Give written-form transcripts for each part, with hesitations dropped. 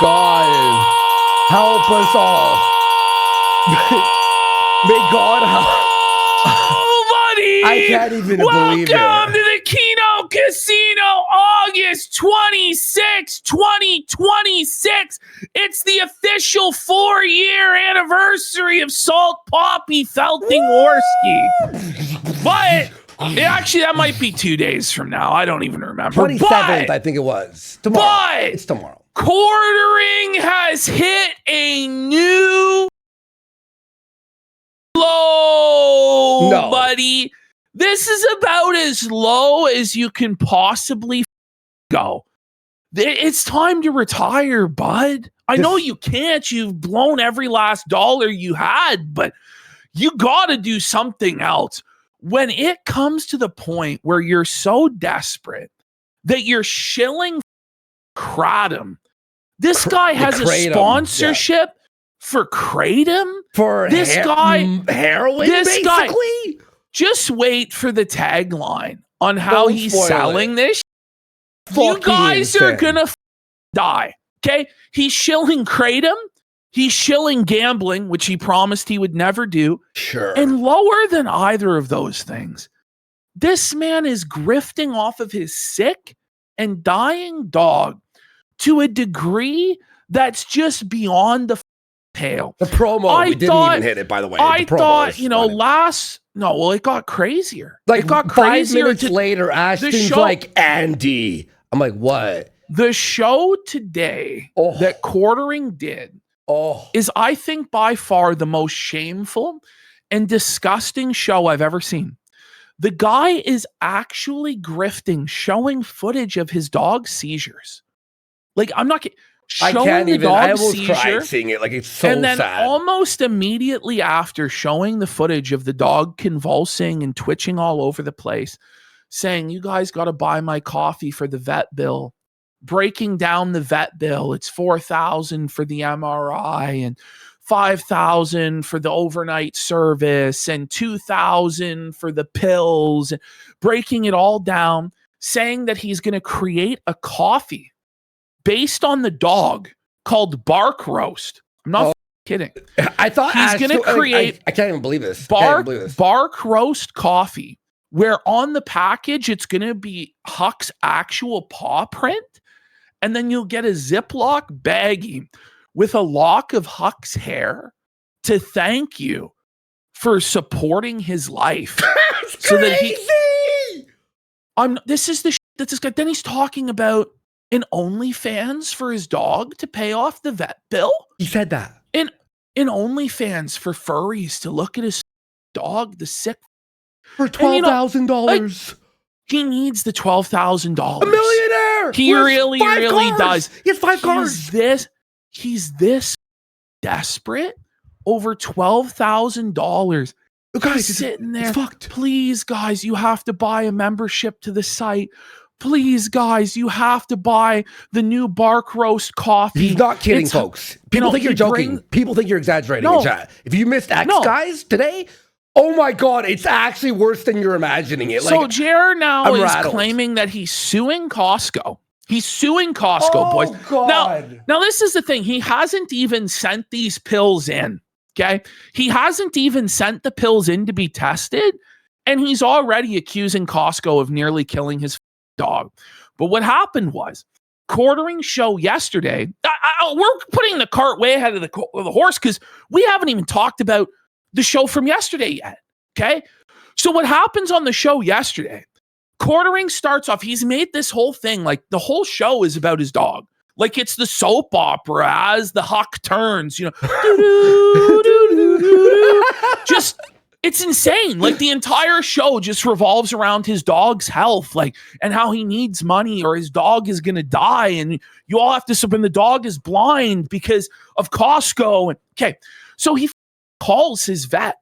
God help us all. May God help. Buddy! I can't even believe it. Welcome to the Keno Casino, August 26, 2026. It's the official 4-year anniversary of Salt Poppy Felting-Worski. But actually, that might be 2 days from now. I don't even remember. 27th, I think it was. Tomorrow. It's tomorrow. Quartering has hit a new low, buddy. This is about as low as you can possibly go. It's time to retire, bud. I know you can't. You've blown every last dollar you had, but you got to do something else. When it comes to the point where you're so desperate that you're shilling Kratom, this guy has a sponsorship for Kratom. For this guy heroin, basically. Just wait for the tagline on how he's selling this. You guys are gonna die. Okay, he's shilling Kratom. He's shilling gambling, which he promised he would never do. Sure. And lower than either of those things, this man is grifting off of his sick and dying dog to a degree that's just beyond the pale. The promo, we didn't even hit it, by the way. I thought, it got crazier. Like, it got 5 minutes later, Ashton's like, Andy. I'm like, what? The show today that Quartering did is, I think, by far the most shameful and disgusting show I've ever seen. The guy is actually grifting, showing footage of his dog's seizures. Like, I'm not kidding. I can't even. I almost cried seeing it. Like, it's so sad. And then almost immediately after showing the footage of the dog convulsing and twitching all over the place, saying, you guys got to buy my coffee for the vet bill. Breaking down the vet bill, it's $4,000 for the MRI and $5,000 for the overnight service and $2,000 for the pills. Breaking it all down, saying that he's going to create a coffee based on the dog called Bark Roast. I'm not kidding. I thought he's going to create. I can't even believe this. Bark Roast coffee, where on the package it's going to be Huck's actual paw print. And then you'll get a Ziploc baggie with a lock of Huck's hair to thank you for supporting his life. So crazy! This is the that this guy. Then he's talking about an OnlyFans for his dog to pay off the vet bill. He said that. In OnlyFans for furries to look at his dog, the sick. For $12,000. He needs the $12,000. A millionaire. He really does. He has 5 cars. He's this desperate over $12,000. Guys, sitting there. It's fucked. Please, guys, you have to buy a membership to the site. Please, guys, you have to buy the new Bark Roast coffee. He's not kidding, folks. People think you're joking. People think you're exaggerating in chat. If you missed X, guys, today, oh my God, it's actually worse than you're imagining it. So Jared now is claiming that he's suing Costco. He's suing Costco, boys. God. Now, this is the thing. He hasn't even sent these pills in, okay? He hasn't even sent the pills in to be tested, and he's already accusing Costco of nearly killing his dog. But what happened was, Quartering show yesterday, we're putting the cart way ahead of the horse because we haven't even talked about the show from yesterday yet, okay? So what happens on the show yesterday, Quartering starts off, he's made this whole thing, like the whole show is about his dog. Like it's the soap opera as the Huck turns, just, it's insane. Like the entire show just revolves around his dog's health, like, and how he needs money or his dog is going to die. And you all have to, when the dog is blind because of Costco. And okay, so he calls his vet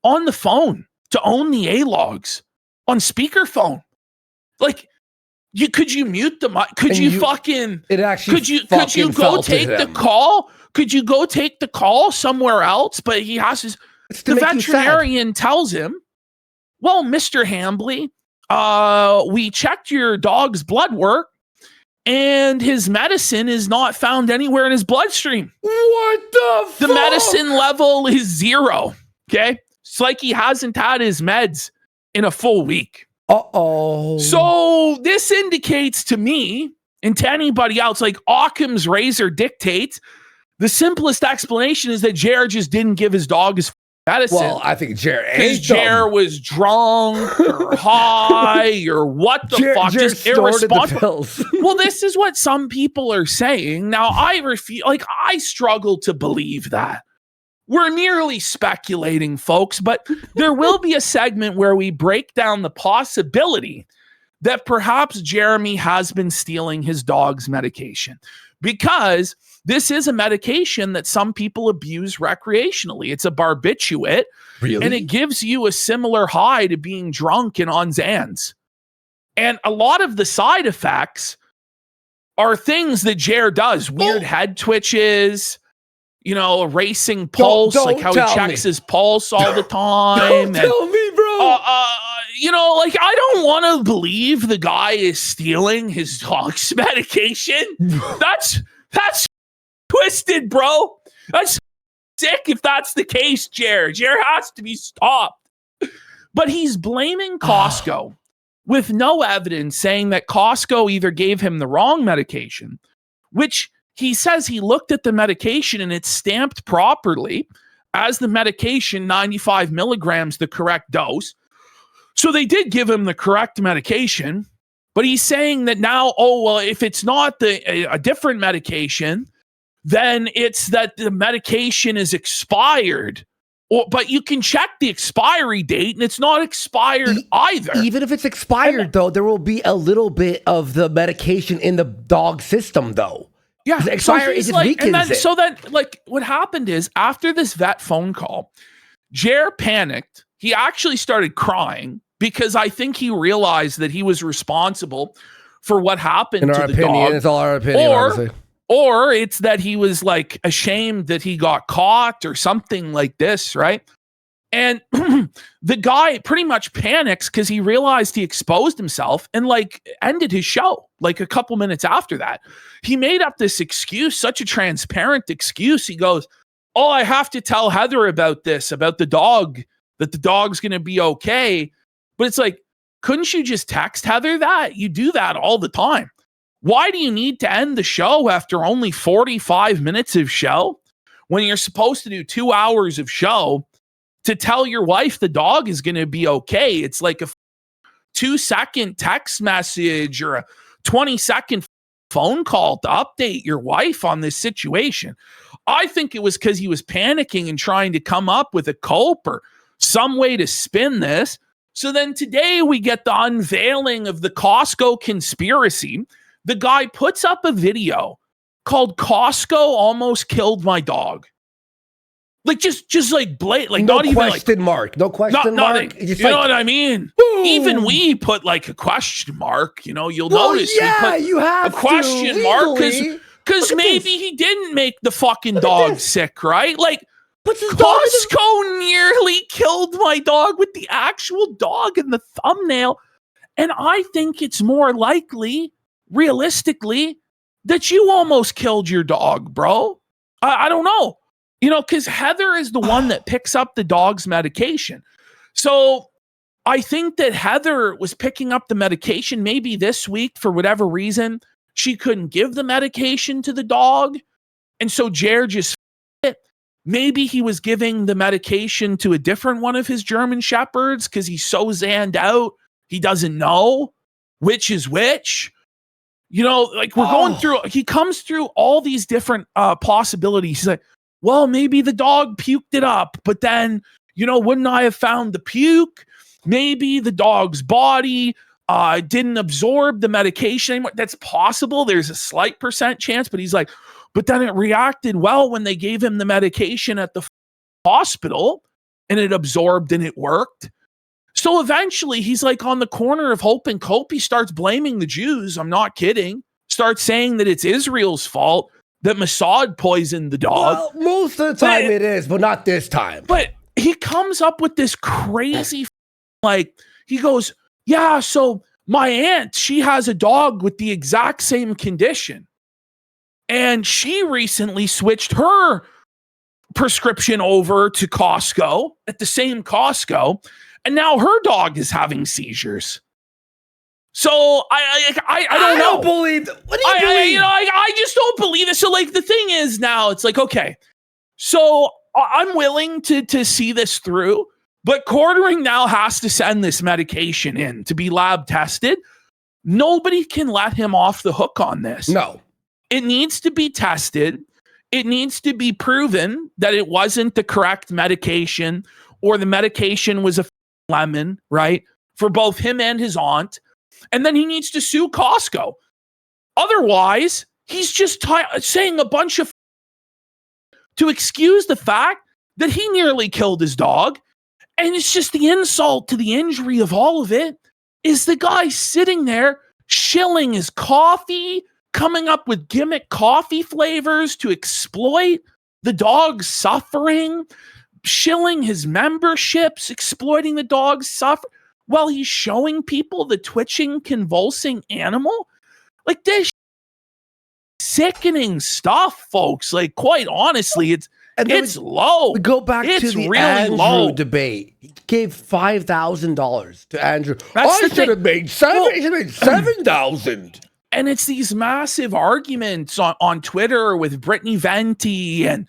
on the phone to own the A-logs on speakerphone. Like, could you mute the mic? Could you fucking? It actually. Could you go take the call? Could you go take the call somewhere else? But he has his. The veterinarian tells him, "Well, Mr. Hambly, we checked your dog's blood work, and his medicine is not found anywhere in his bloodstream. What the fuck? The medicine level is 0. Okay. It's like he hasn't had his meds in a full week. Uh-oh. So this indicates to me and to anybody else, like Occam's razor dictates, the simplest explanation is that Jer just didn't give his dog his medicine. Well, I think Jer was drunk or high or what the fuck, just irresponsible. Well, this is what some people are saying. Now, I struggle to believe that. We're merely speculating, folks, but there will be a segment where we break down the possibility that perhaps Jeremy has been stealing his dog's medication, because this is a medication that some people abuse recreationally. It's a barbiturate, really? And it gives you a similar high to being drunk and on Xans. And a lot of the side effects are things that Jer does, weird head twitches, a racing pulse, like how he checks his pulse all the time. Tell me, bro. I don't want to believe the guy is stealing his dog's medication. That's twisted, bro. That's sick if that's the case, Jer. Jer has to be stopped. But he's blaming Costco with no evidence, saying that Costco either gave him the wrong medication, which he says he looked at the medication and it's stamped properly as the medication, 95 milligrams, the correct dose. So they did give him the correct medication, but he's saying that now, if it's not a different medication, then it's that the medication is expired. But you can check the expiry date and it's not expired either. Even if it's expired, though, there will be a little bit of the medication in the dog system, though. Yeah, expire is weakens it. So then, what happened is after this vet phone call, Jer panicked. He actually started crying because I think he realized that he was responsible for what happened to the dog. It's all our opinion, honestly. Or it's that he was ashamed that he got caught or something like this, right? And the guy pretty much panics because he realized he exposed himself and ended his show a couple minutes after that. He made up this excuse, such a transparent excuse. He goes, I have to tell Heather about this, about the dog, that the dog's going to be okay. But it's couldn't you just text Heather that? You do that all the time. Why do you need to end the show after only 45 minutes of show when you're supposed to do 2 hours of show to tell your wife the dog is going to be okay? It's like a 2-second text message or a 20-second phone call to update your wife on this situation. I think it was because he was panicking and trying to come up with a cope or some way to spin this. So then today we get the unveiling of the Costco conspiracy. The guy puts up a video called "Costco Almost Killed My Dog." Just blatant, no not even question mark. No question mark. You know what I mean? Boom. Even we put a question mark. You'll notice we put you have a question mark because maybe he didn't make the fucking dog sick, right? Costco nearly killed my dog with the actual dog in the thumbnail, and I think it's more likely, realistically, that you almost killed your dog, bro. I don't know. Because Heather is the one that picks up the dog's medication. So I think that Heather was picking up the medication maybe this week for whatever reason. She couldn't give the medication to the dog. And so Jer just it. Maybe he was giving the medication to a different one of his German Shepherds because he's so zanned out. He doesn't know which is which. We're going through, he comes through all these different possibilities. He's like, well, maybe the dog puked it up, but then, wouldn't I have found the puke? Maybe the dog's body didn't absorb the medication anymore. That's possible. There's a slight % chance, but he's like, but then it reacted well when they gave him the medication at the hospital and it absorbed and it worked. So eventually he's on the corner of hope and cope. He starts blaming the Jews. I'm not kidding. Starts saying that it's Israel's fault that Mossad poisoned the dog. Well, most of the time it is, but not this time. But he comes up with this crazy, he goes, yeah, so my aunt, she has a dog with the exact same condition. And she recently switched her prescription over to Costco at the same Costco. And now her dog is having seizures. So I don't know. Don't believe. What do you believe? I just don't believe it. So like the thing is now it's like, okay, so I'm willing to see this through, but Quartering now has to send this medication in to be lab tested. Nobody can let him off the hook on this. No. It needs to be tested. It needs to be proven that it wasn't the correct medication or the medication was a lemon, right? For both him and his aunt. And then he needs to sue Costco. Otherwise, he's just saying a bunch of to excuse the fact that he nearly killed his dog. And it's just the insult to the injury of all of it is the guy sitting there shilling his coffee, coming up with gimmick coffee flavors to exploit the dog's suffering, shilling his memberships, exploiting the dog's suffering, while he's showing people the twitching, convulsing animal. Like this sickening stuff, folks. Like, quite honestly, it's low. We go back it's to the really Andrew low debate. He gave $5,000 to Andrew. That's I should have made $7,000. And it's these massive arguments on Twitter with Brittany Venti and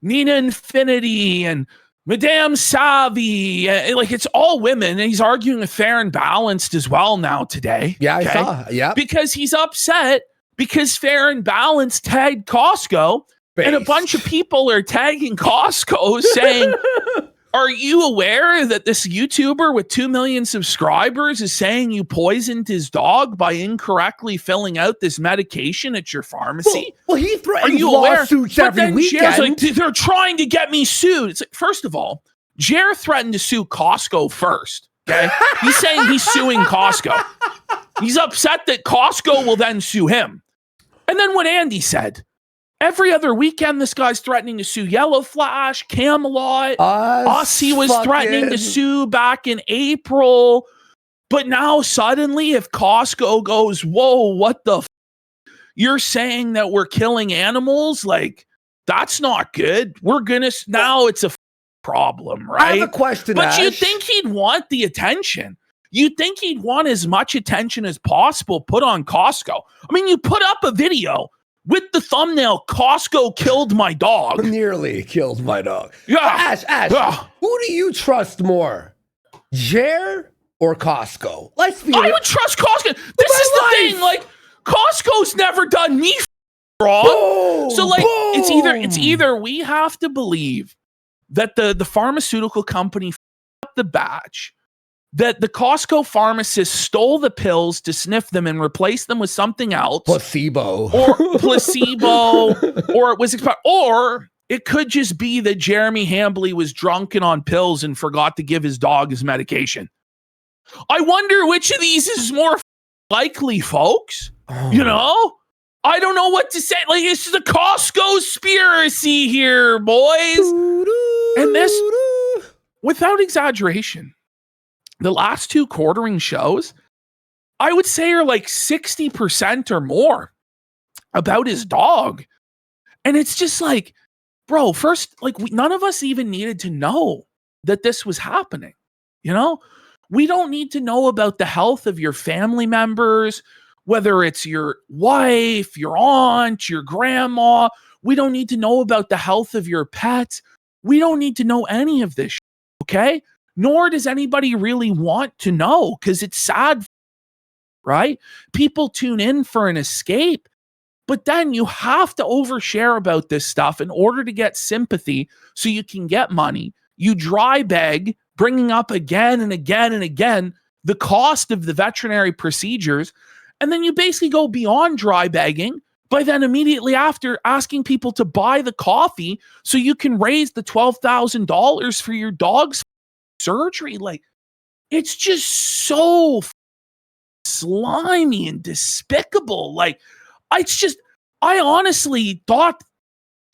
Nina Infinity and Madame Savvy. Like, it's all women. And he's arguing with Fair and Balanced as well now today. Yeah, I saw. Yeah. Because he's upset because Fair and Balanced tagged Costco. And a bunch of people are tagging Costco saying, are you aware that this YouTuber with 2 million subscribers is saying you poisoned his dog by incorrectly filling out this medication at your pharmacy? Well, he threatens lawsuits every weekend. Like, they're trying to get me sued. It's like, first of all, Jer threatened to sue Costco first. Okay, he's saying he's suing Costco. He's upset that Costco will then sue him. And then what Andy said. Every other weekend, this guy's threatening to sue Yellow Flash, Camelot. Us he was threatening to sue back in April. But now suddenly, if Costco goes, whoa, what the you're saying that we're killing animals? Like, that's not good. We're gonna, now it's a problem, right? I have a question, But Ash. you'd think he'd want the attention. You'd think he'd want as much attention as possible put on Costco. I mean, you put up a video with the thumbnail, Costco killed my dog. Nearly killed my dog. Yeah. Ash, who do you trust more? Jer or Costco? Let's be I would trust Costco. This is the thing. Like, Costco's never done me wrong. Boom, so like boom. it's either we have to believe that the pharmaceutical company up the batch, that the Costco pharmacist stole the pills to sniff them and replace them with something else. Placebo. Or it was expired. Or it could just be that Jeremy Hambley was drunk and on pills and forgot to give his dog his medication. I wonder which of these is more likely, folks. Oh. You know? I don't know what to say. Like, it's the Costco conspiracy here, boys. And this, without exaggeration, the last 2 Quartering shows, I would say, are like 60% or more about his dog. And it's just like, bro, first, like, none of us even needed to know that this was happening. You know, we don't need to know about the health of your family members, whether it's your wife, your aunt, your grandma. We don't need to know about the health of your pets. We don't need to know any of this, okay? Nor does anybody really want to know, because it's sad, right? People tune in for an escape, but then you have to overshare about this stuff in order to get sympathy so you can get money. You dry beg, bringing up again and again and again the cost of the veterinary procedures, and then you basically go beyond dry begging by then immediately after asking people to buy the coffee so you can raise the $12,000 for your dog's surgery. Like, it's just so slimy and despicable. Like, I honestly thought,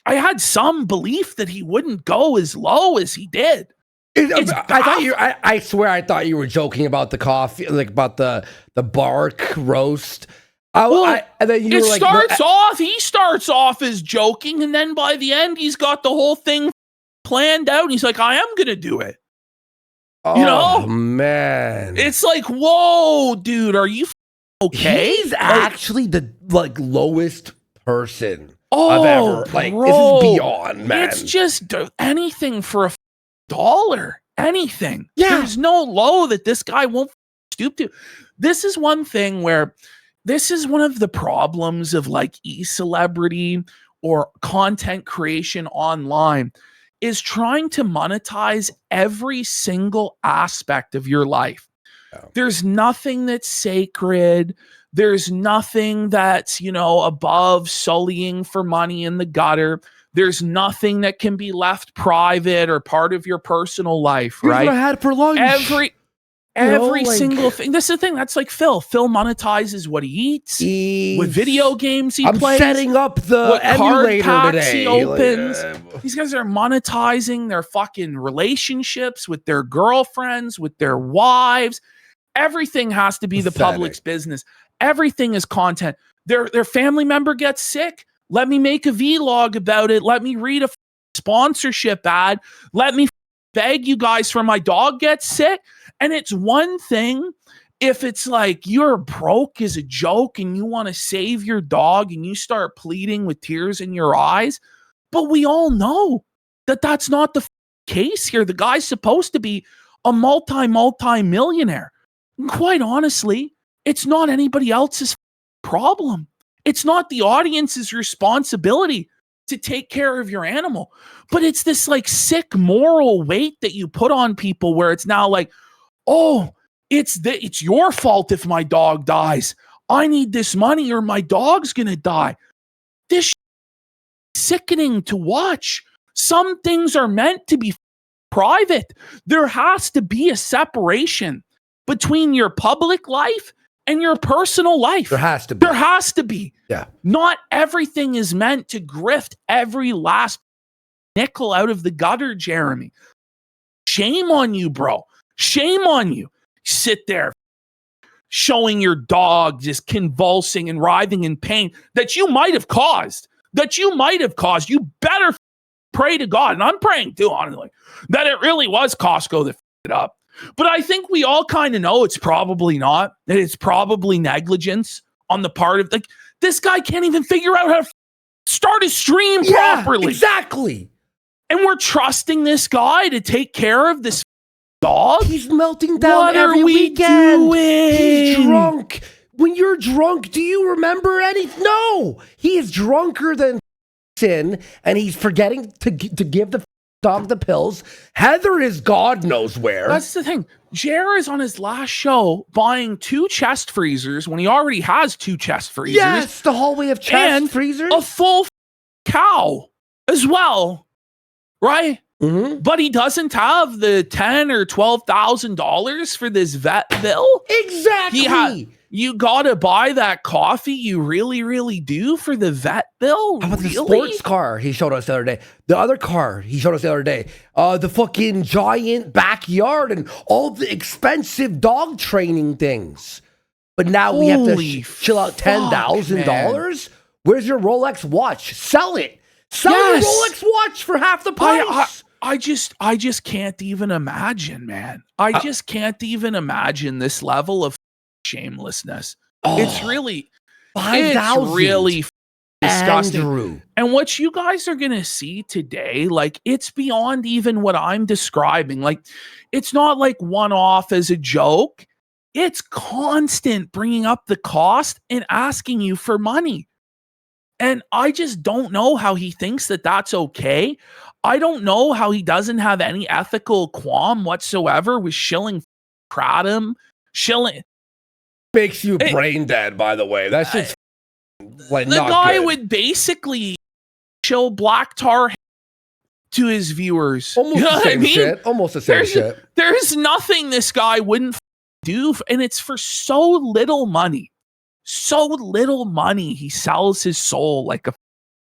I had some belief that he wouldn't go as low as he did. I swear I thought you were joking about the coffee, like about the bark roast. And then you he starts off as joking, and then by the end, he's got the whole thing planned out. And he's like, I am going to do it. Oh, man. It's like, whoa, dude, are you okay? He's actually the lowest person I've ever, this is beyond, man. It's just anything for a $1. Anything. Yeah. There's no low that this guy won't stoop to. This is one thing where this is one of the problems of e-celebrity or content creation online is trying to monetize every single aspect of your life. Yeah. There's nothing that's sacred. There's nothing that's, above sullying for money in the gutter. There's nothing that can be left private or part of your personal life, right? Here's what I had for lunch. Every single thing. This is the thing. That's like Phil. Phil monetizes what he eats, what video games he plays. I'm setting up the emulator today. He opens. These guys are monetizing their fucking relationships with their girlfriends, with their wives. Everything has to be the public's business. Everything is content. Their family member gets sick. Let me make a vlog about it. Let me read a sponsorship ad. Let me beg you guys for my dog gets sick. And it's one thing if it's like you're broke as a joke and you want to save your dog and you start pleading with tears in your eyes. But we all know that that's not the case here. The guy's supposed to be a multi-millionaire. And quite honestly, it's not anybody else's problem. It's not the audience's responsibility to take care of your animal. But it's this sick moral weight that you put on people where it's now like, oh, it's your fault if my dog dies. I need this money or my dog's going to die. This is sickening to watch. Some things are meant to be private. There has to be a separation between your public life and your personal life. There has to be. Yeah. Not everything is meant to grift every last nickel out of the gutter, Jeremy. Shame on you, bro. Shame on you. Sit there showing your dog just convulsing and writhing in pain that you might have caused. You better pray to God, and I'm praying too, honestly, that it really was Costco that f***ed it up. But I think we all kind of know it's probably not, that it's probably negligence on the part of this guy can't even figure out how to start a stream properly. Exactly. And we're trusting this guy to take care of this dog. He's melting down every weekend. He's drunk. When you're drunk, do you remember anything? No. He is drunker than sin, and he's forgetting to give the dog the pills. Heather is God knows where. That's the thing. Jer is on his last show buying 2 chest freezers when he already has 2 chest freezers. Yes, the hallway of chest freezers. A full cow as well, right? Mm-hmm. But he doesn't have the $10,000 or $12,000 for this vet bill. Exactly. You gotta buy that coffee. You really, really do for the vet bill. How about the sports car he showed us the other day? The other car he showed us the other day. The fucking giant backyard and all the expensive dog training things. But now we have to chill out $10,000. Where's your Rolex watch? Sell it. Sell your Rolex watch for half the price. I just can't even imagine, man. I just can't even imagine this level of shamelessness. It's really 5,000. It's really disgusting. Andrew. And what you guys are going to see today, it's beyond even what I'm describing. It's not one-off as a joke. It's constant bringing up the cost and asking you for money. And I just don't know how he thinks that that's okay. I don't know how he doesn't have any ethical qualm whatsoever with shilling kratom. Shilling makes you brain dead, by the way. That's just the guy would basically show black tar to his viewers. Almost the same shit. Almost the same shit. There's nothing this guy wouldn't do, and it's for so little money. So little money, he sells his soul like a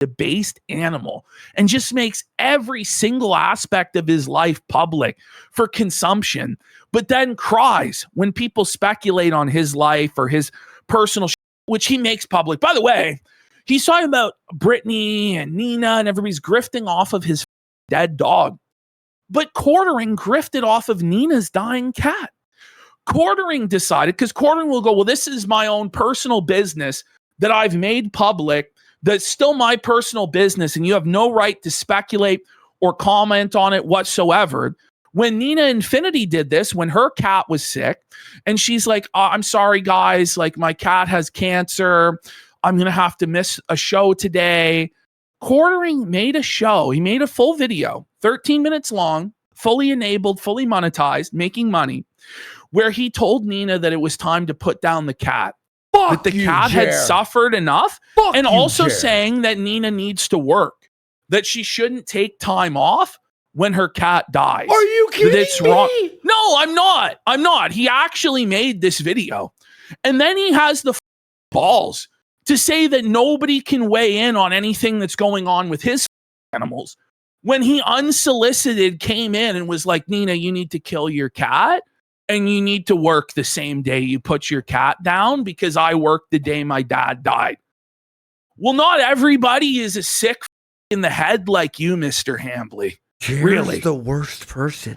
debased animal and just makes every single aspect of his life public for consumption, but then cries when people speculate on his life or his personal which he makes public. By the way, he's talking about Brittany and Nina and everybody's grifting off of his dead dog. But Quartering grifted off of Nina's dying cat. Quartering decided, because Quartering will go, well, this is my own personal business that I've made public. That's still my personal business, and you have no right to speculate or comment on it whatsoever. When Nina Infinity did this, when her cat was sick, and she's like, I'm sorry, guys, like my cat has cancer. I'm going to have to miss a show today. Quartering made a show. He made a full video, 13 minutes long, fully enabled, fully monetized, making money, where he told Nina that it was time to put down the cat. That the cat had suffered enough, and also saying that Nina needs to work, that she shouldn't take time off when her cat dies. Are you kidding me? Wrong. No, I'm not. He actually made this video. And then he has the balls to say that nobody can weigh in on anything that's going on with his animals. When he unsolicited came in and was like, Nina, you need to kill your cat. And you need to work the same day you put your cat down because I worked the day my dad died. Well, not everybody is a sick in the head like you, Mr. Hambly. Jared's really the worst person.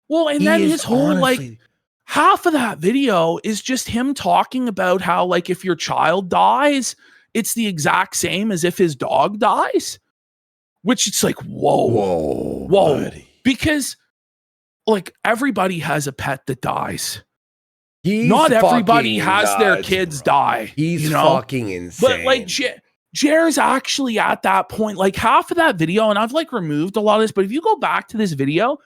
Well, and then his whole like half of that video is just him talking about how like if your child dies, it's the exact same as if his dog dies. Which it's like, whoa. Buddy. Because like everybody has a pet that dies. Not everybody has their kids die. He's fucking insane. But like Jer's actually at that point, like half of that video, and I've like removed a lot of this, but if you go back to this video,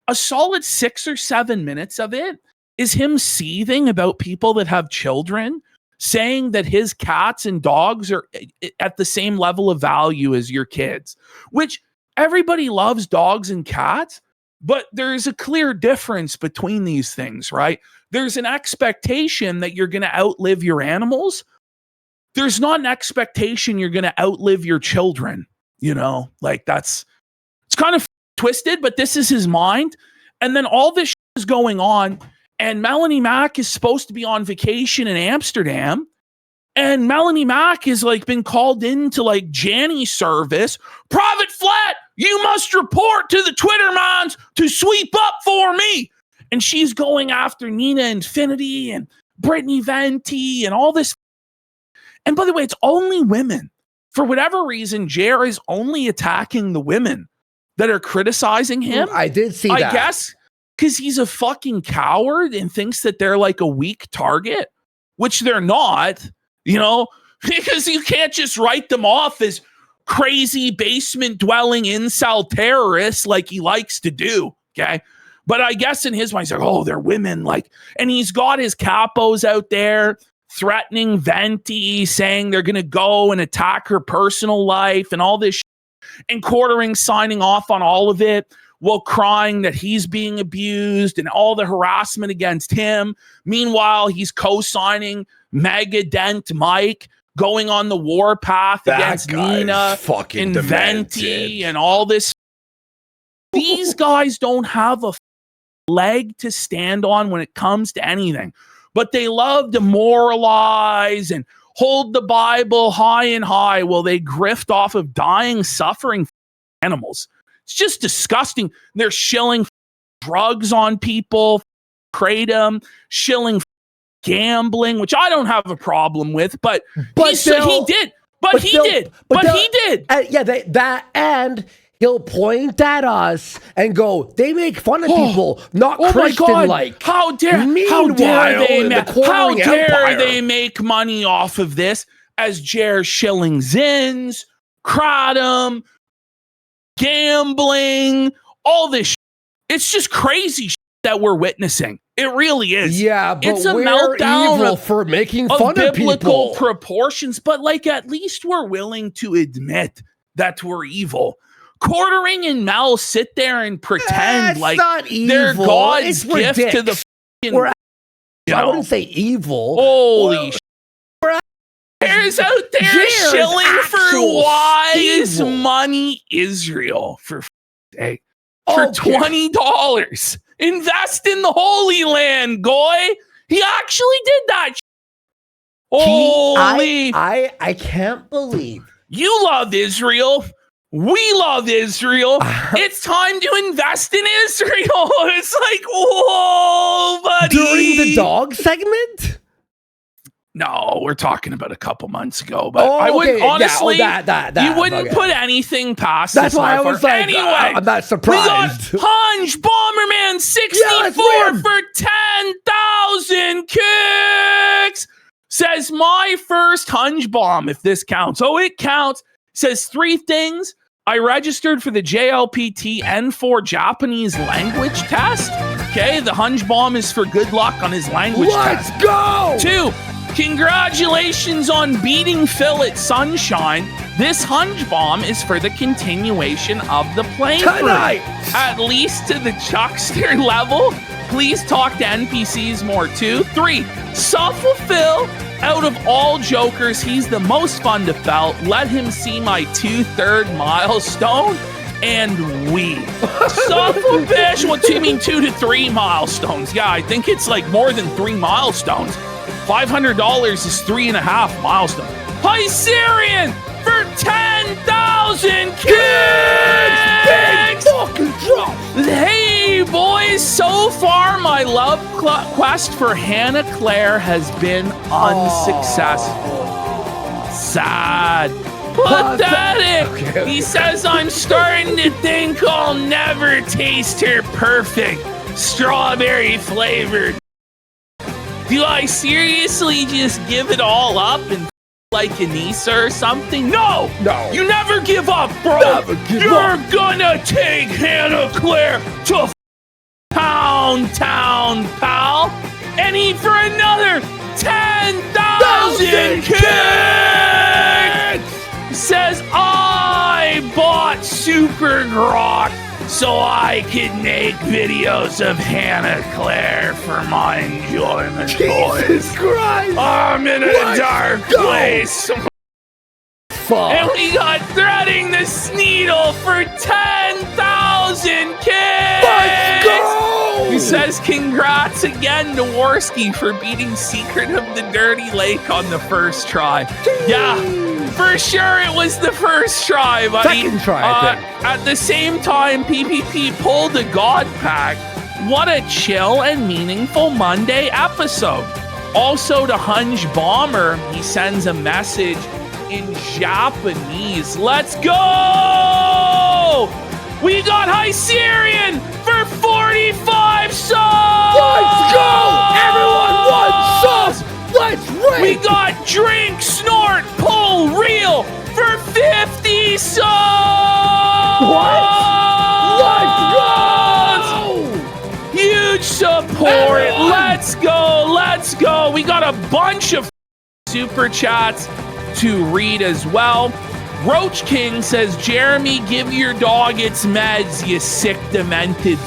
a solid 6 or 7 minutes of it is him seething about people that have children, saying that his cats and dogs are at the same level of value as your kids, which everybody loves dogs and cats. But there's a clear difference between these things, right? There's an expectation that you're going to outlive your animals. There's not an expectation you're going to outlive your children. You know, like it's kind of twisted, but this is his mind. And then all this is going on. And Melanie Mack is supposed to be on vacation in Amsterdam. And Melanie Mack has like been called into like Janny service. Private Flat, you must report to the Twitter mons to sweep up for me. And she's going after Nina Infinity and Brittany Venti and all this. And by the way, it's only women. For whatever reason, Jer is only attacking the women that are criticizing him. I did see that. I guess because he's a fucking coward and thinks that they're like a weak target, which they're not. You know, because you can't just write them off as crazy basement dwelling incel terrorists like he likes to do. Okay. But I guess in his mind, he's like, oh, they're women. Like, and he's got his capos out there threatening Venti, saying they're going to go and attack her personal life and all this and Quartering signing off on all of it while crying that he's being abused and all the harassment against him. Meanwhile, he's co-signing Mega Dent Mike, going on the warpath against Nina and Venti and all this. These guys don't have a leg to stand on when it comes to anything, but they love to moralize and hold the Bible high and high while they grift off of dying, suffering animals. It's just disgusting. They're shilling drugs on people, kratom, shilling gambling, which I don't have a problem with, but he did. That and he'll point at us and go, they make fun of people, not Christian-like. How dare they make money off of this as Jer shilling zins, kratom, gambling, all this. It's just crazy that we're witnessing. It really is. Yeah, but it's a we're meltdown evil for making fun of biblical people. Proportions, but like at least we're willing to admit that we're evil. Quartering and Mel sit there and pretend like they're God's gift to the I wouldn't say evil. Holy shit. Jer's out there Jer's shilling for actual wise evil. money Israel for day. For Okay. $20. Invest in the Holy Land, goy. He actually did that. Holy. I can't believe. You love Israel. We love Israel. It's time to invest in Israel. It's like, whoa, buddy. During the dog segment? No, we're talking about a couple months ago. But Oh, I wouldn't, okay. Yeah, honestly, that, you wouldn't okay. put anything past That's this why I motherfucker. was like, anyway, I'm not we got surprised. Hunch Bomberman 64 win. for 10,000 kicks. Says my first Hunch Bomb, if this counts. Oh, it counts. Says 3 things. I registered for the JLPT N4 Japanese language test. Okay, the Hunch Bomb is for good luck on his language Let's test. go! 2, congratulations on beating Phil at Sunshine. This Hunch Bomb is for the continuation of the playthrough. Tonight! At least to the Chuckster level. Please talk to NPCs more too. 3, Suffer Phil. Out of all jokers, he's the most fun to felt. Let him see my 2/3 milestone and we. Suffer Bish. What do you mean 2 to 3 milestones? Yeah, I think it's like more than 3 milestones. $500 is 3.5 milestones. Hi, Syrian for 10,000 kicks! Big fucking drop! Hey, boys, so far my love quest for Hannah Claire has been unsuccessful. Sad. Pathetic! Okay. He says, I'm starting to think I'll never taste her perfect strawberry flavored. Do I seriously just give it all up and like Anissa or something? No! No. You never give up, bro! Never give You're up. gonna take Hannah Claire to Pound Town, pal, and eat for another 10,000 kicks! Says, I bought Super Grok so I could make videos of Hannah Claire for my enjoyment, boys. Jesus Christ! I'm in a Let's dark go. place. Fuck. And we got Threading the Sneedle for 10,000 kicks! Let's go! He says, congrats again to Worski for beating Secret of the Dirty Lake on the first try. Yeah, for sure it was the first try, buddy. Second try, I think. At the same time, PPP pulled a God Pack. What a chill and meaningful Monday episode. Also to Hunch Bomber, he sends a message in Japanese. Let's go! We got Hycerian for 45 subs! Let's go! Everyone wants subs! Let's rate! We got Drink, Snort, Pull, Reel for 50 subs! Let's go! Huge support! Everyone! Let's go! Let's go! We got a bunch of super chats to read as well. Roach King says, Jeremy, give your dog its meds, you sick, demented.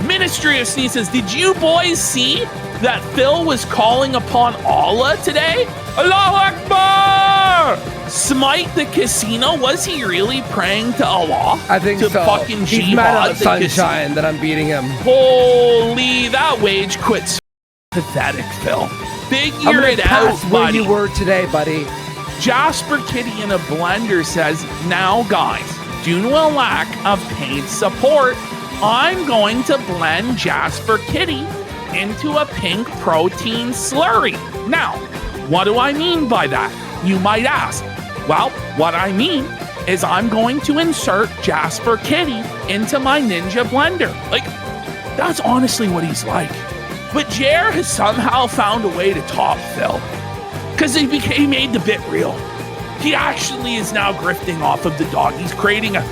Ministry of Sneeze says, did you boys see that Phil was calling upon Allah today? Allahu Akbar! Smite the casino? Was he really praying to Allah? I think to so. fucking He's jihad mad at the casino? Sunshine that I'm beating him. Holy, that wage quit's pathetic, Phil. I'm Figure gonna it pass out, where buddy. you were today, buddy. Jasper Kitty in a Blender says, now guys, due to a lack of paid support, I'm going to blend Jasper Kitty into a pink protein slurry. Now, what do I mean by that? You might ask. Well, what I mean is I'm going to insert Jasper Kitty into my Ninja Blender. Like, that's honestly what he's like. But Jer has somehow found a way to top Phil. Because he made the bit real. He actually is now grifting off of the dog. He's creating a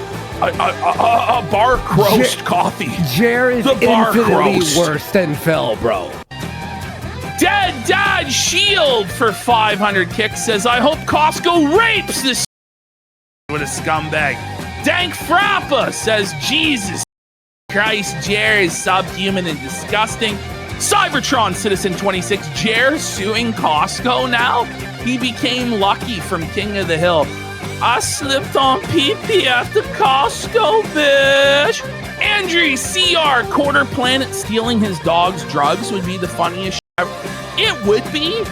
bar roast coffee. Jer is The bar infinitely roast. worse than Phil, bro. Dead Dad Shield for 500 kicks says, I hope Costco rapes this with a scumbag. Dank Frappa says, Jesus Christ, Jer is subhuman and disgusting. Cybertron Citizen 26, Jer suing Costco now? He became Lucky from King of the Hill. I slipped on PP at the Costco, bitch. Andrew CR, Quarter Planet stealing his dog's drugs would be the funniest shit ever. It would be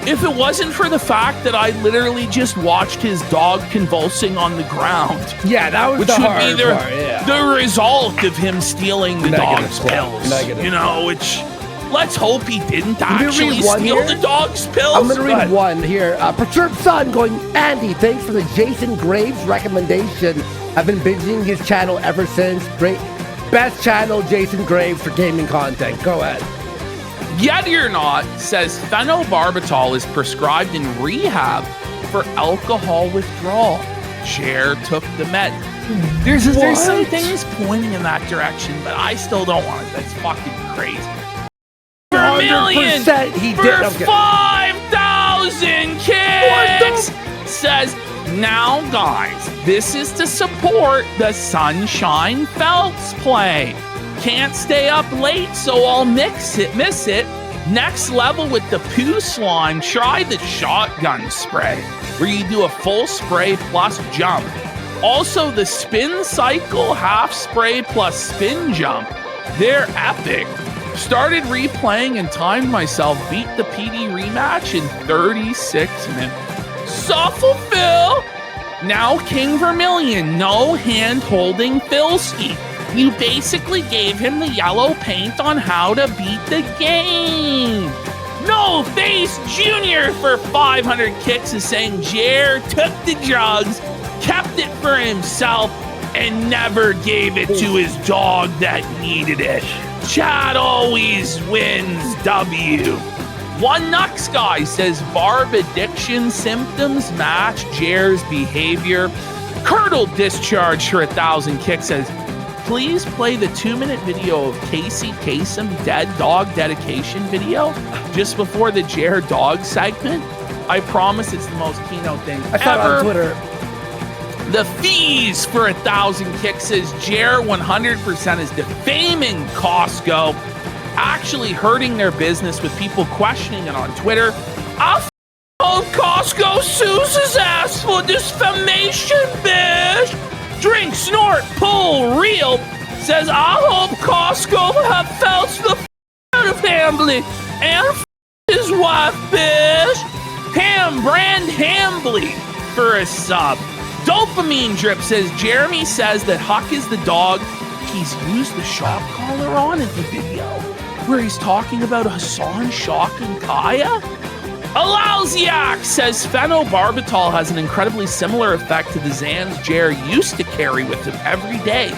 if it wasn't for the fact that I literally just watched his dog convulsing on the ground. Yeah, that was which the would hard be part, yeah. the result of him stealing the Negative dog's score. pills. Negative. You know, which let's hope he didn't gonna actually read one steal here? the dog's pills. I'm going to read but- one here. Perturbed Son going, Andy, thanks for the Jason Graves recommendation. I've been binging his channel ever since. Great. Best channel, Jason Graves, for gaming content. Go ahead. Yet or not says phenobarbital is prescribed in rehab for alcohol withdrawal. Jer took the med. There's some What? things pointing in that direction, but I still don't want it. That's fucking crazy. For a million, 100% he for did. Okay. 5,000 kicks, says, now guys, this is to support the Sunshine Phelps play. Can't stay up late, so I'll miss it. Next level with the poo slime, try the shotgun spray, where you do a full spray plus jump. Also, the spin cycle half spray plus spin jump. They're epic. Started replaying and timed myself, beat the PD rematch in 36 minutes. Suffle Phil! Now King Vermilion, no hand-holding Philski. You basically gave him the yellow paint on how to beat the game. No Face Jr. for 500 kicks is saying Jer took the drugs, kept it for himself, and never gave it to his dog that needed it. Chad always wins W. One Nux guy says barb addiction symptoms match Jer's behavior. Curdle discharge for 1,000 kicks says, please play the 2-minute video of Casey Kasem dead dog dedication video just before the Jer dog segment. I promise it's the most keynote thing I saw it ever. on Twitter. The fees for 1,000 kicks says Jer 100% is defaming Costco, actually hurting their business with people questioning it on Twitter. I hope Costco sues his ass for defamation, bitch. Drink, snort, pull, reel. Says, I hope Costco have felt the out of Hambly and his wife, bitch. Brand Hambly for a sub. Dopamine Drip says, Jeremy says that Huck is the dog he's used the shock collar on in the video where he's talking about Hassan, Shock, and Kaya. Alausiak says phenobarbital has an incredibly similar effect to the Zans Jer used to carry with him every day.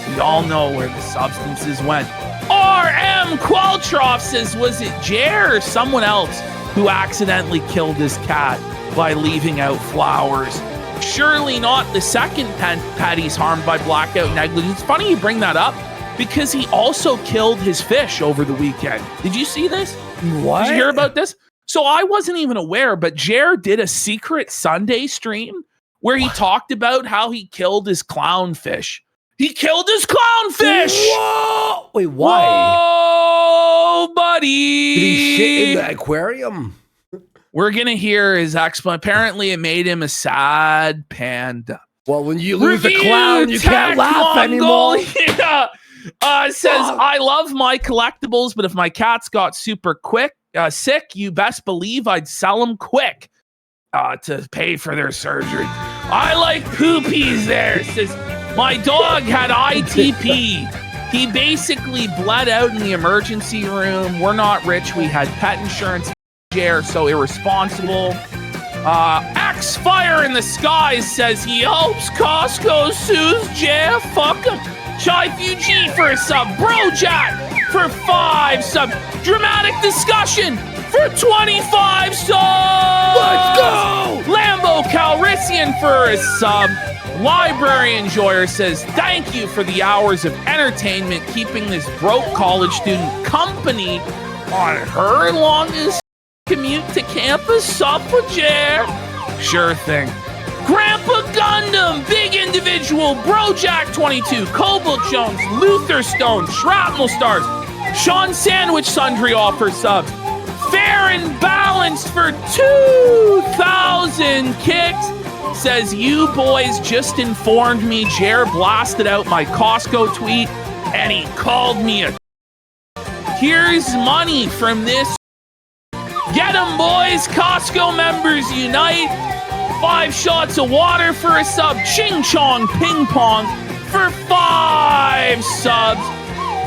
We all know where the substances went. RM Qualtroff says, was it Jer or someone else who accidentally killed his cat by leaving out flowers? Surely not the second pet he's harmed by blackout negligence. It's funny you bring that up because he also killed his fish over the weekend. Did you see this? What? Did you hear about this? So I wasn't even aware, but Jer did a secret Sunday stream where he talked about how he killed his clownfish. He killed his clownfish! Whoa! Wait, why? Whoa, buddy! Did he shit in the aquarium? We're going to hear his explanation. Apparently, it made him a sad panda. Well, when you lose Review a clown, you can't Tech laugh anymore. Mongolia says, I love my collectibles, but if my cats got super sick, you best believe I'd sell them quick to pay for their surgery. I like poopies there. Says, my dog had ITP. He basically bled out in the emergency room. We're not rich. We had pet insurance. Jer, so irresponsible. X Fire in the Skies says he hopes Costco sues Jer. Fuck him. Chai Fuji for a sub. Brojack for 5 sub. Dramatic Discussion for 25 subs. Let's go! Lambo Calrissian for a sub. Library Enjoyer says, thank you for the hours of entertainment keeping this broke college student company on her longest commute to campus. Sup with Jer? Sure thing. Grandpa Gundam, Big Individual, Brojack 22, Cobalt Jones, Luther Stone, Shrapnel Stars, Sean Sandwich Sundry offers subs. Fair and balanced for 2,000 kicks. Says, you boys just informed me Jer blasted out my Costco tweet and he called me a... Here's money from this. Get 'em, boys. Costco members unite. 5 shots of water for a sub. Ching Chong Ping Pong for 5 subs.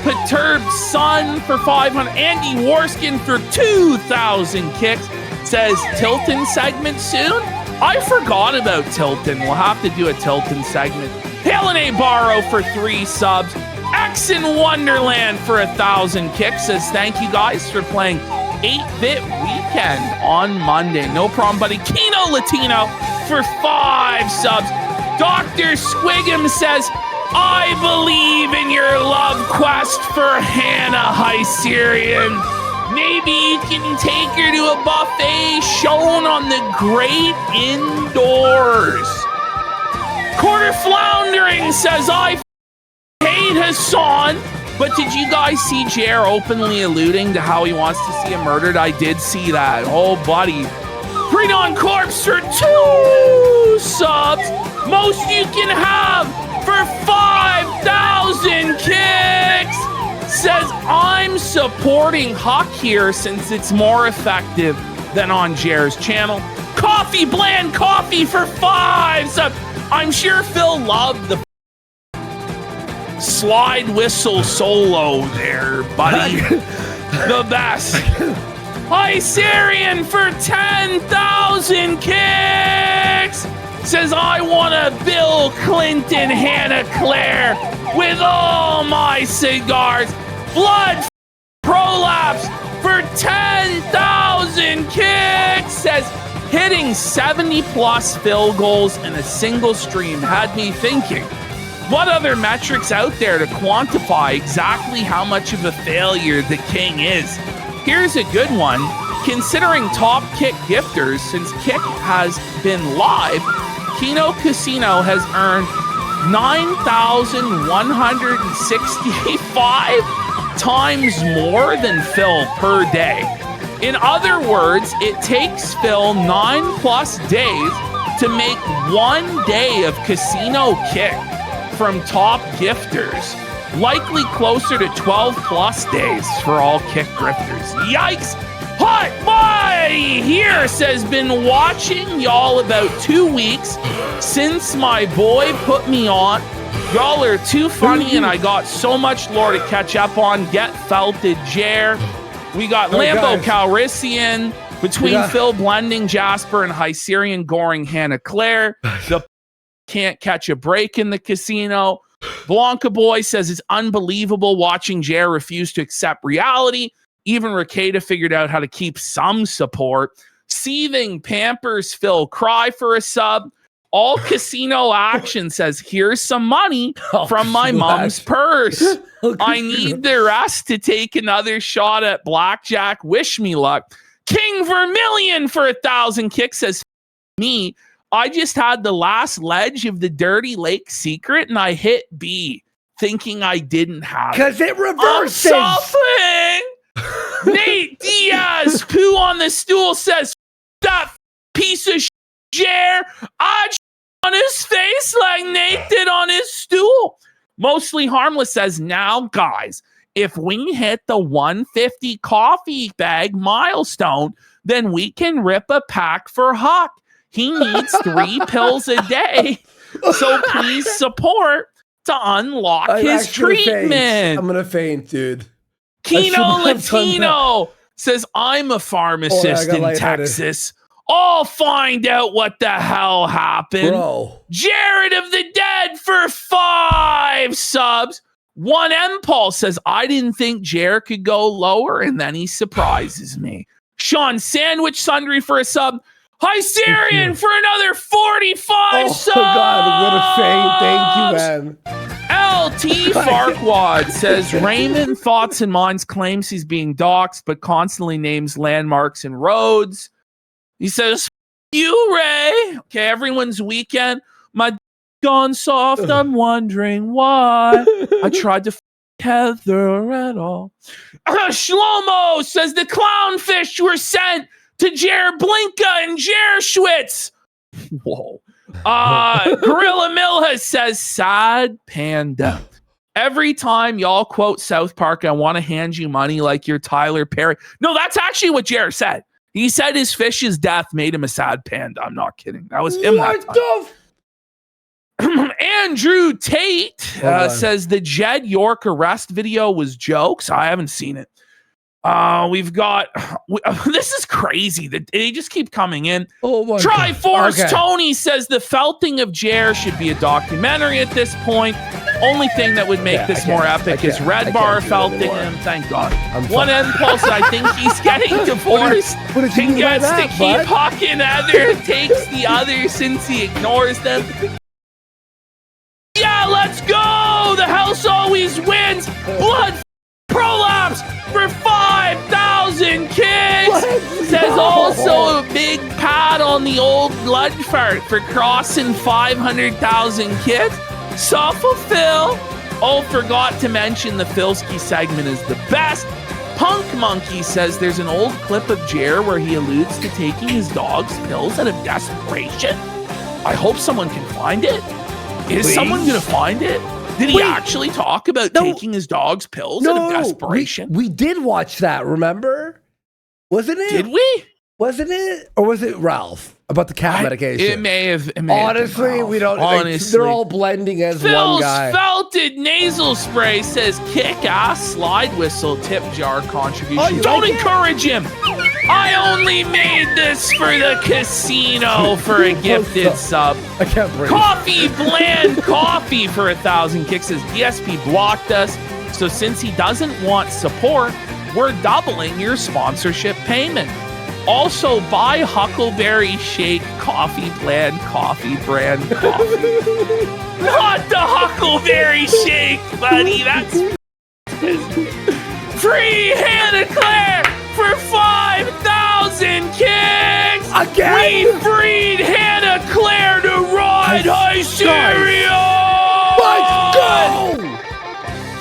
Perturbed Sun for 500. Andy Warskin for 2,000 kicks. Says, Tilton segment soon? I forgot about Tilton. We'll have to do a Tilton segment. Helene Barrow for 3 subs. X in Wonderland for 1,000 kicks. Says, thank you guys for playing 8-Bit Weekend on Monday. No problem, buddy. Kino Latino for 5 subs. Dr. Squigum says, I believe in your love quest for Hannah Hycerian. Maybe you can take her to a buffet shown on the great indoors. Quarter Floundering says, I hate Hassan. But did you guys see Jer openly alluding to how he wants to see him murdered? I did see that. Oh, buddy. Pre-Dawn Corpse for 2 subs. Most you can have for 5,000 kicks. Says, I'm supporting Huck here since it's more effective than on Jer's channel. Coffee Bland Coffee for 5 subs. I'm sure Phil loved the slide whistle solo there, buddy. The best. Hycerian for 10,000 kicks. Says, I want a Bill Clinton Hannah Claire with all my cigars. Blood Prolapse for 10,000 kicks. Says, hitting 70 plus field goals in a single stream had me thinking, what other metrics out there to quantify exactly how much of a failure the King is? Here's a good one. Considering top kick gifters, since Kick has been live, Kino Casino has earned 9,165 times more than Phil per day. In other words, it takes Phil 9+ days to make 1 day of Casino Kick from top gifters. Likely closer to 12+ days for all Kick grifters. Yikes! Hot Buddy here says, been watching y'all about 2 weeks since my boy put me on. Y'all are too funny and I got so much lore to catch up on. Get felted, Jer. We got Lambo Calrissian between Phil blending Jasper and Hycerian goring Hannah Claire. The can't catch a break in the casino. Blanca Boy says it's unbelievable watching Jer refuse to accept reality. Even Rakeda figured out how to keep some support. Seething Pampers Phil cry for a sub. All Casino Action says, here's some money from my mom's purse. I need the rest to take another shot at blackjack. Wish me luck. King Vermilion for 1,000 kicks says, me, I just had the last ledge of the Dirty Lake Secret and I hit B, thinking I didn't have it. Because it reverses. I'm suffering. Nate Diaz, poo on the stool, says, that piece of Jer, I on his face like Nate did on his stool. Mostly Harmless says, now guys, if we hit the 150 coffee bag milestone, then we can rip a pack for Huck. He needs 3 pills a day. So please support to unlock his treatment. I'm going to faint, dude. Kino Latino says, I'm a pharmacist in Texas. I'll find out what the hell happened. Bro. Jared of the Dead for 5 subs. One M Paul says, I didn't think Jer could go lower, and then he surprises me. Sean Sandwich Sundry for a sub. Hycerian for another 45 subs. Oh, God, I'm going to faint. Thank you, man. LT Farquad says, Raymond Thoughts and Minds claims he's being doxxed, but constantly names landmarks and roads. He says, you, Ray. Okay, everyone's weekend. My gone soft. I'm wondering why. I tried to Heather at all. Shlomo says the clownfish were sent to Jer Blinka and Jer Schwitz. Whoa. Gorilla Milha says sad panda. Every time y'all quote South Park, I want to hand you money like you're Tyler Perry. No, that's actually what Jer said. He said his fish's death made him a sad panda. I'm not kidding. That was him. What the Andrew Tate says the Jed York arrest video was jokes. I haven't seen it. We've got this is crazy that they just keep coming in. Oh my Triforce God. Okay. Tony says the felting of Jer should be a documentary at this point. Only thing that would make this more epic is Red Bar felting him. Thank God. One impulse, I think he's getting divorced What did you and mean by gets that, to keep bud? hucking Heather, takes the other since he ignores them. Yeah, let's go! The house always wins! Blood prolapse for 5,000 kids! Says also a big pat on the old blood fart for crossing 500,000 kids. Suffer Phil. Oh, forgot to mention the Philski segment is the best. Punk Monkey says there's an old clip of Jer where he alludes to taking his dog's pills out of desperation. I hope someone can find it. Is someone going to find it? Did he actually talk about taking his dog's pills out of desperation? We did watch that, remember? Wasn't it? Did we? Wasn't it? Or was it Ralph about the cat medication? It may have. Honestly, we don't. Honestly. They're all blending as one Phil's guy. felted nasal spray says kick-ass slide whistle tip jar contribution. you Don't like it? encourage him. I only made this for the casino for a gifted sub. I can't breathe. Coffee Bland Coffee for 1,000 kicks says DSP blocked us. So since he doesn't want support, we're doubling your sponsorship payment. Also, buy Huckleberry Shake Coffee Bland Coffee brand coffee. Not the Huckleberry Shake, buddy. That's free Hannah Claire for 5,000 kicks. Again? We freed Hannah Claire to ride Hysteria. Let's go!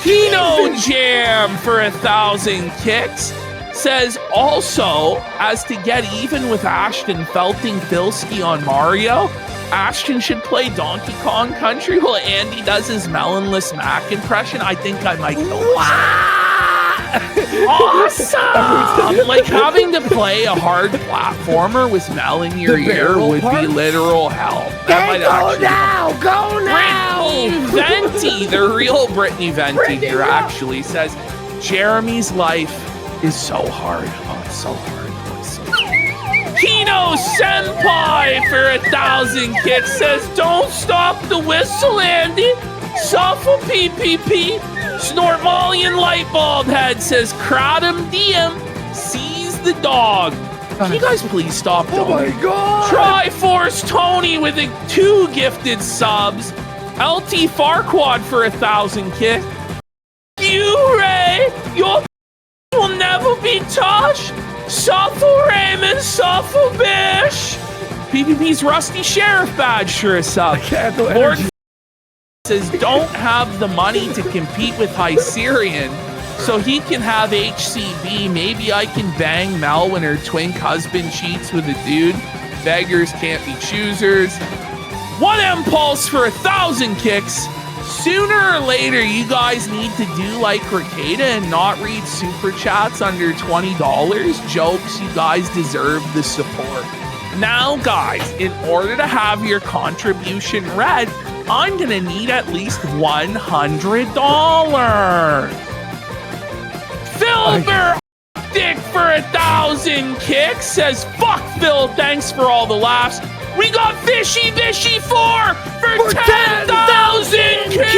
Kino Jam for 1,000 kicks. Says also, as to get even with Ashton felting Filski on Mario, Ashton should play Donkey Kong Country while Andy does his melonless Mac impression. I think I might kill Awesome! Like having to play a hard platformer with Mel in your ear would be literal hell. That might actually Go now! Brittany Venti, the real Brittany Venti here actually says, Jeremy's life is so hard. Oh, it's so hard. Oh, it's so hard. Kino Senpai for 1,000 kicks says, don't stop the whistle, Andy. Shuffle PPP. Snortmalian Lightbulb Head says, Kratom DM sees the dog. Can you guys please stop Oh my donating? God! Triforce Tony with 2 gifted subs. LT Farquad for 1,000 kicks. You, Ray, your will never be touched. Shuffle Raymond, shuffle Bish. PPP's Rusty Sheriff badge sure is up. Lord says don't have the money to compete with Hycerion, so he can have HCB. Maybe I can bang Mel when her twink husband cheats with a dude. Beggars can't be choosers. One impulse for 1,000 kicks. Sooner or later, you guys need to do like Ricada and not read super chats under $20. Jokes, you guys deserve the support. Now, guys, in order to have your contribution read, I'm gonna need at least $100. Filber Dick for 1,000 kicks says, fuck Phil, thanks for all the laughs. We got Fishy Bishy 4 for 10,000 kids!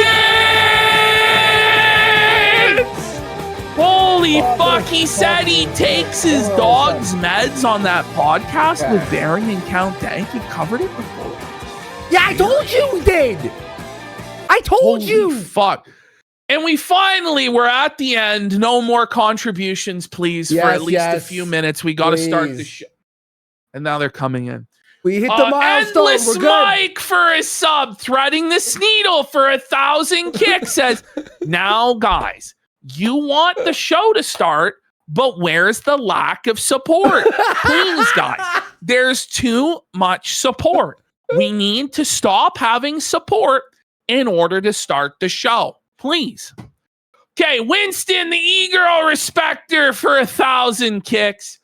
Holy fuck, he said he takes his dog's meds on that podcast with Baron and Count Dank. You've covered it before. Yeah, I told you we did. I told Holy you. Fuck. And we're at the end. No more contributions, please, for at least a few minutes. We got to start the show. And now they're coming in. We hit the milestone. Endless We're good. Mike for a sub, threading the Sneedle for 1,000 kicks says, now guys, you want the show to start, but where's the lack of support? Please, guys, there's too much support. We need to stop having support in order to start the show. Please. Okay, Winston, the e-girl respecter for 1,000 kicks.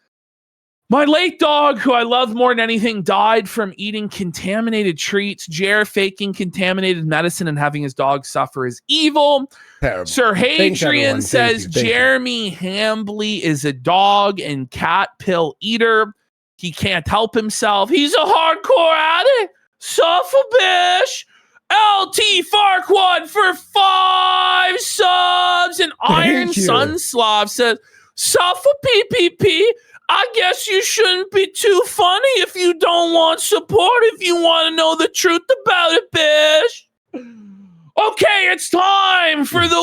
My late dog, who I love more than anything, died from eating contaminated treats. Jer faking contaminated medicine and having his dog suffer is evil. Terrible. Sir Thanks, Hadrian everyone. says Thank you. Jeremy Hambley is a dog and cat pill eater. He can't help himself. He's a hardcore addict. Suffer bish. LT Farquad for 5 subs. And Iron you. Sun Slav says, suffer PPP. I guess you shouldn't be too funny if you don't want support, if you want to know the truth about it, bish. Okay, it's time for the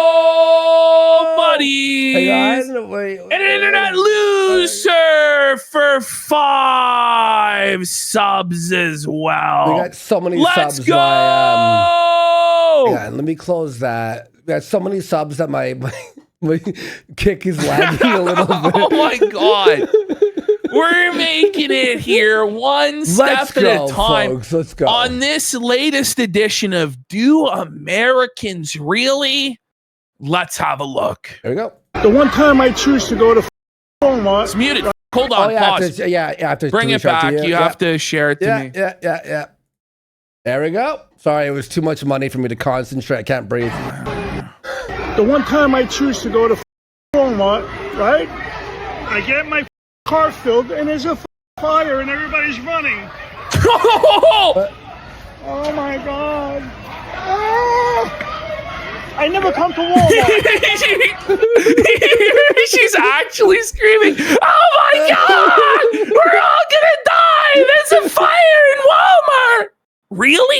Whoa Buddies. Hey guys, wait, An internet loser for 5 subs as well. We got so many Let's subs. go! Yeah, let me close that. We got so many subs that my kick is lagging a little bit. Oh my god. We're making it here one step at a time. Folks. Let's go. On this latest edition of Do Americans Really? Let's have a look. There we go. The one time I choose to go to Walmart. It's muted. Hold on, Oh, yeah, pause. I have to Bring it reach out to back. You have to share it to me. Yeah. There we go. Sorry, it was too much money for me to concentrate. I can't breathe. The one time I choose to go to Walmart, right? I get my car filled and there's a fire and everybody's running. Oh my God. Ah! I never come to Walmart. She's actually screaming, oh my God, we're all gonna die. There's a fire in Walmart. Really?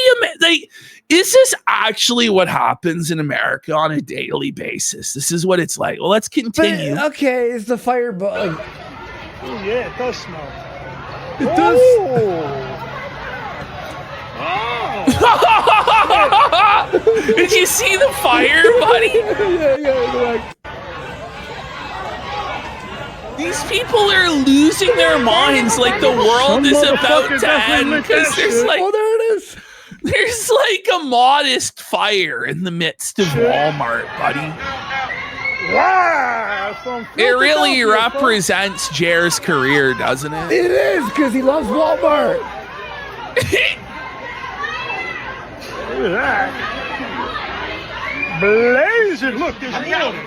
Is this actually what happens in America on a daily basis? This is what it's like. Well, let's continue. But, okay, it's the firebug. Oh yeah, it does smell. It does. Did you see the fire, buddy? Yeah. These people are losing their minds like the world is about to end because there's like, Oh, there it is. there's like a modest fire in the midst of Walmart, buddy. Wow, from It really Philadelphia, folks. represents Jer's career, doesn't it? It is because he loves Walmart. Look at that. Blazing. Look, there's water.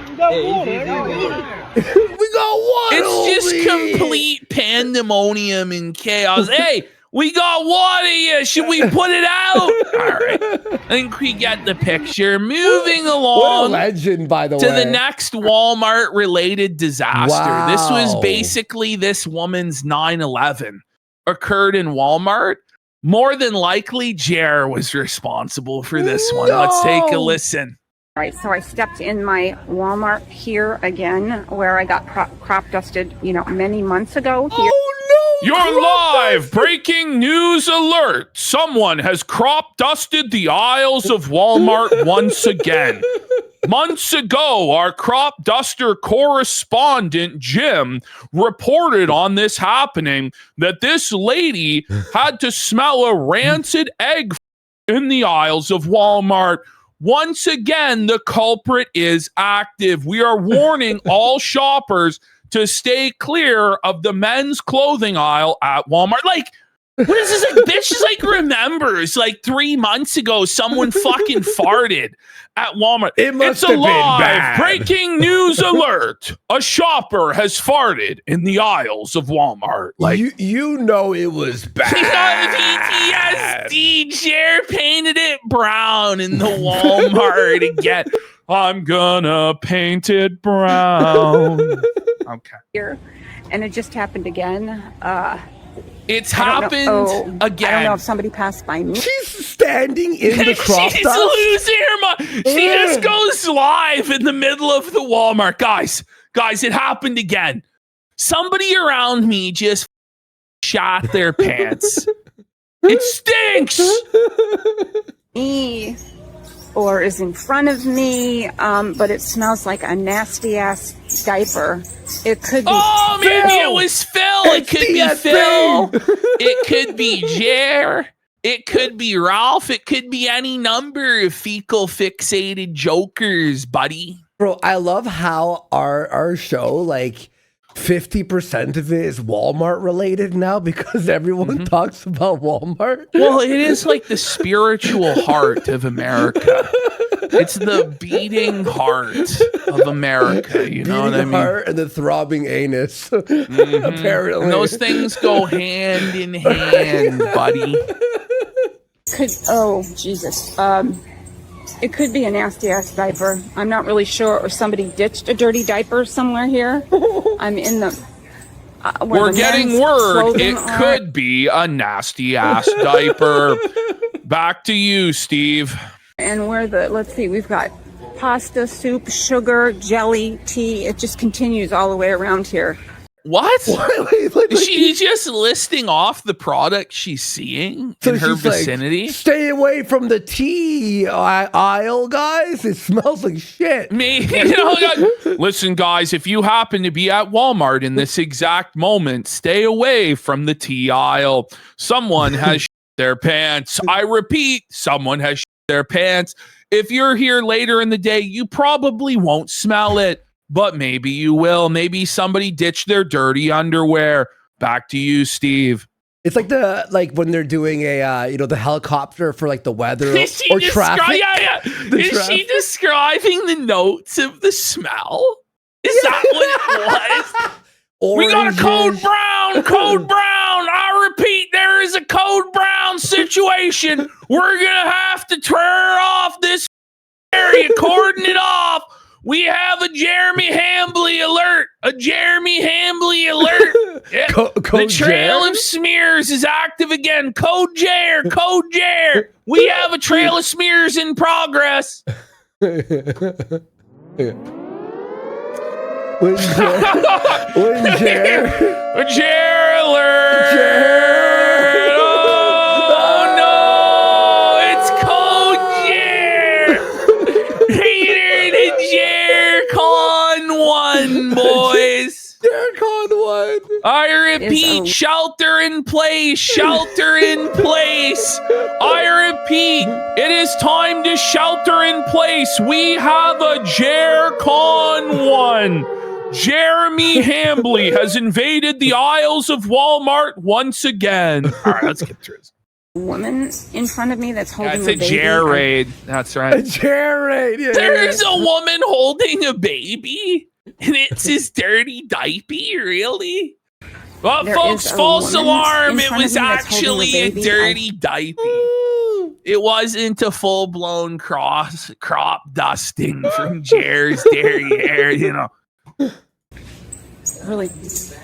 We got water. We got one. It's just complete pandemonium and chaos. Hey, we got water here. Should we put it out? All right. I think we get the picture. Moving What a along legend, by the to way. the next Walmart related disaster. This was Wow. basically this woman's 9/11 occurred in Walmart. More than likely, Jer was responsible for this one. Let's take a No. listen. All right, so I stepped in my Walmart here again, where I got crop dusted, many months ago. Here. Oh no! You're live! Breaking news alert! Someone has crop dusted the aisles of Walmart once again. Months ago, our crop duster correspondent, Jim, reported on this happening that this lady had to smell a rancid egg in the aisles of Walmart. Once again, the culprit is active. We are warning all shoppers to stay clear of the men's clothing aisle at Walmart. Like, what is this? Like, bitch is like remembers like 3 months ago someone fucking farted at Walmart. It must It's have been alive. bad. Breaking news alert. A shopper has farted in the aisles of Walmart. Like, you know it was bad. he got PTSD. Jer painted it brown in the Walmart again. I'm gonna paint it brown. Okay. Here, and it just happened again. It's I don't happened know- I again. don't know if somebody passed by me. She's standing in the crop She's dust. losing her mind. She just goes live in the middle of the Walmart. Guys, Guys, it happened again. Somebody around me just shot their pants. It stinks. Me or is in front of me, but it smells like a nasty ass diaper. It could be. Oh, maybe Phil. it was Phil. It It's could be DSP. Phil. It could be Jer. It could be Ralph. It could be any number of fecal fixated jokers, buddy. Bro, I love how our show, like 50% of it is Walmart related now because everyone talks about Walmart. Well, it is like the spiritual heart of America. It's the beating heart of America. You know what I Beating mean? heart and the throbbing anus. Apparently. And those things go hand in hand, buddy. Oh, Jesus. It could be a nasty ass diaper. I'm not really sure. Or somebody ditched a dirty diaper somewhere here. I'm in the. Where We're the getting men's word. clothing It are. could be a nasty ass diaper. Back to you, Steve. And where let's see, we've got pasta, soup, sugar, jelly, tea. It just continues all the way around here. What? Wait, Is she just listing off the product she's seeing in her she's like, vicinity? stay away from the tea aisle, guys. It smells like shit. Me, listen, guys, if you happen to be at Walmart in this exact moment, stay away from the tea aisle. Someone has their pants. I repeat, someone has their pants. If you're here later in the day, you probably won't smell it, but maybe you will. Maybe somebody ditched their dirty underwear. Back to you, Steve. It's like when they're doing a the helicopter for like the weather Is she or traffic. Is she traffic. describing the notes of the smell? Is that what it was? We got a code Oranges. brown, code brown. I repeat, there is a code brown situation. We're gonna have to turn off this area, cordon it off. We have a Jeremy Hambly alert. A Jeremy Hambly alert. Yeah. The Code trail Jer? of smears is active again. Code Jer, code Jer. We have a trail of smears in progress. When Jer A Jer alert. Jer. Oh no, it's code Jer. Hater to Jer Con 1, boys. Jercon one. I repeat, Is a- shelter in place, shelter in place. I repeat, it is time to shelter in place. We have a Jercon 1. Jeremy Hambly has invaded the aisles of Walmart once again. All right, let's get through this. Woman in front of me that's Yeah, holding it's a a baby. Jer raid. That's right. Jared. Yeah, There's a woman holding a baby, and it's his dirty diaper, really? Well, There folks, is a false woman alarm. in It front of was me that's holding a actually a baby. dirty diaper. It wasn't a full-blown crop dusting from Jer's derriere, you know.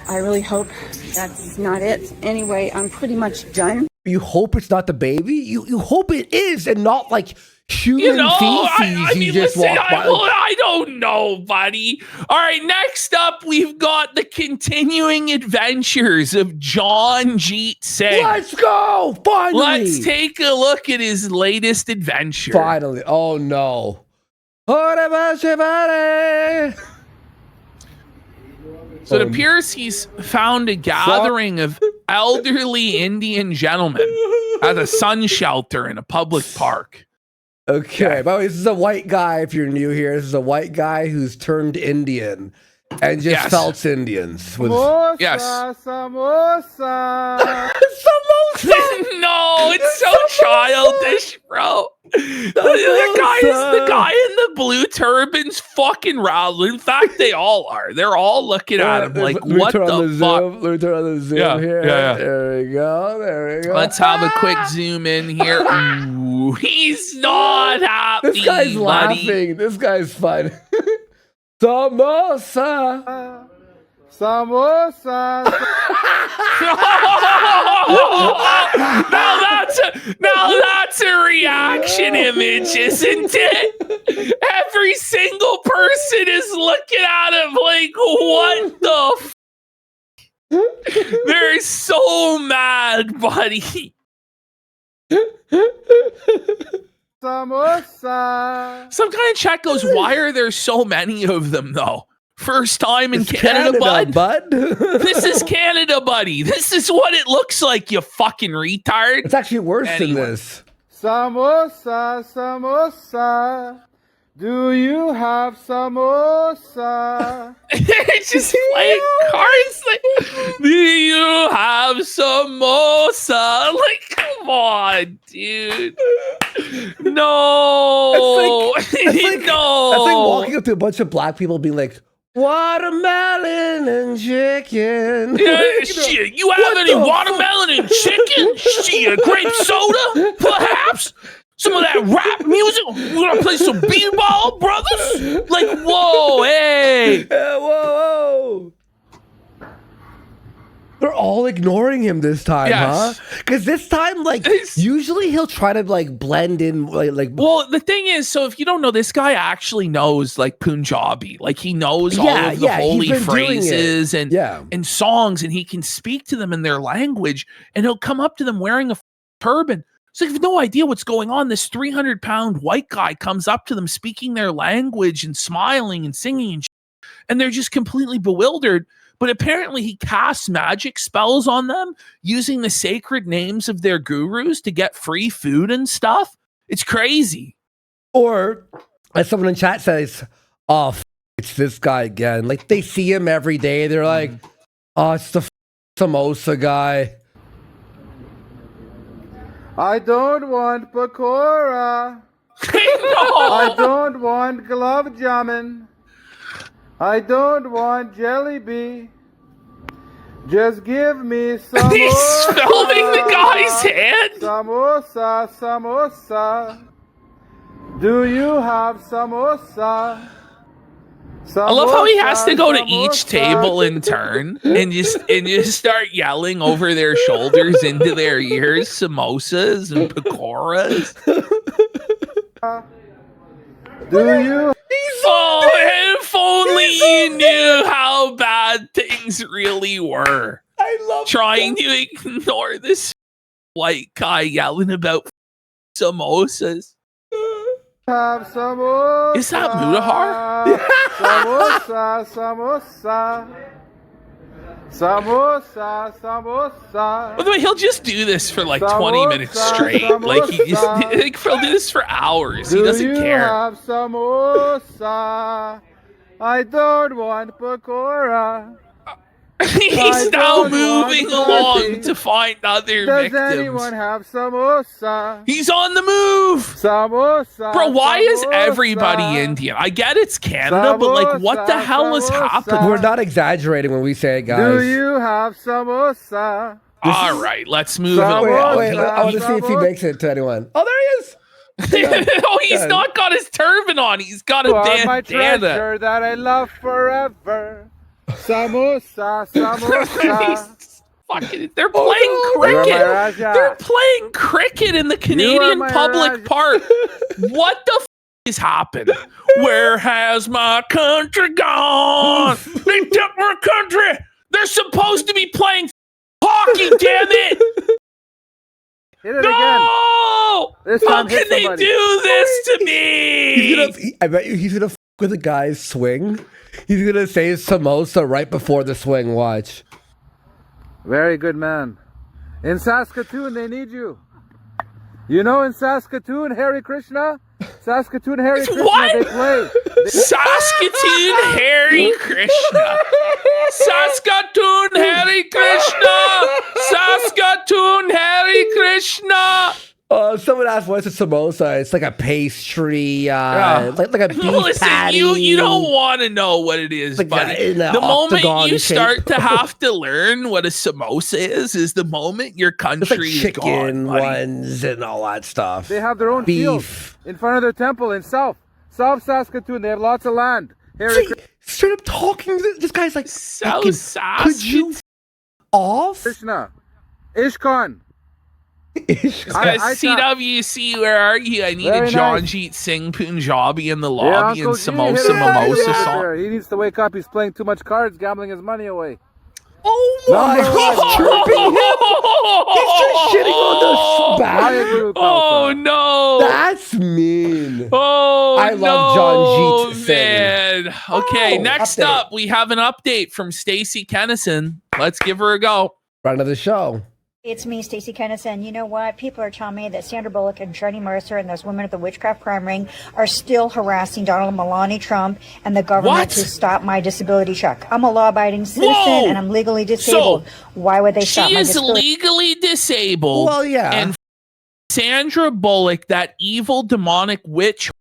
I really hope that's not it. Anyway, I'm pretty much done. You hope it's not the baby. You hope it is, and not like human You know, feces. I you mean, just listen, walk by. I don't know, buddy. All right, next up, we've got the continuing adventures of John Jeet Singh. Let's go! Finally! Let's take a look at his latest adventure. Finally. Oh no. Everybody. So it appears he's found a gathering of elderly Indian gentlemen at a sun shelter in a public park. Okay, by the way, this is a white guy. If you're new here, this is a white guy who's turned Indian and just Yes. felts Indians with Yes. samosa. No, it's so childish, bro. The guy in the blue turban's fucking rattling. In fact, they all are. They're all looking at him like, Let me what turn on the fuck? Zoom. Let me turn on the zoom Yeah, here. yeah. There we go. There we go. Let's have a quick zoom in here. Ooh, he's not happy. This guy's buddy. laughing. This guy's fun. Samosa. Samosa. Now that's a reaction image, isn't it? Every single person is looking at him like, what the they're so mad, buddy. Samosa. Some kind of chat goes, why are there so many of them, though? First time in It's Canada, bud. This is It's Canada, buddy. This is what it looks like, you fucking retard. actually worse than Anyway. this. Samosa, samosa. Do you have samosa? It's just playing cards. Like, do you have samosa? Like, come on, dude. No. That's like no. walking up to a bunch of black people being like, watermelon and chicken. Yeah, shit, you have What any the watermelon and chicken? Shit, grape soda, perhaps? Some of that rap music? We're gonna play some b-ball, brothers? Like, whoa, hey. Whoa. They're all ignoring him this time, Yes. huh? Because this time, like, It's- usually he'll try to, like, blend in, like Well, the thing is, so if you don't know, this guy actually knows like Punjabi. Like he knows all Yeah, of the yeah, he's holy been doing it. phrases and yeah. and songs, and he can speak to them in their language, and he'll come up to them wearing a turban. So you have no idea what's going on. This 300-pound white guy comes up to them speaking their language and smiling and singing and and they're just completely bewildered. But apparently he casts magic spells on them using the sacred names of their gurus to get free food and stuff. It's crazy. Or, as someone in chat says, oh, it's this guy again. Like, they see him every day. They're like, oh, it's the samosa guy. I don't want pakora. No. I don't want gulab jamun. I don't want jelly bee. Just give me samosa. He's filming the guy's hand. Samosa, samosa. Do you have samosa? I love how he has to go to Samosa, each table in turn and just start yelling over their shoulders into their ears, samosas and pakoras. Do you? Oh, if only you knew how bad things really were. I love Trying to ignore this white guy yelling about samosas. Have samosa. Is that Mudahar? Samosa, samosa. Samosa, samosa. By the way, he'll just do this for like 20 Samosa, minutes straight. Like he just samosa. like, he'll do this for hours. He Do doesn't you care. have samosa? I don't want pakora. He's I now don't moving want along turkey. to find other Does victims. anyone have samosa? He's on the move. Samosa. Bro, why is samosa. everybody Indian? I get it's Canada, but like what the Samosa, hell has samosa. happened? We're not exaggerating when we say it, guys. Do you have samosa? All right, let's move it Samosa. along. Wait, I want to see if he makes it to anyone. Oh, there he is. Oh, he's Yeah. not got his turban on. He's got a You are my bandana. treasure that I love forever. Samosa, samosa. Fucking, they're playing You are my cricket. Raja. They're playing cricket in the Canadian my public Raja. park. What the is happened? Where has my country gone? They took my country. They're supposed to be playing hockey, damn it! Hit it again. No! This How time hit can they somebody. do this to He's me? gonna, I bet you he's gonna with a guy's swing. He's gonna say samosa right before the swing. Watch. Very good man. In Saskatoon, they need you. You know, in Saskatoon, Hare Krishna? Saskatoon, Hare Krishna, What? they play. Saskatoon Hare Krishna. Saskatoon Hare Krishna. Saskatoon Hare Krishna. Someone asked, "What's a samosa?" It's like a pastry, like a beef Listen, patty. you don't want to know what it is, Like buddy. in a The moment octagon you shape. start to have to learn what a samosa is the moment your It's country like is chicken gone, buddy. ones and all that stuff. They have their own field Beef. in front of their temple in South Saskatoon. They have lots of land. Harry See, straight up talking. This guy's like, So fucking, sassy. could you off? Krishna. Ishkan. Guys, I CWC, where are you? I need Very a Janjit Singh Punjabi in the Yeah, lobby Uncle and G, samosa hit him up. mimosa He's song. there. He needs to wake up. He's playing too much cards, gambling his money away. Oh my! Number He's chirping him. He's just shitting on the I back. agree with Oh Kalsa. no! That's mean. Oh, I love John Jeet Singh. man. Okay, Oh, next update. up, we have an update from Stacey Kennison. Let's give her a go. Front of the show. It's me, Stacey Kennison. You know what? People are telling me that Sandra Bullock and Jenny Mercer and those women at the witchcraft crime ring are still harassing Donald and Melania Trump and the government What? to stop my disability check. I'm a law-abiding citizen Whoa! and I'm legally disabled. Why would they stop She my is disability? legally disabled. Well, yeah. And Sandra Bullock, that evil demonic witch,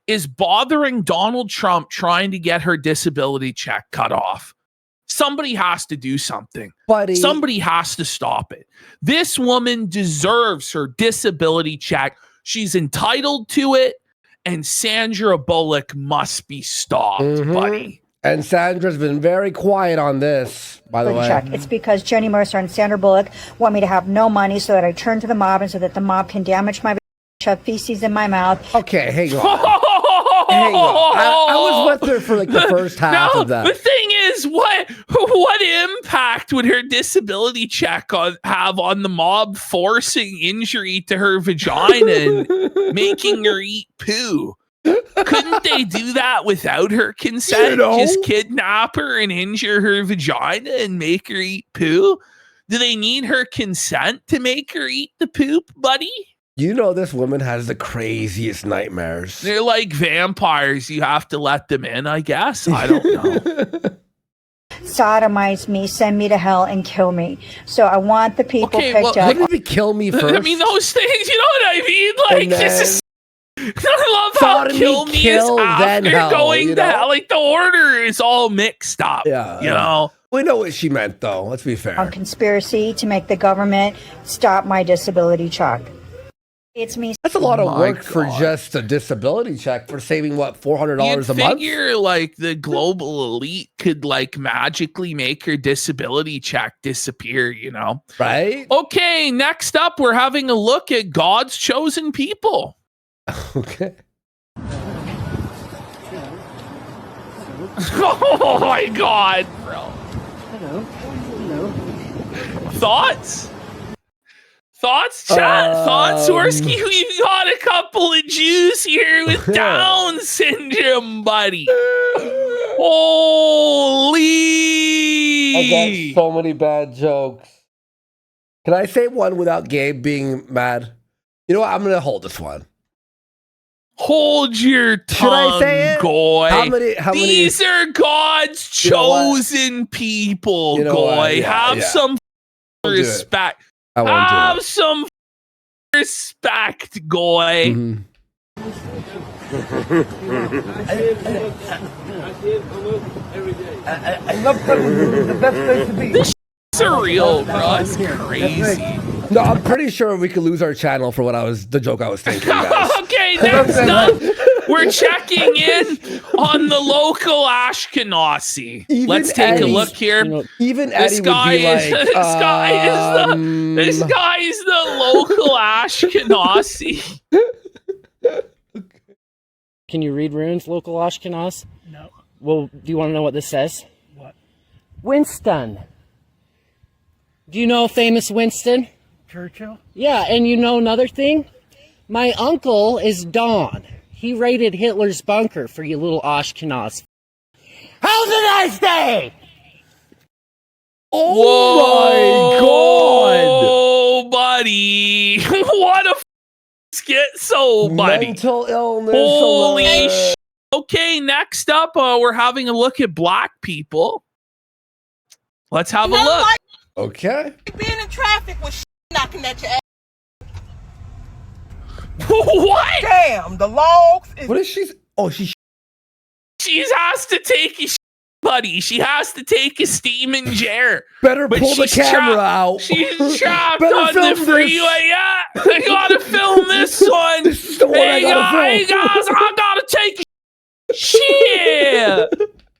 is bothering Donald Trump trying to get her disability check cut off. Somebody has to do something. Buddy. Somebody has to stop it. This woman deserves her disability check. She's entitled to it, and Sandra Bullock must be stopped, Mhm. buddy. And Sandra's been very quiet on this, by the way. check. It's because Jenny Mercer and Sandra Bullock want me to have no money so that I turn to the mob and so that the mob can damage my shove feces in my mouth. Okay, hang on. Hang on. I was with her for like the first half No, of that. the thing is, what impact would her disability check have on the mob forcing injury to her vagina and making her eat poo? Couldn't they do that without her consent? You know? Just kidnap her and injure her vagina and make her eat poo? Do they need her consent to make her eat the poop, buddy? You know this woman has the craziest nightmares. They're like vampires. You have to let them in, I guess. I don't know. Sodomize me, send me to hell, and kill me. So I want the people Okay, picked up. Wouldn't it kill me first? I mean, those things, you know what I mean? Like, And this is. I love how sodomy, kill me kill, is then after hell, going you to know? hell. Like, the order is all mixed up. Yeah, You yeah. know? We know what she meant, though. Let's be fair. On conspiracy to make the government stop my disability check. It's me. That's a lot of My work for God. just a disability check for saving, what, $400 a month? Figure, like, the global elite could, like, magically make your disability check disappear, you know? Right? Okay, next up, we're having a look at God's chosen people. Okay. Oh my God, bro. Thoughts? Thoughts, chat? Thoughts, Swirsky? We've got a couple of Jews here with Down syndrome, buddy. Holy! I got so many bad jokes. Can I say one without Gabe being mad? You know what? I'm going to hold this one. Hold your tongue, I say it? Goy. How many? These are God's You know what? chosen people, You know Goy. what? Yeah, Have yeah. some I'll do it. respect. I won't Have do it. some respect, Goy. Mhm. I love the best place to be. This surreal, bro. It's crazy. No, I'm pretty sure we could lose our channel for the joke I was thinking, guys. Okay, next up, we're checking in on the local Ashkenazi. Even Let's take a Eddie's- look here. Even This Eddie guy would be is like, this guy is the local Ashkenazi. Can you read runes, local Ashkenaz? No. Well, do you want to know what this says? What? Winston. Do you know famous Winston? Churchill? Yeah, and you know another thing? My uncle is Don. He raided Hitler's bunker for you little Ashkenaz. How's a nice day? Oh buddy. What a schizo, buddy. Mental illness. Holy alert. sh! Okay, next up, we're having a look at black people. Let's have a look. Okay. Being in traffic with knocking at your ass. What? Damn, the logs is What is she? Oh, she. She has to take his buddy. She has to take his steaming chair. Better But pull the she's camera trapped- out. She's trapped Better on the film this. freeway. Yeah, I gotta film this one. This is the one I Hey, gotta film. hey guys, I gotta take Shit!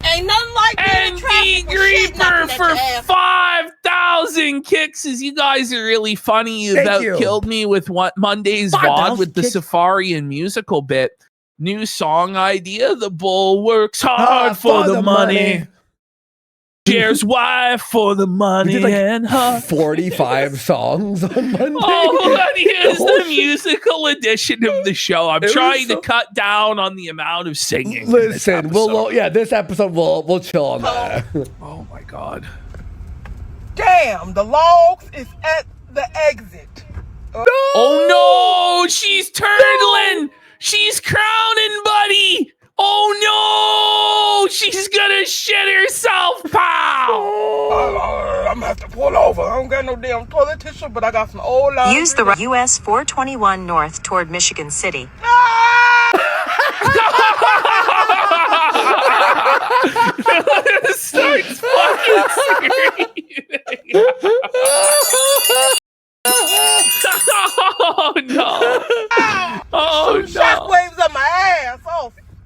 Ain't nothing like being in And traffic the with shit knocking Creeper at for your ass. 5,000 kicks. You guys are really funny. You Thank about you. killed me with what Monday's 5,000 VOD with the kicks. Safari and musical bit. New song idea. The bull works hard for the money. Shares wife for the We money did like and her. 45 songs on Monday. Oh, and here's Oh, the musical edition of the show. I'm It was trying so- to cut down on the amount of singing. in this Listen, episode. this episode we'll chill on that. Oh my god. Damn, the logs is at the exit. Oh no, she's turtling. She's crowning, buddy. Oh no, she's gonna shit herself, pal. I'm gonna have to pull over. I don't got no damn toilet tissue, but I got some old laundry. Use the US 421 north toward Michigan City. Starts fucking screaming. Oh no. Oh no. Shockwaves up my ass.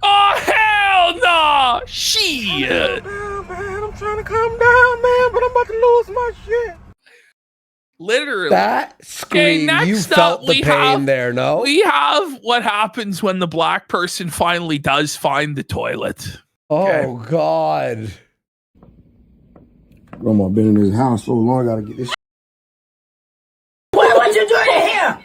Oh hell no. Shit. Man, I'm trying to calm down, man, but I'm about to lose my shit. Literally. That scream, next you up, felt the we pain have- there, no? We have what happens when the black person finally does find the toilet. Oh, God. Grandma been in his house so long, I gotta get this. What you doing here?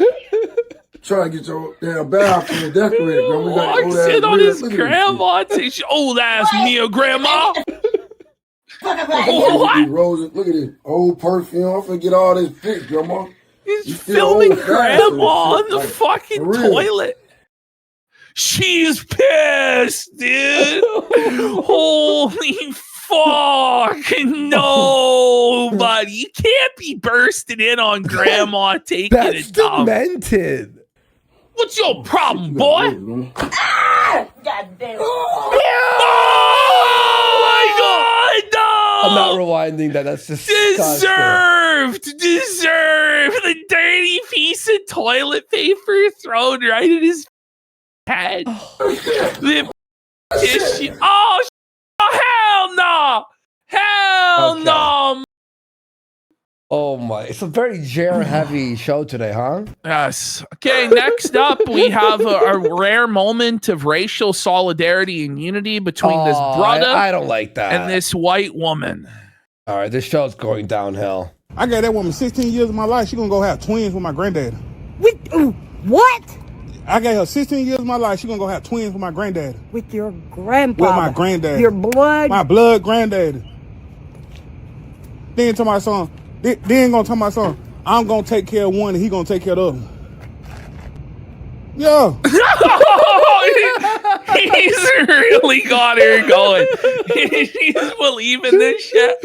Try to get your damn bathroom decorated, Grandma. We got Walks in on his grandma and says, "Oh, that's me, a grandma." What? Roses, look at this old perfume. I'm finna get all this fixed, Grandma. He's You still filming old fashioned grandma on shit, the like, fucking for real. toilet. She's pissed, dude. Holy fuck. Nobody. You can't be bursting in on grandma taking That's a dump. demented. What's your problem, You boy? got Grandma. God damn. Oh my god, no! I'm not rewinding that. That's disgusting. Deserved. The dirty piece of toilet paper thrown right at his head. The tissue. Oh, hell no! Hell Okay. no! Oh, my. It's a very Jer-heavy show today, huh? Yes. Okay, next up, we have a rare moment of racial solidarity and unity between this Oh, brother I don't like that. and this white woman. All right, this show's going downhill. I gave that woman 16 years of my life. She gonna go have twins with my granddad. What? I gave her 16 years of my life. She gonna go have twins with my granddad. With your grandpa? With my granddad. Your blood? My blood granddad. Then to my son. Then gonna tell my son, I'm gonna take care of one and he gonna take care of the other. Yeah. He's really got her going. He's believing this shit.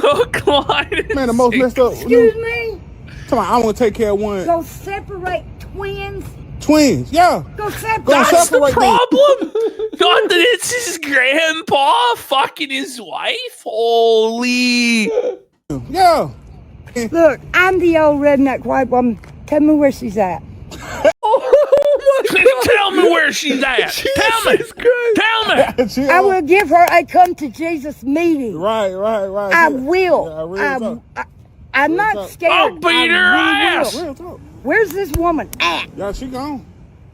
Oh, Clyde. Man, the most messed up. Excuse me? Tell me, I'm gonna take care of one. Go separate twins? Twins, yeah. Go separate. Go That's the separate them. problem. Not that it's his grandpa fucking his wife. Holy. Yeah. Look, I'm the old redneck white woman. Tell me where she's at. Tell me where she's at. Tell me. Tell me. She I all- will give her a come to Jesus meeting. Right. I will. Yeah, real talk. I'm not talk. scared. I'll beat I her really ass. will. Real talk. Where's this woman at? Yeah, she gone.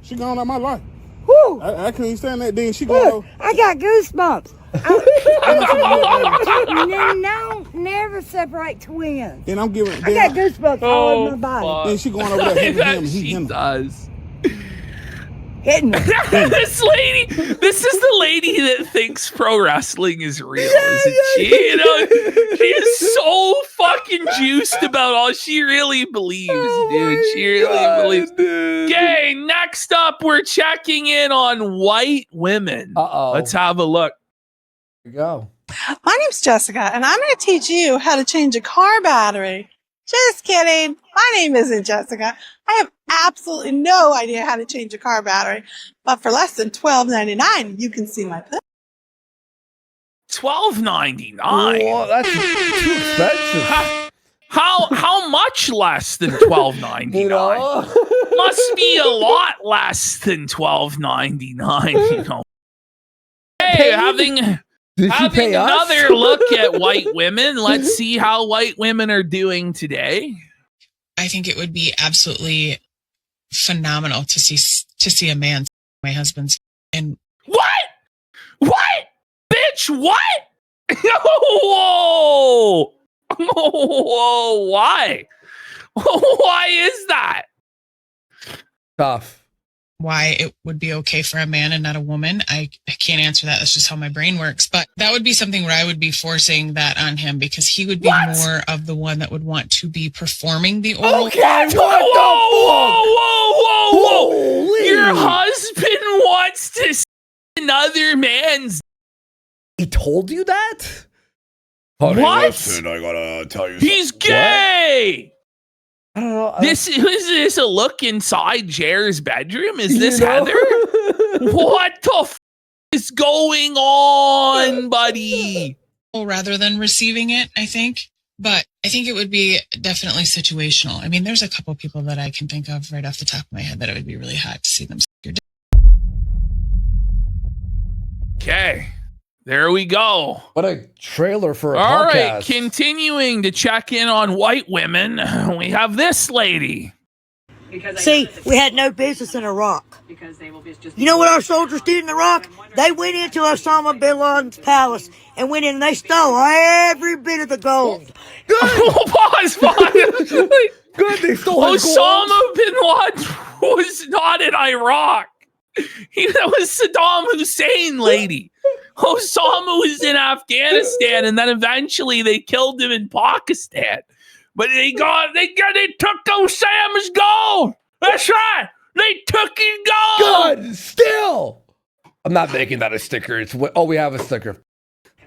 She gone out my life. Whew. I couldn't even stand that. Then she Look, gone. I got goosebumps. No, never separate twins. Then I'm giving. I got Then, goosebumps all over my body. then she going over there hitting him. That And he she hitting her. does. Hitting me. This is the lady that thinks pro wrestling is real, isn't she? You know, she is so fucking juiced about all she really believes, dude. She really believes. Okay, next up, we're checking in on white women. Uh-oh. Let's have a look. Here we go. My name's Jessica, and I'm going to teach you how to change a car battery. Just kidding. My name isn't Jessica. I have absolutely no idea how to change a car battery. But for less than $12.99, you can see my pill. $12.99. Well, that's too expensive. How much less than $12.99? You know? Must be a lot less than $12.99. You know. paid? having Did she pay us? another look at white women. Let's see how white women are doing today. I think it would be absolutely phenomenal to see a man, my husband's, and What? Bitch, what? Whoa! Whoa, why? Why is that? Tough. why it would be okay for a man and not a woman. I can't answer that. That's just how my brain works. But that would be something where I would be forcing that on him because he would be more of the one that would want to be performing the oral. Okay, what the fuck? Whoa. Your husband wants to see another man's. He told you that? Honey, what? Listen, I gotta tell you He's gay! I don't know. Is this a look inside Jer's bedroom? Is this Heather? What the is going on, buddy? Rather than receiving it, I think. But I think it would be definitely situational. I mean, there's a couple people that I can think of right off the top of my head that it would be really hot to see them suck your dick. Okay. There we go. What a trailer for a All podcast. right, continuing to check in on white women, we have this lady. See, we had no business in Iraq. You know what our soldiers did in Iraq? They went into Osama bin Laden's palace and went in and they stole every bit of the gold. Pause. Good, they stole his gold. Osama bin Laden was not in Iraq. That was Saddam Hussein, lady. Osama was in Afghanistan, and then eventually they killed him in Pakistan. But they took Osama's gold. That's right. They took his gold. Good. Still. I'm not making that a sticker. We have a sticker.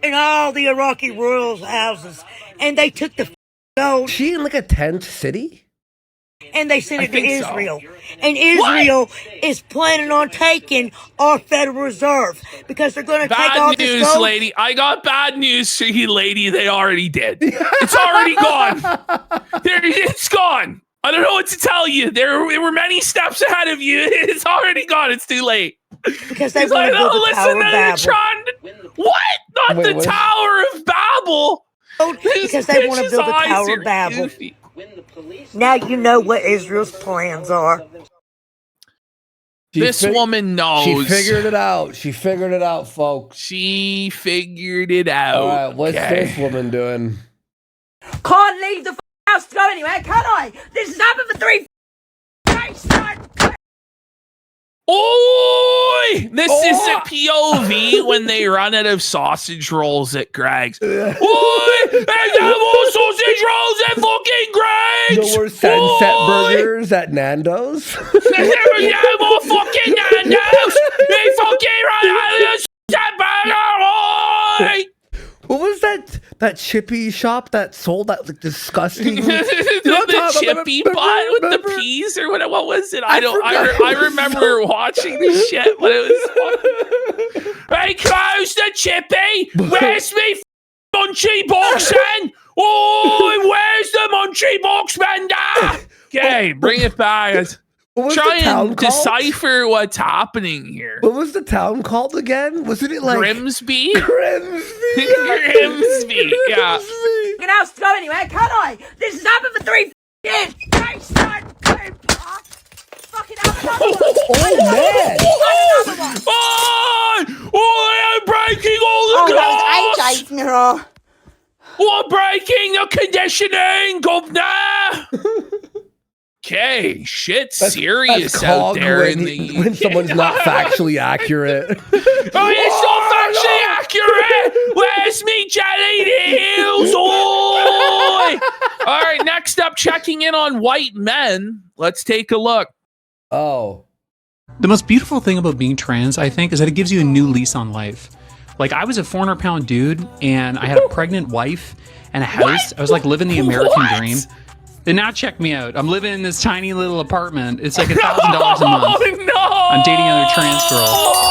In all the Iraqi royal houses, and they took the gold. She in like a tent city? And they sent it to Israel. And Israel is planning on taking our Federal Reserve because they're going to take all this news, gold. lady. I got bad news for you, lady. They already did. It's already gone. It's gone. I don't know what to tell you. There were many steps ahead of you. It's already gone. It's too late. Because they want to build the Tower of Babel. What? Not the Tower of Babel? Because they want to build the Tower of Babel. Goofy. Now you know what Israel's plans are. This woman knows. She figured it out. She figured it out, folks. She figured it out. All right, what's this woman doing? Can't leave the house to go anywhere, can I? This has happened for 3 days. Oi! This is a POV when they run out of sausage rolls at Greg's. Oi! There's no more sausage rolls at fucking Greg's! No more Sunset Burgers at Nando's? There's no more fucking Nando's! They fucking run out of Sunset Burger! Oi! What was that chippy shop that sold that like disgusting the chippy pot with the peas or what was it? I remember watching the shit, but it was hey, close the chippy! Where's me munchy box then? Oh, where's the munchy box bender? Okay, bring it back. Try and decipher what's happening here. What was the town called again? Wasn't it like Grimsby? Grimsby, yeah. Fucking house to go anywhere, can I? This has happened for 3 years. Fucking I'm breaking all the glass! That was AJ's mirror. I'm breaking the conditioning, governor! Okay, shit's serious out there when someone's not factually accurate. It's not factually accurate! Where's me jelly heels? Oi! All right, next up, checking in on white men. Let's take a look. Oh. The most beautiful thing about being trans, I think, is that it gives you a new lease on life. Like, I was a 400-pound dude, and I had a pregnant wife and a house. What? I was like living the American dream. And now check me out. I'm living in this tiny little apartment. It's like $1,000 a month. No! I'm dating another trans girl. Oh,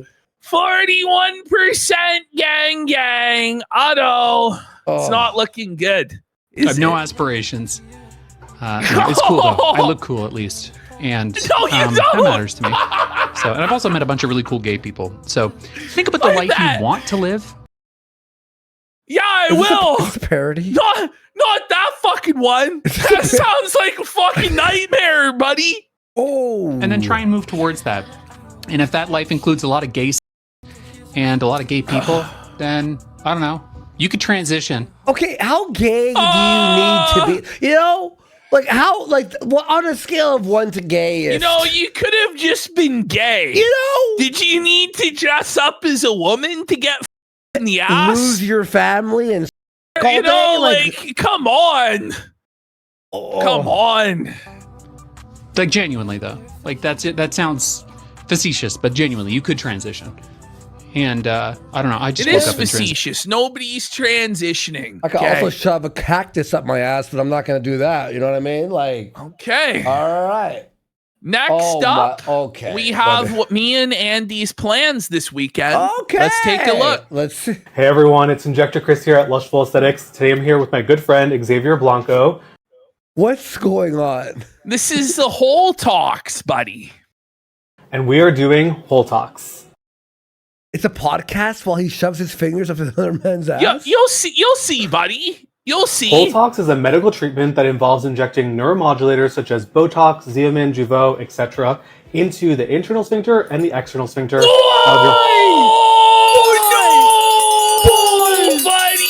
no! 41% gang. Otto. It's not looking good. I have no aspirations. It's cool though. I look cool at least, and that matters to me. So, and I've also met a bunch of really cool gay people. So, think about the life you want to live. Yeah, I will. It's a parody. Not that fucking one. That sounds like a fucking nightmare, buddy. Oh. And then try and move towards that. And if that life includes a lot of gay and a lot of gay people, then I don't know. You could transition. Okay, how gay do you need to be? You know, like how, like on a scale of 1 to gay. You know, you could have just been gay. You know, did you need to dress up as a woman to get in the ass? Lose your family and you know, like come on, come on. Like genuinely though, like that's it. That sounds facetious, but genuinely, you could transition. And I don't know. I just woke up and facetious. Nobody's transitioning. I could also shove a cactus up my ass, but I'm not going to do that. You know what I mean? Like, okay, all right. Next up, we have me and Andy's plans this weekend. Okay, let's take a look. Let's see. Hey everyone, it's Injector Chris here at Lushful Aesthetics. Today I'm here with my good friend Xavier Blanco. What's going on? This is the Whole Talks, buddy. And we are doing Whole Talks. It's a podcast while he shoves his fingers up another man's ass. You'll see, buddy. You'll see. Whole Talks is a medical treatment that involves injecting neuromodulators such as Botox, Xeomin, Jeuveau, etc. into the internal sphincter and the external sphincter of your... Oh, no, buddy!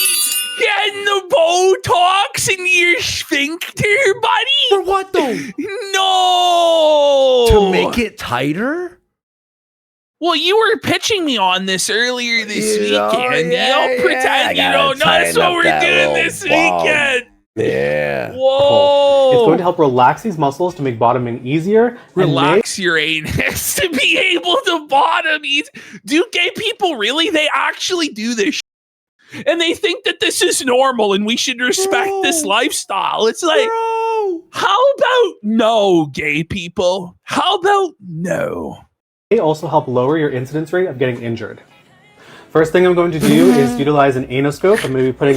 Getting the Botox into your sphincter, buddy? For what, though? No! To make it tighter? Well, you were pitching me on this earlier this weekend. Yeah, you don't pretend you don't know that's what we're doing this weekend. Yeah. Whoa. It's going to help relax these muscles to make bottoming easier. Relax your anus to be able to bottom easy. Do gay people really? They actually do this and they think that this is normal and we should respect this lifestyle. It's like, how about no, gay people? How about no? They also help lower your incidence rate of getting injured. First thing I'm going to do is utilize an anoscope. I'm going to be putting...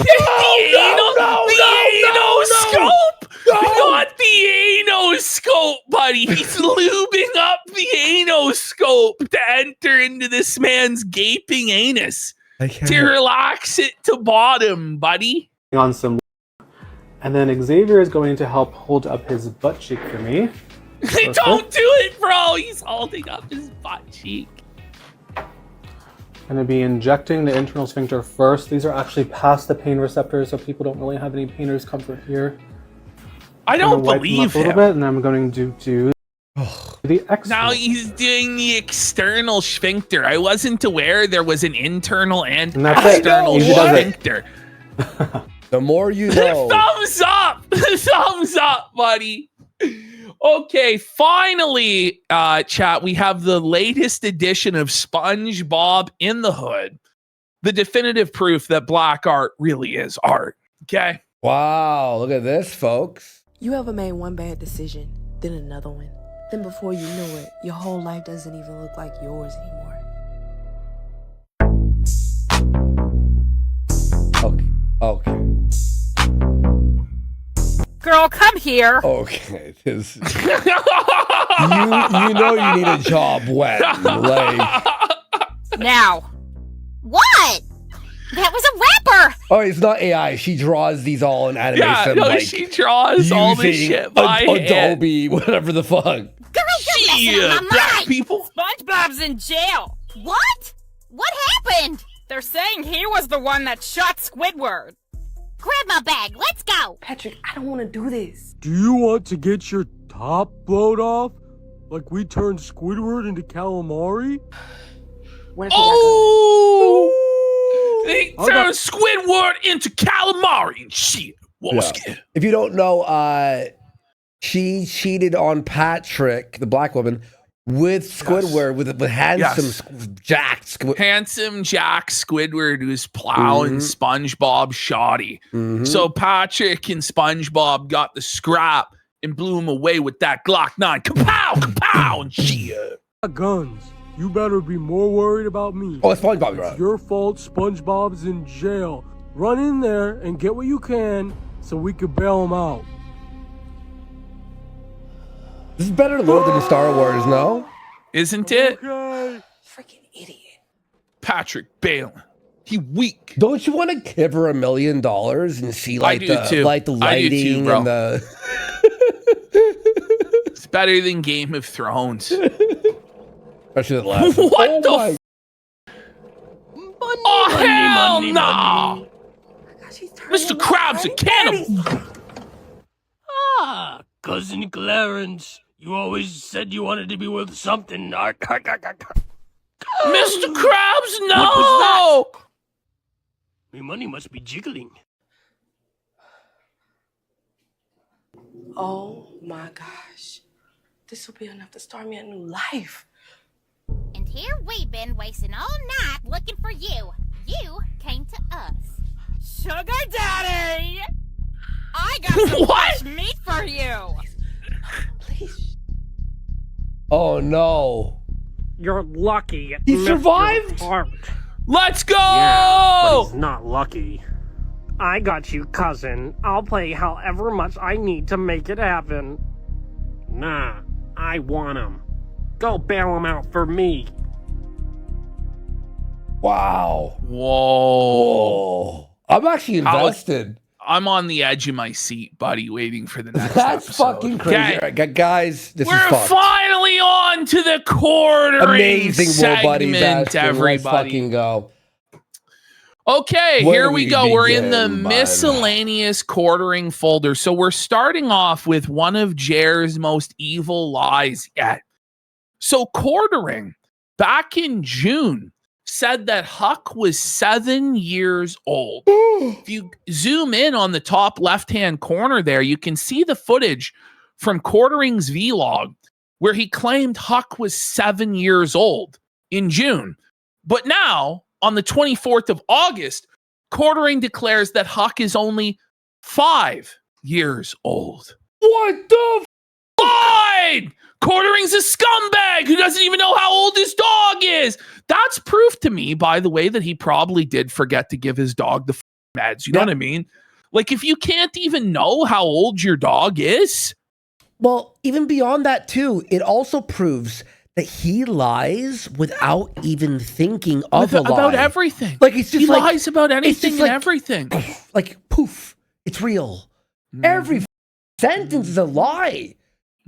Not the anoscope, buddy. He's lubing up the anoscope to enter into this man's gaping anus. To relax it to bottom, buddy. On some... And then Xavier is going to help hold up his butt cheek for me. Don't do it, bro. He's holding up his butt cheek. I'm going to be injecting the internal sphincter first. These are actually past the pain receptors, so people don't really have any pain or discomfort here. I don't believe him. A little bit, and I'm going to do the external. Now he's doing the external sphincter. I wasn't aware there was an internal and external sphincter. The more you know. Thumbs up! Thumbs up, buddy. Okay, finally, chat, we have the latest edition of SpongeBob in the Hood. The definitive proof that black art really is art. Okay? Wow, look at this, folks. You ever made one bad decision, then another one. Then before you know it, your whole life doesn't even look like yours anymore. Okay. Girl, come here. Okay, this. you know you need a job when, like. Now. What? That was a rapper. Oh, it's not AI. She draws these all and animates them. Yeah, no, like, she draws all this shit by Adobe, whatever the fuck. Girl, you're messing up my mind. People. SpongeBob's in jail. What? What happened? They're saying he was the one that shot Squidward. Grab my bag. Let's go. Patrick, I don't want to do this. Do you want to get your top blowed off? Like we turned Squidward into calamari? They turned Squidward into calamari and shit. If you don't know, she cheated on Patrick, the black woman, with Squidward, with handsome Jack Squidward. Handsome Jack Squidward, who's plowing SpongeBob shoddy. So Patrick and SpongeBob got the scrap and blew him away with that Glock 9. Kapow, kapow, and shit. Guns. You better be more worried about me. Oh, it's SpongeBob, right? It's your fault SpongeBob's in jail. Run in there and get what you can so we can bail him out. This is better lore than Star Wars, no? Isn't it? Okay. Freaking idiot. Patrick Balin. He weak. Don't you want to give her $1 million and see like do the too. like the I do too, lighting bro. and the It's better than Game of Thrones. especially the last What one. the Oh Oh, hell no! Mr. Krabs a cannibal! Ah, Cousin Clarence, you always said you wanted to be worth something. Mr. Krabs, no! What was that? My money must be jiggling. Oh my gosh. This will be enough to start me a new life. And here we've been wasting all night looking for you. You came to us. Sugar Daddy! I got some fresh meat for you! Oh no. You're lucky. He survived? Let's go! Yeah, but he's not lucky. I got you, cousin. I'll pay however much I need to make it happen. Nah, I want him. Go bail him out for me. Wow. Whoa. I'm actually invested. I'm on the edge of my seat, buddy, waiting for the next That's episode. fucking crazy. Okay. All right, guys, this is We're fucked. finally on to the quartering Amazing segment, War Buddies, Ashton. everybody. Let's fucking go. Okay, Where here do we we go. We're in the begin, bud? miscellaneous quartering folder. So we're starting off with one of Jer's most evil lies yet. So quartering, back in June, said that Huck was 7 years old. If you zoom in on the top left-hand corner there, you can see the footage from Quartering's vlog where he claimed Huck was 7 years old in June. But now, on the 24th of August, Quartering declares that Huck is only 5 years old. What the lied? Quartering's a scumbag who doesn't even know how old his dog is. That's proof to me, by the way, that he probably did forget to give his dog the meds. You know what I mean? Like, if you can't even know how old your dog is. Well, even beyond that, too, it also proves that he lies without even thinking of a lie. About everything. Like, it's just he like, lies about anything and like, everything. Like, poof, it's real. Every sentence is a lie.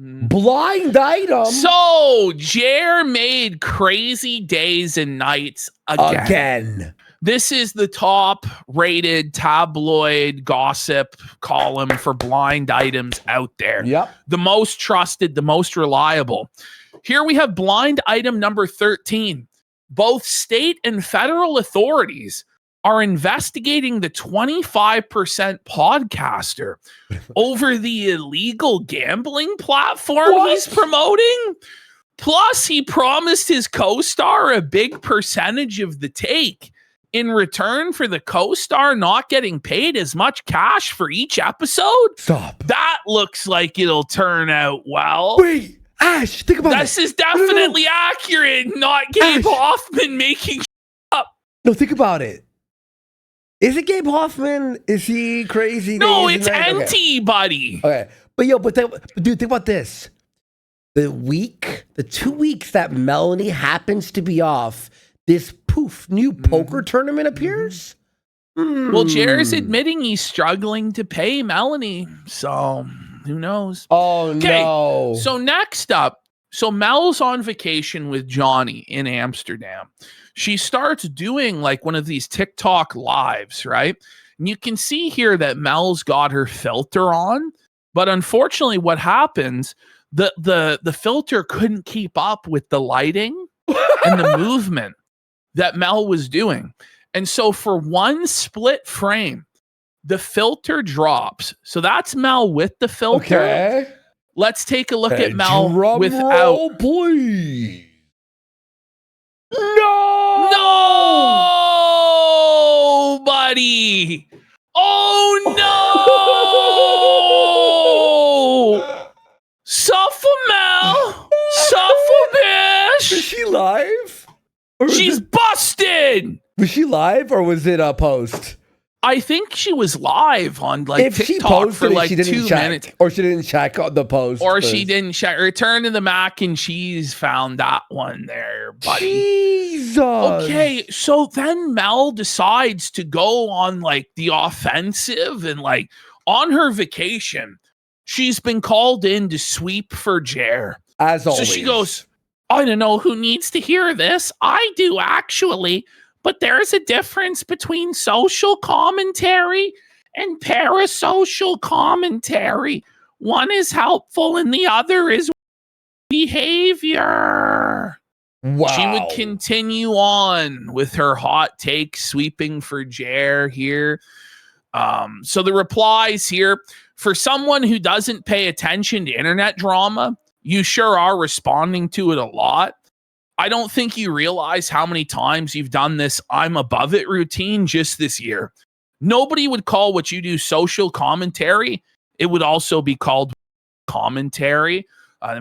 Blind item. So, Jer made Crazy Days and Nights again. This is the top rated tabloid gossip column for blind items out there. Yep. The most trusted, the most reliable. Here we have blind item number 13. Both state and federal authorities are investigating the 25% podcaster over the illegal gambling platform he's promoting. Plus, he promised his co-star a big percentage of the take in return for the co-star not getting paid as much cash for each episode. Stop. That looks like it'll turn out well. Wait, Ash, think about this. This is definitely accurate, not Gabe Hoffman making up. No, think about it. Is it Gabe Hoffman? Is he crazy? No, Days it's and Nights? NT, buddy. Okay. But dude, think about this. The 2 weeks that Melanie happens to be off, this new poker tournament appears? Well, Jer's admitting he's struggling to pay Melanie, so who knows? Oh, no. So next up, Mel's on vacation with Johnny in Amsterdam. She starts doing like one of these TikTok lives, right? And you can see here that Mel's got her filter on, but unfortunately what happens, the filter couldn't keep up with the lighting and the movement that Mel was doing. And so for one split frame, the filter drops. So that's Mel with the filter. Okay. Let's take a look at Mel drum without. roll, please. No, buddy. Oh no! Suffer, Mel. Suffer, bitch. Is she live? She's busted. Was she live or was it a post? I think she was live on like if she TikTok posted for it, like she didn't 2 check, minutes. or she didn't check on the post, Or she didn't check. Return to the mac and cheese found that one there, buddy. Jesus. Okay, so then Mel decides to go on like the offensive and like on her vacation, she's been called in to sweep for Jer. As always. So she goes, I don't know who needs to hear this. I do actually. But there's a difference between social commentary and parasocial commentary. One is helpful and the other is behavior. Wow. She would continue on with her hot take, sweeping for Jer here. So the replies here, for someone who doesn't pay attention to internet drama, you sure are responding to it a lot. I don't think you realize how many times you've done this I'm above it routine just this year. Nobody would call what you do social commentary. It would also be called commentary.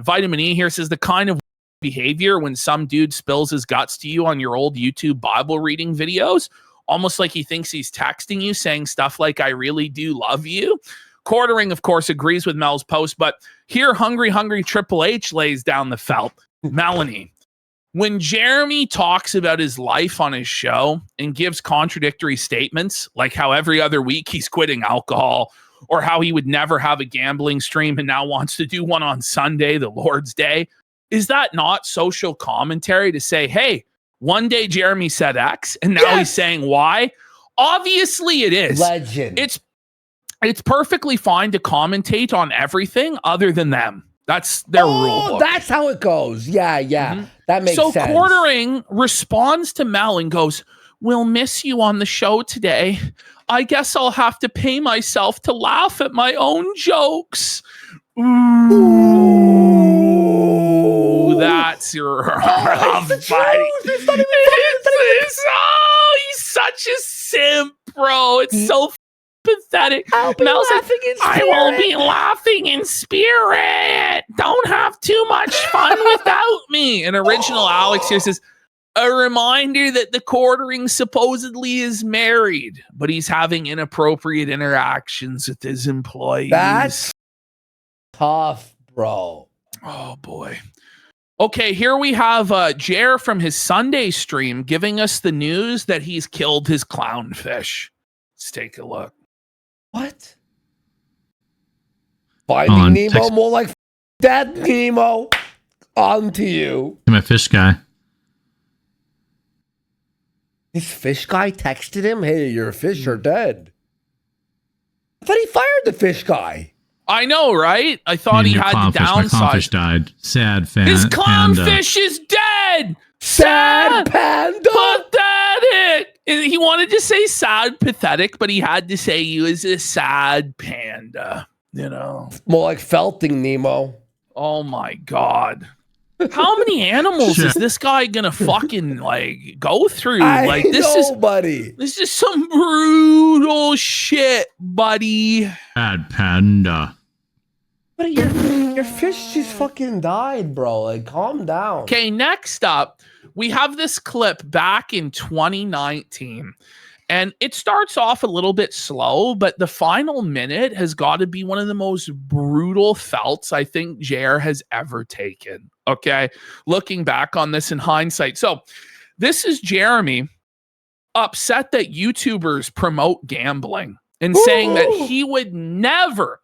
Vitamin E here says the kind of behavior when some dude spills his guts to you on your old YouTube Bible reading videos, almost like he thinks he's texting you saying stuff like, I really do love you. Quartering, of course, agrees with Mel's post, but here Hungry Triple H lays down the felt. Melanie. When Jeremy talks about his life on his show and gives contradictory statements, like how every other week he's quitting alcohol, or how he would never have a gambling stream and now wants to do one on Sunday, the Lord's Day, is that not social commentary to say, hey, one day Jeremy said X and now he's saying Y? Obviously it is. Legend. It's perfectly fine to commentate on everything other than them. That's their rule book. That's how it goes. Yeah. That makes sense. So Quartering responds to Mel and goes, we'll miss you on the show today. I guess I'll have to pay myself to laugh at my own jokes. Ooh, that's rough, buddy. He's such a simp, bro. It's so pathetic. Mel's like, I won't be laughing in spirit. Don't have too much fun without me. And original Alex here says, a reminder that the Quartering supposedly is married, but he's having inappropriate interactions with his employees. That's tough, bro. Oh, boy. Okay, here we have Jer from his Sunday stream giving us the news that he's killed his clownfish. Let's take a look. What? Finding Nemo, more like that Nemo. On to you. My fish guy. His fish guy texted him, hey, your fish are dead. I thought he fired the fish guy. I know, right? I thought he had to downsize. My clownfish died. Sad fan. His clownfish is dead. Sad panda. Pathetic. He wanted to say sad, pathetic, but he had to say he was a sad panda. You know, more like felting Nemo. Oh my God. How many animals is this guy gonna fucking like go through? Like this is some brutal shit, buddy. Bad panda. But your fish just fucking died, bro. Like, calm down. Okay, next up, we have this clip back in 2019. And it starts off a little bit slow, but the final minute has got to be one of the most brutal felts I think Jer has ever taken. Okay, looking back on this in hindsight. So this is Jeremy upset that YouTubers promote gambling and saying that he would never,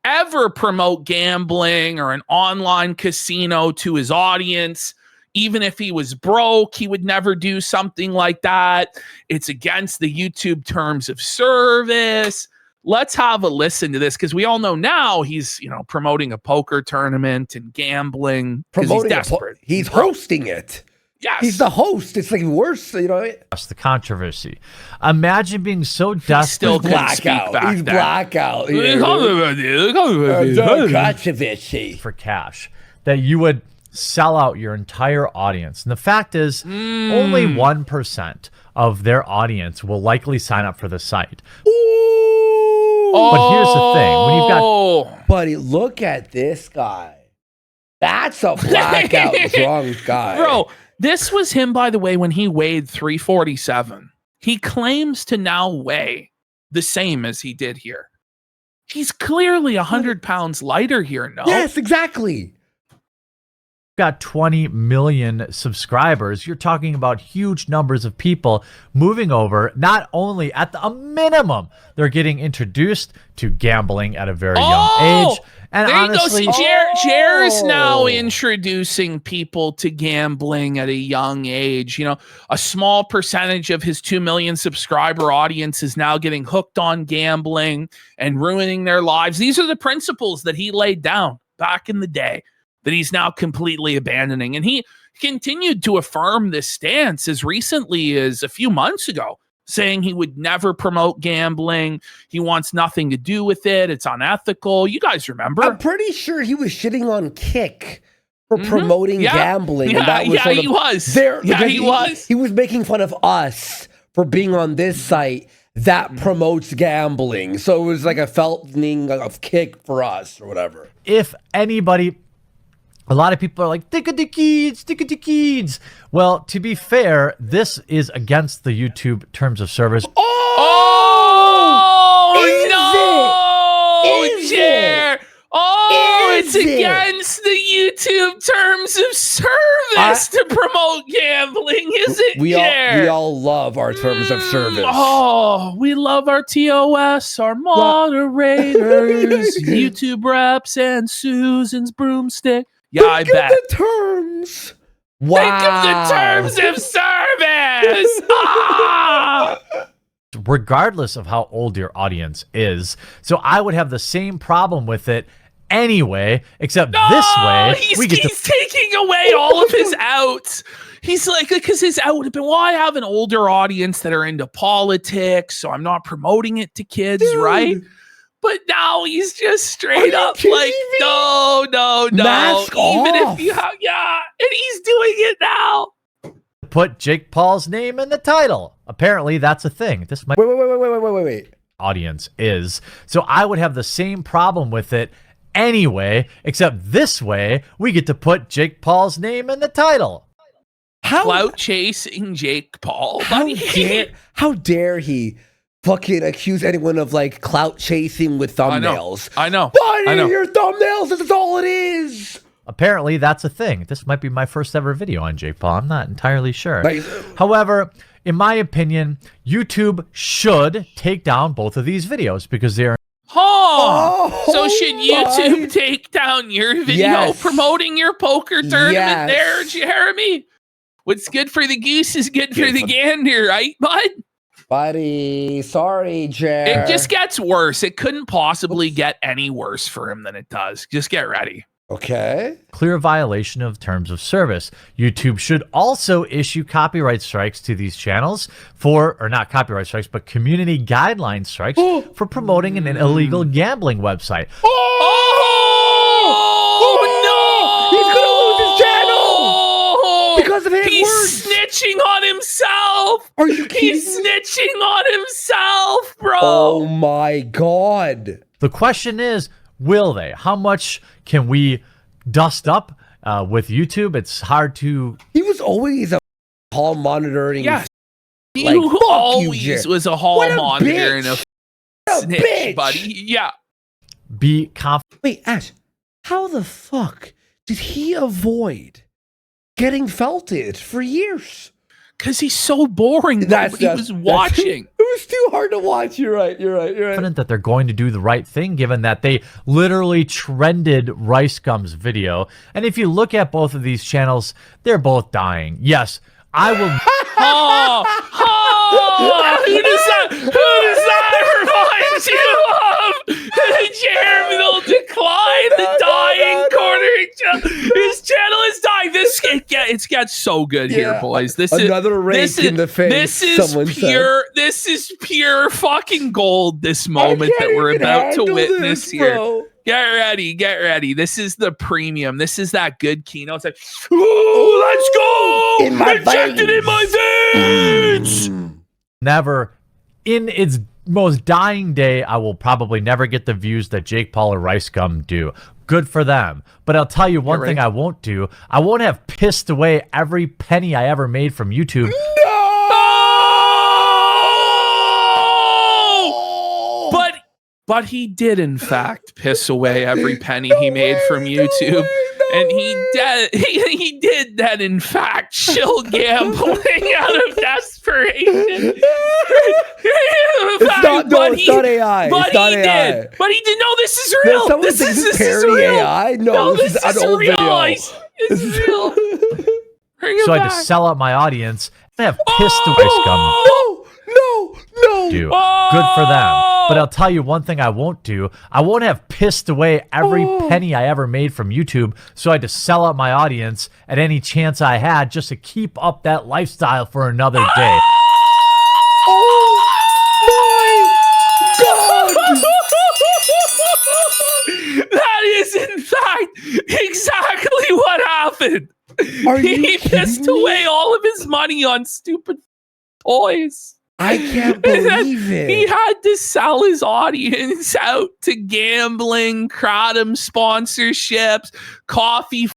ever promote gambling or an online casino to his audience. Even if he was broke, he would never do something like that. It's against the YouTube terms of service. Let's have a listen to this because we all know now he's, promoting a poker tournament and gambling because he's desperate. He's hosting it. Yes. He's the host. It's like worse, That's the controversy. Imagine being so desperate. Still blackout. He's blackout. Controversy. For cash. That you would sell out your entire audience. And the fact is, only 1% of their audience will likely sign up for the site. But here's the thing. When you've got... Buddy, look at this guy. That's a blackout drunk guy. Bro, this was him, by the way, when he weighed 347. He claims to now weigh the same as he did here. He's clearly 100 pounds lighter here, no? Yes, exactly. Got 20 million subscribers. You're talking about huge numbers of people moving over. Not only at a minimum, they're getting introduced to gambling at a very young age. And there honestly, you go. See, Jer's now introducing people to gambling at a young age. You know, a small percentage of his 2 million subscriber audience is now getting hooked on gambling and ruining their lives. These are the principles that he laid down back in the day that he's now completely abandoning. And he continued to affirm this stance as recently as a few months ago, saying he would never promote gambling. He wants nothing to do with it. It's unethical. You guys remember? I'm pretty sure he was shitting on Kick for promoting gambling. Yeah, and that was sort of he was. There, Yeah, because he was. He was making fun of us for being on this site that promotes gambling. So it was like a felting of Kick for us or whatever. if anybody, a lot of people are like, stick it to kids. Well, to be fair, this is against the YouTube terms of service. Jer! It's against the YouTube terms of service to promote gambling, is it, Jer? We all love our terms of service. Oh, we love our TOS, our moderators, YouTube reps, and Susan's broomstick. Yeah, I bet. The terms. Wow. Think of the terms of service. Ah! Regardless of how old your audience is. So I would have the same problem with it anyway, except this way he's taking away all of his outs. He's like, because his out would have been, well, I have an older audience that are into politics, so I'm not promoting it to kids, right? But now he's just straight up like, no. Mask Even off. if you have, and he's doing it now. Put Jake Paul's name in the title. Apparently, that's a thing. This might wait. Audience is. So I would have the same problem with it anyway, except this way, we get to put Jake Paul's name in the title. Clout chasing Jake Paul. How dare he fucking accuse anyone of like clout chasing with thumbnails? I know. Why are your thumbnails? That's all it is. Apparently, that's a thing. This might be my first ever video on Jake Paul. I'm not entirely sure. Nice. However, in my opinion, YouTube should take down both of these videos because they're So should YouTube take down your video promoting your poker tournament there, Jeremy? What's good for the goose is good for the gander, right, bud? Buddy, sorry, Jer. It just gets worse. It couldn't possibly get any worse for him than it does. Just get ready. Okay. clear violation of terms of service. YouTube should also issue copyright strikes to these channels or not copyright strikes, but community guideline strikes for promoting an illegal gambling website. Because of his He's snitching on himself. Are you kidding? He's snitching on himself, bro. Oh my God. The question is, will they? How much can we dust up with YouTube? It's hard to... He was always a hall monitoring. Yes. Like, You always Jer. was a hall What a monitor and bitch. a snitch, buddy. Yeah. be confident. Wait, Ash, how the fuck did he avoid getting felted for years? Because he's so boring. Nobody was watching. It was too hard to watch. You're right. That they're going to do the right thing, given that they literally trended Rice Gum's video. And if you look at both of these channels, they're both dying. Yes, I will. Who does that remind you of? Jeremy will decline the dying corner. His channel is dying. It gets so good here, boys. This Another rake is in the face. This is someone pure. said. This is pure fucking gold. This moment that we're about to witness here. Bro. Get ready. This is the premium. This is that good Kino. It's like, ooh, let's go! In my Injected in my veins! Never, in its most dying day, I will probably never get the views that Jake Paul or Rice Gum do. Good for them. But I'll tell you one thing I won't do. I won't have pissed away every penny I ever made from YouTube. But he did, in fact, piss away every penny he made from YouTube. And he did that, in fact, shill gambling out of desperation. It's not AI. But It's not he AI. did. But he did. No, this is real. Someone This thinks is it's parody real. AI. No, this is an old real. video. It's real. Bring it So I had back. to sell out my audience and have pissed away scum. No. Do. Good for them. But I'll tell you one thing I won't do. I won't have pissed away every penny I ever made from YouTube. So I had to sell out my audience at any chance I had just to keep up that lifestyle for another day. That is, in fact, exactly what happened. He pissed away all of his money on stupid toys. I can't And then believe it. He had to sell his audience out to gambling, Kratom sponsorships, coffee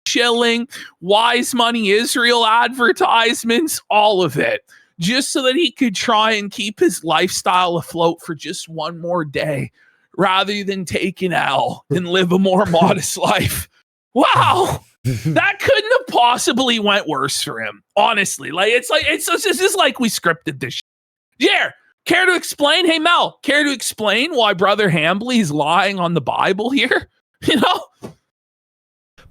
shilling, Wise Money Israel advertisements, all of it, just so that he could try and keep his lifestyle afloat for just one more day, rather than take an L and live a more modest life. Wow. That couldn't have possibly went worse for him. Honestly, it's just like we scripted this. Yeah. Care to explain? Hey, Mel, care to explain why Brother Hambly's lying on the Bible here? You know?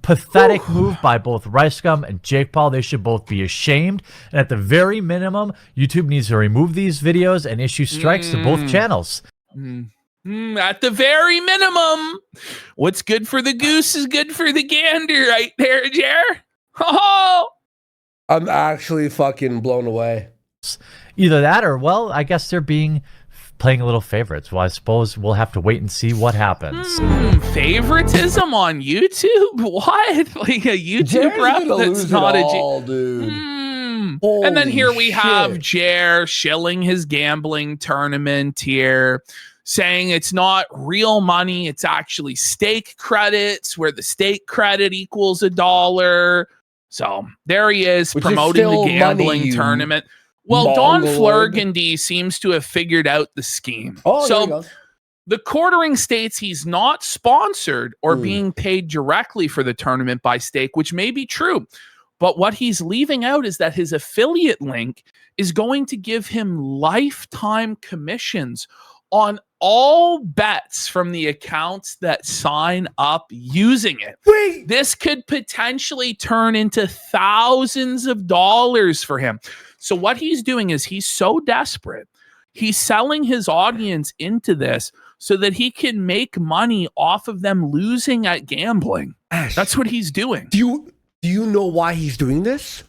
Pathetic move by both Rice Scum and Jake Paul. They should both be ashamed. And at the very minimum, YouTube needs to remove these videos and issue strikes to both channels. At the very minimum, what's good for the goose is good for the gander, right there, Jer? Oh, I'm actually fucking blown away. Either that or, well, I guess they're playing a little favorites. Well, I suppose we'll have to wait and see what happens. Favoritism on YouTube? What? Like a YouTube rep that's not a dude. And then here we have Jer shilling his gambling tournament here, saying it's not real money, it's actually stake credits, where the stake credit equals $1. So there he is, Which is promoting still the gambling money, you tournament. Well, Don mongoloid. Flurgandy seems to have figured out the scheme. Oh, there you so go. the quartering states he's not sponsored or being paid directly for the tournament by stake, which may be true. But what he's leaving out is that his affiliate link is going to give him lifetime commissions on all bets from the accounts that sign up using it. Wait. This could potentially turn into thousands of dollars for him. So what he's doing is he's so desperate. He's selling his audience into this so that he can make money off of them losing at gambling. Ash, That's what he's doing. Do you know why he's doing this?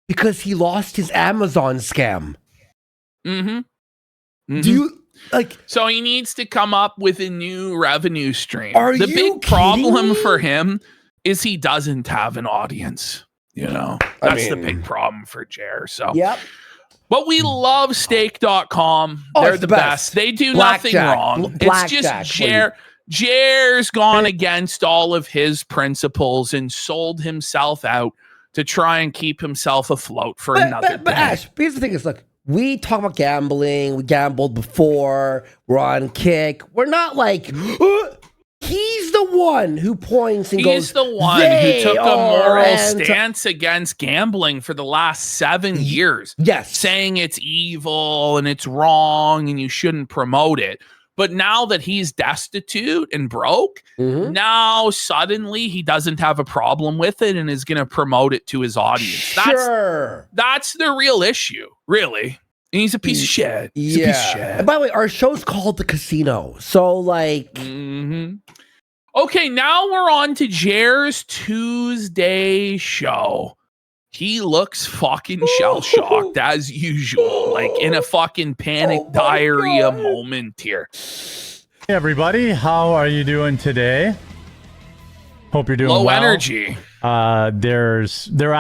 Because he lost his Amazon scam. Mm-hmm. Do you like? So he needs to come up with a new revenue stream. Are the you big problem kidding me? for him is he doesn't have an audience. You know, that's the big problem for Jer. So Yep. But we love stake.com. Oh, They're it's the the best. best. They do Blackjack. nothing wrong. It's Blackjack. just Jer's gone against all of his principles and sold himself out to try and keep himself afloat for another But day. Ash, here's the thing: is look, we talk about gambling. We gambled before. We're on kick. We're not like. He's the one who points and goes. He's the one who "They took a are moral anti-" stance against gambling for the last 7 years. Yes. Saying it's evil and it's wrong and you shouldn't promote it. But now that he's destitute and broke, now suddenly he doesn't have a problem with it and is going to promote it to his audience. That's the real issue, really. And he's a piece of shit. He's a piece of shit. And by the way, our show's called The Casino. So, like. Okay, now we're on to Jer's Tuesday show. He looks fucking shell-shocked as usual, like in a fucking panic diarrhea moment here. Hey everybody, how are you doing today? Hope you're doing Low well. energy. I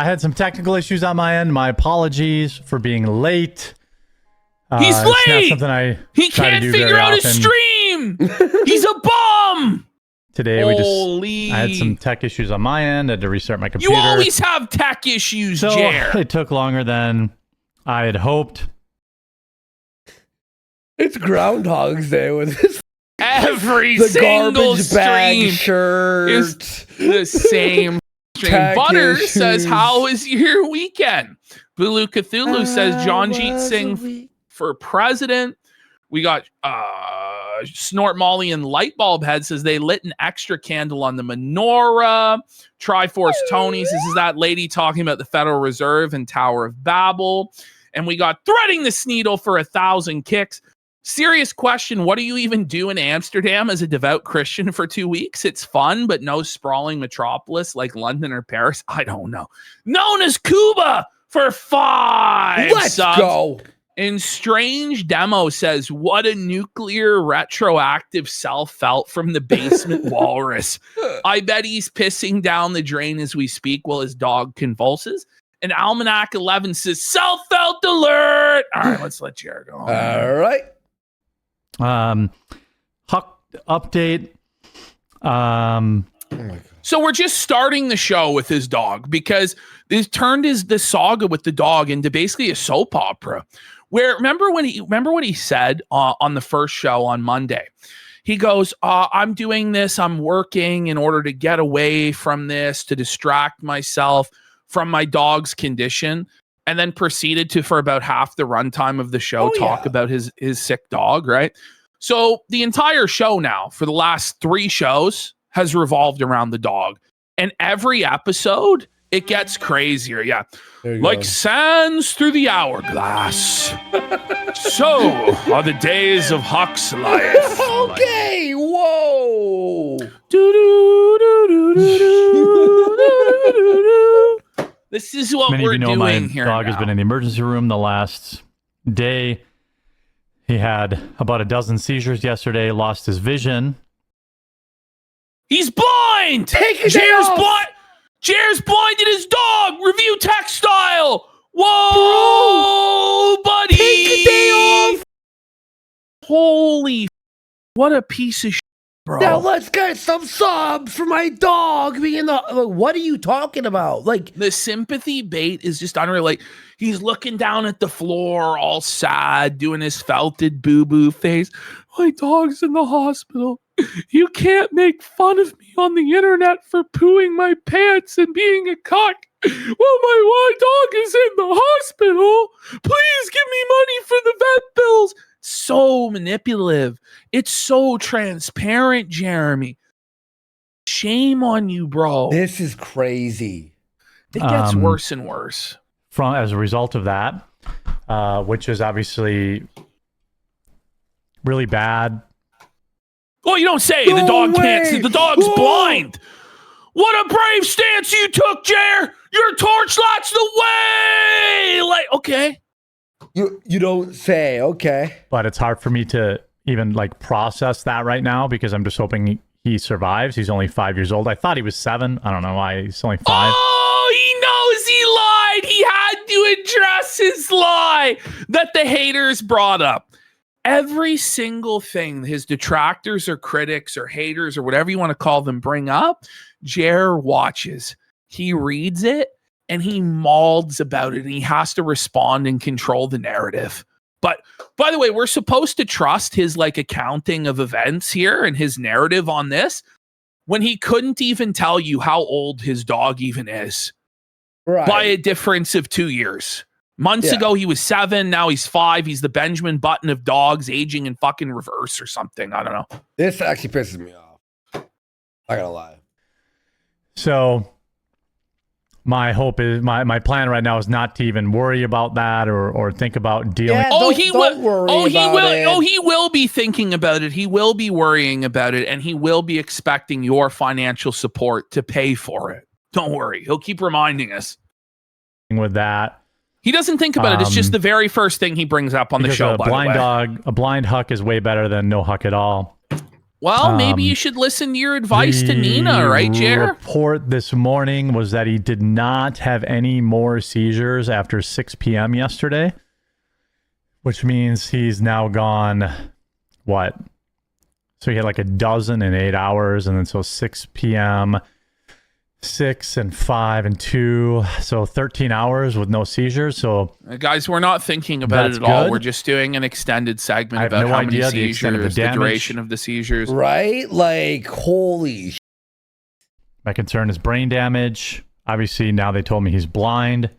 had some technical issues on my end. My apologies for being late. He's It's not late! something I He try to can't do figure very out his often. stream! He's a bum! Today Holy. I had some tech issues on my end. I had to restart my computer. You always have tech issues, so Jer. it took longer than I had hoped. It's Groundhog's Day with this Every the single garbage bag stream shirt is the same stream. Tech Butter issues. says, "How was your weekend?" Bulu Cthulhu says, "Janjit Singh for president." We got Snort Molly and Lightbulb Head says they lit an extra candle on the menorah. Triforce Tony's, this is that lady talking about the Federal Reserve and Tower of Babel. And we got Threading the Sneedle for 1,000 kicks. Serious question, what do you even do in Amsterdam as a devout Christian for 2 weeks? It's fun, but no sprawling metropolis like London or Paris. I don't know. Known as Cuba for 5 Let's subs. go. And Strange Demo says, what a nuclear retroactive self felt from the basement walrus. I bet he's pissing down the drain as we speak while his dog convulses. And Almanac 11 says, self felt alert. All right, let's let Jared go. All right. Huck update. So we're just starting the show with his dog because this turned the saga with the dog into basically a soap opera. Where remember what he said on the first show on Monday? He goes, I'm doing this. I'm working in order to get away from this, to distract myself from my dog's condition, and then proceeded to, for about half the runtime of the show, talk about his sick dog, right? So the entire show now, for the last 3 shows, has revolved around the dog. And every episode, it gets crazier. Yeah. Like sands through the hourglass. So are the days of Huck's life. Okay, whoa. This is what Many we're of you know doing my here. dog now. has been in the emergency room the last day. He had about a dozen seizures yesterday, lost his vision. He's blind! Take it Jair's off! blind! Jair's blinded his dog! Review textile! Whoa, buddy! Take a day off! Holy what a piece of shit, bro. Now let's get some subs for my dog being the. What are you talking about? Like the sympathy bait is just unreal. Like he's looking down at the floor, all sad, doing his felted boo-boo face. My dog's in the hospital. You can't make fun of me on the internet for pooing my pants and being a cock. Well, my dog is in the hospital. Please give me money for the vet bills. So manipulative. It's so transparent, Jeremy. Shame on you, bro. This is crazy. It gets worse and worse. As a result of that, which is obviously really bad. Oh, you don't say. The dog can't see. The dog's blind. What a brave stance you took, Jer. Your torchlight's the way. Like, okay. You don't say. Okay. But it's hard for me to even like process that right now because I'm just hoping he survives. He's only 5 years old. I thought he was 7. I don't know why he's only 5. Oh, he knows he lied. He had to address his lie that the haters brought up. Every single thing his detractors or critics or haters or whatever you want to call them bring up, Jer watches. He reads it and he mauls about it and he has to respond and control the narrative. But by the way, we're supposed to trust his like accounting of events here and his narrative on this when he couldn't even tell you how old his dog even is. Right. By a difference of 2 years. Months ago, he was 7. Now he's 5. He's the Benjamin Button of dogs aging in fucking reverse or something. I don't know. This actually pisses me off. I gotta lie. So my hope is my plan right now is not to even worry about that or think about dealing. Yeah, He will be thinking about it. He will be worrying about it, and he will be expecting your financial support to pay for it. Don't worry. He'll keep reminding us. With that. He doesn't think about it. It's just the very first thing he brings up on the show. A blind Huck is way better than no Huck at all. Well, maybe you should listen to your advice to Nina, right, Jer? The report this morning was that he did not have any more seizures after 6 p.m. yesterday, which means he's now gone, what? So he had like a dozen in 8 hours, and then so 6 p.m., 6 and 5 and 2, so 13 hours with no seizures. So guys, we're not thinking about it That's at all. good. We're just doing an extended segment I have about no how many idea the extent of the seizures, the damage. duration of the seizures. Right? Like, holy sh- my concern is brain damage. Obviously, now they told me he's blind.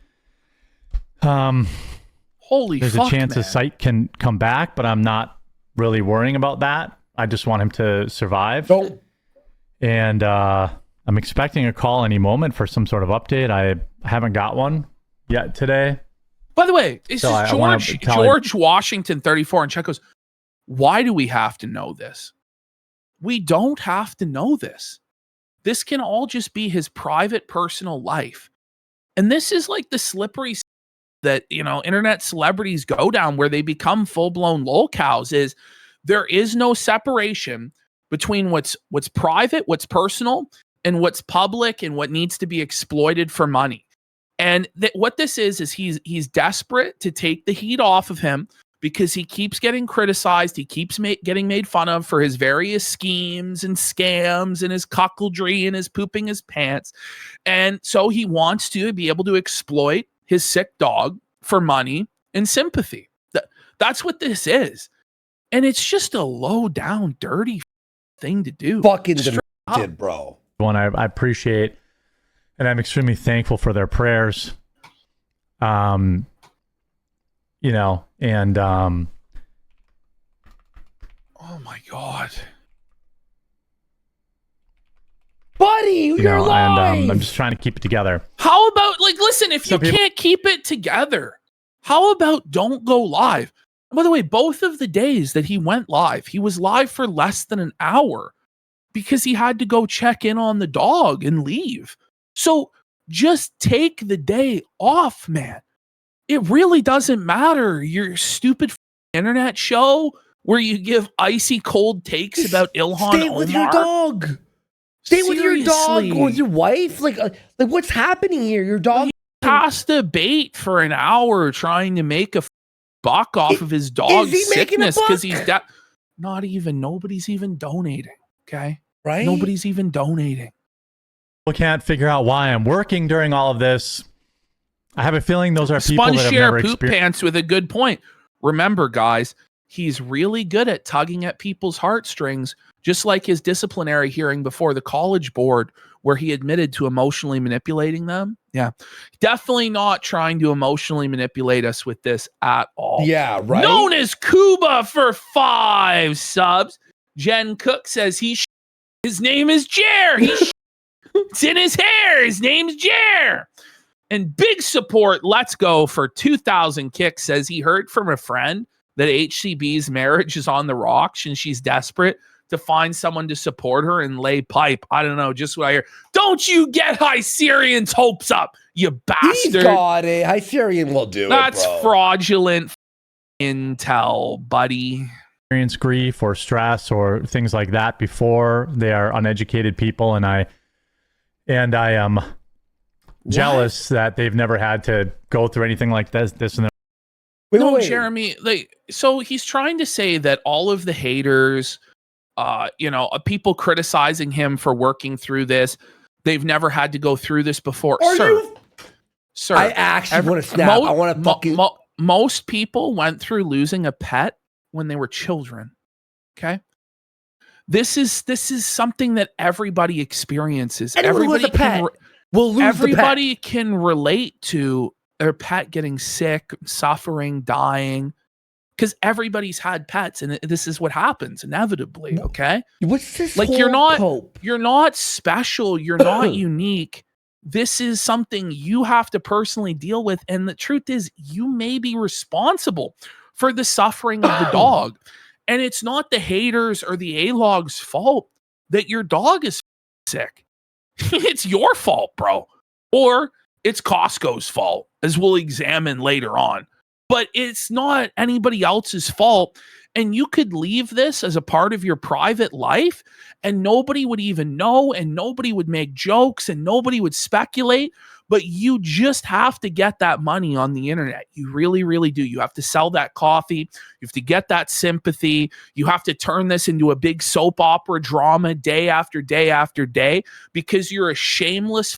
Holy There's fuck, a chance man. his sight can come back, but I'm not really worrying about that. I just want him to survive. And I'm expecting a call any moment for some sort of update. I haven't got one yet today. By the way, this So is I wanna George tell George Washington 34 and Chuck goes, why do we have to know this? We don't have to know this. This can all just be his private personal life. And this is like the slippery that, you know, internet celebrities go down where they become full-blown lolcows. Is there is no separation between what's private, what's personal, and what's public and what needs to be exploited for money. And what this is he's desperate to take the heat off of him because he keeps getting criticized. He keeps getting made fun of for his various schemes and scams and his cuckoldry and his pooping his pants. And so he wants to be able to exploit his sick dog for money and sympathy. That's what this is. And it's just a low down, dirty thing to do. Fucking Straight demented, up. bro. One I appreciate, and I'm extremely thankful for their prayers. You know, and Oh my God. Buddy, you you're know, alive. and I'm just trying to keep it together. How about, like, listen, if Some you people- can't keep it together, how about don't go live? And by the way, both of the days that he went live, he was live for less than an hour because he had to go check in on the dog and leave. So just take the day off, man. It really doesn't matter. Your stupid internet show where you give icy cold takes about Ilhan Stay with your Omar. dog. Stay with your dog Seriously. or with your wife. Like what's happening here? Your dog Cast a bait for an hour trying to make a buck off of his dog's he making a sickness because buck? he's nobody's even donating. Okay, right? Nobody's even donating. People can't figure out why I'm working during all of this. I have a feeling those are people Sponge that have share never poop experienced. pants with a good point. Remember, guys, he's really good at tugging at people's heartstrings, just like his disciplinary hearing before the college board, where he admitted to emotionally manipulating them. Yeah, definitely not trying to emotionally manipulate us with this at all. Yeah, right. Known as Cuba for 5 subs. Jen Cook says his name is Jer. It's in his hair. His name's Jer. And big support, Let's Go for 2,000 kicks, says he heard from a friend that HCB's marriage is on the rocks and she's desperate to find someone to support her and lay pipe. I don't know, just what I hear. Don't you get Hycerion's hopes up, you bastard. He's got it. Hycerion will do That's it, bro. fraudulent intel, buddy. Experience grief or stress or things like that before. They are uneducated people, and I am jealous that they've never had to go through anything like this and that. No, Jeremy, so he's trying to say that all of the haters, people criticizing him for working through this, they've never had to go through this before. Sir, I actually want to snap. I want to fucking. Most people went through losing a pet when they were children. Okay. This is something that everybody experiences. Anyone who has a pet will lose everybody can relate to their pet getting sick, suffering, dying, because everybody's had pets, and this is what happens inevitably. Okay, what's this? Like you're not special. You're not unique. This is something you have to personally deal with, and the truth is, you may be responsible for the suffering of the dog. And it's not the haters or the A-Log's fault that your dog is sick. It's your fault, bro. Or it's Costco's fault, as we'll examine later on. But it's not anybody else's fault. And you could leave this as a part of your private life, and nobody would even know, and nobody would make jokes, and nobody would speculate. but you just have to get that money on the internet. You really, really do. You have to sell that coffee. You have to get that sympathy. You have to turn this into a big soap opera drama day after day after day because you're a shameless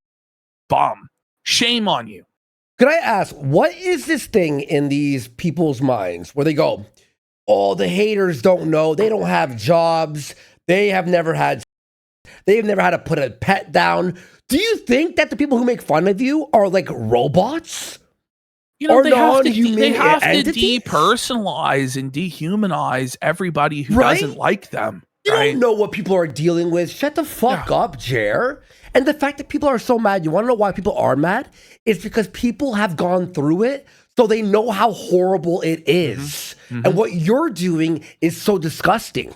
bum. Shame on you. Could I ask, what is this thing in these people's minds where they go, oh, the haters don't know, they don't have jobs, they've never had to put a pet down. Do you think that the people who make fun of you are like robots? You know, or they have to entities? depersonalize and dehumanize everybody who doesn't like them. You don't know what people are dealing with. Shut the fuck up, Jer. And the fact that people are so mad, you want to know why people are mad? It's because people have gone through it, so they know how horrible it is. And what you're doing is so disgusting.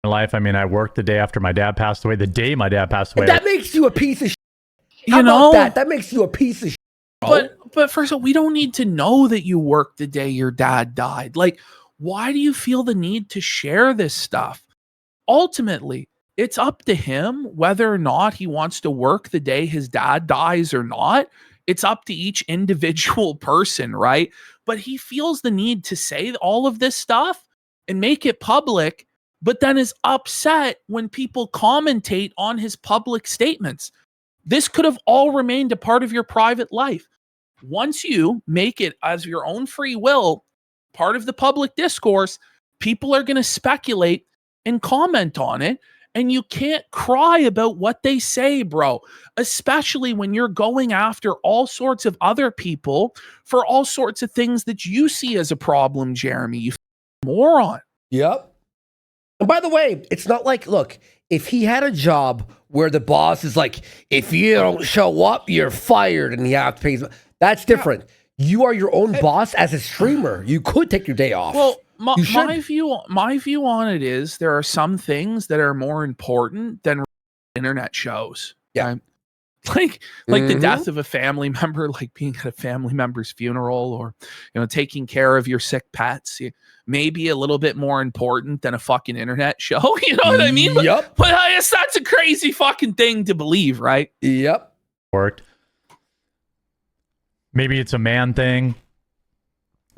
In life, I mean, I worked the day after my dad passed away, the day my dad passed away. And that makes you a piece of shit. You know? That makes you a piece of shit. But first of all, we don't need to know that you worked the day your dad died. Like, why do you feel the need to share this stuff? Ultimately, it's up to him whether or not he wants to work the day his dad dies or not. It's up to each individual person, right? But he feels the need to say all of this stuff and make it public, but then is upset when people commentate on his public statements. This could have all remained a part of your private life. Once you make it as your own free will, part of the public discourse, people are going to speculate and comment on it. And you can't cry about what they say, bro, especially when you're going after all sorts of other people for all sorts of things that you see as a problem, Jeremy. You moron. Yep. And by the way, it's not like, look, if he had a job where the boss is like, if you don't show up, you're fired and you have to pay, that's different. You are your own boss as a streamer. You could take your day off. Well, my view on it is there are some things that are more important than internet shows. Yeah. Like the death of a family member, like being at a family member's funeral, or, you know, taking care of your sick pets. Maybe a little bit more important than a fucking internet show. You know what I mean? Yep. But I guess that's a crazy fucking thing to believe, right? Yep. Worked. Maybe it's a man thing.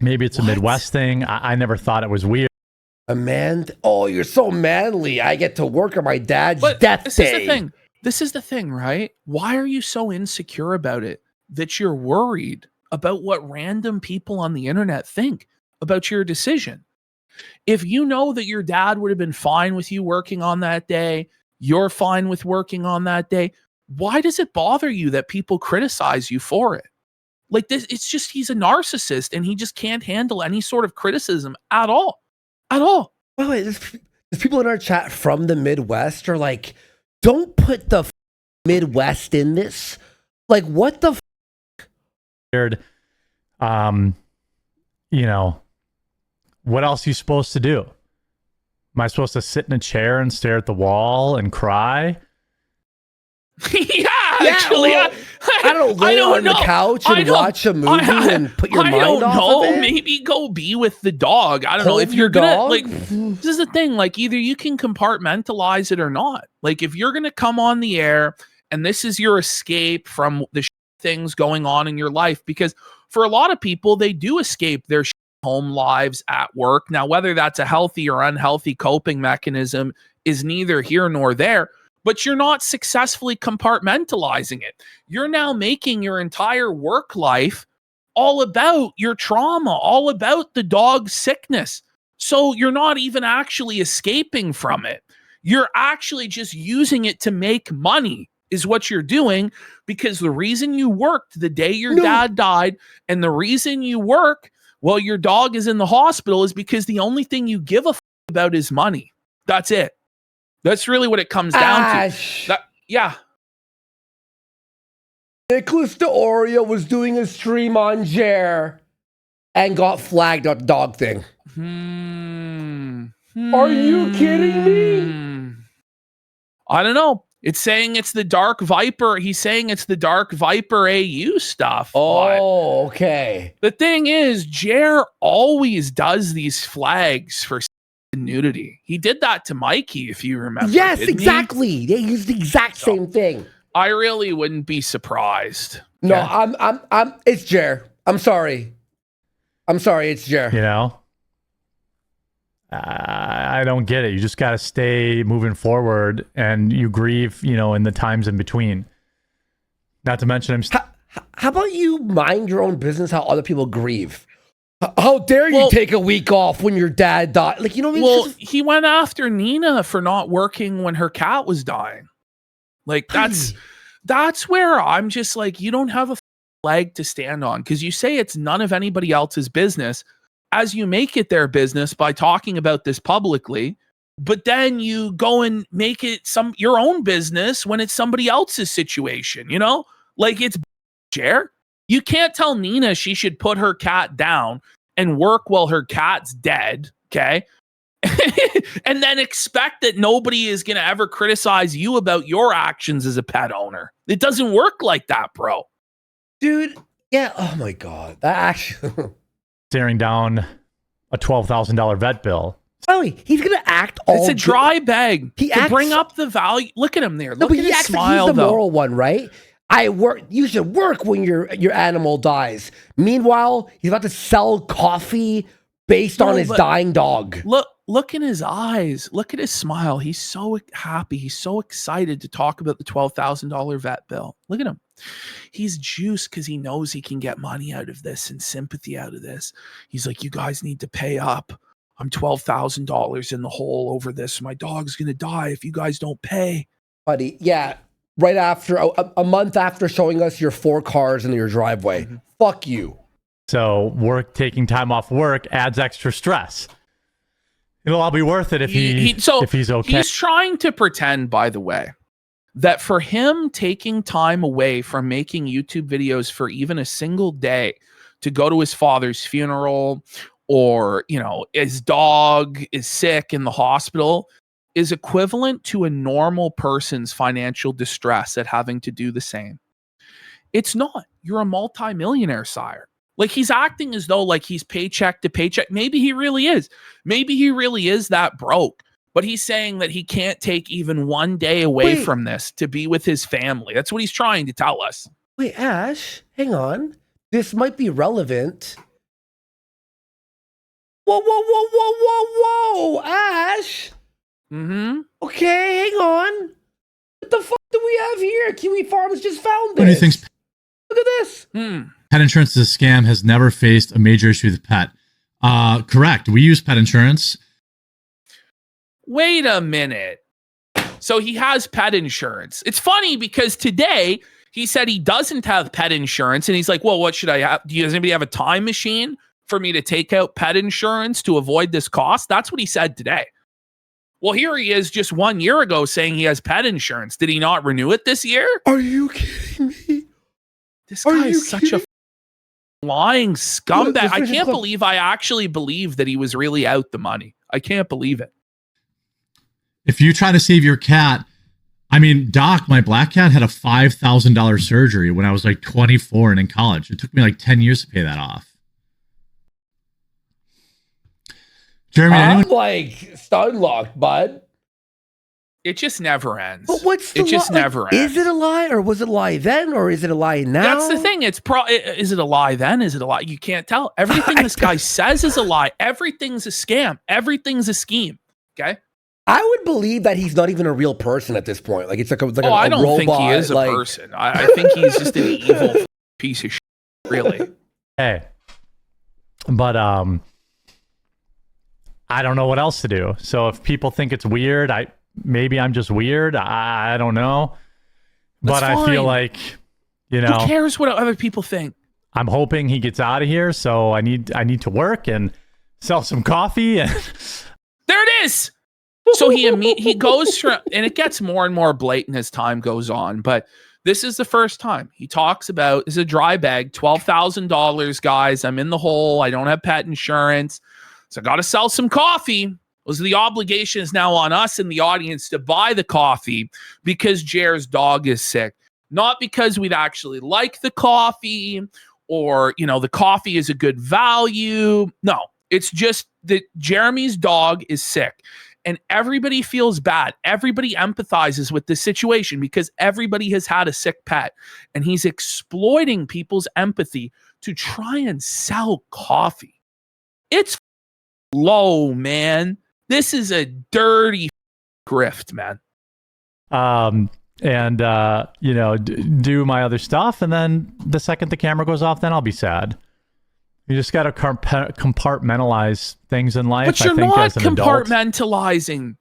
Maybe it's a Midwest thing. I never thought it was weird. A man? Oh, you're so manly. I get to work on my dad's death day. This is the thing, right? Why are you so insecure about it that you're worried about what random people on the internet think about your decision? If you know that your dad would have been fine with you working on that day, you're fine with working on that day, why does it bother you that people criticize you for it? Like this, it's just he's a narcissist and he just can't handle any sort of criticism at all. At all. By the way, there's people in our chat from the Midwest are like, don't put the Midwest in this. Like, what the You know, what else are you supposed to do? Am I supposed to sit in a chair and stare at the wall and cry? Actually, well, I don't lay on the couch and watch a movie and put your mind off of it. Maybe go be with the dog. I don't know if you're gonna like. This is the thing. Like, either you can compartmentalize it or not. Like, if you're gonna come on the air and this is your escape from the things going on in your life, because for a lot of people, they do escape their home lives at work. Now, whether that's a healthy or unhealthy coping mechanism is neither here nor there. But you're not successfully compartmentalizing it. You're now making your entire work life all about your trauma, all about the dog's sickness. So you're not even actually escaping from it. You're actually just using it to make money is what you're doing, because the reason you worked the day your dad died and the reason you work while your dog is in the hospital is because the only thing you give a about is money. That's it. That's really what it comes down to. Yeah. Nicholas DeOrio was doing a stream on Jer and got flagged on the dog thing. Are you kidding me? I don't know. It's saying it's the Dark Viper. He's saying it's the Dark Viper AU stuff. Oh, okay. The thing is, Jer always does these flags for nudity. He did that to Mikey, if you remember. Yes, exactly. They used the exact same thing. I really wouldn't be surprised. No, Okay? it's Jer. I'm sorry. It's Jer. You know, I don't get it. You just got to stay moving forward, and you grieve, you know, in the times in between. Not to mention, How about you mind your own business? How other people grieve? How dare you take a week off when your dad died? Like, you know what I mean? Well, he went after Nina for not working when her cat was dying. Like, that's where I'm just like, you don't have a leg to stand on, because you say it's none of anybody else's business as you make it their business by talking about this publicly, but then you go and make it your own business when it's somebody else's situation, you know? Like, it's Jer. You can't tell Nina she should put her cat down and work while her cat's dead, okay? And then expect that nobody is going to ever criticize you about your actions as a pet owner. It doesn't work like that, bro. Dude, yeah, oh my God. That actually... staring down a $12,000 vet bill. Oh, he's going to act all... It's a dry bag to bring up the value. Look at him there. Look at his smile, he's the though. moral one, right? You should work when your animal dies. Meanwhile, he's about to sell coffee based on his dying dog. Look in his eyes. Look at his smile. He's so happy. He's so excited to talk about the $12,000 vet bill. Look at him. He's juiced because he knows he can get money out of this and sympathy out of this. He's like, you guys need to pay up. I'm $12,000 in the hole over this. My dog's going to die if you guys don't pay. Buddy, yeah. Right after, a month after showing us your 4 cars in your driveway. Mm-hmm. Fuck you. So taking time off work adds extra stress. It'll all be worth it if he's okay. He's trying to pretend, by the way, that for him taking time away from making YouTube videos for even a single day to go to his father's funeral, or, you know, his dog is sick in the hospital, is equivalent to a normal person's financial distress at having to do the same. It's not. You're a multimillionaire, sire. Like, he's acting as though like he's paycheck to paycheck. Maybe he really is. Maybe he really is that broke. But he's saying that he can't take even one day away from this to be with his family. That's what he's trying to tell us. Wait, Ash, hang on. This might be relevant. Whoa, Ash. Mm-hmm. Okay, hang on. What the fuck do we have here? Kiwi Farms just found this. What do you think? Look at this. Pet insurance is a scam, has never faced a major issue with pet. Correct. We use pet insurance. Wait a minute. So he has pet insurance. It's funny because today he said he doesn't have pet insurance, and he's like, well, what should I have? Does anybody have a time machine for me to take out pet insurance to avoid this cost? That's what he said today. Well, here he is just 1 year ago saying he has pet insurance. Did he not renew it this year? Are you kidding me? This guy is such a lying scumbag. I can't believe I actually believe that he was really out the money. I can't believe it. If you try to save your cat, I mean, Doc, my black cat had a $5,000 surgery when I was like 24 and in college. It took me like 10 years to pay that off. Jeremy, I'm like stun locked, bud. It just never ends. But what's the it just never ends. Is it a lie, or was it a lie then, or is it a lie now? That's the thing. Is it a lie then? Is it a lie? You can't tell. Everything this guy says is a lie. Everything's a scam. Everything's a scheme. Okay. I would believe that he's not even a real person at this point. Like, it's like a I don't robot, think he is a person. I think he's just an evil piece of shit. Really. Hey, but I don't know what else to do. So if people think it's weird, maybe I'm just weird. I don't know. But I feel like, you know, who cares what other people think? I'm hoping he gets out of here. So I need to work and sell some coffee. And there it is. So he goes from, and it gets more and more blatant as time goes on. But this is the first time he talks about, is a dry bag, $12,000, guys. I'm in the hole. I don't have pet insurance. So I got to sell some coffee. The obligation is now on us in the audience to buy the coffee because Jer's dog is sick. Not because we'd actually like the coffee or, you know, the coffee is a good value. No, it's just that Jeremy's dog is sick. And everybody feels bad. Everybody empathizes with this situation because everybody has had a sick pet. And he's exploiting people's empathy to try and sell coffee. It's low, man. This is a dirty grift, man. Do my other stuff, and then the second the camera goes off, then I'll be sad. You just got to compartmentalize things in life. But you're I think not as an adult. compartmentalizing.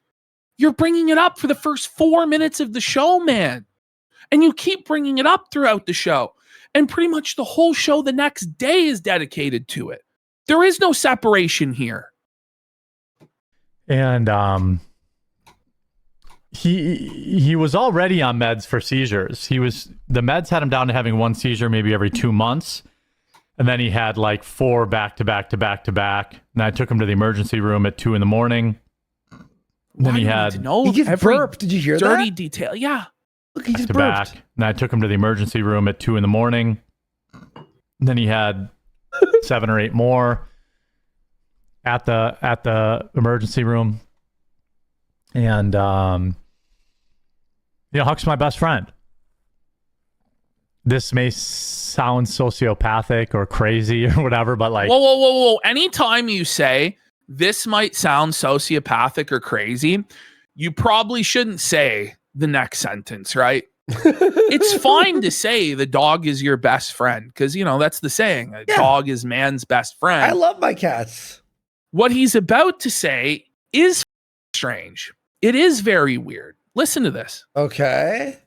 You're bringing it up for the first 4 minutes of the show, man. And you keep bringing it up throughout the show. And pretty much the whole show the next day is dedicated to it. There is no separation here. And he was already on meds for seizures. The meds had him down to having one seizure maybe every 2 months. And then he had like 4 back to back. And I took him to the emergency room at 2 a.m. Then he had He just burped. Did you hear that? Dirty detail. Yeah. Look, he just to burped. back. And I took him to the emergency room at 2 a.m. Then he had 7 or 8 more at the emergency room. And Huck's my best friend. This may sound sociopathic or crazy or whatever, but like, Whoa. Anytime you say this might sound sociopathic or crazy, you probably shouldn't say the next sentence, right? It's fine to say the dog is your best friend because, that's the saying. A dog is man's best friend. I love my cats. What he's about to say is strange. It is very weird. Listen to this. Okay.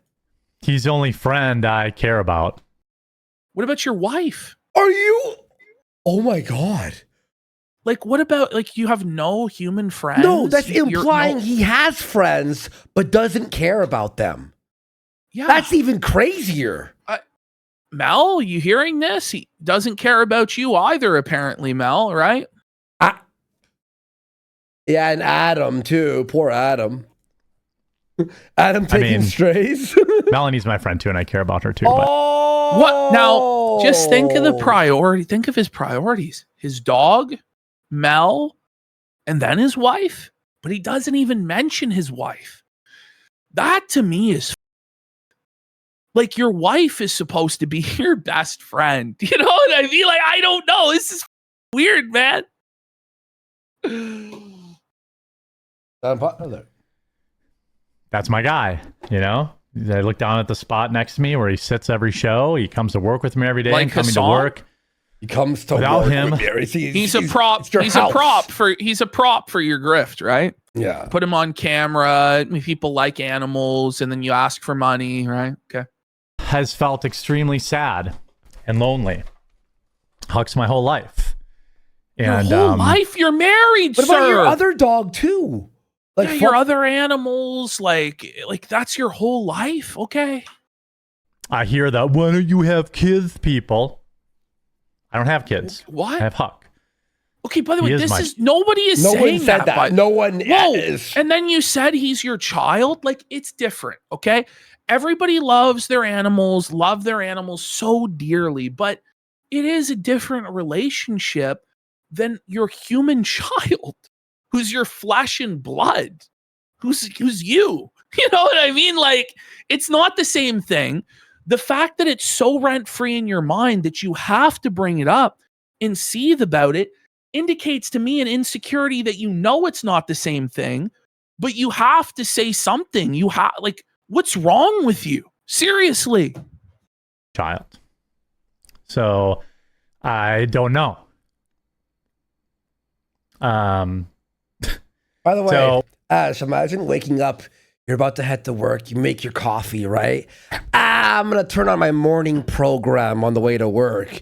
he's the only friend I care about. What about your wife? Are you? Oh my God. Like, what about, like, you have no human friends? No, that's implying he has friends, but doesn't care about them. Yeah. That's even crazier. Mel, you hearing this? He doesn't care about you either, apparently, Mel, right? Yeah, and Adam, too. Poor Adam. Adam taking strays. Melanie's my friend, too, and I care about her, too. Oh! What? Now, just think of the priority. Think of his priorities. His dog, Mel, and then his wife. But he doesn't even mention his wife. That, to me, is like, your wife is supposed to be your best friend. You know what I mean? Like, I don't know. This is weird, man. That's my guy, you know? I look down at the spot next to me where he sits every show. He comes to work with me every day, Like and coming to Hassan? work. He comes to Without work him, with you. He's a prop. He's a prop for your grift, right? Yeah. Put him on camera. People like animals, and then you ask for money, right? Okay. Has felt extremely sad and lonely. Huck's my whole life. And your whole life, you're married, What sir. about your other dog, too? Like Yeah, your other animals, like that's your whole life, okay? I hear that. Why don't you have kids, people? I don't have kids. What? I have Huck. Okay, by the way, He is nobody is No one saying said that. but- No one Whoa. is. And then you said he's your child. Like, it's different, okay? Everybody loves their animals, love their animals so dearly, but it is a different relationship than your human child, who's your flesh and blood, who's you. You know what I mean? Like, it's not the same thing. The fact that it's so rent-free in your mind that you have to bring it up and seethe about it indicates to me an insecurity that you know it's not the same thing, but you have to say something. You have, like, what's wrong with you? Seriously. Child. So I don't know. By the way, Ash, imagine waking up, you're about to head to work, you make your coffee, right? I'm going to turn on my morning program on the way to work.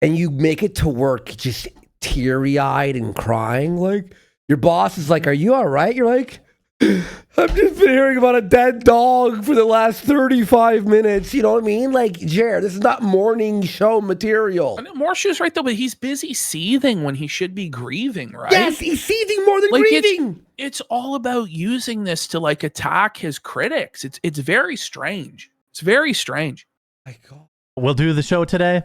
And you make it to work just teary-eyed and crying. Like, your boss is like, are you all right? You're like, I've just been hearing about a dead dog for the last 35 minutes. You know what I mean? Like, Jared, this is not morning show material. Morshu's right, though, but he's busy seething when he should be grieving, right? Yes, he's seething more than grieving. It's all about using this to, like, attack his critics. It's very strange. It's very strange. My God. We'll do the show today.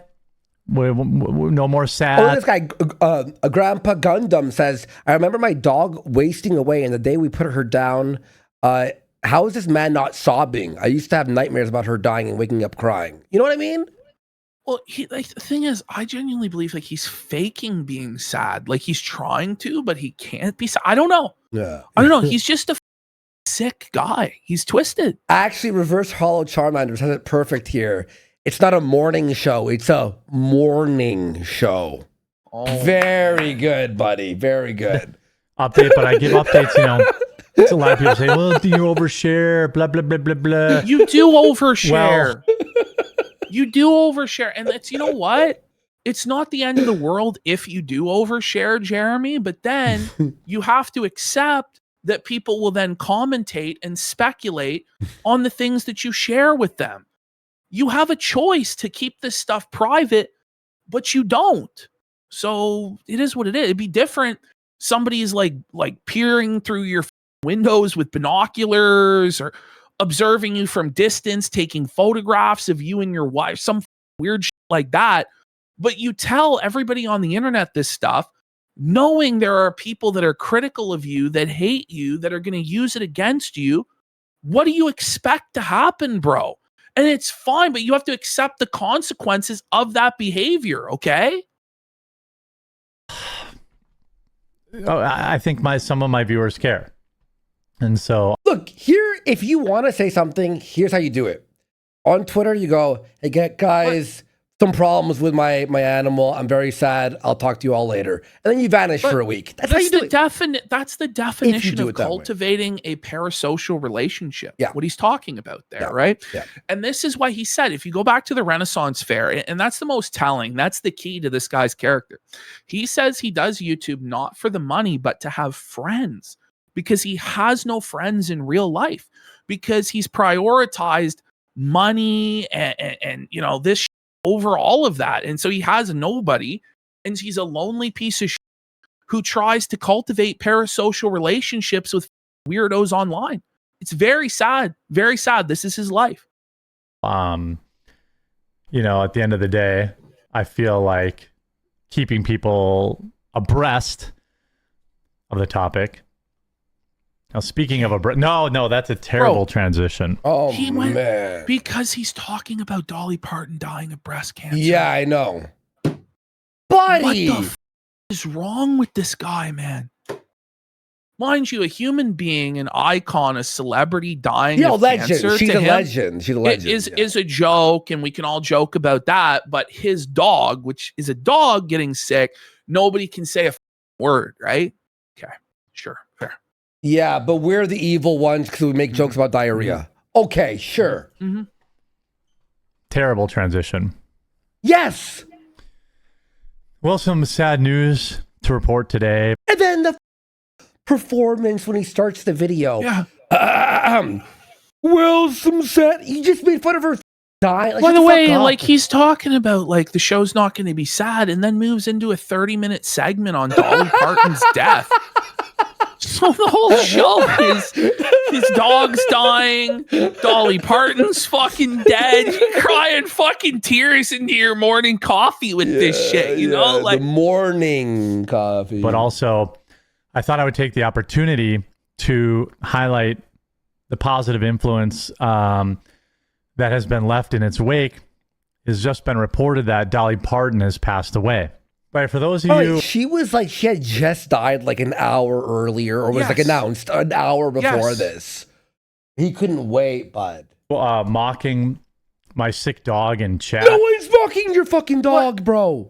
No more Oh, sad. this guy, Grandpa Gundam says, I remember my dog wasting away, and the day we put her down, how is this man not sobbing? I used to have nightmares about her dying and waking up crying. You know what I mean? Well, the thing is, I genuinely believe like he's faking being sad. Like he's trying to, but he can't be sad. I don't know. Yeah. I don't know. He's just a sick guy. He's twisted. Actually, Reverse Hollow Charmander says it perfect here. It's not a morning show. It's a morning show. Oh. Very good, buddy. Very good. Update, but I give updates, It's a lot of people say, well, do you overshare? Blah, blah, blah, blah, blah. You do overshare. Well, you do overshare. And it's, you know what? It's not the end of the world if you do overshare, Jeremy, but then you have to accept that people will then commentate and speculate on the things that you share with them. You have a choice to keep this stuff private, but you don't. So it is what it is. It'd be different. Somebody's like peering through your windows with binoculars or observing you from distance, taking photographs of you and your wife, some weird shit like that. But you tell everybody on the internet this stuff, knowing there are people that are critical of you, that hate you, that are going to use it against you. What do you expect to happen, bro? And it's fine, but you have to accept the consequences of that behavior, okay? Oh, I think some of my viewers care. And so, look, here, if you want to say something, here's how you do it. On Twitter, you go, hey, guys, some problems with my animal. I'm very sad. I'll talk to you all later. And then you vanish for a week. That's how you do it. That's the definition do of it that way. cultivating a parasocial relationship. Yeah. What he's talking about there, right? Yeah. And this is why he said, if you go back to the Renaissance Fair, and that's the most telling, that's the key to this guy's character. He says he does YouTube not for the money, but to have friends, because he has no friends in real life, because he's prioritized money and this shit over all of that. And so he has nobody, and he's a lonely piece of shit who tries to cultivate parasocial relationships with weirdos online. It's very sad. Very sad. This is his life. at the end of the day, I feel like keeping people abreast of the topic. Now, speaking of no, that's a terrible transition. Oh, He went man. because he's talking about Dolly Parton dying of breast cancer. Yeah, I know. What Buddy! the is wrong with this guy, man? Mind you, a human being, an icon, a celebrity dying of legend. cancer She's to a him legend. She's a legend. is a joke, and we can all joke about that. But his dog, which is a dog getting sick, nobody can say a word, right? Okay, sure, fair. Yeah, but we're the evil ones because we make jokes about diarrhea. Okay, sure. Mm-hmm. Terrible transition. Yes! Well, some sad news to report today. And then the performance when he starts the video. Yeah. Well, some sad... He just made fun of her dying. Like, By shut the way, fuck up. like he's talking about like the show's not going to be sad, and then moves into a 30-minute segment on Dolly Parton's death. So the whole show is his dog's dying, Dolly Parton's fucking dead, you're crying fucking tears into your morning coffee with this shit, you know? Like the morning coffee. But also, I thought I would take the opportunity to highlight the positive influence that has been left in its wake. It's just been reported that Dolly Parton has passed away. Right, for those of you... she had just died like an hour earlier, or was like announced an hour before this. He couldn't wait, bud. Mocking my sick dog in chat. No one's mocking your fucking dog, bro.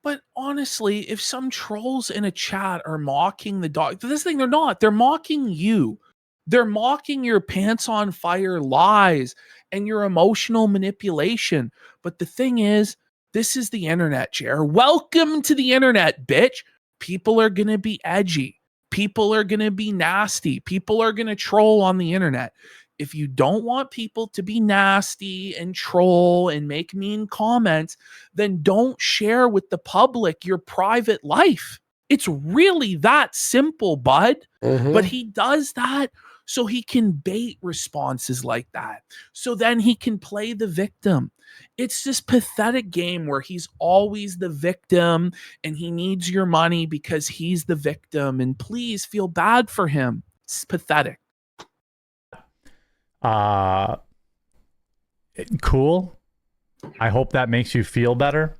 But honestly, if some trolls in a chat are mocking the dog, this thing, they're not. They're mocking you. They're mocking your pants on fire lies and your emotional manipulation. But the thing is, this is the internet, Jer. Welcome to the internet, bitch. People are going to be edgy. People are going to be nasty. People are going to troll on the internet. If you don't want people to be nasty and troll and make mean comments, then don't share with the public your private life. It's really that simple, bud. Mm-hmm. But he does that so he can bait responses like that. So then he can play the victim. It's this pathetic game where he's always the victim and he needs your money because he's the victim. And please feel bad for him. It's pathetic. Cool. I hope that makes you feel better.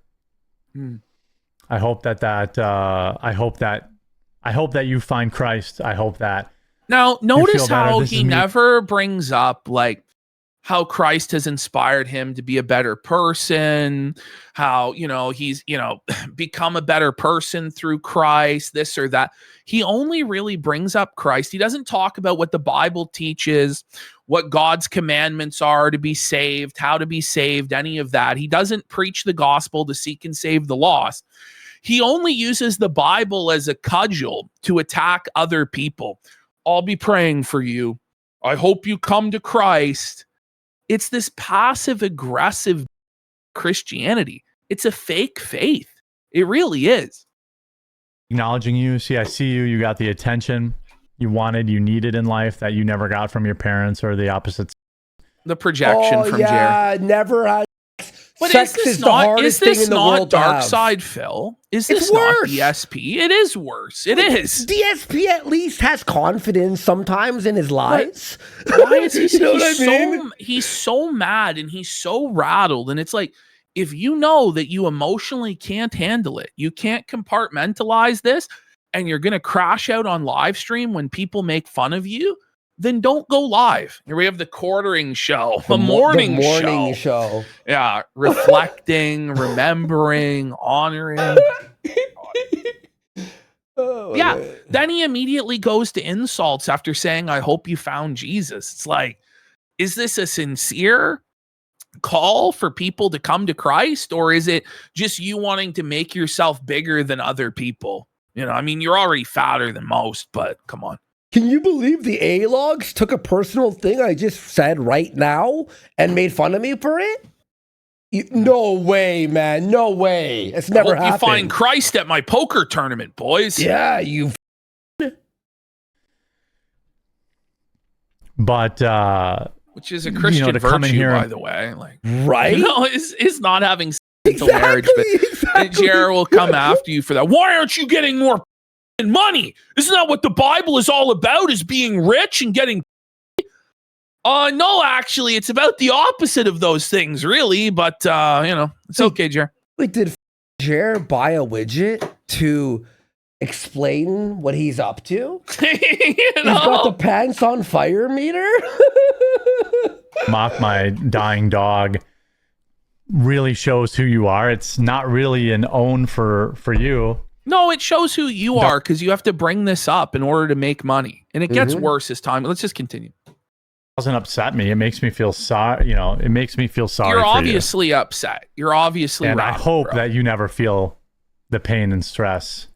I hope that you find Christ. I hope that. Now, notice how he never brings up like how Christ has inspired him to be a better person, how, he's, become a better person through Christ, this or that. He only really brings up Christ. He doesn't talk about what the Bible teaches, what God's commandments are to be saved, how to be saved, any of that. He doesn't preach the gospel to seek and save the lost. He only uses the Bible as a cudgel to attack other people. I'll be praying for you. I hope you come to Christ. It's this passive aggressive Christianity. It's a fake faith. It really is. Acknowledging you. See, I see you. You got the attention you wanted, you needed in life that you never got from your parents or the opposites. The projection from Jared. Never had. But Sex is the hardest thing in the world to Dark have. Side, Phil? Is It's this not worse. DSP? It is worse. It is. DSP at least has confidence sometimes in his lies. Why is he? You know what I mean? He's so mad and he's so rattled, and it's like, if you know that you emotionally can't handle it, you can't compartmentalize this, and you're gonna crash out on live stream when people make fun of you, then don't go live. Here we have the quartering show, the morning show. Yeah, reflecting, remembering, honoring. Yeah, then he immediately goes to insults after saying, I hope you found Jesus. It's like, is this a sincere call for people to come to Christ, or is it just you wanting to make yourself bigger than other people? I mean, you're already fatter than most, but come on. Can you believe the A-Logs took a personal thing I just said right now and made fun of me for it? No way, man. No way. It's never happened. You find Christ at my poker tournament, boys. Yeah, you. But which is a Christian to come in virtue, here by the way. Like, right? Is not having sex until marriage, but Jared will come after you for that. Why aren't you getting more money? Isn't that what the Bible is all about? Is being rich and getting. No, actually, it's about the opposite of those things, really. But it's okay, Jared. Wait, did Jared buy a widget to explain what he's up to? He's got the pants on fire meter. Mock my dying dog really shows who you are. It's not really an own for you. No, it shows who you are because you have to bring this up in order to make money. And it gets worse as time. Let's just continue. It doesn't upset me. It makes me feel sorry. It makes me feel sorry. You're for obviously upset. You're obviously and rattled, I hope bro. that you never feel the pain and stress.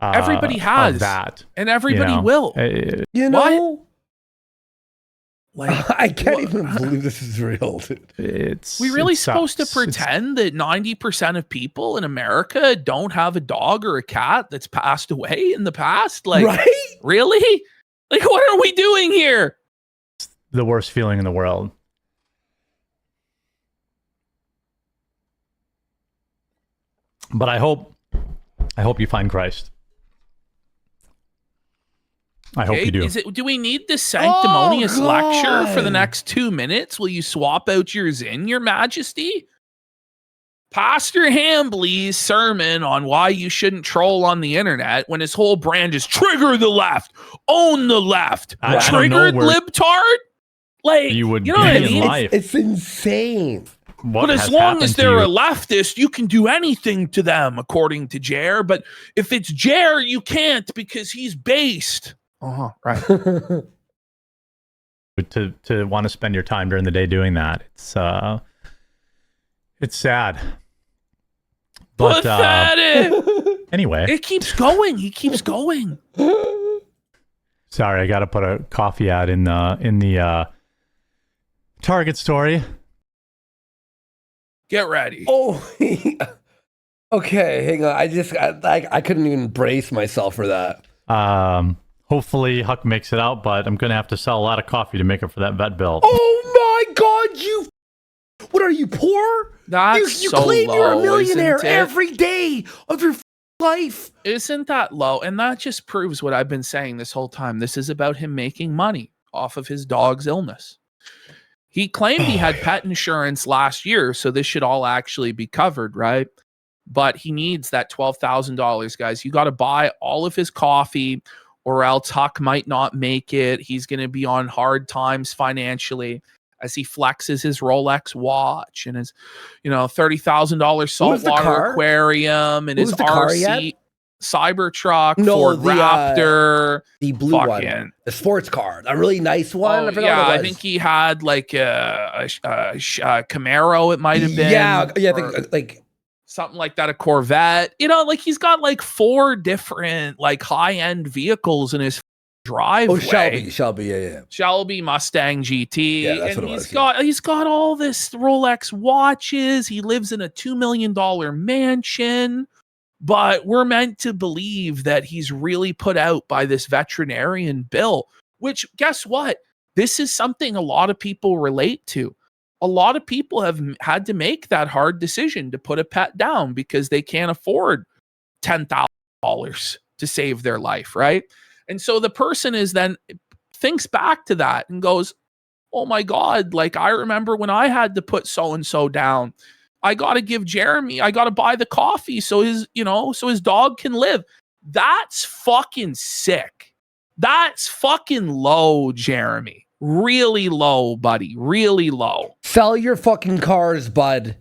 Everybody has of that, and everybody will. What? Like, I can't even believe this is real. Dude. We really supposed to pretend that 90% of people in America don't have a dog or a cat that's passed away in the past? Like, right? Really? Like, what are we doing here? It's the worst feeling in the world. But I hope you find Christ. I hope you do. Do we need this sanctimonious lecture for the next 2 minutes? Will you swap out your Zin, Your Majesty? Pastor Hambly's sermon on why you shouldn't troll on the internet when his whole brand is trigger the left, own the left, triggered libtard? Like, you would know what I be in mean? life. It's insane. But as long as they're a leftist, you can do anything to them, according to Jer. But if it's Jer, you can't because he's based. Right. to want to spend your time during the day doing that, it's sad. But pathetic. Anyway, it keeps going. He keeps going. Sorry, I got to put a coffee ad in the Target story. Get ready. Oh, okay. Hang on. I couldn't even brace myself for that. Hopefully Huck makes it out, but I'm going to have to sell a lot of coffee to make up for that vet bill. Oh my God, what are you, poor? That's you so claim you're a low, millionaire isn't it? every day of your life. Isn't that low? And that just proves what I've been saying this whole time. This is about him making money off of his dog's illness. He claimed he had pet insurance last year, so this should all actually be covered, right? But he needs that $12,000, guys. You got to buy all of his coffee, or else Huck might not make it. He's going to be on hard times financially as he flexes his Rolex watch and his, $30,000 saltwater aquarium and his RC Cybertruck, Ford Raptor, the blue one, the sports car, a really nice one. I forgot what it was. I think he had like a Camaro. It might have been, I think like something like that, a Corvette. He's got like 4 different like high end vehicles in his driveway. Shelby, Shelby Mustang GT. Yeah, that's and what he's got all this Rolex watches. He lives in a $2 million mansion. But we're meant to believe that he's really put out by this veterinarian bill, which, guess what? This is something a lot of people relate to. A lot of people have had to make that hard decision to put a pet down because they can't afford $10,000 to save their life, right? And so the person thinks back to that and goes, oh my God, like I remember when I had to put so-and-so down. I got to give Jeremy, I got to buy the coffee so his dog can live. That's fucking sick. That's fucking low, Jeremy. Really low, buddy. Really low. Sell your fucking cars, bud.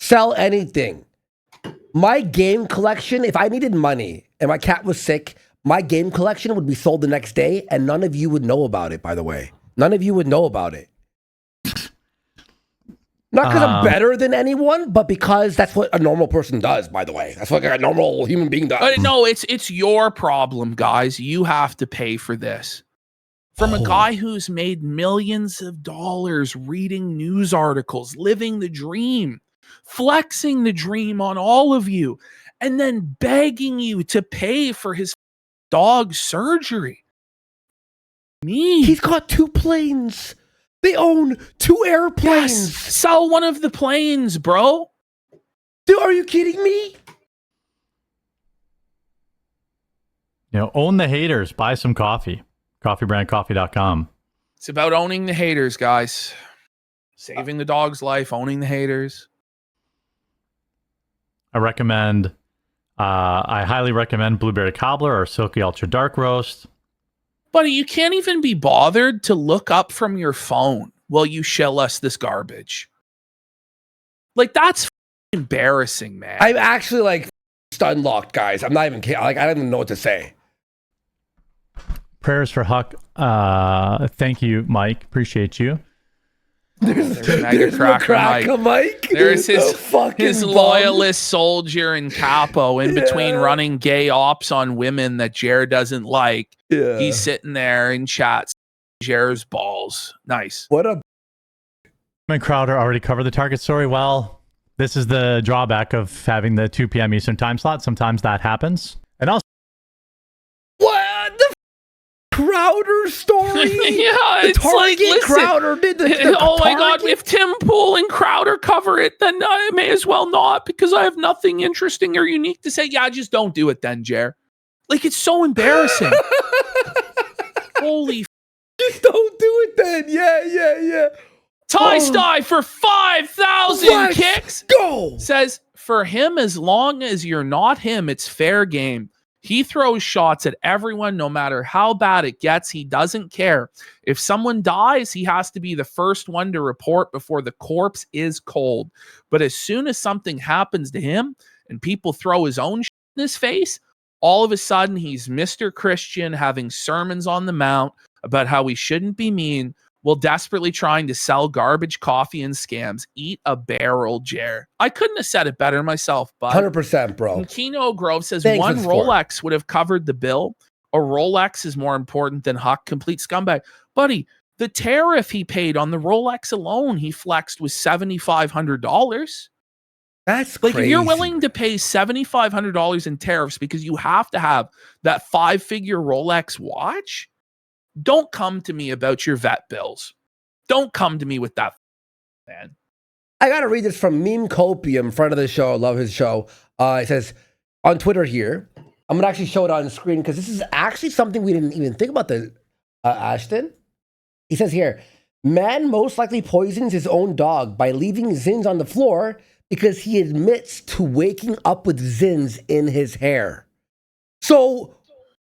Sell anything. My game collection, if I needed money and my cat was sick, my game collection would be sold the next day and none of you would know about it, by the way. None of you would know about it. Not because I'm better than anyone, but because that's what a normal person does, by the way. That's what a normal human being does. No, it's your problem, guys. You have to pay for this. From a guy who's made millions of dollars reading news articles, living the dream, flexing the dream on all of you, and then begging you to pay for his dog's surgery. He's got 2 planes. They own 2 airplanes. Yes. Sell one of the planes, bro. Dude, are you kidding me? Own the haters. Buy some coffee. Coffeebrandcoffee.com. It's about owning the haters, guys. Saving the dog's life, owning the haters. I highly recommend Blueberry Cobbler or Silky Ultra Dark Roast. Buddy, you can't even be bothered to look up from your phone while you shell us this garbage. Like, that's embarrassing, man. I'm actually like stun locked, guys. I'm not even kidding. Like, I don't even know what to say. Prayers for Huck. Thank you, Mike. Appreciate you. There's Mega Cracker Mike. There's his loyalist soldier in capo in between running gay ops on women that Jer doesn't like. Yeah. He's sitting there in chats. Jer's balls. Nice. What a... Crowder already covered the Target story. Well, this is the drawback of having the 2 p.m. Eastern time slot. Sometimes that happens. And also... What the Crowder story? Yeah, it's Target like, listen, Crowder did the oh my God, if Tim Pool and Crowder cover it, then I may as well not because I have nothing interesting or unique to say. Yeah, just don't do it then, Jer. Like, it's so embarrassing. Holy just don't do it then. Yeah. Ty Sty for 5,000 kicks. Go. Says, for him, as long as you're not him, it's fair game. He throws shots at everyone, no matter how bad it gets. He doesn't care. If someone dies, he has to be the first one to report before the corpse is cold. But as soon as something happens to him and people throw his own shit in his face, all of a sudden he's Mr. Christian having sermons on the mount about how we shouldn't be mean while desperately trying to sell garbage coffee and scams. Eat a barrel, Jer. I couldn't have said it better myself, but 100%, bro. And Keno Grove says Thanks one Rolex would have covered the bill. A Rolex is more important than Huck. Complete scumbag. Buddy, the tariff he paid on the Rolex alone, he flexed was $7,500. That's like crazy. if you're willing to pay $7,500 in tariffs because you have to have that 5-figure Rolex watch, don't come to me about your vet bills. Don't come to me with that, man. I got to read this from Meme Copium, friend of the show. I love his show. It says on Twitter here, I'm going to actually show it on screen because this is actually something we didn't even think about, the Ashton. He says here, man most likely poisons his own dog by leaving Zins on the floor because he admits to waking up with Zins in his hair. So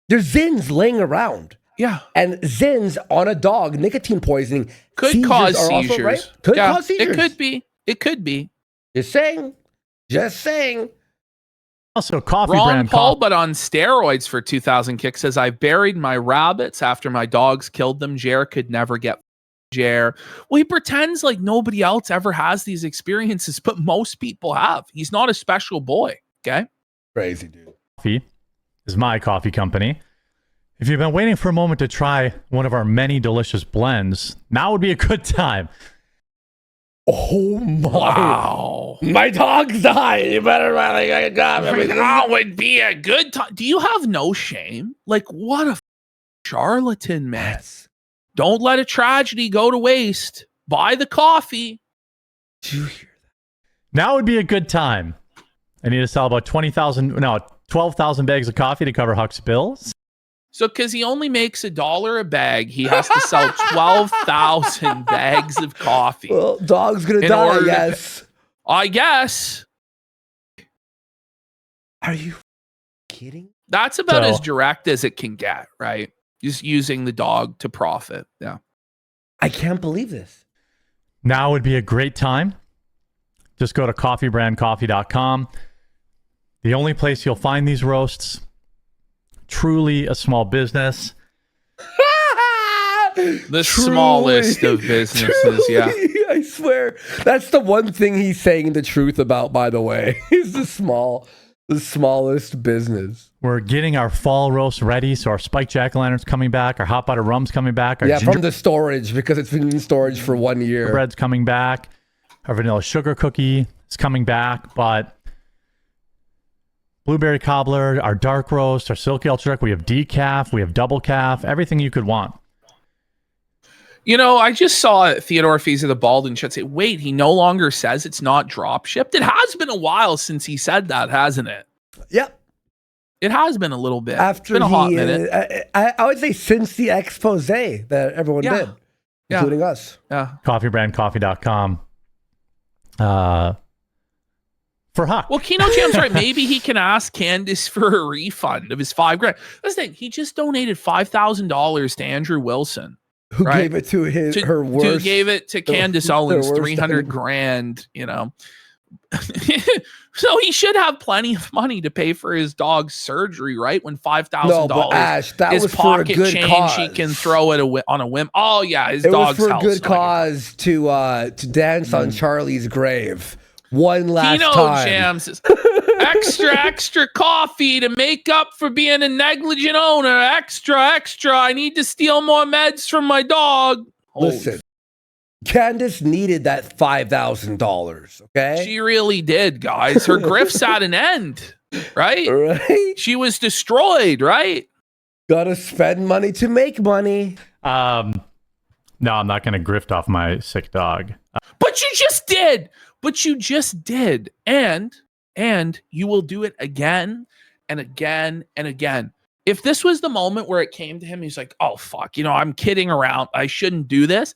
there's Zins laying around. Yeah. And Zins on a dog, nicotine poisoning. Could cause also, seizures. right? Could cause seizures. It could be. It could be. Just saying. Just saying. Also, coffee Ron brand Paul, but on steroids for 2,000 kicks, says, I buried my rabbits after my dogs killed them. Jer could never get Jer. Well, he pretends like nobody else ever has these experiences, but most people have. He's not a special boy, okay? Crazy, dude. Coffee is my coffee company. If you've been waiting for a moment to try one of our many delicious blends, now would be a good time. Oh my! Wow. My dog's dying. You better run like a god. That would be a good time. Do you have no shame? Like, what a charlatan, man. Don't let a tragedy go to waste. Buy the coffee. Did you hear that? Now would be a good time. I need to sell about 12,000 bags of coffee to cover Huck's bills. So, because he only makes $1 a bag, he has to sell 12,000 bags of coffee. Well, dog's gonna die, yes. I guess. Are you kidding? That's about as direct as it can get, right? Just using the dog to profit. Yeah. I can't believe this. Now would be a great time. Just go to coffeebrandcoffee.com. The only place you'll find these roasts. Truly a small business. The smallest of businesses, yeah. I swear. That's the one thing he's saying the truth about, by the way. Is the smallest business. We're getting our fall roast ready, so our spiked jack-o'-lantern's coming back, our hot butter rum's coming back, our from the storage, because it's been in storage for 1 year. bread's coming back, our vanilla sugar cookie is coming back, but blueberry cobbler, our dark roast, our silky ultra dark, we have decaf, we have double calf, everything you could want. You know, I just saw Theodore Feezer the Bald and say, wait, he no longer says it's not drop shipped. It has been a while since he said that, hasn't it? Yep. It has been a little bit. After it's been a hot minute. I would say since the expose that everyone did, including us. Yeah. Coffeebrandcoffee.com. For Huck. Well, Keno Jam's right. Maybe he can ask Candace for a refund of his $5,000. That's the thing. He just donated $5,000 to Andrew Wilson. Who gave it to her worst. Who gave it to Candace Owens, $300,000, you know. So he should have plenty of money to pay for his dog's surgery, right? When $5,000 is his for a pocket good change, cause. he can throw it on a whim. Oh yeah, his it dog's was for a health, good so cause to dance on Charlie's grave one last Keno time. Jam says, extra coffee to make up for being a negligent owner. Extra. I need to steal more meds from my dog. Listen, Candace needed that $5,000. Okay, she really did, guys. Her grift's at an end, right? Right. She was destroyed, right? Gotta spend money to make money. No, I'm not going to grift off my sick dog. But you just did. And you will do it again and again and again. If this was the moment where it came to him, he's like, oh, fuck, I'm kidding around. I shouldn't do this.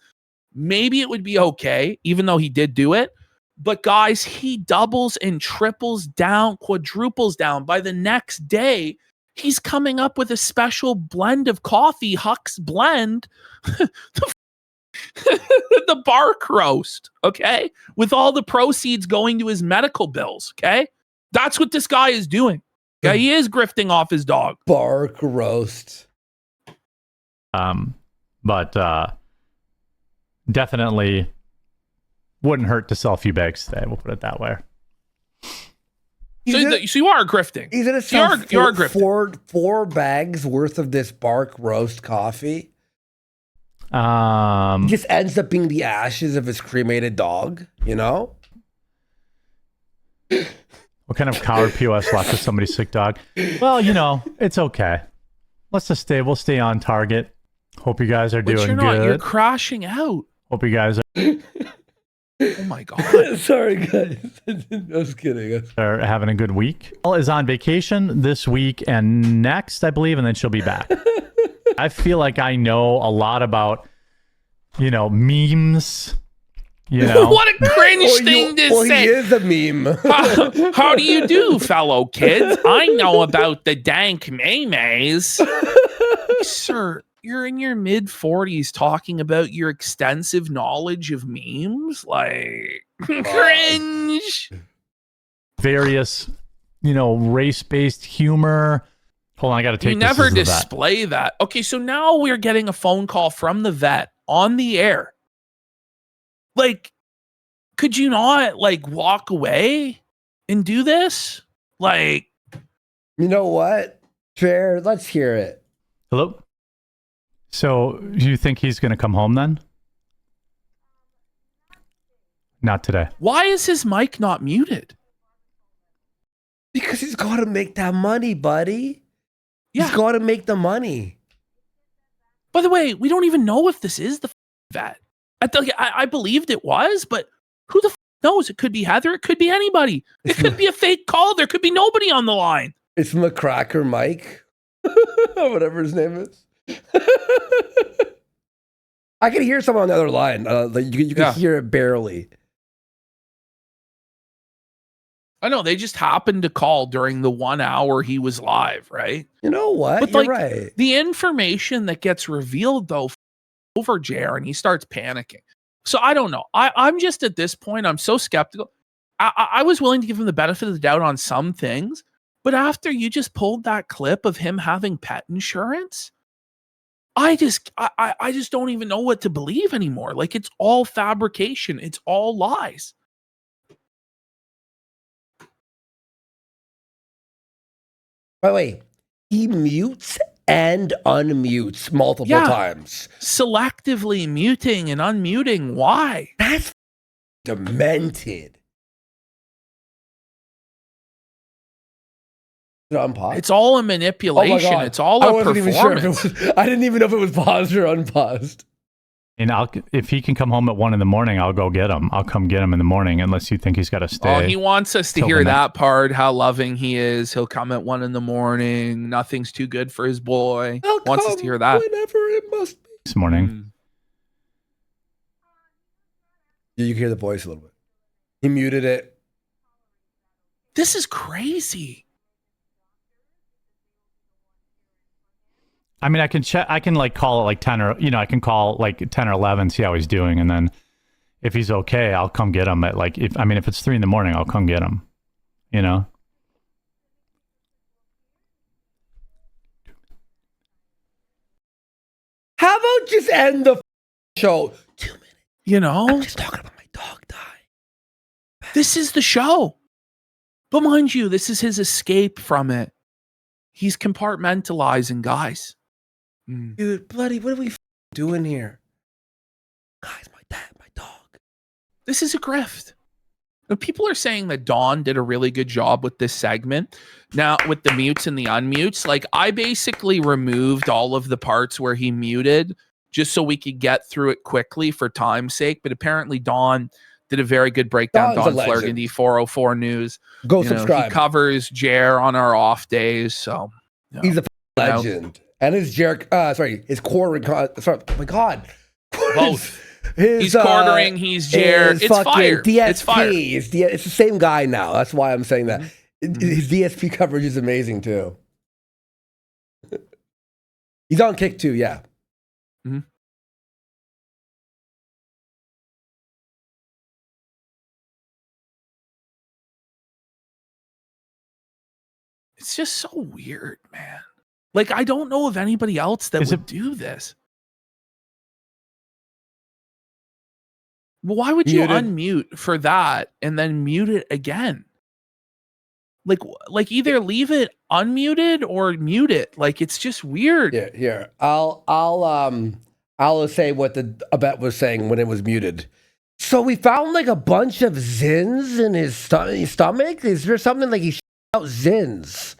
Maybe it would be okay, even though he did do it. But guys, he doubles and triples down, quadruples down. By the next day, he's coming up with a special blend of coffee, Huck's Blend. The bark roast, okay? With all the proceeds going to his medical bills, okay? That's what this guy is doing. Okay, he is grifting off his dog. Bark roast. But definitely wouldn't hurt to sell a few bags today. We'll put it that way. So you are grifting. He's gonna sell you are grifting. four bags worth of this bark roast coffee. It just ends up being the ashes of his cremated dog, What kind of coward POS left with somebody's sick dog? Well, you know, it's okay. We'll stay on target. Hope you guys are doing you're not. good. You're crashing out. Hope you guys Oh my God. Sorry, guys. I was kidding. are having a good week. Elle is on vacation this week and next, I believe, and then she'll be back. I feel like I know a lot about, you know, memes. You know, What a cringe thing to say. He is a meme. How do you do, fellow kids? I know about the dank memes. Sir, you're in your mid-40s talking about your extensive knowledge of memes? Like, cringe. various, you know, race-based humor. Hold on, I got to take You this never as the vet. display that. Okay, so now we're getting a phone call from the vet on the air. Like, could you not, like, walk away and do this? Like, you know what? Fair. Let's hear it. Hello? So, you think he's going to come home then? Not today. why is his mic not muted? Because he's got to make that money, buddy. Yeah. He's got to make the money. By the way, we don't even know if this is the vet. I believed it was, but who the knows? It could be Heather. It could be anybody. It could be a fake call. There could be nobody on the line. It's McCracker Mike. Whatever his name is. I can hear someone on the other line. You can hear it barely. I know they just happened to call during the 1 hour he was live, right? You know what? But You're like right. the information that gets revealed though over Jer and he starts panicking. So I don't know. I'm just at this point, I'm so skeptical. I was willing to give him the benefit of the doubt on some things, but after you just pulled that clip of him having pet insurance, I just don't even know what to believe anymore. Like it's all fabrication. It's all lies. By the way, he mutes and unmutes multiple times. Selectively muting and unmuting. Why? That's demented. It's all a manipulation. It's all a performance. Even sure if it was, I didn't even know if it was paused or unpaused. And if he can come home at 1 a.m, I'll go get him. I'll come get him in the morning, unless you think he's got to stay. Oh, he wants us to hear that part, how loving he is. He'll come at 1 a.m. Nothing's too good for his boy. Wants us to hear that. Whenever it must be. This morning. You can hear the voice a little bit. He muted it. This is crazy. I mean, I can check. I can like call it like 10 or, you know, I can call like 10 or 11, see how he's doing. And then if he's okay, I'll come get him at like, if it's 3 a.m, I'll come get him, you know? How about just end the show? 2 minutes. You know? I'm just talking about my dog die. This is the show. But mind you, this is his escape from it. He's compartmentalizing, guys. Dude, bloody, what are we doing here? Guys, my dog. This is a grift. Now, people are saying that Dawn did a really good job with this segment. Now, with the mutes and the unmutes, like I basically removed all of the parts where he muted just so we could get through it quickly for time's sake. But apparently Dawn did a very good breakdown. Dawn's Dawn a legend. Flaherty, 404 News. Go You know, subscribe. he covers Jer on our off days. So He's a legend. And his his quarter. Sorry, oh my God. both. He's quartering. He's Jer. It's fire. DSP. It's fire. It's the same guy now. That's why I'm saying that. His DSP coverage is amazing too. He's on Kick too. Yeah. Mm-hmm. It's just so weird, man. Like, I don't know of anybody else that would do this. Well, why would you unmute for that and then mute it again? Like either leave it unmuted or mute it. Like, it's just weird. Yeah, here. I'll say what the Abet was saying when it was muted. So we found like a bunch of Zins in his stomach. Is there something like he shot out Zins?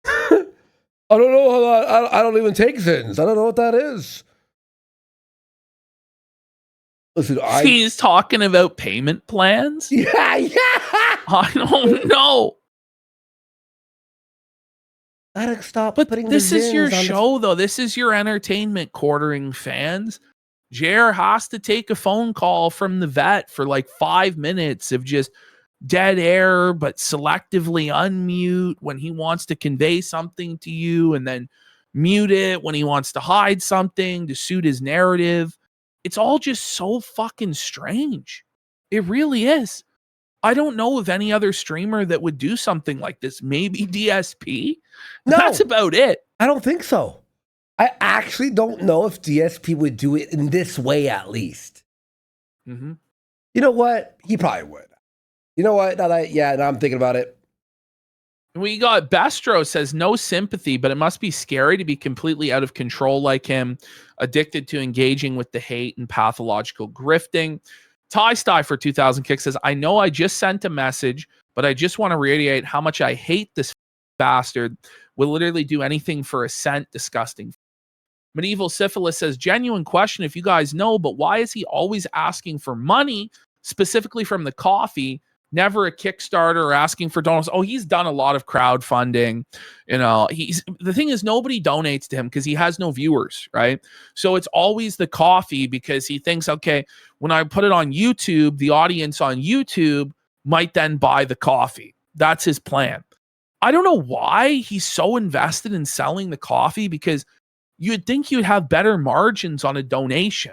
I don't know how that. I don't even take Zins. I don't know what that is. Listen, he's talking about payment plans. Yeah. I don't know. Gotta stop. But putting this the is your Zins on show, though. This is your entertainment, quartering fans. JR has to take a phone call from the vet for like 5 minutes of just dead air, but selectively unmute when he wants to convey something to you, and then mute it when he wants to hide something to suit his narrative. It's all just so fucking strange. It really is. I don't know of any other streamer that would do something like this. Maybe DSP. No, that's about it. I don't think so. I actually don't know if DSP would do it in this way, at least. Mm-hmm. You know what? He probably would. You know what? Now I'm thinking about it. We got Bestro says no sympathy, but it must be scary to be completely out of control like him, addicted to engaging with the hate and pathological grifting. Ty Sty for 2000 Kick says, I know I just sent a message, but I just want to reiterate how much I hate this bastard. Will literally do anything for a cent. Disgusting. Medieval Syphilis says, genuine question if you guys know, but why is he always asking for money, specifically from the coffee? Never a Kickstarter or asking for donuts. Oh, he's done a lot of crowdfunding. You know, the thing is nobody donates to him because he has no viewers, right? So it's always the coffee because he thinks, okay, when I put it on YouTube, the audience on YouTube might then buy the coffee. That's his plan. I don't know why he's so invested in selling the coffee, because you'd think you'd have better margins on a donation.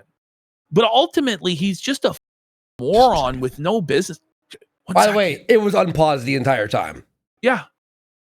But ultimately, he's just a moron with no business. By the way, it was unpaused the entire time. Yeah.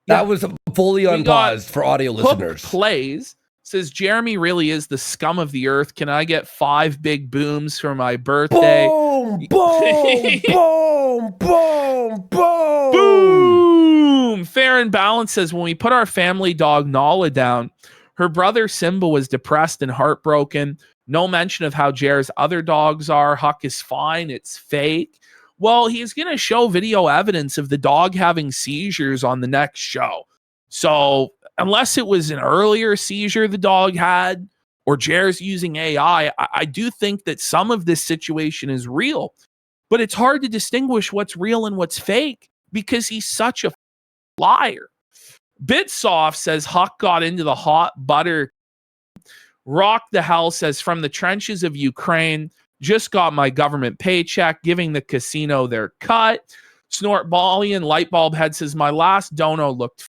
That was fully unpaused for audio listeners. Plays says, Jeremy really is the scum of the earth. Can I get 5 big booms for my birthday? Boom, boom, boom, boom, boom. Boom. Fair and Balance says, when we put our family dog Nala down, her brother Simba was depressed and heartbroken. No mention of how Jer's other dogs are. Huck is fine. It's fake. Well, he's going to show video evidence of the dog having seizures on the next show. So unless it was an earlier seizure the dog had, or Jer's using AI, I do think that some of this situation is real. But it's hard to distinguish what's real and what's fake because he's such a liar. Bitsoft says Huck got into the hot butter. Rock the Hell says, from the trenches of Ukraine, just got my government paycheck, giving the casino their cut. Snort Ballian Lightbulb Head says, my last dono looked.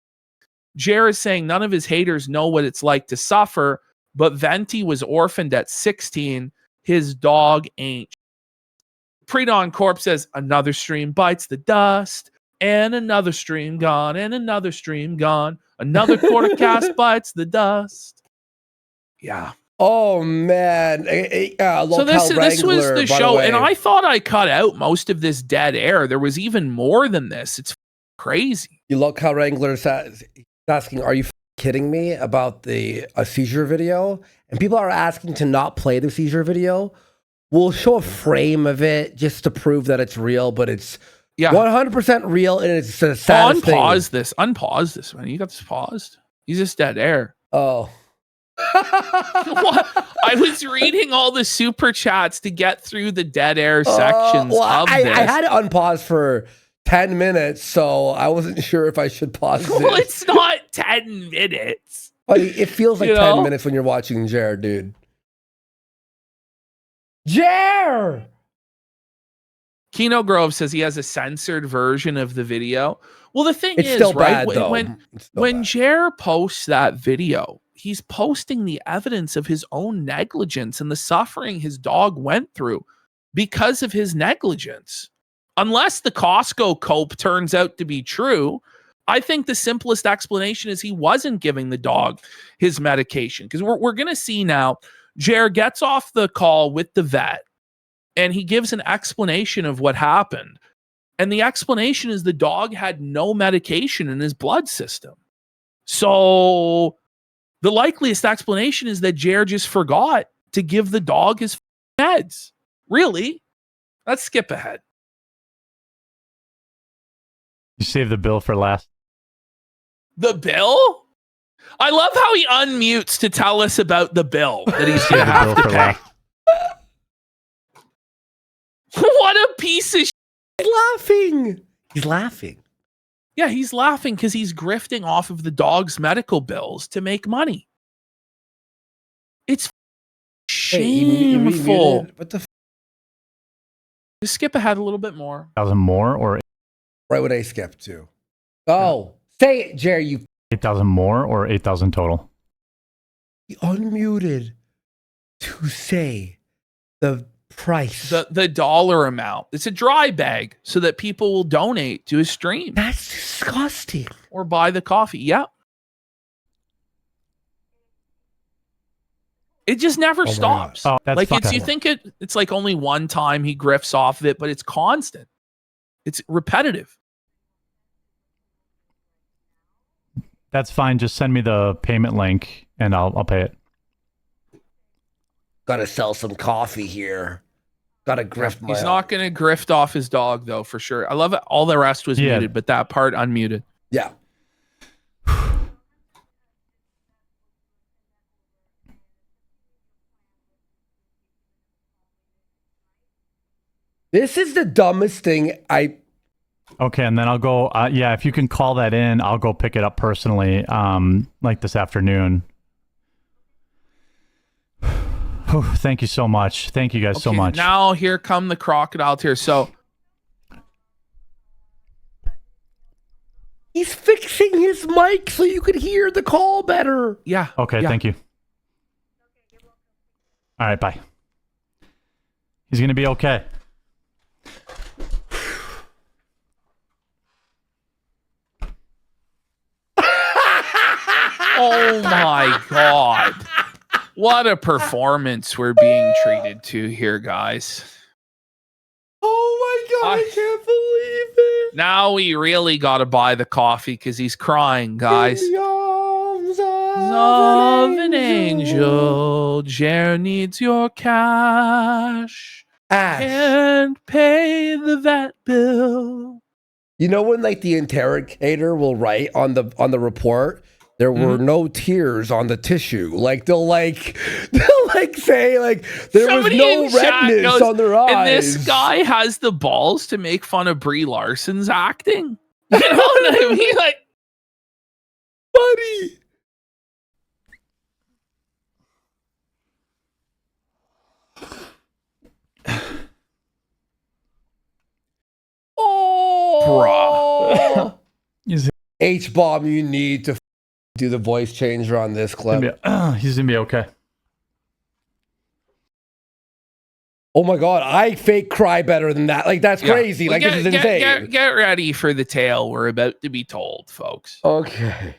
Jer is saying none of his haters know what it's like to suffer, but Venti was orphaned at 16. His dog ain't. Predon Corp says, another stream bites the dust, and another stream gone, and another stream gone. Another quarter cast bites the dust. Yeah. Oh man! So this was the show, and I thought I cut out most of this dead air. There was even more than this. It's crazy. You Locale Wrangler asking, "Are you kidding me about a seizure video?" And people are asking to not play the seizure video. We'll show a frame of it just to prove that it's real, but it's 100% real, and it's a sad thing. Unpause this, man. You got this paused. He's just dead air. Oh. What? I was reading all the super chats to get through the dead air sections of this. I had it unpaused for 10 minutes, so I wasn't sure if I should pause it. Well, it's not 10 minutes. Buddy, it feels like 10 minutes when you're watching Jer, dude. Jer! Kino Grove says he has a censored version of the video. Well, the thing is, still right, bad, when Jer posts that video, he's posting the evidence of his own negligence and the suffering his dog went through because of his negligence. Unless the Costco cope turns out to be true, I think the simplest explanation is he wasn't giving the dog his medication. Because we're going to see now, Jer gets off the call with the vet and he gives an explanation of what happened. And the explanation is the dog had no medication in his blood system. So the likeliest explanation is that Jer just forgot to give the dog his meds. Really? Let's skip ahead. You save the bill for last. The bill? I love how he unmutes to tell us about the bill that he's going to have to pay. What a piece of shit. He's laughing. He's laughing. Yeah, he's laughing because he's grifting off of the dog's medical bills to make money. It's shameful. What the? Just skip ahead a little bit more. 8,000 more or Right when I skipped to. Oh, say it, Jerry. You 8,000 more or 8,000 total? He unmuted to say the price. The dollar amount. It's a dry bag so that people will donate to his stream. That's disgusting. Or buy the coffee. Yep. It just never stops. Oh, that's like fine. it's you think it's like only one time he grifts off of it, but it's constant. It's repetitive. That's fine. Just send me the payment link and I'll pay it. Gotta sell some coffee here. Gotta grift my. He's not gonna grift off his dog though, for sure. I love it. All the rest was muted, but that part unmuted. Yeah. This is the dumbest thing Okay, and then I'll go. Yeah, if you can call that in, I'll go pick it up personally, like this afternoon. Thank you so much. Thank you guys so much. Now here come the crocodile tears. So he's fixing his mic so you could hear the call better. Yeah. Okay, thank you. All right, bye. He's gonna be okay. Oh my God. What a performance we're being treated to here, guys. Oh my God, I can't believe it. Now we really got to buy the coffee because he's crying, guys. In the arms of an angel, Jer needs your cash. Ash. And pay the vet bill. You know when like the interrogator will write on the report, there were no tears on the tissue. Like they'll say like there Somebody was no in chat redness goes, on their eyes. And this guy has the balls to make fun of Brie Larson's acting. You know what I mean? Like, buddy. Bruh. H-bomb, you need to do the voice changer on this clip. He's gonna be okay. Oh my God, I fake cry better than that. Like that's crazy. Like this is insane. Get ready for the tale we're about to be told, folks. Okay.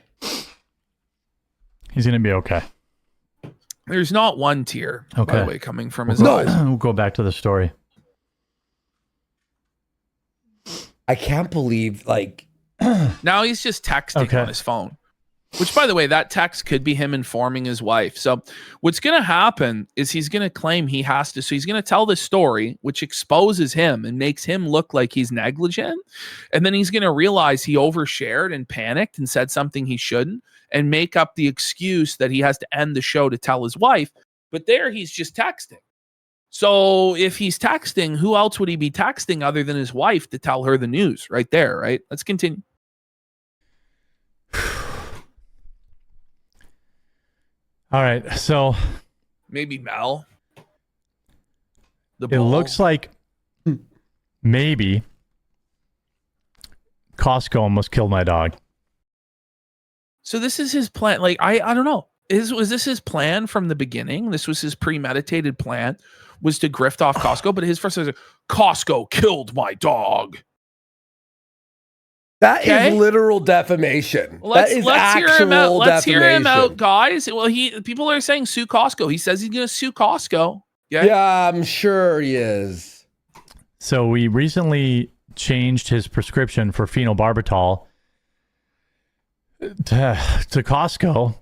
He's gonna be okay. There's not one tear, by Okay. the way, coming from his eyes. We'll go back to the story. I can't believe like Now he's just texting on his phone. Which, by the way, that text could be him informing his wife. So what's going to happen is he's going to claim he has to. So he's going to tell this story, which exposes him and makes him look like he's negligent. And then he's going to realize he overshared and panicked and said something he shouldn't and make up the excuse that he has to end the show to tell his wife. But there he's just texting. So if he's texting, who else would he be texting other than his wife to tell her the news right there, right? Let's continue. All right, so Maybe Mel. it looks like maybe Costco almost killed my dog. So this is his plan. Like, I don't know. Was this his plan from the beginning? This was his premeditated plan, was to grift off Costco. But his first was, Costco killed my dog. that is literal defamation. Let's hear him out. Let's hear him out, defamation. guys. Well, people are saying sue Costco. He says he's going to sue Costco. Yeah, I'm sure he is. So we recently changed his prescription for phenobarbital to Costco.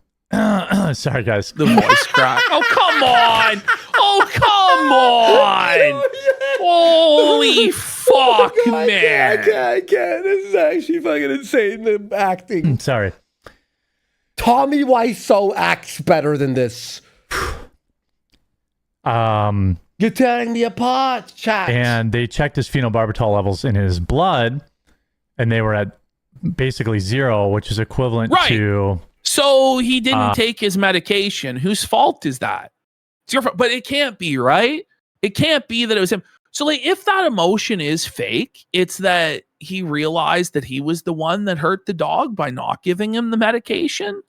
Sorry, guys. The voice crack. Oh, come on. Oh, come on. Holy fuck, man. I can't. This is actually fucking insane, the acting. Sorry. Tommy Wiseau acts better than this. You're tearing me apart, chat. And they checked his phenobarbital levels in his blood, and they were at basically 0, which is equivalent to... So he didn't take his medication. Whose fault is that? It's your fault. But it can't be, right? It can't be that it was him. So, like, if that emotion is fake, it's that he realized that he was the one that hurt the dog by not giving him the medication.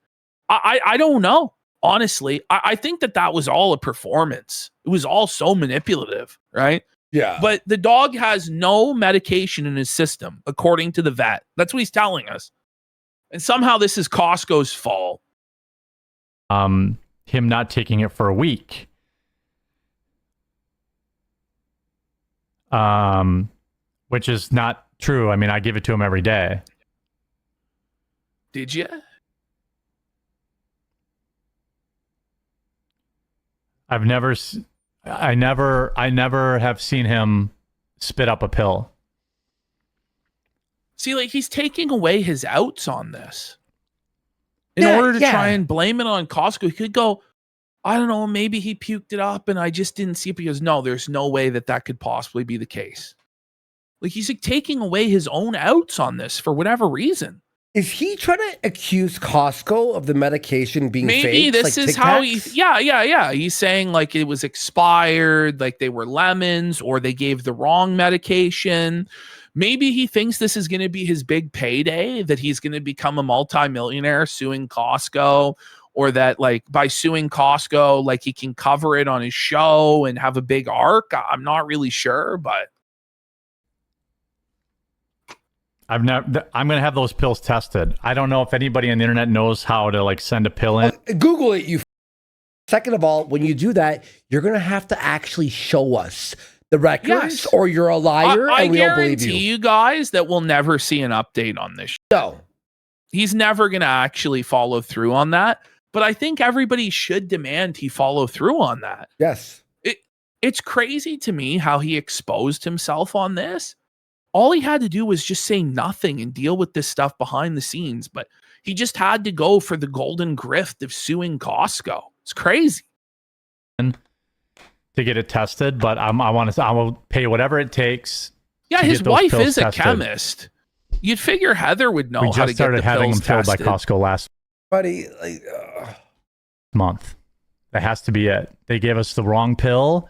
I don't know. Honestly, I think that was all a performance. It was all so manipulative, right? Yeah. But the dog has no medication in his system, according to the vet. That's what he's telling us. And somehow this is Costco's fault. Him not taking it for a week. Which is not true. I mean, I give it to him every day. Did you? I never have seen him spit up a pill. See, like, he's taking away his outs on this. In order to try and blame it on Costco, he could go, I don't know, maybe he puked it up and I just didn't see it. Because no, there's no way that could possibly be the case. Like, he's like taking away his own outs on this for whatever reason. Is he trying to accuse Costco of the medication being fake? Maybe this like is how he... Yeah. He's saying, like, it was expired, like they were lemons, or they gave the wrong medication. Maybe he thinks this is going to be his big payday, that he's going to become a multimillionaire suing Costco, or that, like, by suing Costco, like, he can cover it on his show and have a big arc. I'm not really sure, but... I'm going to have those pills tested. I don't know if anybody on the internet knows how to, like, send a pill in. Google it, you. Second of all, when you do that, you're going to have to actually show us the records, or you're a liar, and we don't believe you. I guarantee you guys that we'll never see an update on this. No. He's never going to actually follow through on that. But I think everybody should demand he follow through on that. Yes. It's crazy to me how he exposed himself on this. All he had to do was just say nothing and deal with this stuff behind the scenes. But he just had to go for the golden grift of suing Costco. It's crazy. To get it tested, but I will pay whatever it takes. Yeah, his wife is a chemist. You'd figure Heather would know how to get the pills tested. We just started having them filled by Costco last month. That has to be it. They gave us the wrong pill,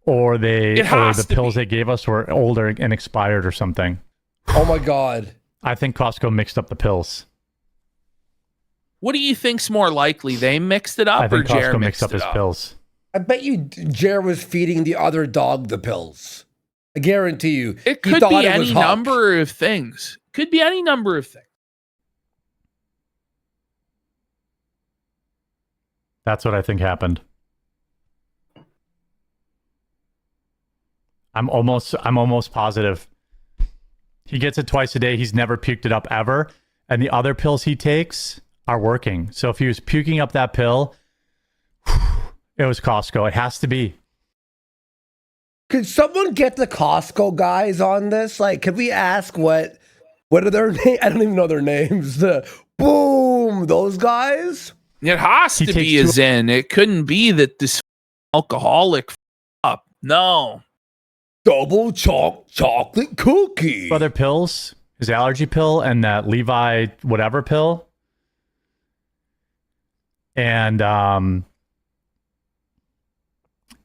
or the pills they gave us were older and expired or something. Oh my God. I think Costco mixed up the pills. What do you think's more likely? They mixed it up, I think or Jer Costco mixed up his pills? I bet you Jer was feeding the other dog the pills. I guarantee you. It could be any number of things. Could be any number of things. That's what I think happened. I'm almost positive. He gets it twice a day. He's never puked it up ever. And the other pills he takes are working. So if he was puking up that pill, it was Costco. It has to be. Could someone get the Costco guys on this? Like, could we ask what are their names? I don't even know their names. Those guys? It has to be a Zen. It couldn't be that this alcoholic up. No. Double chocolate cookie. Other pills, his allergy pill and that Levi whatever pill. And I'm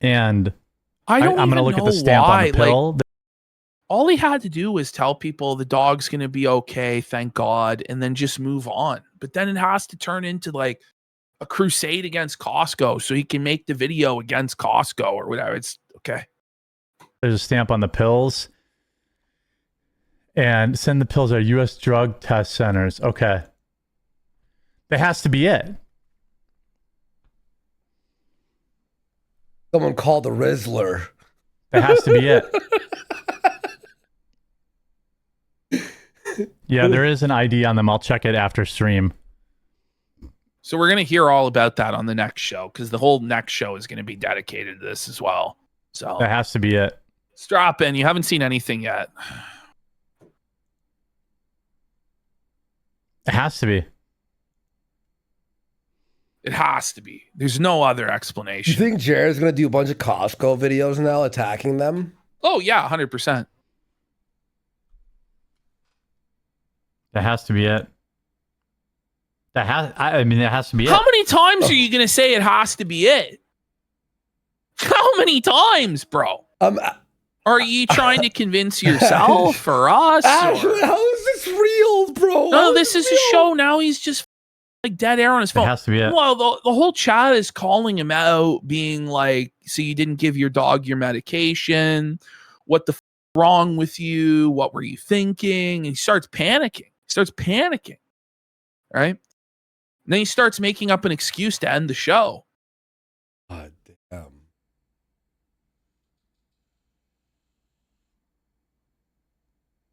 going to look at the stamp on the pill. Like, all he had to do was tell people the dog's going to be okay, thank God, and then just move on. But then it has to turn into like a crusade against Costco so he can make the video against Costco or whatever. It's okay. There's a stamp on the pills. And send the pills to U.S. drug test centers. Okay. That has to be it. Someone call the Rizzler. That has to be it. Yeah, there is an ID on them. I'll check it after stream. So we're going to hear all about that on the next show because the whole next show is going to be dedicated to this as well. So that has to be it. Strap in. You haven't seen anything yet. It has to be. It has to be. There's no other You explanation. think Jared's gonna do a bunch of Costco videos now attacking them? Oh yeah, 100%. That has to be it. I mean, it has to be How it. many times are you gonna say it has to be it? How many times, bro? Are you trying to convince yourself or us? Actually, how is this real, bro? No, this is a show. Now he's just like dead air on his phone. It has to be it. Well, the whole chat is calling him out, being like, "So you didn't give your dog your medication? What the wrong with you? What were you thinking?" And he starts panicking. Right? And then he starts making up an excuse to end the show. God damn.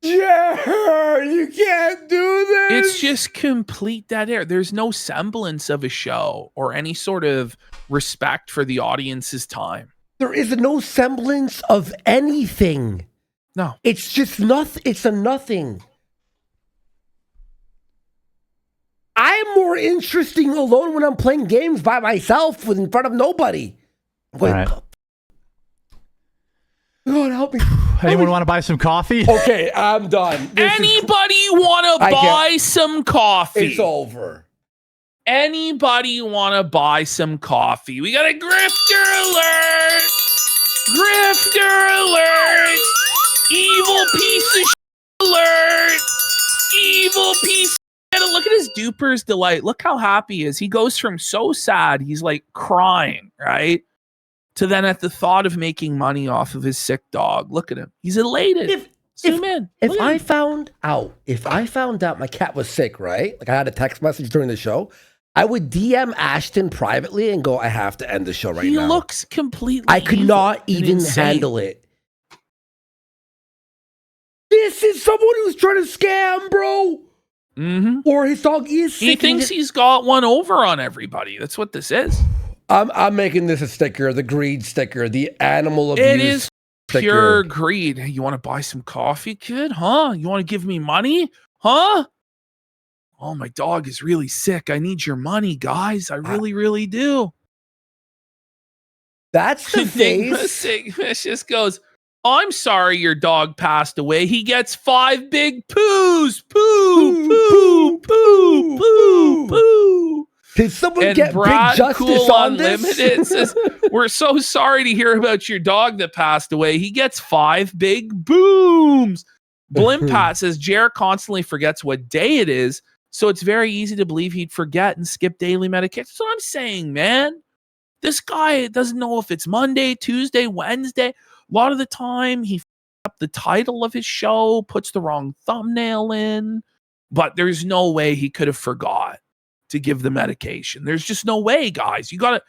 Jared, you can't do this. It's just complete dead air. There's no semblance of a show or any sort of respect for the audience's time. There is no semblance of anything. No. It's just nothing. It's a nothing. I'm more interesting alone when I'm playing games by myself in front of nobody. Wait, All right. God help me. Anyone want to buy some coffee? Okay, I'm done. Anybody want to buy some coffee? It's over. Anybody want to buy some coffee? We got a grifter alert! Grifter alert! Evil piece of alert! Evil piece of shit. Look at his duper's delight. Look how happy he is. He goes from so sad, he's like crying, right? To then at the thought of making money off of his sick dog. Look at him. He's elated. Zoom in. If Look at I him. found out my cat was sick, right? Like I had a text message during the show, I would DM Ashton privately and go, I have to end the show right He now. looks completely I could evil not and even insane. handle it. This is someone who's trying to scam, bro. Mm-hmm. Or his dog is sick. He thinks he's got one over on everybody. That's what this is. I'm making this a sticker, the greed sticker, the animal abuse It is sticker. pure greed. Hey, you want to buy some coffee, kid? Huh? You want to give me money? Huh? Oh, my dog is really sick. I need your money, guys. I really, really do. That's the face. Sigmus just goes, I'm sorry your dog passed away. He gets 5 big poos. Poo, poo, poo, poo, poo. Did someone And get Brad big justice Cool on Unlimited this? says, we're so sorry to hear about your dog that passed away. He gets 5 big booms. Blimpat says, Jared constantly forgets what day it is, so it's very easy to believe he'd forget and skip daily medication. That's what I'm saying, man. This guy doesn't know if it's Monday, Tuesday, Wednesday. A lot of the time, he up the title of his show, puts the wrong thumbnail in, but there's no way he could have forgot to give the medication. There's just no way, guys. You gotta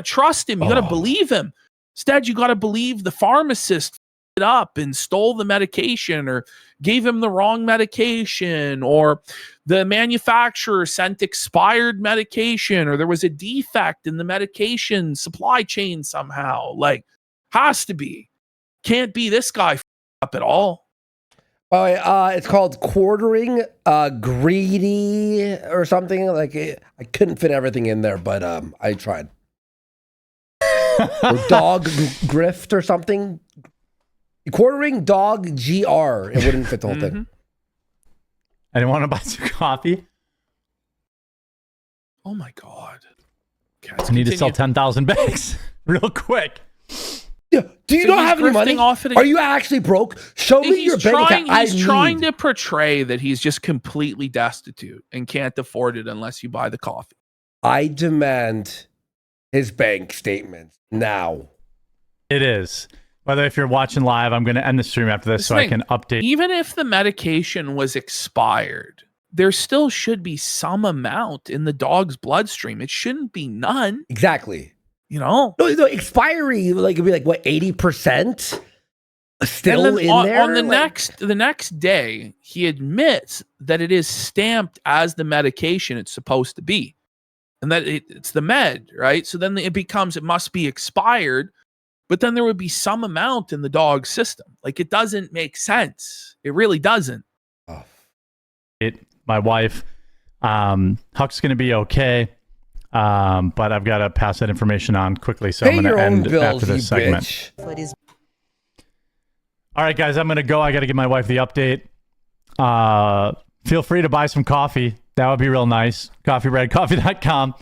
trust him. You gotta believe him. Instead, you gotta believe the pharmacist it up and stole the medication or gave him the wrong medication, or the manufacturer sent expired medication, or there was a defect in the medication supply chain somehow. Like, has to be. Can't be this guy up at all. Oh, it's called quartering, greedy or something. Like I couldn't fit everything in there, but I tried. Or dog grift or something. Quartering dog GR. It wouldn't fit the whole thing. I didn't want to buy some coffee. Oh my god! Okay, I need to sell 10,000 bags real quick. Do you not have any money? Are you actually broke? Show me your bank account. He's trying to portray that he's just completely destitute and can't afford it unless you buy the coffee. I demand his bank statements now. It is. Whether if you're watching live, I'm going to end the stream after this so I can update. Even if the medication was expired, there still should be some amount in the dog's bloodstream. It shouldn't be none. Exactly. You know? No, expiry, like, it'd be like, what, 80%? Still in there? On the next day, he admits that it is stamped as the medication it's supposed to be. And that it's the med, right? So then it must be expired. but then there would be some amount in the dog system. Like, it doesn't make sense. It really doesn't. My wife, Huck's going to be okay, but I've got to pass that information on quickly, so I'm going to end after this segment. All right, guys, I'm going to go. I got to give my wife the update. Feel free to buy some coffee. That would be real nice. CoffeeBreadCoffee.com.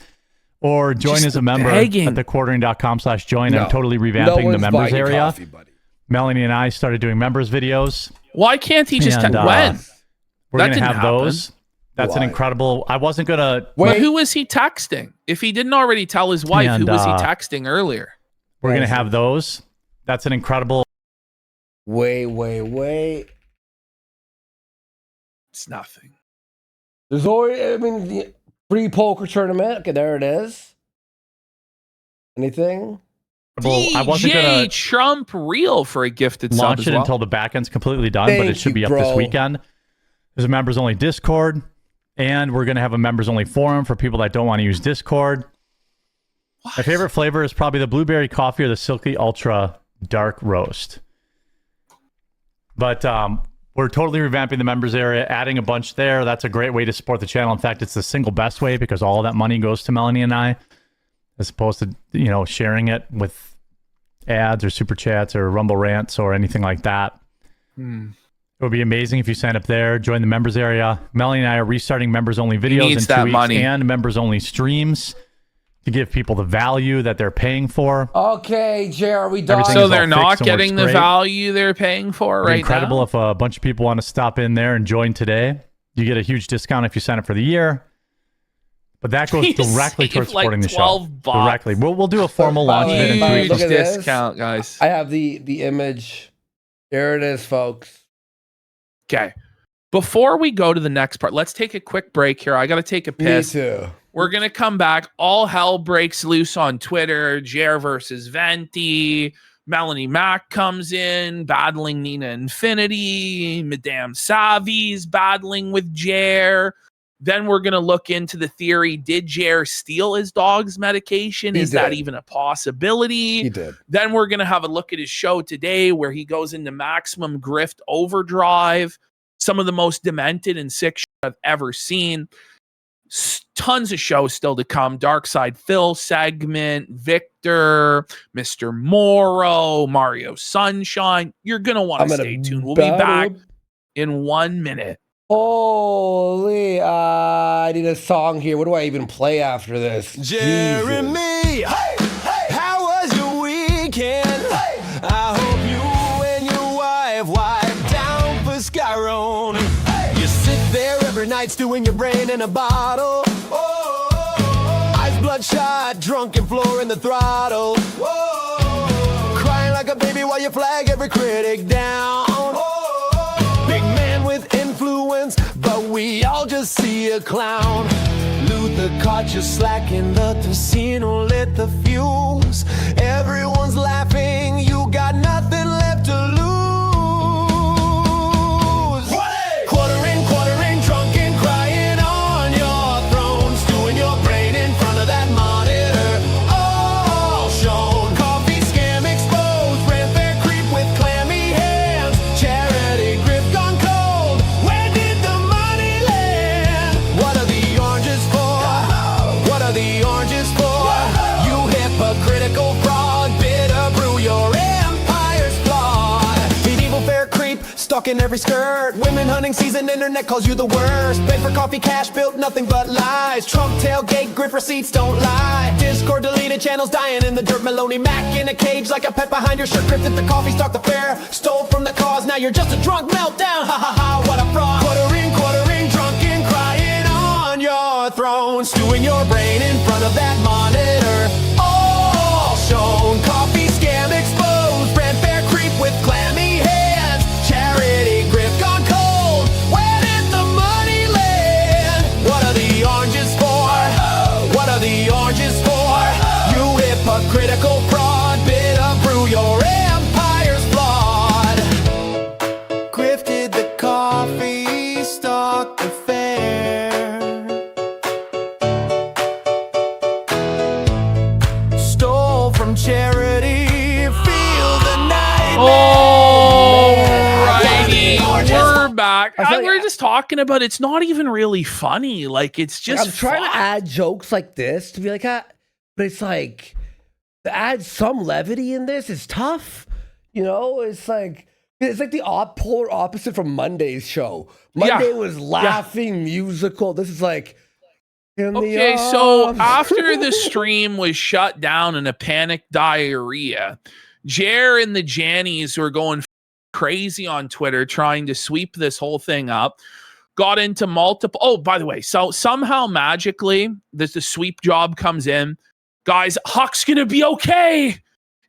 Or join as a member at thequartering.com/join. No. I'm totally No revamping the one's members buying area. coffee, buddy. Melanie and I started doing members videos. Why can't he just And, when? We're That going to didn't have happen. those. That's an Why? incredible... I wasn't going to... But who was he texting? If he didn't already tell his wife, And, who was he texting earlier? We're going to have those. That's an incredible... Wait. It's nothing. There's always, the free poker tournament. Okay, there it is. Anything? I wasn't going DJ to Trump reel for a gifted sub launch as it well. until the back end's completely done, but Thank it should you, be up bro. this weekend. There's a members-only Discord, and we're going to have a members-only forum for people that don't want to use Discord. My favorite flavor is probably the blueberry coffee or the Silky Ultra Dark Roast. But we're totally revamping the members area, adding a bunch there. That's a great way to support the channel. In fact, it's the single best way because all of that money goes to Melanie and I, as opposed to, sharing it with ads or super chats or Rumble rants or anything like that. It would be amazing if you sign up there, join the members area. Melanie and I are restarting members-only videos in needs 2 that weeks money. and members-only streams to give people the value that they're paying for. Okay, JR, are we done? Everything So is they're all not fixed and works getting the great. value they're paying for It'd be right incredible now? if a bunch of people want to stop in there and join today. You get a huge discount if you sign up for the year. But that goes You directly save towards supporting like the show. $12. Directly. We'll do a formal launch of it in 2 Huge weeks. Look at this. discount, guys. I have the image. There it is, folks. Okay. Before we go to the next part, let's take a quick break here. I got to take a piss. Me too. We're going to come back. All hell breaks loose on Twitter. Jer versus Venti. Melanie Mack comes in, battling Nina Infinity. Madame Savi's battling with Jer. Then we're going to look into the theory, did Jer steal his dog's medication? He Is that did. even a possibility? He did. Then we're going to have a look at his show today where he goes into maximum grift overdrive. Some of the most demented and sick shit I've ever seen. Tons of shows still to come. Dark Side Phil segment, Victor, Mr. Morrow, Mario Sunshine. You're going to want to stay tuned. We'll be back in 1 minute. Holy, I need a song here. What do I even play after this? Jeremy, how was your weekend? I hope you and your wife wipe down for Skyron. You sit there every night stewing your brain in a bottle. Eyes bloodshot, drunken floor in the throttle. Crying like a baby while you flag every critic down. Big man with influence, but we all just see a clown. Luther caught you slacking, the casino lit the fuse. Everyone's laughing, you got nothing left to lose. Quartering, drunken, crying on your throne, stewing your brain in front of that monitor. All shown, coffee scam exposed, rent fair creep with clammy hands, charity grip gone cold. Where did the money land? What are the oranges for? What are the oranges for? You hypocritical fraud, bitter brew, your empire's flawed. Medieval fair creep, stalking every skirt. Women hunting season, internet calls you the worst. Paid for coffee, cash built, nothing but lies. Trump tailgate, grip receipts don't lie. Discord deleted channels dying in the dirt. Maloney Mac in a cage like a pet behind your shirt. Grifted the coffee, stalked the fair, stole from the cause. Now you're just a drunk meltdown. Ha ha ha, what a fraud. Quartering, drunken, crying on your throne, stewing your brain in front of that monitor. All shown, coffee scam exposed, rent fair creep with clammy hands, charity grip gone cold. Where did the money land? What are the oranges for? What are the oranges for? You hypocritical fraud, bitter brew, your empire's flawed. Grifted the coffee, stalked the fair, stole from charity, we're just talking about it's not even really funny. Like it's just I'm trying to add jokes like this to be like, but it's like to add some levity in this is tough. You know, it's like the polar opposite from Monday's show. Monday was laughing, musical. This is like okay. So after the stream was shut down in a panic diarrhea, Jer and the Jannies were going crazy on Twitter trying to sweep this whole thing up. Got into multiple. Oh, by the way, so somehow magically, the sweep job comes in. Guys, Huck's gonna be okay.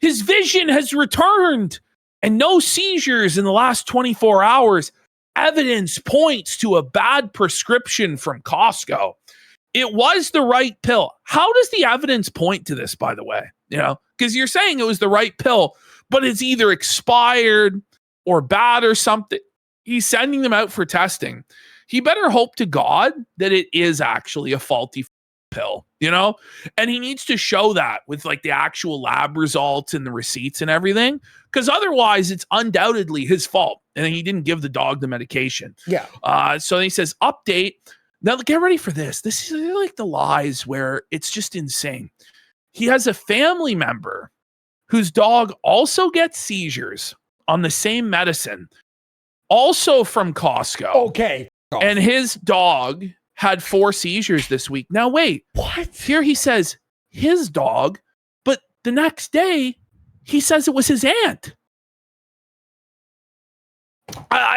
His vision has returned, and no seizures in the last 24 hours. Evidence points to a bad prescription from Costco. It was the right pill. How does the evidence point to this, by the way? You know, because you're saying it was the right pill, but it's either expired or bad or something. He's sending them out for testing. He better hope to God that it is actually a faulty pill, you know? And he needs to show that with like the actual lab results and the receipts and everything, because otherwise it's undoubtedly his fault. And he didn't give the dog the medication. Yeah. So he says, update. Now get ready for this. This is like the lies where it's just insane. He has a family member whose dog also gets seizures on the same medicine, also from Costco. Okay. And his dog had 4 seizures this week. Now, wait. What? Here he says his dog, but the next day he says it was his aunt.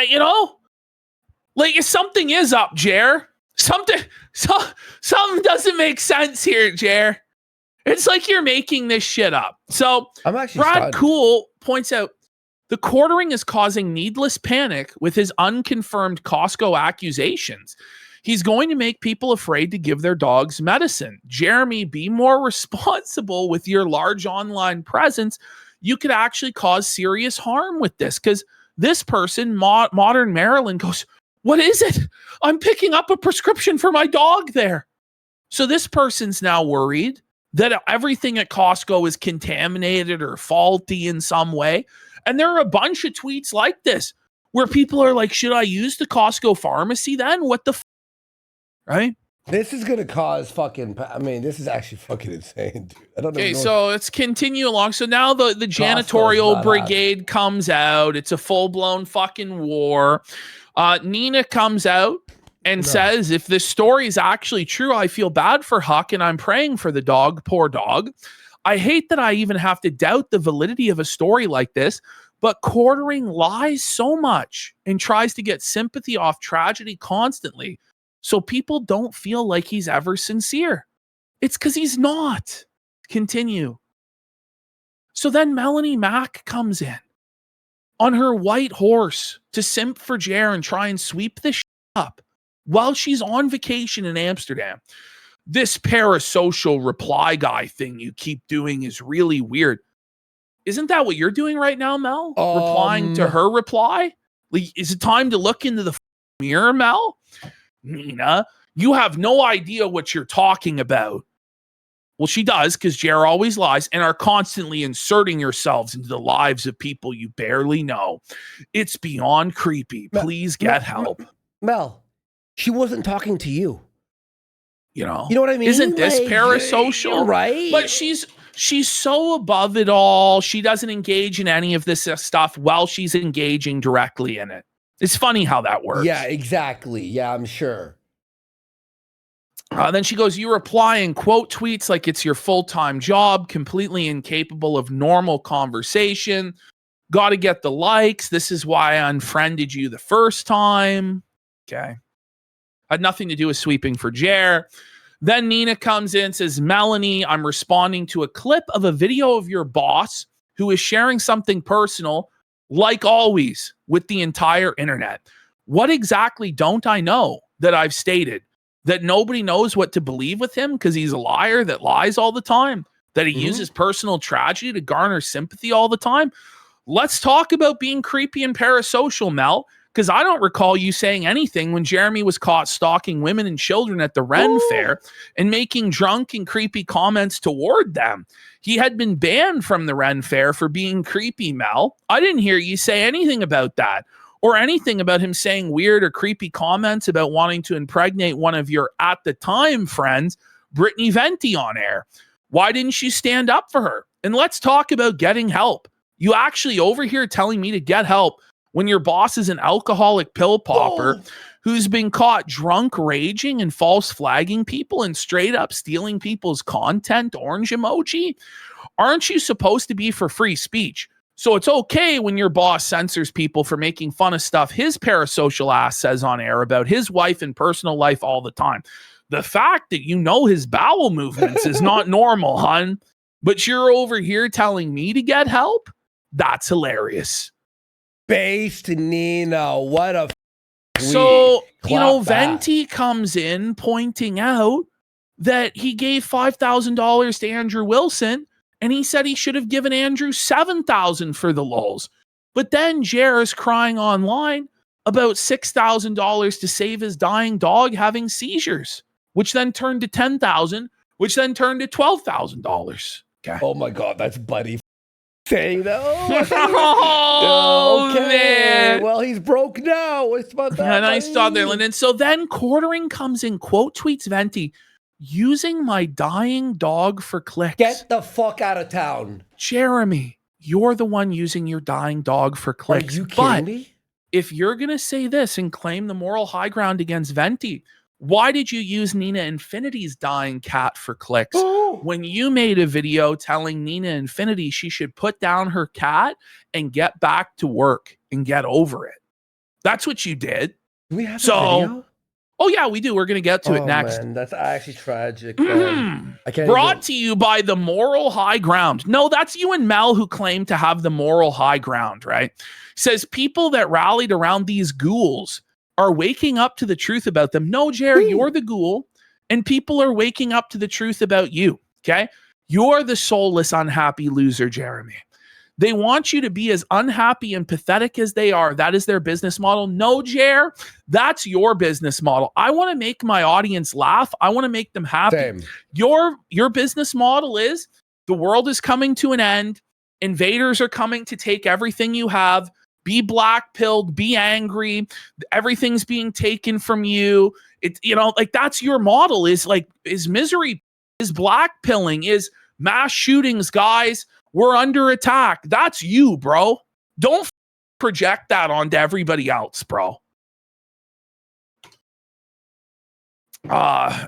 You know, like something is up, Jer. Something doesn't make sense here, Jer. It's like you're making this shit up. So I'm actually Brad stunned. Cool points out the quartering is causing needless panic with his unconfirmed Costco accusations. He's going to make people afraid to give their dogs medicine. Jeremy, be more responsible with your large online presence. You could actually cause serious harm with this, because this person, Modern Maryland, goes, what is it? I'm picking up a prescription for my dog there. So this person's now worried that everything at Costco is contaminated or faulty in some way. And there are a bunch of tweets like this where people are like, should I use the Costco pharmacy then? What the right? This is going to cause fucking, I mean, this is actually fucking insane, dude. I don't know. Okay, so let's continue along. So now the janitorial brigade comes out. It's a full-blown fucking war. Nina comes out and says, if this story is actually true, I feel bad for Huck and I'm praying for the dog. Poor dog. I hate that I even have to doubt the validity of a story like this, but quartering lies so much and tries to get sympathy off tragedy constantly, so people don't feel like he's ever sincere. It's because he's not. Continue. So then Melanie Mack comes in on her white horse to simp for Jer and try and sweep this up while she's on vacation in Amsterdam. This parasocial reply guy thing you keep doing is really weird. Isn't that what you're doing right now, Mel? Replying to her reply? Like, is it time to look into the mirror, Mel? Nina, you have no idea what you're talking about. Well, she does, because Jer always lies and are constantly inserting yourselves into the lives of people you barely know. It's beyond creepy. Please get help. Mel, she wasn't talking to you. You know what I mean? Isn't this Like, parasocial? you're right. But she's so above it all. She doesn't engage in any of this stuff while she's engaging directly in it. It's funny how that works. Yeah, exactly. Yeah, I'm sure. Then she goes, you reply in quote tweets like it's your full-time job, completely incapable of normal conversation. Got to get the likes. This is why I unfriended you the first time. Okay. Had nothing to do with sweeping for Jer. Then Nina comes in and says, Melanie, I'm responding to a clip of a video of your boss who is sharing something personal, like always, with the entire internet. What exactly don't I know that I've stated? That nobody knows what to believe with him because he's a liar that lies all the time? That he uses personal tragedy to garner sympathy all the time? Let's talk about being creepy and parasocial, Mel. Because I don't recall you saying anything when Jeremy was caught stalking women and children at the Ren Fair and making drunk and creepy comments toward them. He had been banned from the Ren Fair for being creepy, Mel. I didn't hear you say anything about that or anything about him saying weird or creepy comments about wanting to impregnate one of your, at the time, friends, Brittany Venti, on air. Why didn't you stand up for her? And let's talk about getting help. You actually over here telling me to get help when your boss is an alcoholic pill popper who's been caught drunk raging and false flagging people and straight up stealing people's content, orange emoji? Aren't you supposed to be for free speech? So it's okay when your boss censors people for making fun of stuff his parasocial ass says on air about his wife and personal life all the time. The fact that you know his bowel movements is not normal, hun, but you're over here telling me to get help? That's hilarious. Based Nina, what a so, you know, that. Venti comes in pointing out that he gave $5,000 to Andrew Wilson, and he said he should have given Andrew $7,000 for the lulz. But then Jer is crying online about $6,000 to save his dying dog having seizures, which then turned to $10,000, which then turned to $12,000. Okay. Oh my God, that's Buddy saying that. Oh, okay. man. Well, he's broke now. What's about that? Yeah, nice job there, Lyndon. So then Quartering comes in, quote tweets Venti, using my dying dog for clicks. Get the fuck out of town. Jeremy, you're the one using your dying dog for clicks. Are you kidding me? If you're going to say this and claim the moral high ground against Venti, why did you use Nina Infinity's dying cat for clicks when you made a video telling Nina Infinity she should put down her cat and get back to work and get over it? That's what you did. Do we have a video? Oh, yeah, we do. We're going to get to it next. Man, that's actually tragic. I can't Brought to you by the moral high ground. No, that's you and Mel who claim to have the moral high ground, right? Says people that rallied around these ghouls are waking up to the truth about them. No, Jerry, you're the ghoul, and people are waking up to the truth about you, okay? You're the soulless, unhappy loser, Jeremy. They want you to be as unhappy and pathetic as they are. That is their business model. No, Jer, that's your business model. I want to make my audience laugh. I want to make them happy. Same. Your business model is the world is coming to an end. Invaders are coming to take everything you have. Be black-pilled, be angry. Everything's being taken from you. It, you know, like that's your model is misery, is black-pilling, is mass shootings, guys. We're under attack. That's you, bro. Don't project that onto everybody else, bro.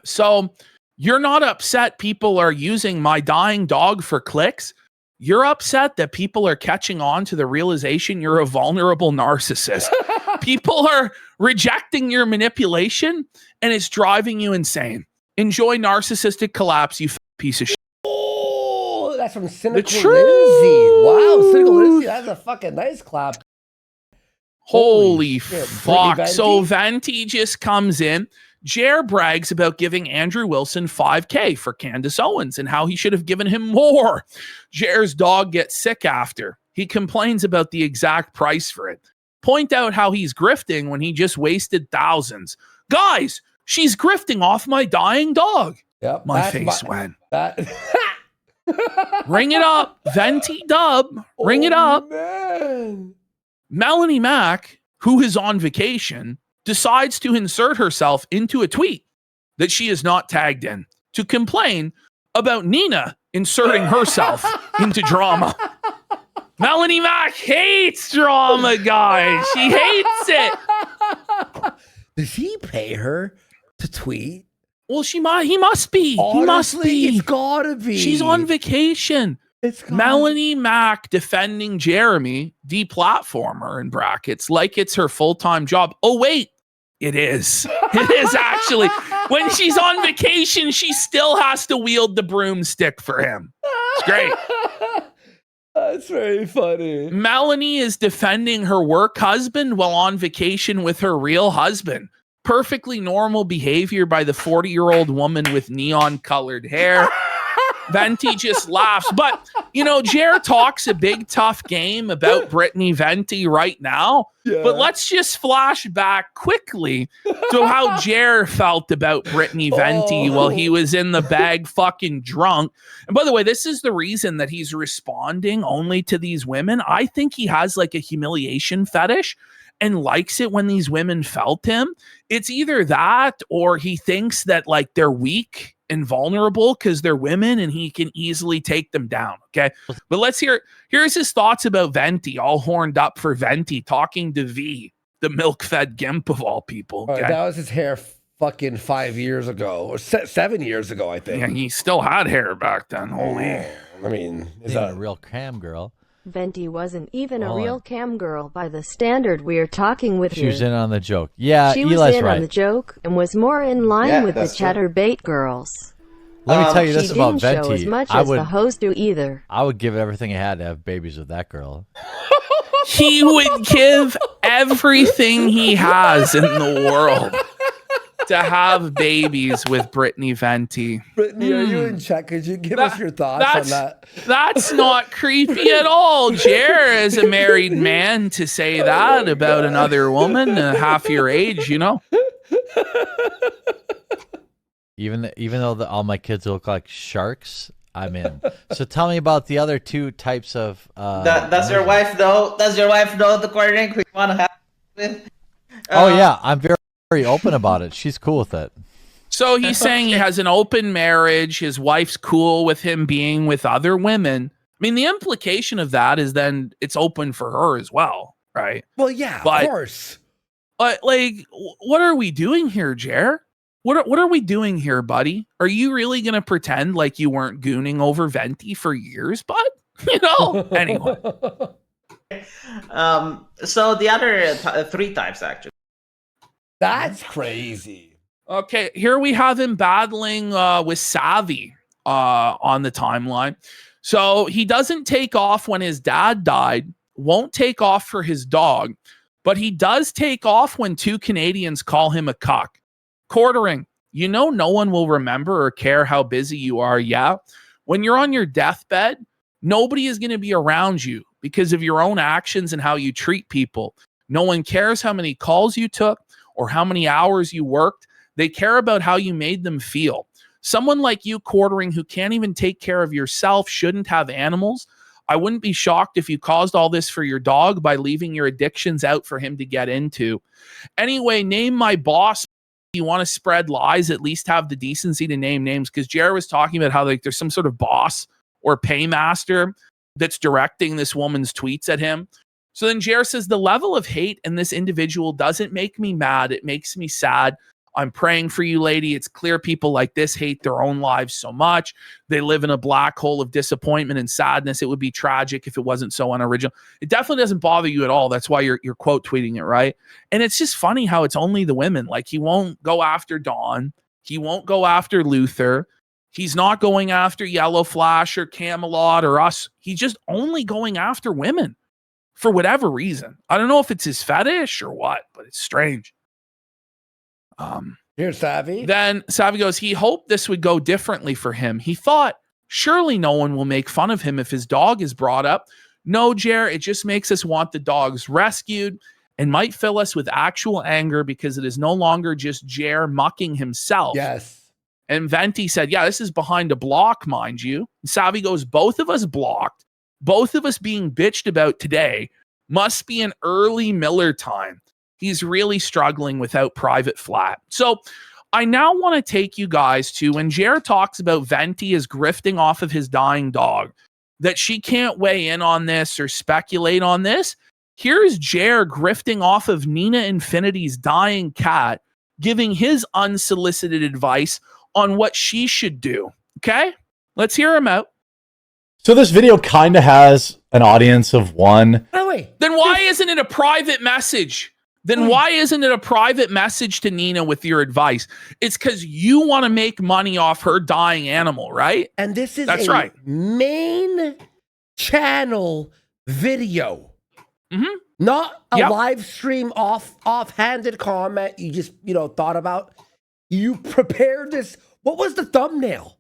So you're not upset people are using my dying dog for clicks. You're upset that people are catching on to the realization you're a vulnerable narcissist. People are rejecting your manipulation, and it's driving you insane. Enjoy narcissistic collapse, you piece of shit. Oh, that's from Cynical truth. Lindsay. Wow, Cynical Lindsay, that's a fucking nice clap. Holy shit, fuck. Brittany So Venti? Venti just comes in. Jer brags about giving Andrew Wilson $5,000 for Candace Owens and how he should have given him more. Jer's dog gets sick after. He complains about the exact price for it. Point out how he's grifting when he just wasted thousands. Guys, she's grifting off my dying dog. Yep, My face went. That. Ring it up. Venti dub. Ring it up. Man. Melanie Mack, who is on vacation, decides to insert herself into a tweet that she is not tagged in to complain about Nina inserting herself into drama. Melanie Mack hates drama, guys. She hates it. Does he pay her to tweet? Well, he must be. Honestly, he must be. It's gotta be. She's on vacation. Melanie Mack defending Jeremy, deplatformer in brackets, like it's her full-time job. Oh, wait. It is. It is actually. When she's on vacation, she still has to wield the broomstick for him. It's great. That's very funny. Melanie is defending her work husband while on vacation with her real husband. Perfectly normal behavior by the 40-year-old woman with neon-colored hair. Venti just laughs. But, you know, Jer talks a big, tough game about Brittany Venti right now. Yeah. But let's just flash back quickly to how Jer felt about Brittany Venti while he was in the bag fucking drunk. And by the way, this is the reason that he's responding only to these women. I think he has like a humiliation fetish. and likes it when these women felt him. It's either that or he thinks that like they're weak and vulnerable because they're women and he can easily take them down. Okay. But here's his thoughts about Venti, all horned up for Venti, talking to V, the milk-fed gimp of all people. Okay? That was his hair fucking 5 years ago, or 7 years ago, I think. Yeah, he still had hair back then. Holy. I mean, Is that a real cam girl? Venti wasn't even a real cam girl by the standard we're talking with She here. was in on the joke. Yeah, she was Eli's in right. on the joke and was more in line with the chatterbait girls. Let me tell you this she about didn't Venti. show as much as the host do either. I would give everything I had to have babies with that girl. He would give everything he has in the world to have babies with Brittany Venti. Brittany, are you in check? Could you give us your thoughts on that? That's not creepy at all, Jer, as a married man, to say that about another woman half your age, you know? Even though all my kids look like sharks, I'm in. So tell me about the other two types of. Does your wife know? Does your wife know the quartering we want to have with? Oh yeah, I'm very open about it. She's cool with it. So he's saying he has an open marriage. His wife's cool with him being with other women. I mean, the implication of that is then it's open for her as well, right? Well, yeah, of course. But like, what are we doing here, Jer? What are we doing here, buddy? Are you really gonna pretend like you weren't gooning over Venti for years, bud? You know. Anyway. So the other three types actually. That's crazy. Okay, here we have him battling with Savvy on the timeline. So he doesn't take off when his dad died, won't take off for his dog, but he does take off when two Canadians call him a cuck. Quartering, you know no one will remember or care how busy you are, yeah? When you're on your deathbed, nobody is going to be around you because of your own actions and how you treat people. No one cares how many calls you took or how many hours you worked. They care about how you made them feel. Someone like you, Quartering, who can't even take care of yourself, shouldn't have animals. I wouldn't be shocked if you caused all this for your dog by leaving your addictions out for him to get into. Anyway, name my boss. You want to spread lies, at least have the decency to name names, because Jared was talking about how like there's some sort of boss or paymaster that's directing this woman's tweets at him. So then Jared says the level of hate in this individual doesn't make me mad. It makes me sad. I'm praying for you, lady. It's clear people like this hate their own lives so much. They live in a black hole of disappointment and sadness. It would be tragic if it wasn't so unoriginal. It definitely doesn't bother you at all. That's why you're quote tweeting it, right? And it's just funny how it's only the women. Like he won't go after Dawn. He won't go after Luther. He's not going after Yellow Flash or Camelot or us. He's just only going after women for whatever reason. I don't know if it's his fetish or what, but it's strange. Here's Savvy. Then Savvy goes, he hoped this would go differently for him. He thought, surely no one will make fun of him if his dog is brought up. No, Jer, it just makes us want the dogs rescued and might fill us with actual anger because it is no longer just Jer mucking himself. Yes. And Venti said, yeah, this is behind a block, mind you. And Savvy goes, both of us blocked, both of us being bitched about today must be an early Miller time. He's really struggling without private flat. So I now want to take you guys to when Jared talks about Venti is grifting off of his dying dog, that she can't weigh in on this or speculate on this. Here's Jared grifting off of Nina Infinity's dying cat, giving his unsolicited advice on what she should do. Okay, let's hear him out. So this video kind of has an audience of one. Oh, wait. Then why isn't it a private message? Then why isn't it a private message to Nina with your advice? It's because you want to make money off her dying animal, right? And this is That's right. Main channel video. Mm-hmm. Not a live stream offhanded comment you just, thought about. You prepared this. What was the thumbnail?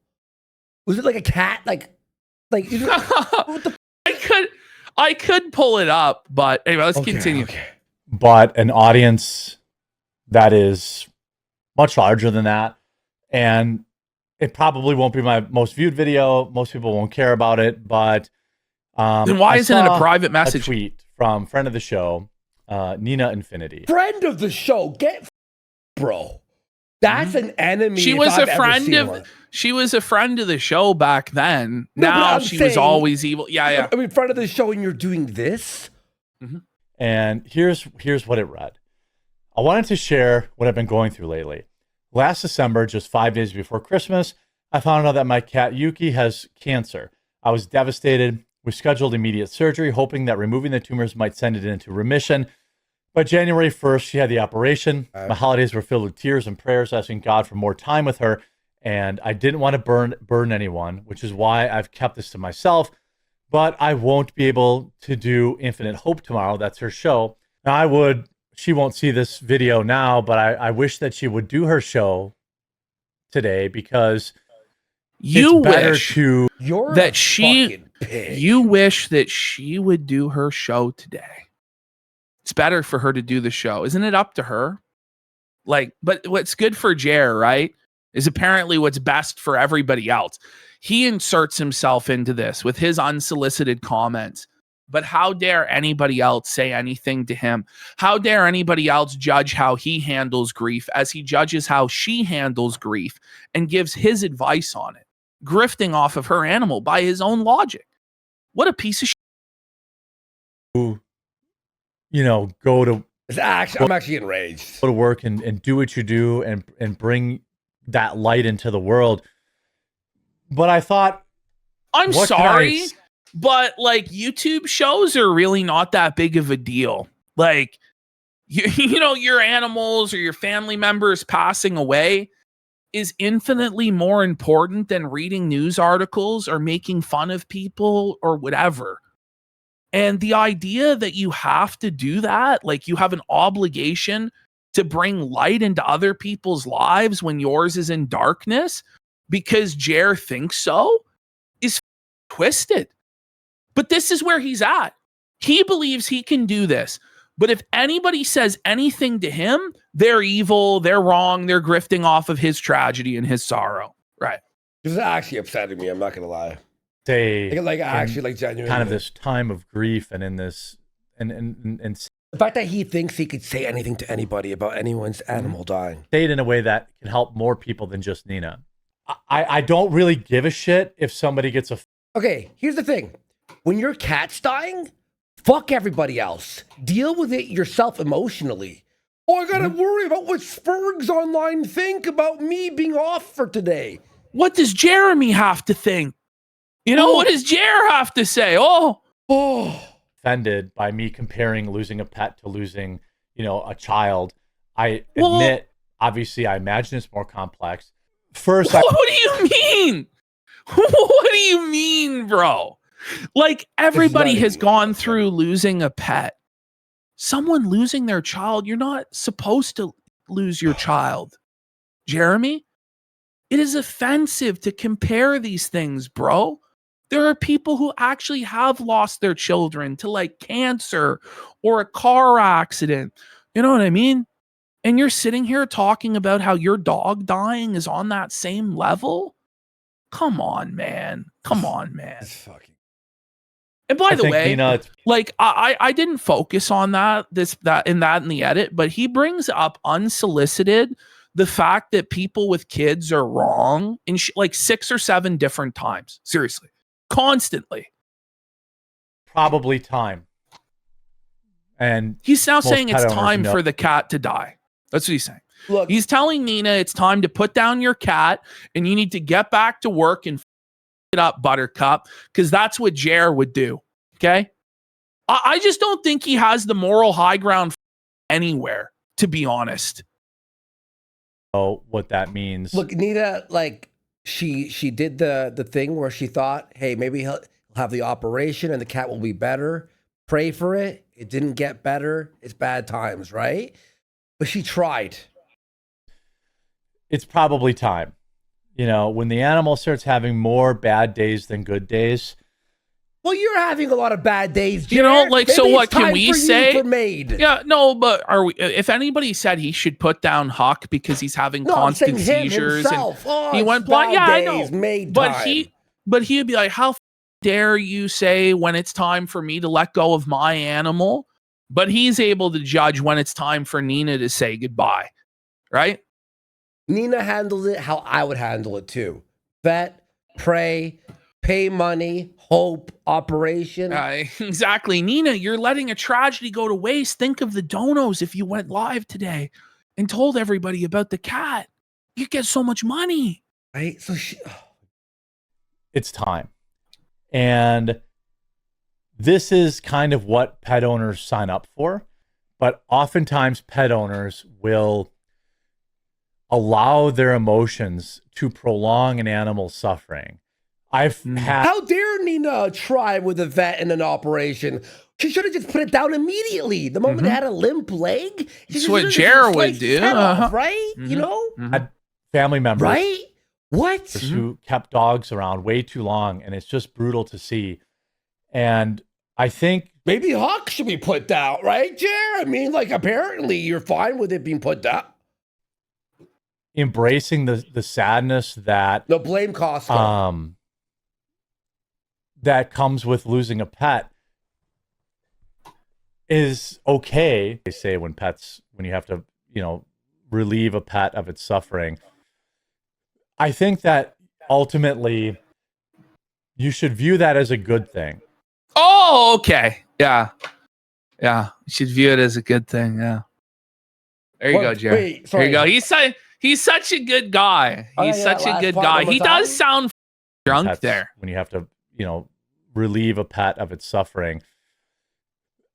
Was it like a cat? Like what the I could pull it up, but anyway, let's continue. Okay. But an audience that is much larger than that. And it probably won't be my most viewed video. Most people won't care about it. But then why isn't it a private message? A tweet from friend of the show, Nina Infinity. Friend of the show, bro. That's an enemy. She was a friend of. She was a friend of the show back then. Now she was always evil. Yeah. I mean, friend of the show, and you're doing this. And here's what it read. I wanted to share what I've been going through lately. Last December, just 5 days before Christmas, I found out that my cat Yuki has cancer. I was devastated. We scheduled immediate surgery, hoping that removing the tumors might send it into remission. By January 1st, she had the operation. My holidays were filled with tears and prayers, asking God for more time with her. And I didn't want to burn anyone, which is why I've kept this to myself. But I won't be able to do Infinite Hope tomorrow. That's her show. Now she won't see this video now, but I wish that she would do her show today because you wish that she would do her show today. It's better for her to do the show. Isn't it up to her? Like, but what's good for Jer, right, is apparently what's best for everybody else. He inserts himself into this with his unsolicited comments. But how dare anybody else say anything to him? How dare anybody else judge how he handles grief as he judges how she handles grief and gives his advice on it, grifting off of her animal by his own logic? What a piece of shit. Go to... I'm actually enraged. Go to work and do what you do and bring that light into the world. But I thought... I'm sorry, but like YouTube shows are really not that big of a deal. Like, your animals or your family members passing away is infinitely more important than reading news articles or making fun of people or whatever. And the idea that you have to do that, like you have an obligation to bring light into other people's lives when yours is in darkness because Jer thinks so, is twisted. But this is where he's at. He believes he can do this. But if anybody says anything to him, they're evil, they're wrong, they're grifting off of his tragedy and his sorrow. Right. This is actually upsetting me, I'm not going to lie. Genuinely. Kind of this time of grief and in this... and the fact that he thinks he could say anything to anybody about anyone's animal dying. Say it in a way that can help more people than just Nina. I don't really give a shit if somebody gets a... Okay, here's the thing. When your cat's dying, fuck everybody else. Deal with it yourself emotionally. Oh, I gotta worry about what Spurgs Online think about me being off for today. What does Jeremy have to think? What does Jer have to say? Offended by me comparing losing a pet to losing, a child. I admit, obviously, I imagine it's more complex. First, what do you mean? What do you mean, bro? Like, everybody has gone through losing a pet. Someone losing their child, you're not supposed to lose your child. Jeremy, it is offensive to compare these things, bro. There are people who actually have lost their children to like cancer or a car accident. You know what I mean? And you're sitting here talking about how your dog dying is on that same level? Come on, man. And by the way, like I didn't focus on that in the edit, but he brings up unsolicited the fact that people with kids are wrong in like 6 or 7 different times. Seriously. Constantly. Probably time. And he's now saying it's time for the cat to die. That's what he's saying. Look, he's telling Nina it's time to put down your cat and you need to get back to work and it up, Buttercup, because that's what Jer would do. Okay? I just don't think he has the moral high ground anywhere, to be honest. Oh, what that means. Look, Nina, like, she did the thing where she thought, hey, maybe he'll have the operation and the cat will be better. Pray for it. It didn't get better. It's bad times, right? But she tried. It's probably time. When the animal starts having more bad days than good days. Well, you're having a lot of bad days, Jared. Maybe so what can we say? Yeah, no, but are we? If anybody said he should put down Huck because he's having constant seizures and he went blind, yeah, I know. But he'd be like, how dare you say when it's time for me to let go of my animal but he's able to judge when it's time for Nina to say goodbye, right? Nina handled it how I would handle it too. Vet, pray, pay money, hope, operation. Exactly. Nina, you're letting a tragedy go to waste. Think of the donos if you went live today and told everybody about the cat. You get so much money. Right? So it's time. And this is kind of what pet owners sign up for. But oftentimes pet owners will allow their emotions to prolong an animal's suffering. I've had... How dare Nina try with a vet in an operation? She should have just put it down immediately. The moment they had a limp leg. That's what Jer would do. Off, right? You know? Had family members. Right? What? Who kept dogs around way too long, and it's just brutal to see. And I think... Maybe Huck should be put down, right, Jer? I mean, like, apparently you're fine with it being put down. Embracing the sadness that... No, blame Costco. That comes with losing a pet is okay. They say when you have to, relieve a pet of its suffering. I think that ultimately you should view that as a good thing. Oh, okay. Yeah. Yeah. You should view it as a good thing. Yeah. There you go, Jerry. There you go. He's such a good guy. He's such a good guy. He does sound drunk there. When you have to, relieve a pet of its suffering.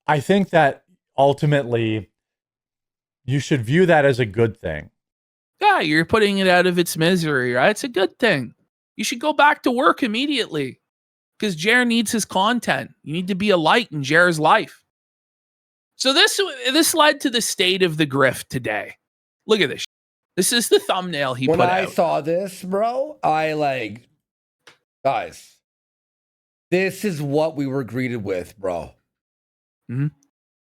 I think that ultimately you should view that as a good thing. Yeah, you're putting it out of its misery, right? It's a good thing. You should go back to work immediately because Jer needs his content. You need to be a light in Jer's life. So this led to the state of the grift today. Look at this. This is the thumbnail he put out. When I saw this, bro, guys, this is what we were greeted with, bro. Mm-hmm.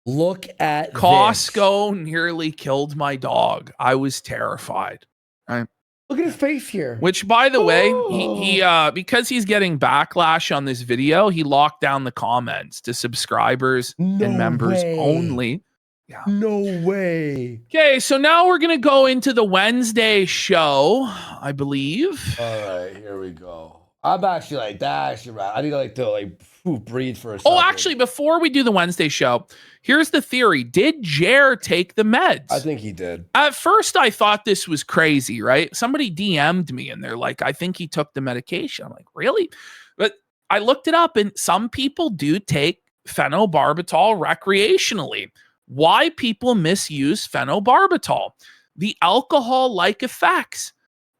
Look at Costco nearly killed my dog. I was terrified. Right? Look at his face here. Which, by the way, he because he's getting backlash on this video, he locked down the comments to subscribers and members only. Yeah. No way. Okay, so now we're gonna go into the Wednesday show, I believe. All right, here we go. I'm actually like that. Actually, right. I need to breathe for a second. Oh, actually, before we do the Wednesday show, here's the theory: did Jer take the meds? I think he did. At first, I thought this was crazy. Right? Somebody DM'd me, and they're like, "I think he took the medication." I'm like, "Really?" But I looked it up, and some people do take phenobarbital recreationally. Why people misuse phenobarbital? The alcohol-like effects.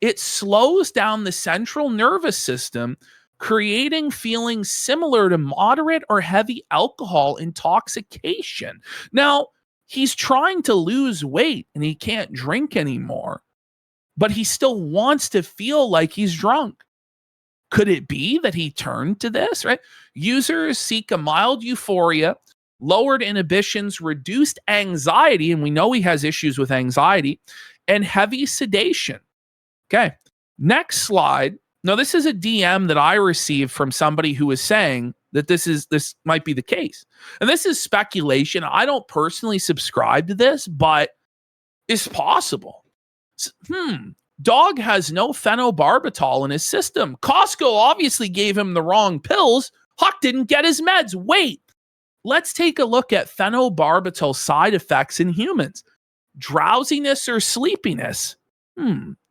It slows down the central nervous system, creating feelings similar to moderate or heavy alcohol intoxication. Now, he's trying to lose weight and he can't drink anymore, but he still wants to feel like he's drunk. Could it be that he turned to this, right? Users seek a mild euphoria, lowered inhibitions, reduced anxiety, and we know he has issues with anxiety, and heavy sedation. Okay, next slide. Now, this is a DM that I received from somebody who is saying that this might be the case. And this is speculation. I don't personally subscribe to this, but it's possible. Dog has no phenobarbital in his system. Costco obviously gave him the wrong pills. Huck didn't get his meds. Wait, let's take a look at phenobarbital side effects in humans. Drowsiness or sleepiness.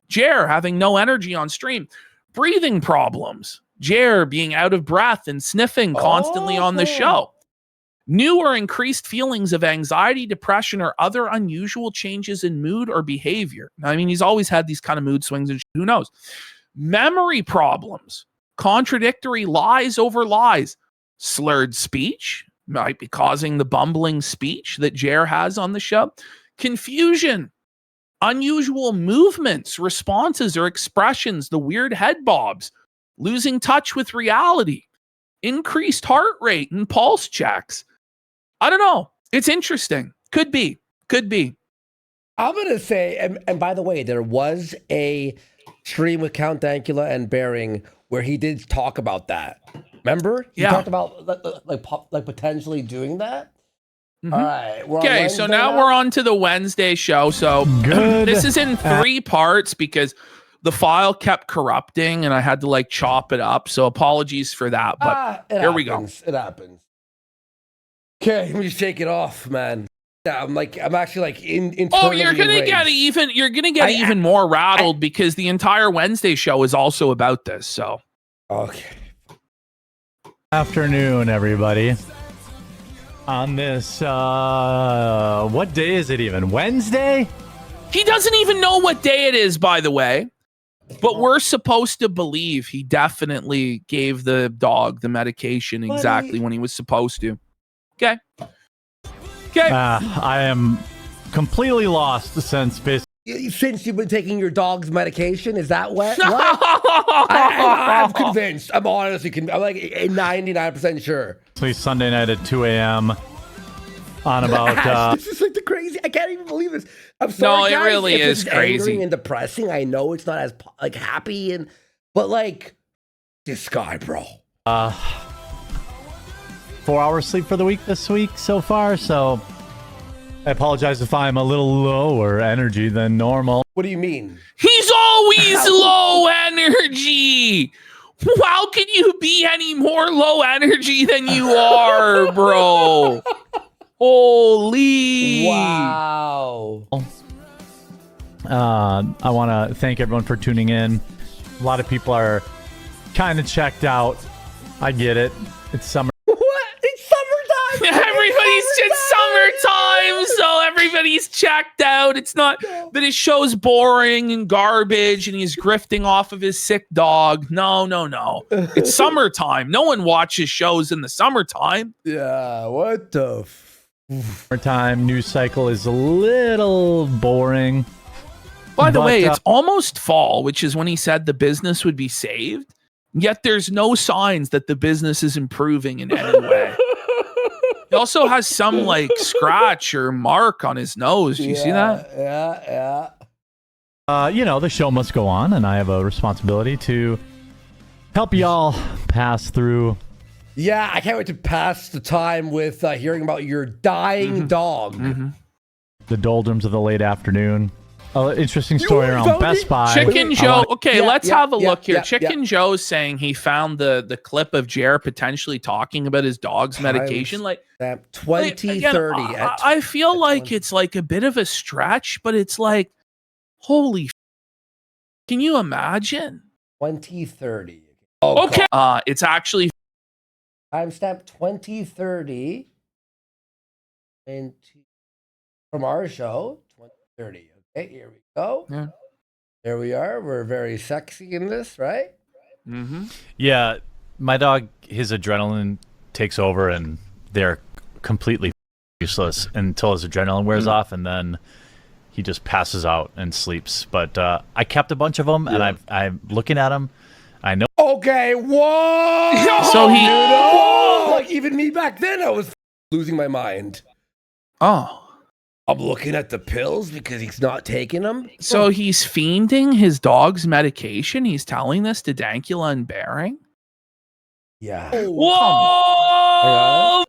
Jer having no energy on stream. Breathing problems. Jer being out of breath and sniffing constantly on the show. New or increased feelings of anxiety, depression, or other unusual changes in mood or behavior. I mean, he's always had these kind of mood swings and who knows. Memory problems. Contradictory lies over lies. Slurred speech. Might be causing the bumbling speech that Jer has on the show. Confusion. Unusual movements, responses, or expressions, the weird head bobs, losing touch with reality, increased heart rate and pulse checks. I don't know. It's interesting. Could be. I'm going to say, and by the way, there was a stream with Count Dankula and Bering where he did talk about that. Remember? He talked about like potentially doing that. All right. we're on Okay, so Wednesday now we're on to the Wednesday show. So Good. this is in 3 parts because the file kept corrupting and I had to like chop it up. So apologies for that. But here we go. It happens. Okay, let me just shake it off, man. Yeah, I'm actually like in. Oh, you're gonna get even more rattled because the entire Wednesday show is also about this. So okay. Afternoon, everybody. On this, what day is it even? Wednesday? he doesn't even know what day it is, by the way. But we're supposed to believe he definitely gave the dog the medication exactly when he was supposed to. Okay. Okay. I am completely lost since you've been taking your dog's medication. Is that what? I'm convinced. I'm honestly convinced. I'm like 99% sure. Actually, Sunday night at 2 a.m. on about. This is like the crazy. I can't even believe this. I'm sorry, no, guys, it really if is it's crazy angering and depressing. I know it's not as like happy but like this guy, bro. 4 hours sleep for the week this week so far, so I apologize if I'm a little lower energy than normal. What do you mean? He's always low energy. How can you be any more low energy than you are, bro? Holy. Wow. I want to thank everyone for tuning in. A lot of people are kind of checked out. I get it. It's summer. It's summertime, so everybody's checked out. It's not that his show's boring and garbage and he's grifting off of his sick dog. No. It's summertime. No one watches shows in the summertime. Yeah, what the summertime news cycle is a little boring. By the way, it's almost fall, which is when he said the business would be saved. Yet there's no signs that the business is improving in any way. He also has some like scratch or mark on his nose. Do you see that? Yeah. The show must go on, and I have a responsibility to help y'all pass through. Yeah, I can't wait to pass the time with hearing about your dying dog. The doldrums of the late afternoon. Interesting story around Best Buy. Chicken Joe. Let's have a look here. Chicken Joe's saying he found the clip of Jer potentially talking about his dog's medication. Like 2030. I feel like it's like a bit of a stretch, but it's like, holy. Can you imagine? 2030. Oh, okay. It's actually timestamp 2030. And from our show 2030. Okay, here we go. Yeah. There we are. We're very sexy in this, right? Mm-hmm. Yeah, my dog, his adrenaline takes over, and they're completely useless until his adrenaline wears off, and then he just passes out and sleeps. But I kept a bunch of them, and I'm looking at them. I know. Okay, whoa! So he, like even me back then, I was losing my mind. Oh. I'm looking at the pills because he's not taking them. So he's fiending his dog's medication. He's telling this to Dankula and Bering. Yeah. Whoa!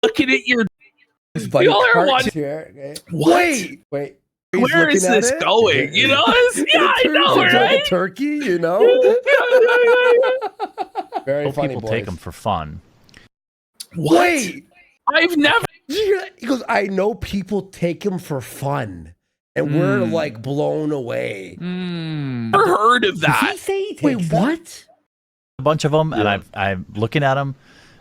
Looking at your. Here. What? Wait. Where is this going? You know? I know, right? Like a turkey, you know? Very funny, people boys. take them for fun. What? Wait. I've never. He goes, I know people take him for fun. And we're like blown away. Never heard of that. Did he say he takes what? A bunch of them, and I'm looking at them.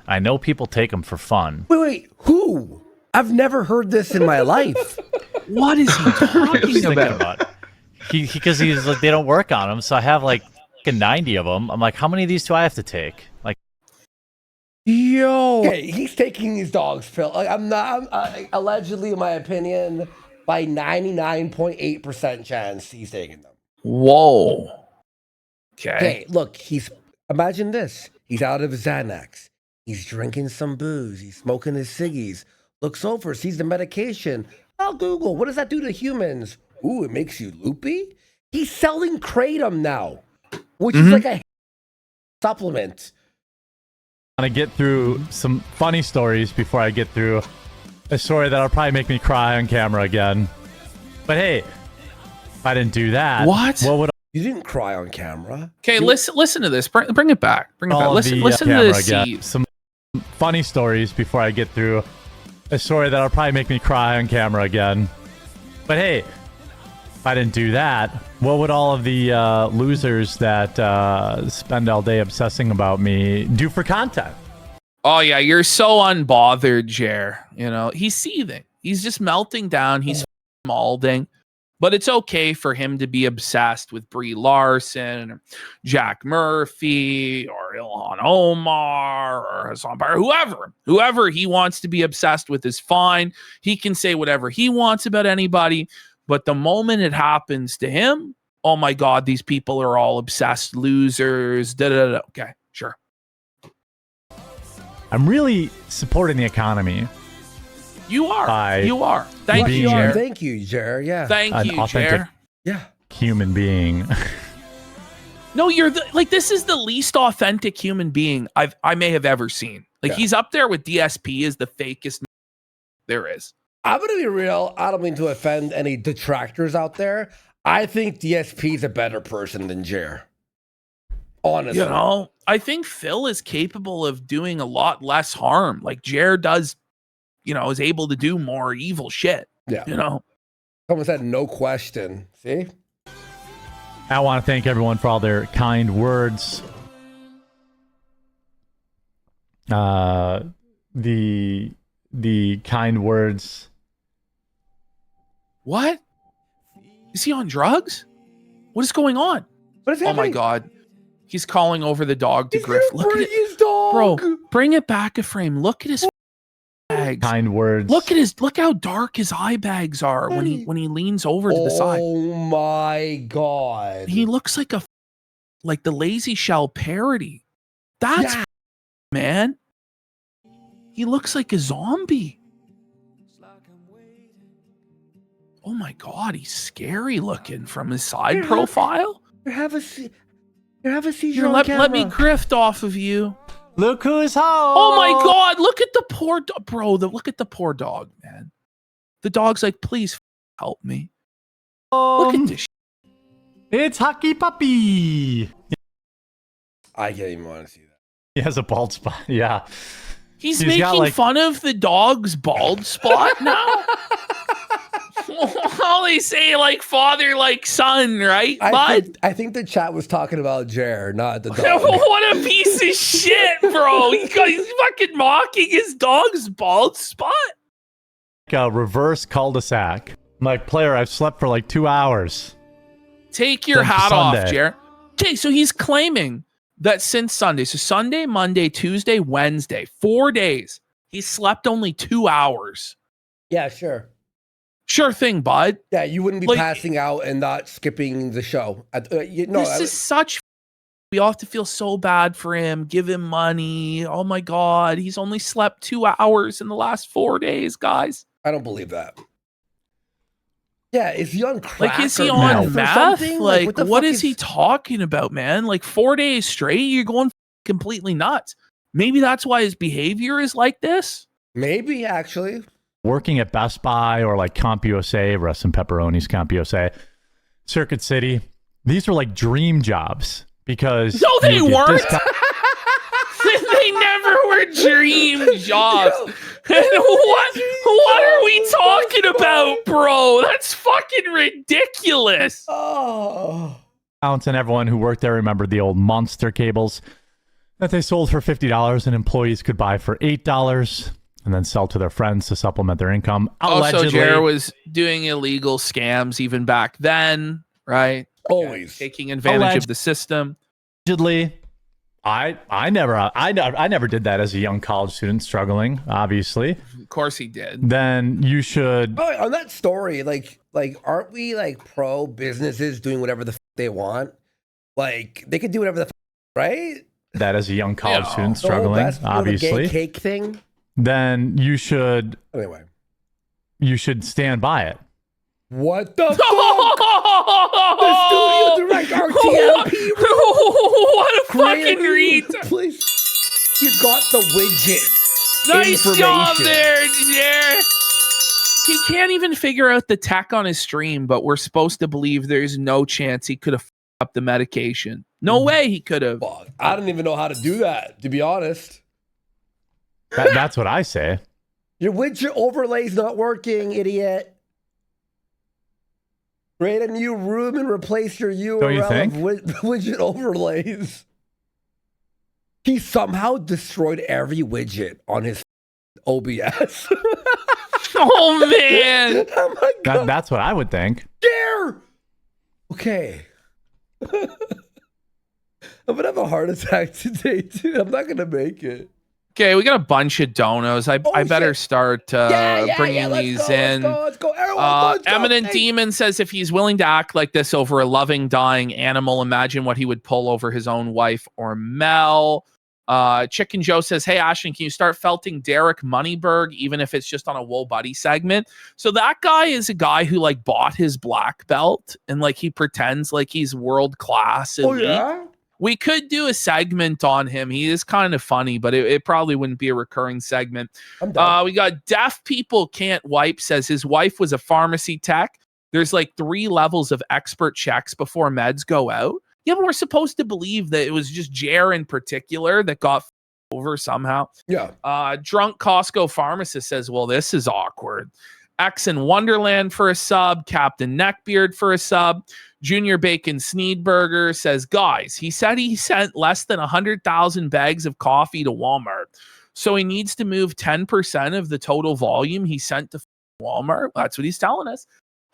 I know people take them for fun. Wait, who? I've never heard this in my life. What is he talking about? Because he's like, they don't work on him, so I have like 90 of them. I'm like, how many of these do I have to take? Like, yo, okay, he's taking these dog's pill. Like, I'm allegedly, in my opinion, by 99.8% chance he's taking them. Whoa. Okay, look, imagine this. He's out of his Xanax. He's drinking some booze. He's smoking his ciggies. Looks over, sees the medication. I'll Google. What does that do to humans? Ooh, it makes you loopy? He's selling Kratom now, which is like a supplement. I want to get through some funny stories before I get through a story that'll probably make me cry on camera again. But hey, if I didn't do that, what would You didn't cry on camera. Okay, listen to this. Bring it back. Bring it back. Listen to this. Some funny stories before I get through a story that'll probably make me cry on camera again. But hey, if I didn't do that, what would all of the losers that spend all day obsessing about me do for content? Oh yeah, you're so unbothered, Jer. You know, he's seething. He's just melting down. He's malding. But it's okay for him to be obsessed with Brie Larson, or Jack Murphy, or Ilhan Omar, or Hassan Bar, whoever he wants to be obsessed with is fine. He can say whatever he wants about anybody. But the moment it happens to him, oh my God, these people are all obsessed losers. Okay, sure. I'm really supporting the economy. You are. You are. Thank you, Jer. Thank you, Jer. Yeah. Thank you, authentic Jer. human being. No, you're this is the least authentic human being I may have ever seen. Like he's up there with DSP as the fakest there is. I'm gonna be real. I don't mean to offend any detractors out there. I think DSP is a better person than Jer. Honestly, You know, I think Phil is capable of doing a lot less harm. Like Jer does, you know, is able to do more evil shit. Yeah. You know, someone said no question. See, I want to thank everyone for all their kind words. The kind words. What? Is he on drugs? What is going on? Oh my God. He's calling over the dog to Griff. Look at his dog. Bro, bring it back a frame. Look at his bags. Kind words. Look how dark his eye bags are when he leans over to the side. Oh my God. He looks like the Lazy Shell parody. That's man. He looks like a zombie. Oh my God, he's scary looking from his side profile. You have a seizure Here, on let camera. me grift off of you. Look who's home. Oh my God, look at the poor bro. Look at the poor dog, man. The dog's like, please help me. Look at this. It's Hockey Puppy. I can't even want to see that. He has a bald spot. Yeah. He's making fun of the dog's bald spot now. Well, they say like father, like son, right? I think the chat was talking about Jer, not the dog. What a piece of shit, bro. He's fucking mocking his dog's bald spot. Like a reverse cul-de-sac. I'm like, player, I've slept for like 2 hours. Take your Since hat Sunday. off, Jer. Okay, so he's claiming that since Sunday, so Sunday, Monday, Tuesday, Wednesday, 4 days, he slept only 2 hours. Yeah, sure. Sure thing, bud. Yeah, you wouldn't be Like- passing out and not skipping the show. This is such. We all have to feel so bad for him. Give him money. Oh my God, he's only slept 2 hours in the last 4 days, guys. I don't believe that. Yeah, is he on crack? Like, is he or on or meth? something? Like, the what fuck is he talking about, man? Like 4 days straight, you're going completely nuts. Maybe that's why his behavior is like this. Maybe actually. Working at Best Buy or like CompUSA, Russ and Pepperoni's CompUSA, Circuit City. These were like dream jobs because No, they you get weren't. discount- They never were dream jobs. What are we talking about, bro? That's fucking ridiculous. Oh. and everyone who worked there remembered the old Monster cables that they sold for $50 and employees could buy for $8 and then sell to their friends to supplement their income. Also, Allegedly, Jer was doing illegal scams even back then, right? Always taking advantage of the system. Allegedly, I never did that as a young college student struggling. Obviously, Of course he did. then you should. Oh, on that story, like aren't we like pro businesses doing whatever the they want? Like they could do whatever the right? That as a young college student The whole struggling, best little obviously, gay cake thing. then you should stand by it. What the fuck? The studio direct RTMP. What a fucking read. Please. You got the widget. Nice job information. there, Jer. He can't even figure out the tech on his stream, but we're supposed to believe there's no chance he could have up the medication. No way he could have. Well, I don't even know how to do that, to be honest. That's what I say. Your widget overlay's not working, idiot. Create a new room and replace your URL of widget overlays. He somehow destroyed every widget on his OBS. Oh, man. Oh, my God. That's what I would think. Dare! Okay. I'm going to have a heart attack today, too. I'm not going to make it. Okay, we got a bunch of donos. I better start bringing these in. Let's go. Everyone, Eminent Demon says if he's willing to act like this over a loving, dying animal, imagine what he would pull over his own wife or Mel. Chicken Joe says, hey, Ashton, can you start felting Derek Moneyberg, even if it's just on a Whoa Buddy segment? So that guy is a guy who like bought his black belt and like he pretends like he's world class. Oh, yeah? We could do a segment on him. He is kind of funny, but it probably wouldn't be a recurring segment. We got Deaf People Can't Wipe says his wife was a pharmacy tech. There's like 3 levels of expert checks before meds go out. Yeah, but we're supposed to believe that it was just Jer in particular that got over somehow. Yeah. Drunk Costco pharmacist says, well, this is awkward. X in Wonderland for a sub. Captain Neckbeard for a sub. Junior Bacon Sneedberger says, guys, he said he sent less than 100,000 bags of coffee to Walmart. So he needs to move 10% of the total volume he sent to Walmart. That's what he's telling us.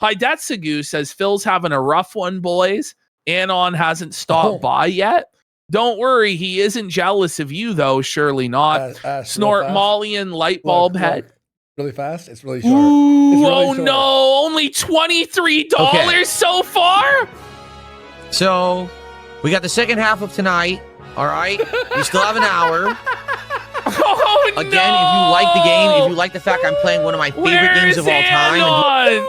Hidetsugu says, Phil's having a rough one, boys. Anon hasn't stopped by yet. Don't worry, he isn't jealous of you, though. Surely not. Snort Molly and Lightbulb Head. Really fast? It's really short. Ooh, it's really short. No, only $23 so far? So, we got the second half of tonight, all right? We still have an hour. Oh, Again, if you like the game, if you like the fact I'm playing one of my favorite games of all time.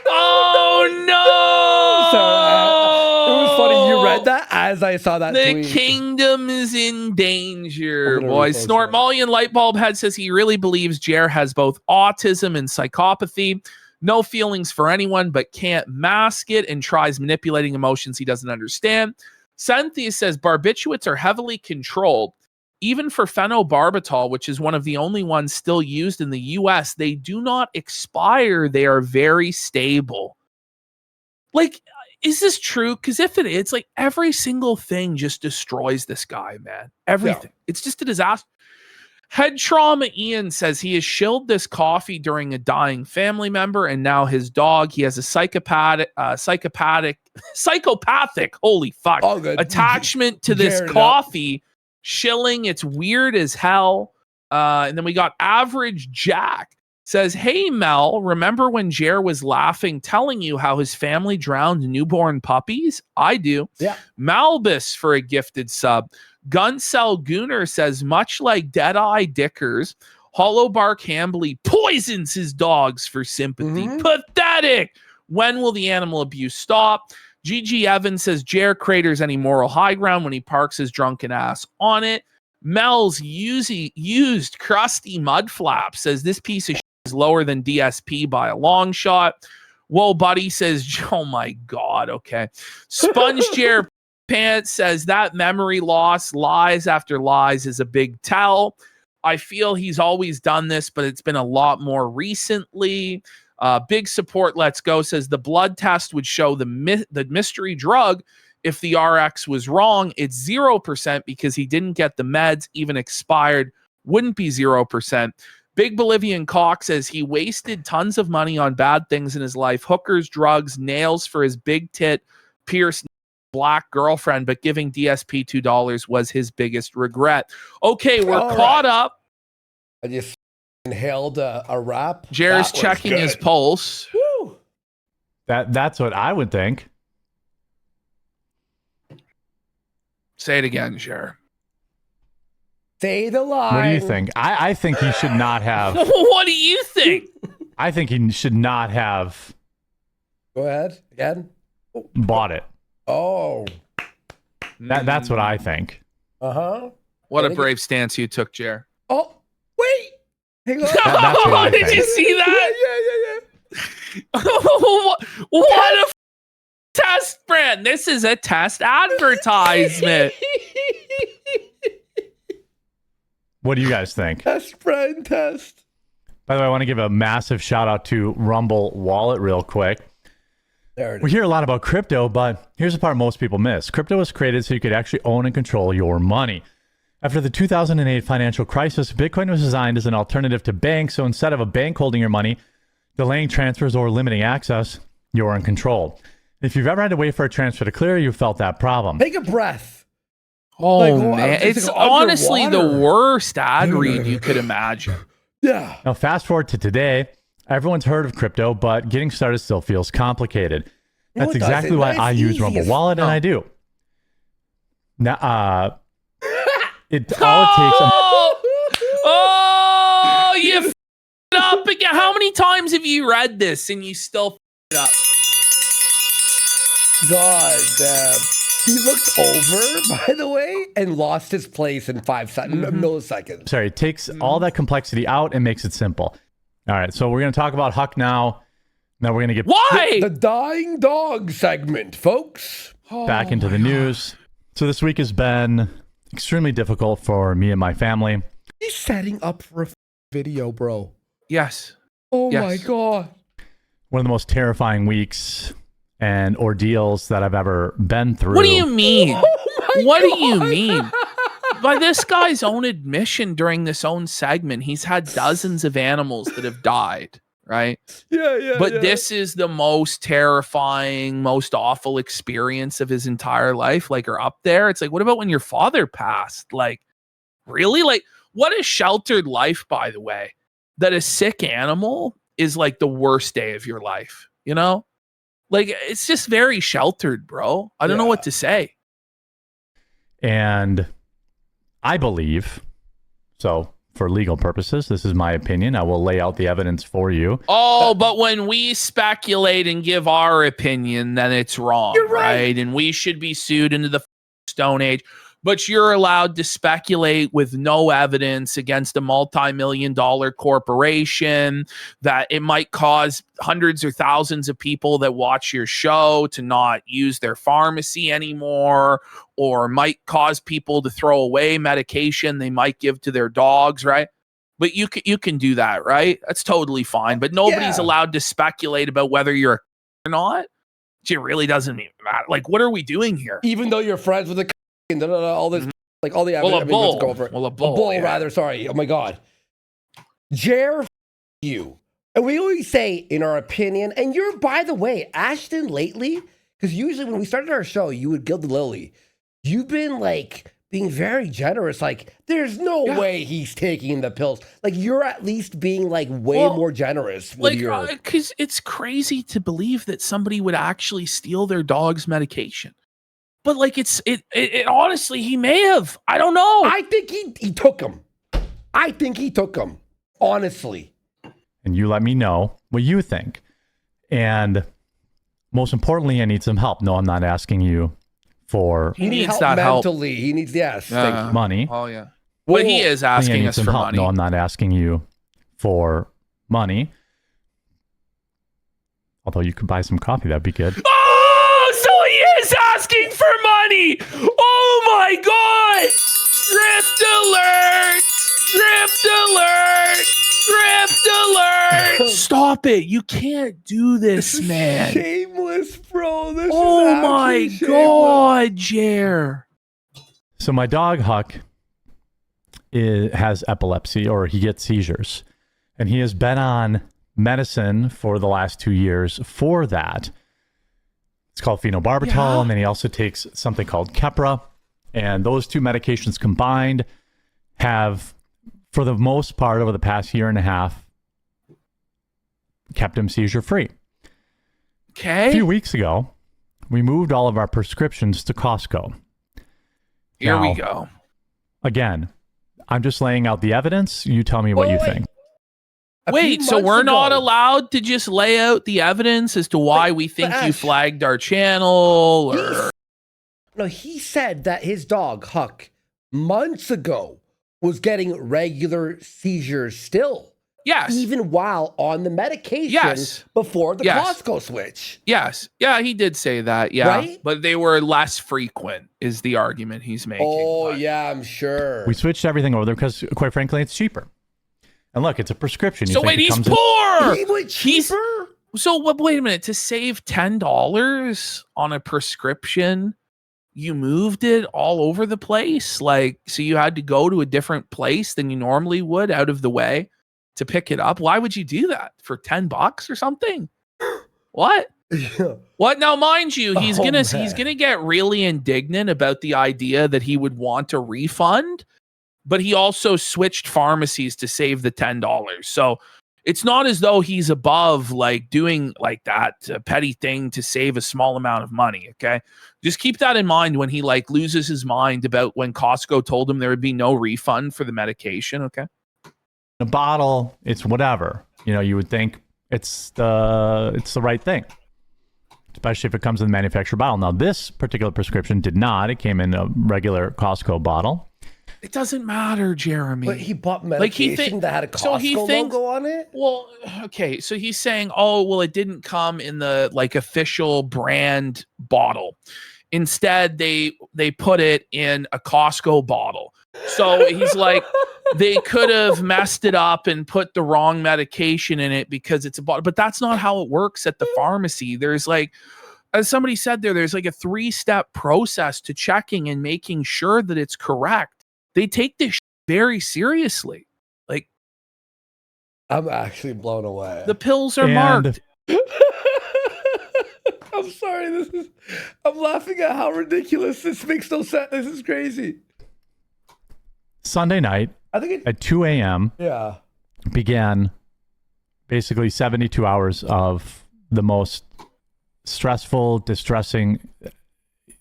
Oh, no! Sorry, it was funny. You read that as I saw that The tweet. kingdom is in danger, boys. Snort Molly and Lightbulb Head says he really believes Jer has both autism and psychopathy. No feelings for anyone, but can't mask it and tries manipulating emotions he doesn't understand. Cynthia says barbiturates are heavily controlled. Even for phenobarbital, which is one of the only ones still used in the US, they do not expire. They are very stable. Like, is this true? Because if it is, like, every single thing just destroys this guy, man. Everything. Yeah. It's just a disaster. Head Trauma Ian says he has shilled this coffee during a dying family member, and now his dog. He has a psychopathic, holy fuck, attachment to this coffee. Shilling, it's weird as hell. And then we got Average Jack says, hey, Mel, remember when Jer was laughing, telling you how his family drowned newborn puppies? I do. Yeah. Malbus for a gifted sub. Guncel Gooner says, much like Deadeye Dickers, Hollowbark Hambly poisons his dogs for sympathy. Pathetic. When will the animal abuse stop? Gigi Evans says, Jer craters any moral high ground when he parks his drunken ass on it. Mel's used crusty mud flap says, this piece of shit is lower than DSP by a long shot. Whoa, buddy says, oh my God, okay. Sponge Jer Pants says, that memory loss, lies after lies, is a big tell. I feel he's always done this, but it's been a lot more recently. Big Support Let's Go says the blood test would show the mystery drug. If the RX was wrong, it's 0% because he didn't get the meds, even expired, wouldn't be 0%. Big Bolivian Cock says he wasted tons of money on bad things in his life, hookers, drugs, nails for his big tit, pierced black girlfriend, but giving DSP $2 was his biggest regret. Okay, we're caught up. I just inhaled a wrap. Jer's checking his pulse. Woo. That's what I would think. Say it again, Jer. Say the line. What do you think? I think he should not have. What do you think? I think he should not have. Go ahead again. Bought it. Oh. That's what I think. Uh-huh. What a brave stance you took, Jer. Oh, wait. Hang on. That's what I Did think. you see that? What a test brand. This is a test advertisement. What do you guys think? Test brand test. By the way, I want to give a massive shout out to Rumble Wallet real quick. There it is. We hear a lot about crypto, but here's the part most people miss. Crypto was created so you could actually own and control your money. After the 2008 financial crisis, Bitcoin was designed as an alternative to banks. So instead of a bank holding your money, delaying transfers, or limiting access, you're in control. If you've ever had to wait for a transfer to clear, you felt that problem. Take a breath. Oh, Like, man. It's honestly the worst ad read you could imagine. Yeah. Now, fast forward to today. Everyone's heard of crypto, but getting started still feels complicated. No, That's it exactly doesn't. why It's I use easy Rumble as Wallet, and fuck. I do. Now, all it takes. Oh, you f***ed it up again. How many times have you read this and you still f***ed it up? God damn. He looked over, by the way, and lost his place in 5 milliseconds. Sorry, it takes all that complexity out and makes it simple. All right, so we're going to talk about Huck now. Now we're going to get The dying dog segment, folks. back into the news. So this week has been extremely difficult for me and my family. He's setting up for a video, bro. Yes. Oh Yes. my God. One of the most terrifying weeks and ordeals that I've ever been through. What do you mean? Oh What do you mean? By this guy's own admission during this own segment, he's had dozens of animals that have died, right? Yeah. But this is the most terrifying, most awful experience of his entire life, like, are up there. It's like, what about when your father passed? Like, really? Like, what a sheltered life, by the way, that a sick animal is like the worst day of your life, you know? Like, it's just very sheltered, bro. I don't know what to say. And I believe, so for legal purposes, this is my opinion. I will lay out the evidence for you. Oh, but when we speculate and give our opinion, then it's wrong. You're right. And we should be sued into the Stone Age. But you're allowed to speculate with no evidence against a multi-million-dollar corporation that it might cause hundreds or thousands of people that watch your show to not use their pharmacy anymore, or might cause people to throw away medication they might give to their dogs, right? But you can do that, right? That's totally fine. But nobody's allowed to speculate about whether you're or not. It really doesn't even matter. Like, what are we doing here? Even though you're friends with the and all this, like all the Well, a evidence. bull. Let's go over it. Well, a A bull, bull, yeah. rather. Sorry. Oh my God. Jer, you. And we always say, in our opinion, and you're, by the way, Ashton, lately, because usually when we started our show, you would gild the lily. You've been like being very generous. Like, there's no way he's taking the pills. Like, you're at least being like way more generous with Like, your. because it's crazy to believe that somebody would actually steal their dog's medication. But like, it honestly, he may have. I don't know. I think he took them. I think he took them. Honestly. And you let me know what you think. And most importantly, I need some help. No, I'm not asking you for He needs help that help. mentally. He needs money. Oh yeah. But he is I asking need us some for help. money. No, I'm not asking you for money. Although you could buy some coffee, that'd be good. Oh, so he is asking for money. Oh my God. Drift alert. Drift alert. Drift alert. Stop it. You can't do this, man. Shameless, bro. This Oh is my actually shameless. God, Jer. So my dog Huck has epilepsy, or he gets seizures, and he has been on medicine for the last 2 years for that. It's called phenobarbital, and then he also takes something called Keppra, and those two medications combined have, for the most part, over the past year and a half, kept him seizure free. Okay. A few weeks ago, we moved all of our prescriptions to Costco. Here we Now, go. Again, I'm just laying out the evidence. You tell me what you think. Wait, so we're not allowed to just lay out the evidence as to why we think you flagged our channel? Or... No, he said that his dog, Huck, months ago was getting regular seizures still. Yes. Even while on the medication before the Costco switch. Yes. Yeah, he did say that. Yeah. Right? But they were less frequent, is the argument he's making. Oh, yeah, I'm sure. We switched everything over there because, quite frankly, it's cheaper. And look, it's a prescription. So wait, he's poor. He went cheaper? So wait a minute. To save $10 on a prescription, you moved it all over the place? Like, so you had to go to a different place than you normally would out of the way to pick it up? Why would you do that? For $10 or something? What? What? Now, mind you, he's gonna get really indignant about the idea that he would want a refund, but he also switched pharmacies to save the $10. So it's not as though he's above like doing like that petty thing to save a small amount of money. Okay, just keep that in mind when he like loses his mind about when Costco told him there would be no refund for the medication. Okay. A bottle, it's whatever. You know, you would think it's the right thing, especially if it comes in the manufacturer bottle. Now, this particular prescription did not. It came in a regular Costco bottle. It doesn't matter, Jeremy. But he bought medication that had a Costco logo on it? Well, okay, so he's saying, oh, well, it didn't come in the like official brand bottle. Instead, they put it in a Costco bottle. So he's like, they could have messed it up and put the wrong medication in it because it's a bottle. But that's not how it works at the pharmacy. There's like, as somebody said there's like a 3-step process to checking and making sure that it's correct. They take this very seriously. Like, I'm actually blown away. The pills are marked. I'm sorry. I'm laughing at how ridiculous this makes no sense. This is crazy. Sunday night at 2 a.m. Yeah. began basically 72 hours of the most stressful, distressing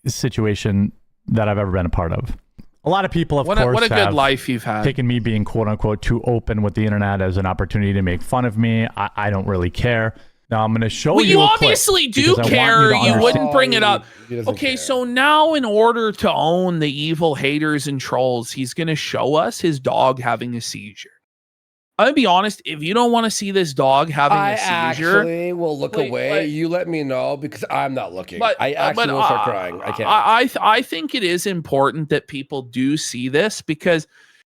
situation that I've ever been a part of. A lot of people, of course, what a good life you've had. Taken me being quote unquote too open with the internet as an opportunity to make fun of me. I don't really care. Now I'm going to show you. Well, you obviously do care. You wouldn't bring it up. Okay, so now in order to own the evil haters and trolls, he's going to show us his dog having a seizure. I'll be honest, if you don't want to see this dog having a seizure, I actually will look away. You let me know because I'm not looking. I actually will start crying. I can't. I think it is important that people do see this because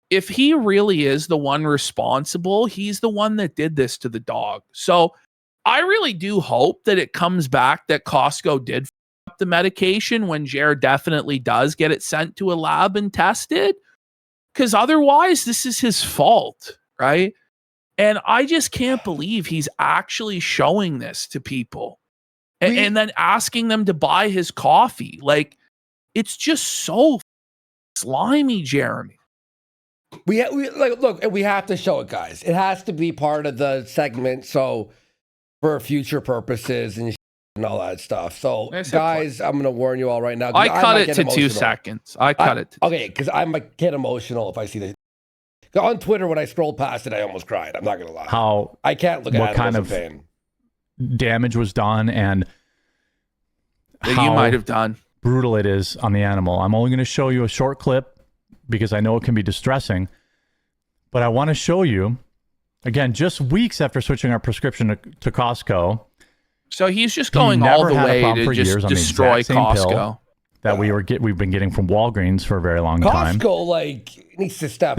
if he really is the one responsible, he's the one that did this to the dog. So I really do hope that it comes back that Costco did f up the medication when Jared definitely does get it sent to a lab and tested. Because otherwise, this is his fault, right? And I just can't believe he's actually showing this to people and then asking them to buy his coffee. Like, it's just so slimy, Jeremy. We look, we have to show it, guys. It has to be part of the segment. So for future purposes and all that stuff. So, guys, I'm going to warn you all right now. I cut it to 2 seconds. I cut it. Okay, because I might get emotional if I see this. On Twitter, when I scrolled past it, I almost cried. I'm not going to lie. I can't look at what kind of pain. Damage was done and that you might have done. Brutal it is on the animal. I'm only going to show you a short clip because I know it can be distressing. But I want to show you, again, just weeks after switching our prescription to Costco. So he's just going all the way to just destroy Costco. That we've been getting from Walgreens for a very long time. Costco needs to step up.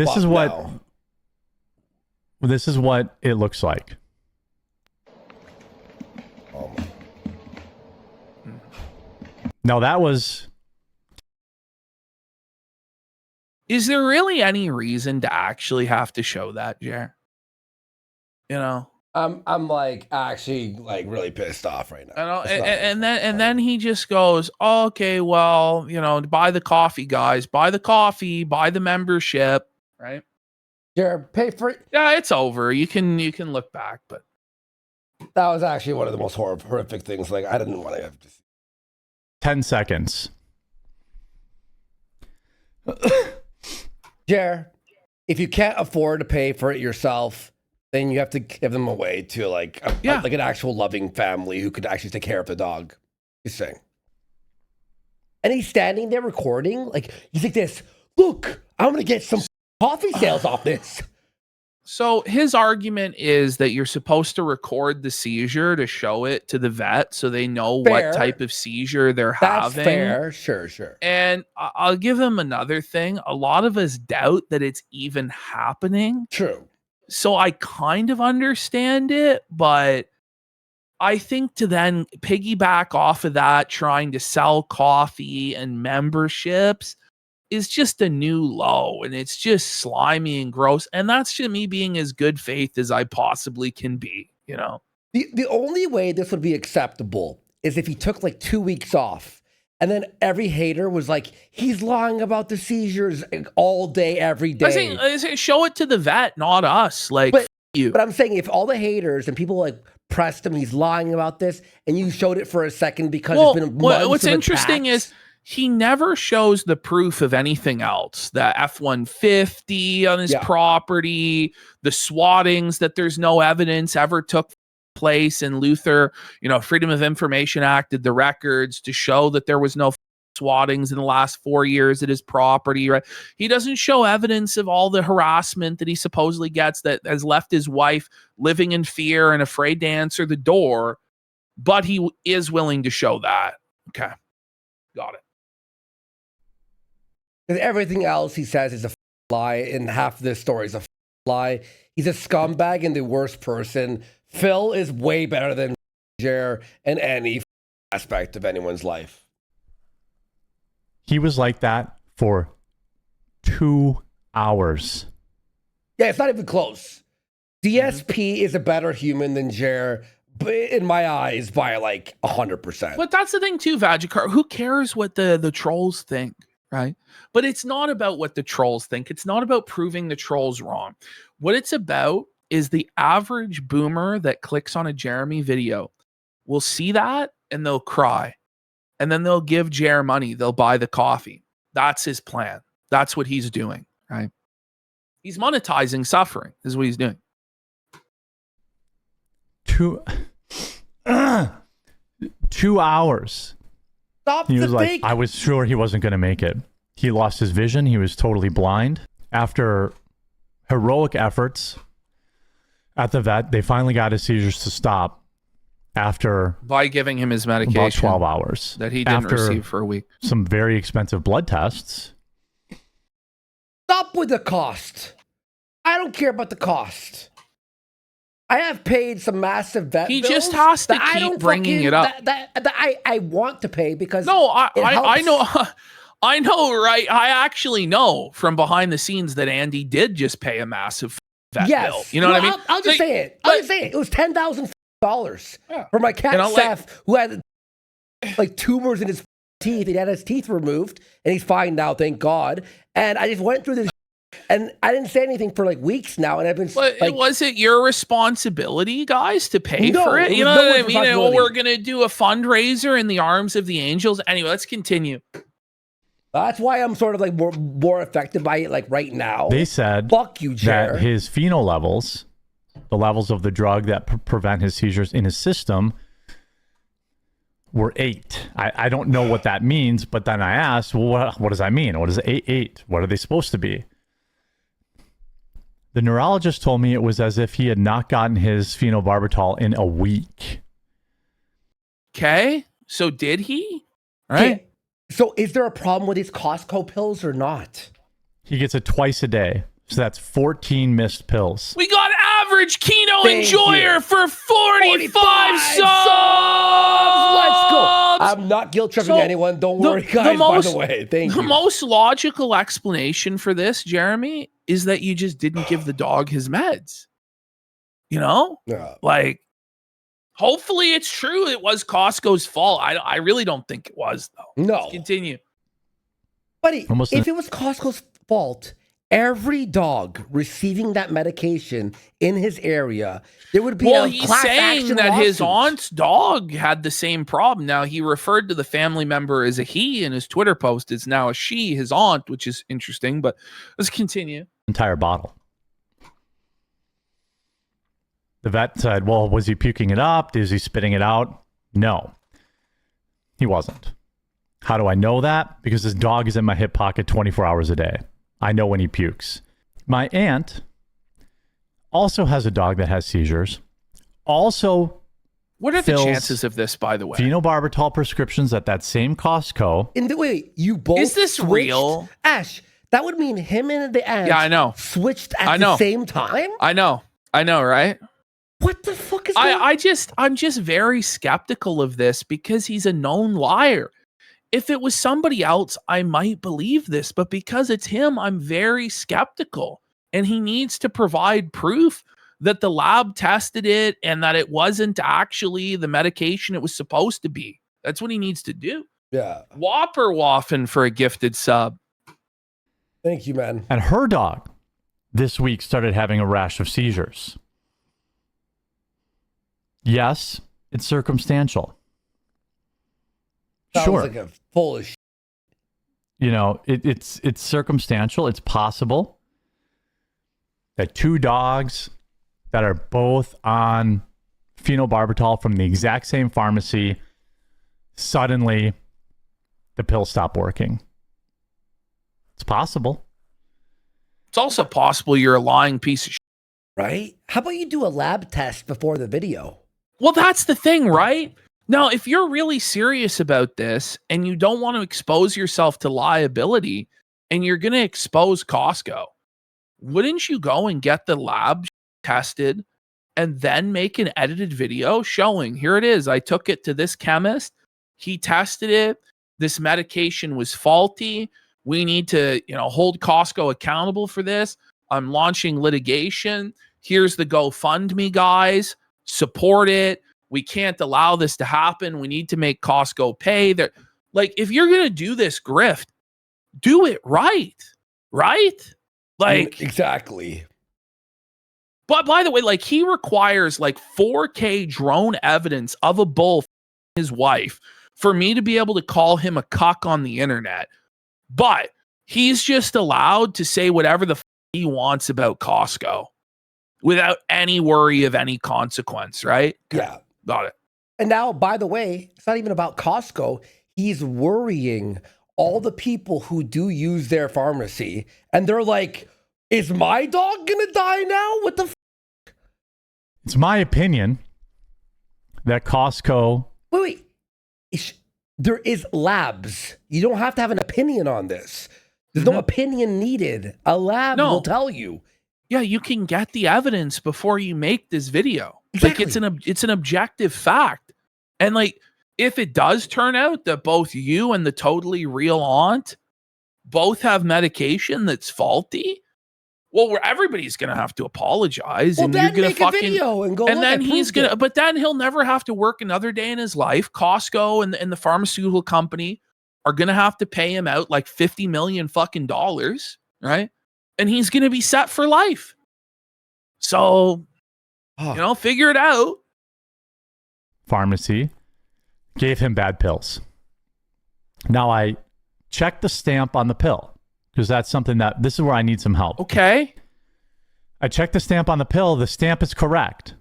This is what it looks like. Now that was. Is there really any reason to actually have to show that, Jer? You know, I'm like actually like really pissed off right now. I know, and then he just goes, oh, okay, well, you know, buy the coffee, guys, buy the coffee, buy the membership, right? Jer, pay for it. Yeah, it's over. You can look back, but that was actually one of the most horrific things. Like I didn't want to have to. 10 seconds. Jer, if you can't afford to pay for it yourself, then you have to give them away to like an actual loving family who could actually take care of the dog. He's saying. And he's standing there recording. Like, he's like this. Look, I'm going to get some coffee sales off this. So his argument is that you're supposed to record the seizure to show it to the vet so they know Fair. what type of seizure they're That's having. fair. Sure. And I'll give him another thing. A lot of us doubt that it's even happening. True. So I kind of understand it, but I think to then piggyback off of that, trying to sell coffee and memberships is just a new low, and it's just slimy and gross. And that's just me being as good faith as I possibly can be, you know? The only way this would be acceptable is if he took like 2 weeks off, and then every hater was like, he's lying about the seizures all day, every day. I say show it to the vet, not us. Like, you. But I'm saying if all the haters and people like pressed him, he's lying about this, and you showed it for a second because it's been months what's of interesting attacks. is he never shows the proof of anything else. The F-150 on his property, the swattings that there's no evidence ever took place in Luther. You know, Freedom of Information Act did the records to show that there was no swattings in the last 4 years at his property, right? He doesn't show evidence of all the harassment that he supposedly gets that has left his wife living in fear and afraid to answer the door, but he is willing to show that. Okay. Got it. Because everything else he says is a lie, and half of this story is a lie. He's a scumbag and the worst person. Phil is way better than Jer in any aspect of anyone's life. He was like that for 2 hours. Yeah, it's not even close. DSP is a better human than Jer, but in my eyes, by like 100%. But that's the thing too, Vagikar. Who cares what the trolls think, right? But it's not about what the trolls think. It's not about proving the trolls wrong. What it's about is the average boomer that clicks on a Jeremy video will see that and they'll cry. And then they'll give Jer money. They'll buy the coffee. That's his plan. That's what he's doing, right? He's monetizing suffering is what he's doing. 2 hours. Stop He the was like, fake. I was sure he wasn't going to make it. He lost his vision. He was totally blind. After heroic efforts at the vet, they finally got his seizures to stop after By giving him his medication. about 12 hours. That he didn't After receive for a week. Some very expensive blood tests. Stop with the cost. I don't care about the cost. I have paid some massive vet He bills just has to that I keep don't bringing fucking- it up. That I want to pay because No, I helps. know. I know, right? I actually know from behind the scenes that Andy did just pay a massive vet Yes. bill. You know what I mean? I'll just say it. I'll just say it. It was $10,000 for my cat You know, like- Seth, who had like tumors in his teeth. He had his teeth removed, and he's fine now, thank God. And I just went through this, and I didn't say anything for like weeks now, and I've been But like, was it your responsibility, guys, to pay No, for it? it You was know no what I one's mean? And, well, responsibility. we're going to do a fundraiser in the arms of the angels. Anyway, let's continue. that's why I'm sort of like more affected by it like right now. They said fuck you, Jer. that his pheno levels, the levels of the drug that prevent his seizures in his system, were 8. I don't know what that means, but then I asked, well, what does that mean? What is 8? What are they supposed to be? The neurologist told me it was as if he had not gotten his phenobarbital in a week. Okay. So did he? All right. Okay, so is there a problem with his Costco pills or not? He gets it twice a day. So that's 14 missed pills. We got average Keno Thank Enjoyer you. for 45 subs. Let's go. I'm not guilt tripping anyone. Don't worry, guys. By the way, thank The you. most logical explanation for this, Jeremy, is that you just didn't give the dog his meds. You know? Yeah. Like, hopefully it's true. It was Costco's fault. I really don't think it was, though. No. Let's continue. Buddy, Almost if a- it was Costco's fault, every dog receiving that medication in his area, there would be Well, a he's class saying action that his lawsuit. aunt's dog had the same problem. Now, he referred to the family member as a he in his Twitter post. It's now a she, his aunt, which is interesting. But let's continue. Entire bottle. The vet said, well, was he puking it up? Is he spitting it out? No, he wasn't. How do I know that? Because this dog is in my hip pocket 24 hours a day. I know when he pukes. My aunt also has a dog that has seizures, also What are the fills chances of this, by the way? phenobarbital prescriptions at that same Costco. In the way you both Is this switched? real? Ash, that would mean him and the Ash Yeah, I know. switched I at know. the same time? I know, right? What the fuck is going on? I'm just very skeptical of this because he's a known liar. If it was somebody else, I might believe this, but because it's him, I'm very skeptical. And he needs to provide proof that the lab tested it and that it wasn't actually the medication it was supposed to be. That's what he needs to do. Yeah. Whopper Waffen for a gifted sub. Thank you, man. And her dog this week started having a rash of seizures. Yes, it's circumstantial. Sounds Sure. like a full of shit. You know, it's circumstantial. It's possible that two dogs that are both on phenobarbital from the exact same pharmacy, suddenly the pills stop working. It's possible. It's also possible you're a lying piece of shit. Right? How about you do a lab test before the video? Well, that's the thing, right? Now, if you're really serious about this and you don't want to expose yourself to liability and you're going to expose Costco, wouldn't you go and get the lab tested and then make an edited video showing, here it is, I took it to this chemist, he tested it, this medication was faulty, we need to, hold Costco accountable for this, I'm launching litigation, here's the GoFundMe, guys, support it, we can't allow this to happen, we need to make Costco pay. Like, if you're going to do this grift, do it right? Like, exactly. But by the way, like, he requires like 4K drone evidence of a bull his wife for me to be able to call him a cuck on the internet. But he's just allowed to say whatever the he wants about Costco without any worry of any consequence, right? Yeah. Got it. And now, by the way, it's not even about Costco. He's worrying all the people who do use their pharmacy. And they're like, is my dog going to die now? What the It's my opinion that Costco... Wait. There is labs. You don't have to have an opinion on this. There's no opinion needed. A lab will tell you. Yeah, you can get the evidence before you make this video. Exactly. Like, it's an objective fact. And like, if it does turn out that both you and the totally real aunt both have medication that's faulty, well, everybody's gonna have to apologize, Well, and then you're gonna make a video and go, and "Look, then I he's proved gonna, it." but then he'll never have to work another day in his life. Costco and the pharmaceutical company are gonna have to pay him out like $50 million fucking dollars, right? And he's gonna be set for life. So, figure it out. Pharmacy gave him bad pills. Now I checked the stamp on the pill because that's something this is where I need some help. Okay. I checked the stamp on the pill. The stamp is correct.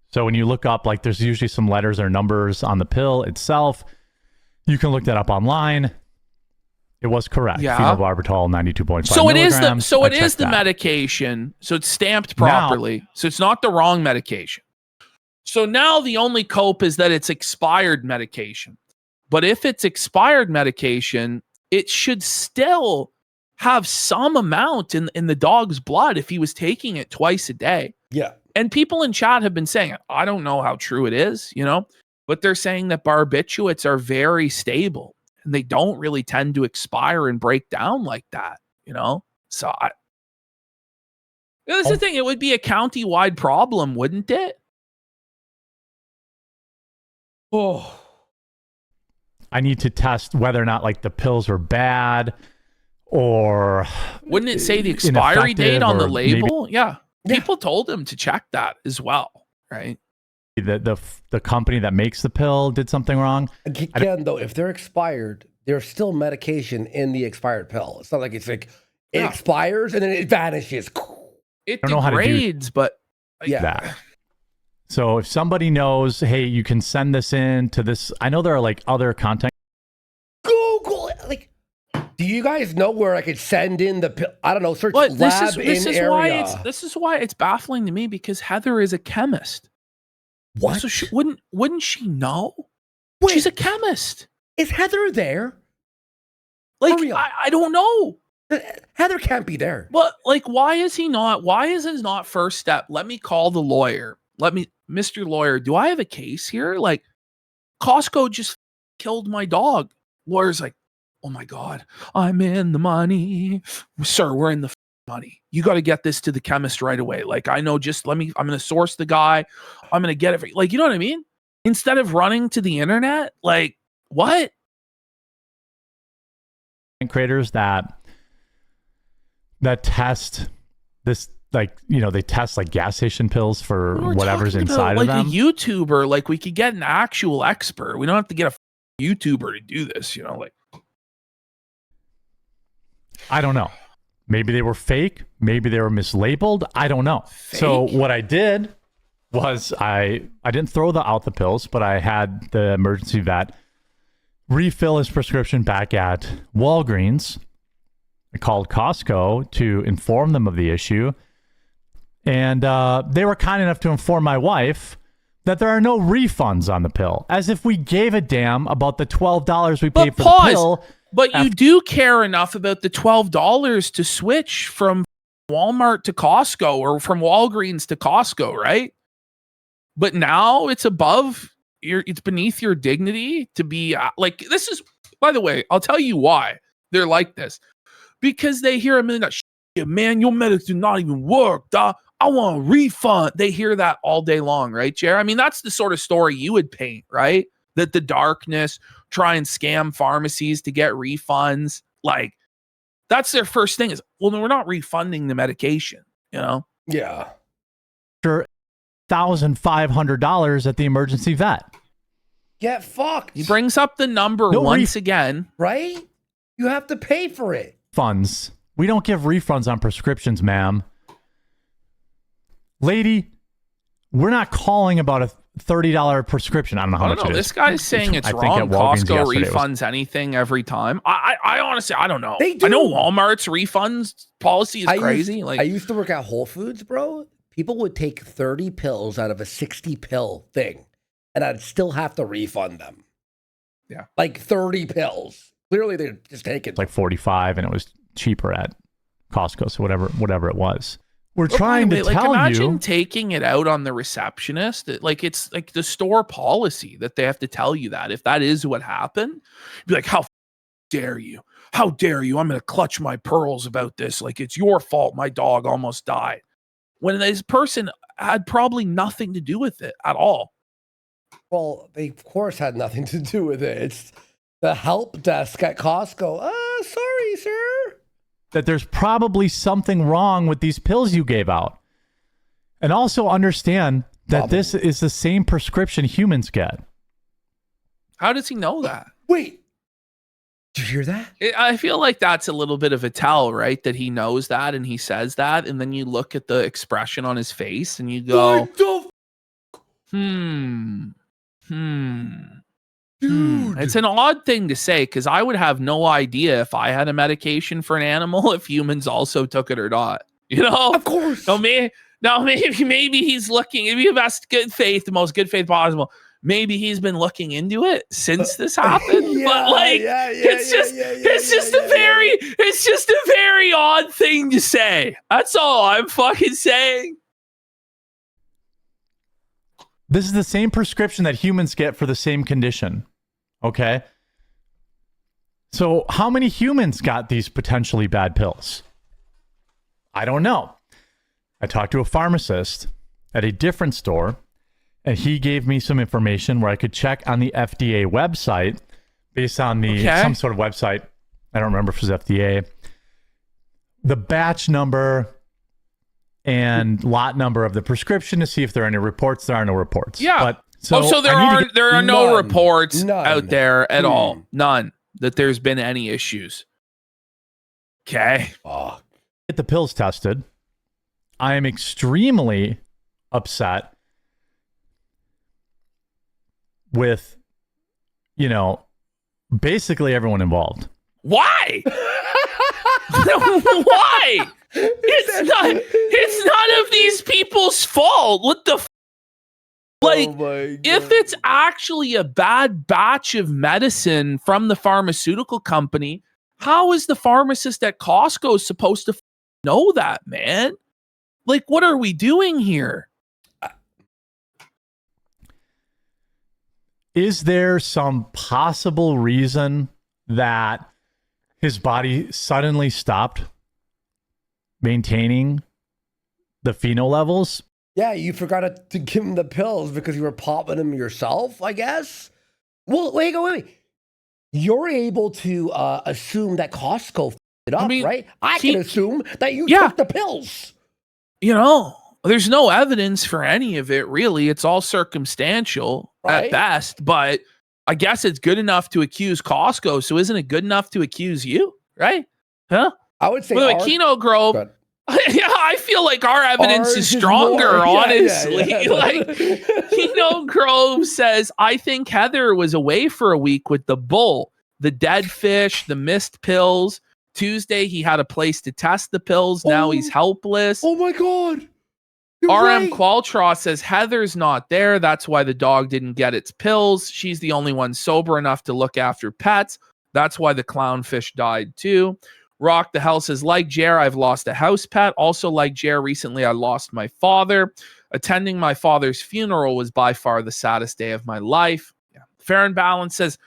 So when you look up, like, there's usually some letters or numbers on the pill itself. You can look that up online. It was correct. Yeah. Phenobarbital 92.5 So it is milligrams. it I is the checked that. medication. So it's stamped properly. So it's not the wrong medication. So now the only cope is that it's expired medication. But if it's expired medication, it should still have some amount in the dog's blood if he was taking it twice a day. Yeah. And people in chat have been saying, I don't know how true it is, but they're saying that barbiturates are very stable and they don't really tend to expire and break down like that, So that's the thing. It would be a county-wide problem, wouldn't it? Oh. I need to test whether or not, like, the pills are bad or... Wouldn't it say the expiry date on the ineffective, or label? Yeah. People told him to check that as well, right? The company that makes the pill did something wrong. Again, though, if they're expired, there's still medication in the expired pill. It's not like it's like it expires and then it vanishes. It I don't know how to do degrades, but that. So if somebody knows, hey, you can send this in to this. I know there are like other content. Google it. Like, Do you guys know where I could send in the pill? I don't know. Search But lab this in is area. why this is why it's baffling to me, because Heather is a chemist. What? So wouldn't she know? Wait. She's a chemist. Is Heather there? Like, For real. I don't know. Heather can't be there. But like, why is his not first step? Let me call the lawyer. Mr. Lawyer, do I have a case here? Like, Costco just killed my dog. Lawyer's like, oh my God, I'm in the money. Sir, we're in the money. You got to get this to the chemist right away. Like, I know, I'm going to source the guy. I'm going to get it. Like, you know what I mean? Instead of running to the internet, like, what? Creators that test this, like, you know, they test like gas station pills for whatever's inside of them. Like a YouTuber, like we could get an actual expert. We don't have to get a YouTuber to do this, you know, like. I don't know. Maybe they were fake. Maybe they were mislabeled. I don't know. Fake? So what I did was I didn't throw out the pills, but I had the emergency vet refill his prescription back at Walgreens. I called Costco to inform them of the issue. And they were kind enough to inform my wife that there are no refunds on the pill, as if we gave a damn about the $12 we paid for the pill. But you do care enough about the $12 to switch from Walmart to Costco or from Walgreens to Costco, right? But now it's it's beneath your dignity to be like, this is, by the way, I'll tell you why they're like this. Because they hear a minute, man, your medics do not even work, dog. I want a refund. They hear that all day long, right, Jer? I mean, that's the sort of story you would paint, right? That the darkness, try and scam pharmacies to get refunds. Like, that's their first thing is, well, no, we're not refunding the medication, you know? Yeah. For $1,500 at the emergency vet. Get fucked. He brings up the number once again. Right? You have to pay for it. Funds. We don't give refunds on prescriptions, ma'am. Lady, we're not calling about a $30 prescription. I don't know how much it is. This guy's saying it's wrong. Costco refunds anything every time. I honestly, I don't know. They do. I know Walmart's refunds policy is crazy. I used to work at Whole Foods, bro. People would take 30 pills out of a 60 pill thing, and I'd still have to refund them. Yeah. Like 30 pills. Clearly, they're just taking. It's like 45, and it was cheaper at Costco, so whatever it was. We're trying to tell you. Imagine taking it out on the receptionist. Like, it's like the store policy that they have to tell you that if that is what happened, be like, how dare you? How dare you? I'm going to clutch my pearls about this. Like, it's your fault. My dog almost died. When this person had probably nothing to do with it at all. Well, they of course had nothing to do with it. It's the help desk at Costco. Sorry, sir. That there's probably something wrong with these pills you gave out. And also understand that this is the same prescription humans get. How does he know that? Wait. Did you hear that? I feel like that's a little bit of a tell, right? That he knows that and he says that. And then you look at the expression on his face and you go, Dude. It's an odd thing to say because I would have no idea if I had a medication for an animal if humans also took it or not. You know, of course. Maybe he's looking. Maybe the best good faith, the most good faith possible. Maybe he's been looking into it since this happened. But like, it's just a very odd thing to say. That's all I'm fucking saying. This is the same prescription that humans get for the same condition. Okay. So how many humans got these potentially bad pills? I don't know. I talked to a pharmacist at a different store, and he gave me some information where I could check on the FDA website based on some sort of website. I don't remember if it was FDA. The batch number and lot number of the prescription to see if there are any reports. There are no reports. Yeah. But so there are no reports out there at all. None that there's been any issues. Okay. Get the pills tested. I am extremely upset with, basically everyone involved. Why? Why? It's none of these people's fault. What the if it's actually a bad batch of medicine from the pharmaceutical company, how is the pharmacist at Costco supposed to know that, man? Like, what are we doing here? Is there some possible reason that his body suddenly stopped maintaining the pheno levels? Yeah, you forgot to give him the pills because you were popping them yourself, I guess. Well, wait. You're able to assume that Costco it up, right? I can assume that you took the pills. You know, there's no evidence for any of it, really. It's all circumstantial at best, but I guess it's good enough to accuse Costco, so isn't it good enough to accuse you, right? Huh? I would say Keno Grove. Yeah, I feel like our evidence is stronger, honestly. Like, Keno Grove says, I think Heather was away for a week with the bull, the dead fish, the missed pills. Tuesday, he had a place to test the pills. Now he's helpless. Oh my God. RM Qualtra says Heather's not there. That's why the dog didn't get its pills. She's the only one sober enough to look after pets. That's why the clownfish died too. Rock the Hell says, like Jer, I've lost a house pet. Also, like Jer, recently I lost my father. Attending my father's funeral was by far the saddest day of my life. Yeah. Fair and Balance says,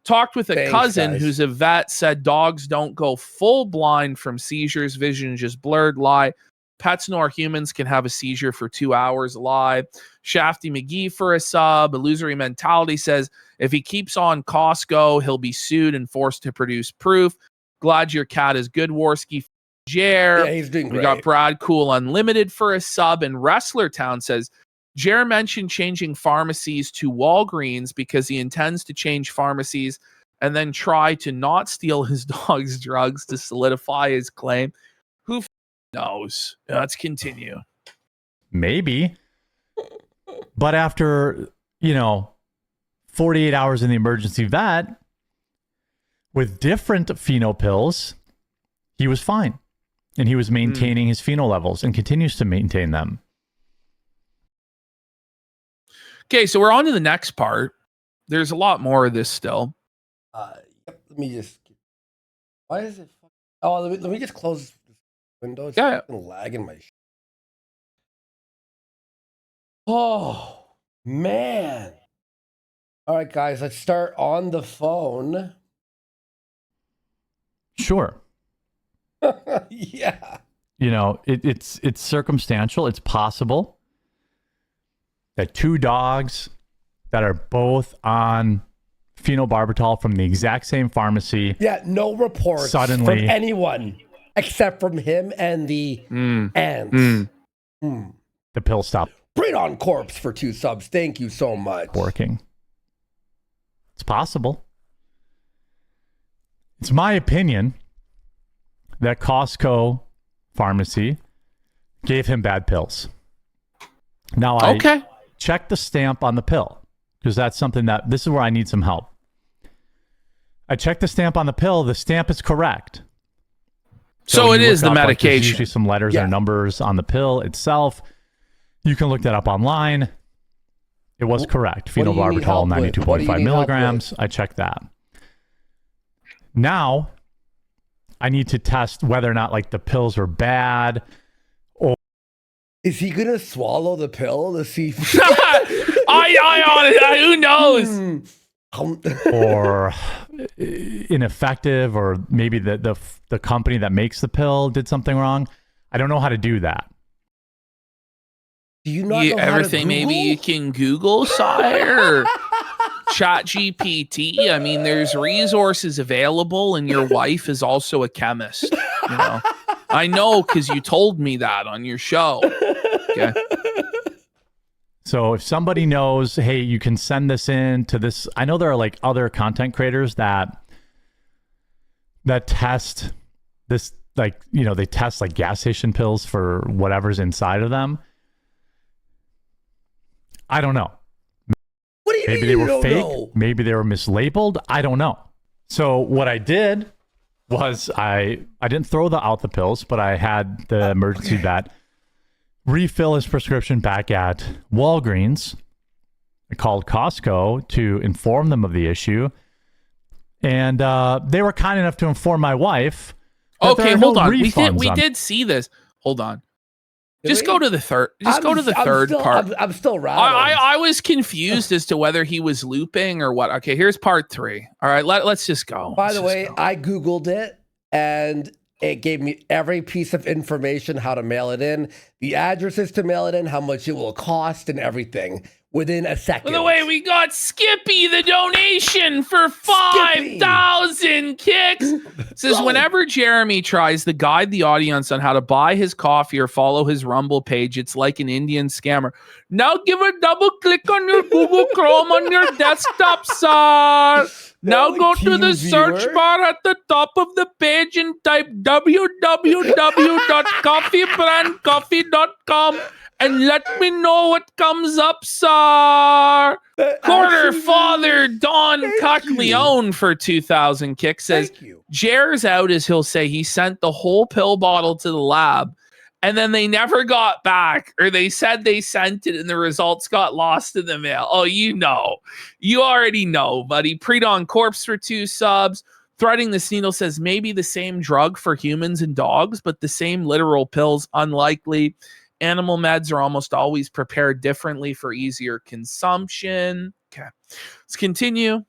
talked with a cousin who's a vet, said dogs don't go full blind from seizures. Vision just blurred. Lie. Pets nor humans can have a seizure for 2 hours. Lie. Shafty McGee for a sub. Illusory Mentality says, if he keeps on Costco, he'll be sued and forced to produce proof. Glad your cat is good, Warski. Jer. Yeah, he's doing great. We got Brad Cool Unlimited for a sub. And Wrestler Town says, Jer mentioned changing pharmacies to Walgreens because he intends to change pharmacies and then try to not steal his dog's drugs to solidify his claim. Who knows? Let's continue. Maybe. But after, 48 hours in the emergency vet with different pheno pills, he was fine. And he was maintaining his pheno levels and continues to maintain them. Okay, so we're on to the next part. There's a lot more of this still. Let me just... Why is it... Oh, let me just close this window. It's lagging my... Oh, man. All right, guys, let's start on the phone. Sure. Yeah. It's circumstantial. It's possible that two dogs that are both on phenobarbital from the exact same pharmacy. Yeah, no reports suddenly from anyone except from him and the ants. The pill stopped Bring on Corpse for 2 subs. Thank you so much. working. It's possible. It's my opinion that Costco pharmacy gave him bad pills. Now I checked the stamp on the pill because that's something this is where I need some help. I checked the stamp on the pill. The stamp is correct. So it is the there's medication. usually some letters or numbers on the pill itself. You can look that up online. It was correct. What do you need help Phenobarbital, with? What do you 92.5 need help milligrams. I checked that. Now, I need to test whether or not the pills are bad. Or is he gonna swallow the pill to see? Who knows? Or ineffective, or maybe the company that makes the pill did something wrong. I don't know how to do that. Do you not know ever how to think Google? maybe you can Google sire or Chat GPT? I mean, there's resources available, and your wife is also a chemist. I know because you told me that on your show. Okay. So if somebody knows, hey, you can send this in to this. I know there are other content creators that test this, they test gas station pills for whatever's inside of them. I don't know. What do you Maybe mean they you were don't fake. know? Maybe they were mislabeled. I don't know. So what I did was I didn't throw out the pills, but I had the emergency vet refill his prescription back at Walgreens. I called Costco to inform them of the issue, and they were kind enough to inform my wife. Okay, hold on. We did see this. Hold on. Just go to the third. Go to the third part. I'm still rattled. I was confused as to whether he was looping or what. Okay, here's part 3. All right, let's just go. By the way, I Googled it and it gave me every piece of information, how to mail it in, the addresses to mail it in, how much it will cost, and everything within a second. By the way, we got Skippy the donation for 5,000 kicks. Says whenever Jeremy tries to guide the audience on how to buy his coffee or follow his Rumble page, it's like an Indian scammer. Now give a double click on your Google Chrome on your desktop, sir. Now go to the search bar at the top of the page and type www.coffeebrandcoffee.com and let me know what comes up, sir. Quarter Father Don Cockleone for 2,000 kicks says, Jer's out as he'll say he sent the whole pill bottle to the lab and then they never got back, or they said they sent it and the results got lost in the mail. Oh, you already know, buddy. Predon Corpse for 2 subs. Threading the Needle says maybe the same drug for humans and dogs, but the same literal pills, unlikely. Animal meds are almost always prepared differently for easier consumption. Okay, let's continue.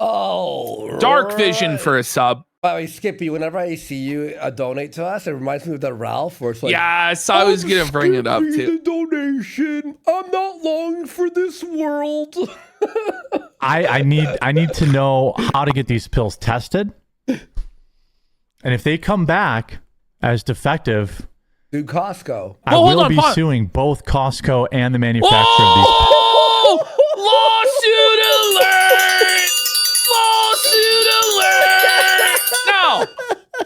Oh, Dark Vision for a sub. By the way, Skippy, whenever I see you donate to us, it reminds me of that Ralph where it's like, yes, I was going to bring it up too. The donation. I'm not long for this world. I need to know how to get these pills tested. And if they come back as defective, do Costco. I will be suing both Costco and the manufacturer of these. Lawsuit alert! Lawsuit alert! Now,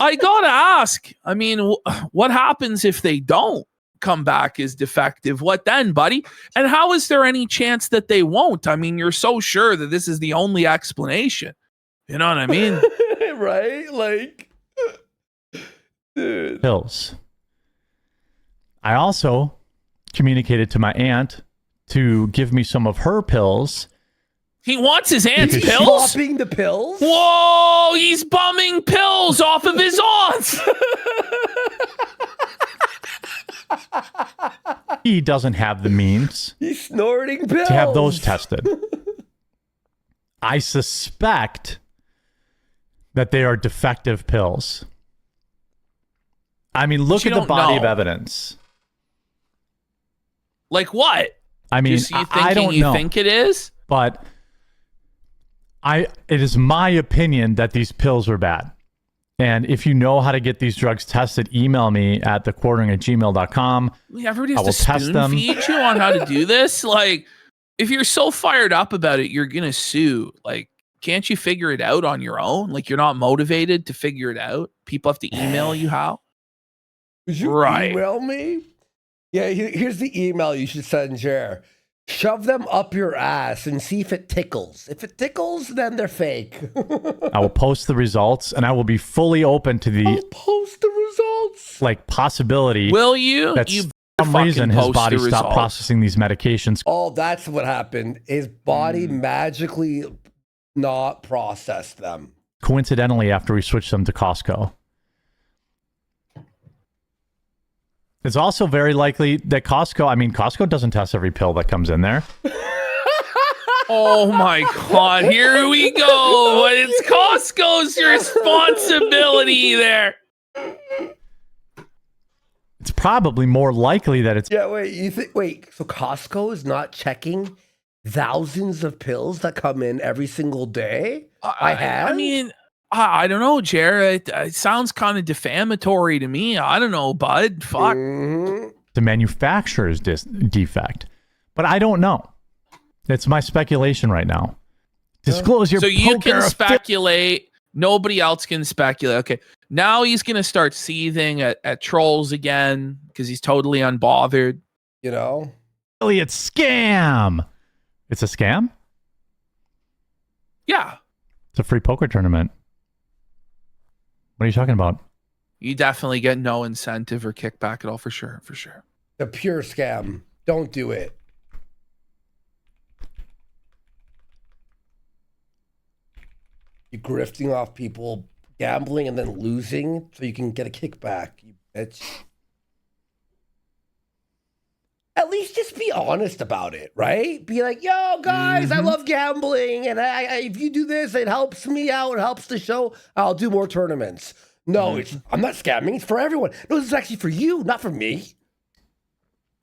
I gotta ask. I mean, what happens if they don't come back as defective? What then, buddy? And how is there any chance that they won't? I mean, you're so sure that this is the only explanation. You know what I mean? Right? Like, dude. Pills. I also communicated to my aunt to give me some of her pills. He wants his aunt's pills? Swapping the pills? Whoa, he's bumming pills off of his aunts. He doesn't have the means. He's snorting pills to have those tested. I suspect that they are defective pills. I mean, look at the body of evidence. Like what? I mean, I don't know. You think it is? But it is my opinion that these pills were bad. And if you know how to get these drugs tested, email me at thequartering@gmail.com. Everybody has to spoon feed you on how to do this. Like, if you're so fired up about it, you're going to sue. Like, can't you figure it out on your own? Like, you're not motivated to figure it out. People have to email you how? Would you email me? Yeah, here's the email you should send Jer. Shove them up your ass and see if it tickles. If it tickles, then they're fake. I will post the results, and I will be fully open to the post the results. Like possibility. Will you? That some reason his body stopped processing these medications. Oh, that's what happened. His body magically not processed them. Coincidentally, after we switched them to Costco. It's also very likely that Costco doesn't test every pill that comes in there. Oh my God, here we go. It's Costco's responsibility there. It's probably more likely that it's... Yeah, wait, so Costco is not checking thousands of pills that come in every single day? I mean... I don't know, Jared. It sounds kind of defamatory to me. I don't know, bud. Fuck. The manufacturer's defect. But I don't know. It's my speculation right now. Disclose your So you can speculate. Nobody else can speculate. Okay. Now he's going to start seething at trolls again because he's totally unbothered. You know? Really, it's scam. It's a scam? Yeah. It's a free poker tournament. What are you talking about? You definitely get no incentive or kickback at all, for sure. For sure. A pure scam. Don't do it. You're grifting off people, gambling and then losing so you can get a kickback. You bitch. At least just be honest about it, right? Be like, yo, guys, I love gambling. And if you do this, it helps me out. It helps the show. I'll do more tournaments. No, I'm not scamming. It's for everyone. No, this is actually for you, not for me.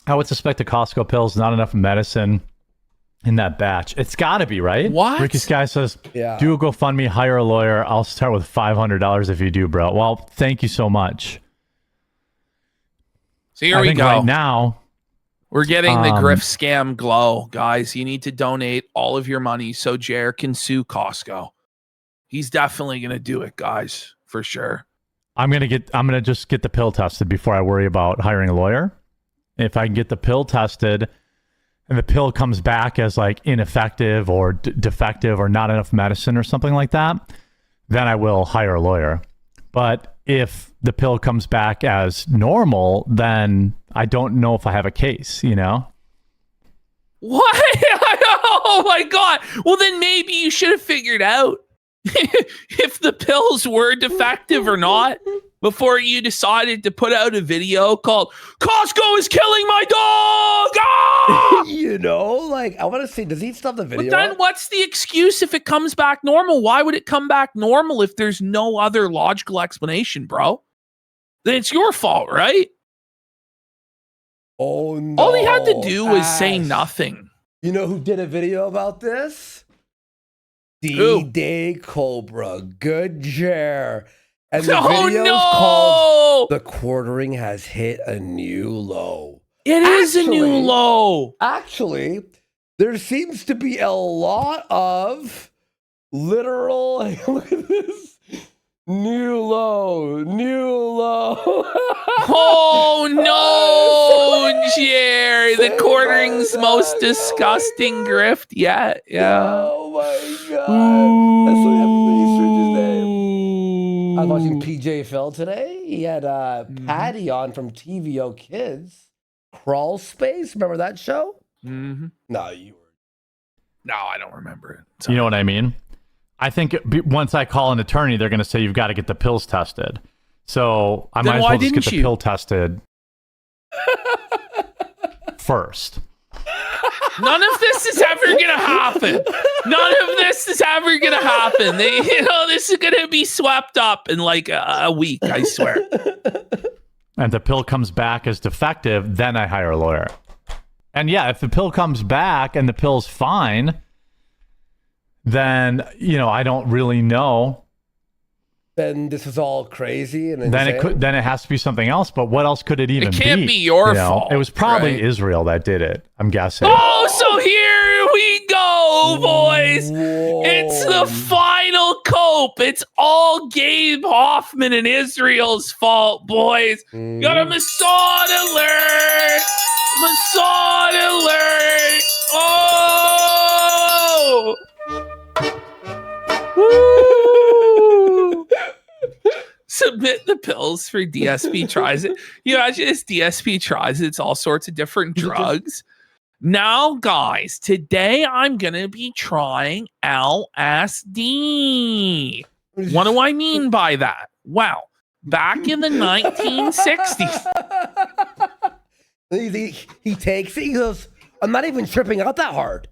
I would suspect the Costco pills, not enough medicine in that batch. It's got to be, right? What? Ricky Sky says, Yeah. do a GoFundMe, hire a lawyer. I'll start with $500 if you do, bro. Well, thank you so much. So here I we think go. right now, We're getting the grift scam glow. Guys, you need to donate all of your money so Jer can sue Costco. He's definitely going to do it, guys, for sure. I'm gonna just get the pill tested before I worry about hiring a lawyer. If I can get the pill tested and the pill comes back as like ineffective or defective or not enough medicine or something like that, then I will hire a lawyer. But if the pill comes back as normal, then I don't know if I have a case, you know? What? Oh my God. Well, then maybe you should have figured out if the pills were defective or not before you decided to put out a video called Costco is killing my dog. Ah! You know, like, I want to see, does he still have the video? But then up? what's the excuse if it comes back normal? Why would it come back normal if there's no other logical explanation, bro? Then it's your fault, right? Oh, no. All he had to do was say Ash. nothing. You know who did a video about this? Who? D-Day Cobra. Good Jer. And the Oh, video's no! called The Quartering Has Hit a New Low. It is a new low. Actually, there seems to be a lot of literal, look at this, new low. Oh no, Jer, the quartering's most disgusting grift yet. Yeah. Oh my God. That's what happened when you search his name. I was watching PJ Phil today. He had Patty on from TVO Kids. Crawl Space. Remember that show? Mm-hmm. No, you were. No, I don't remember it. You know what I mean? I think once I call an attorney, they're going to say you've got to get the pills tested. So I might as well just get the pill tested first. None of this is ever going to happen. None of this is ever going to happen. This is going to be swept up in like a week, I swear. And the pill comes back as defective, then I hire a lawyer. And yeah, if the pill comes back and the pill's fine, then, I don't really know. Then this is all crazy and then it has to be something else. But what else could it even be? It can't be your fault. It was probably right? Israel that did it, I'm guessing. Oh, so here we go, boys. Whoa. It's the final cope. It's all Gabe Hoffman and Israel's fault, boys. Got a Mossad alert. Mossad alert. Oh. Woo. Submit the pills for DSP tries it. Imagine this DSP tries it. It's all sorts of different drugs. Now, guys, today I'm going to be trying LSD. What do I mean by that? Well, back in the 1960s. He takes it. He goes, I'm not even tripping out that hard.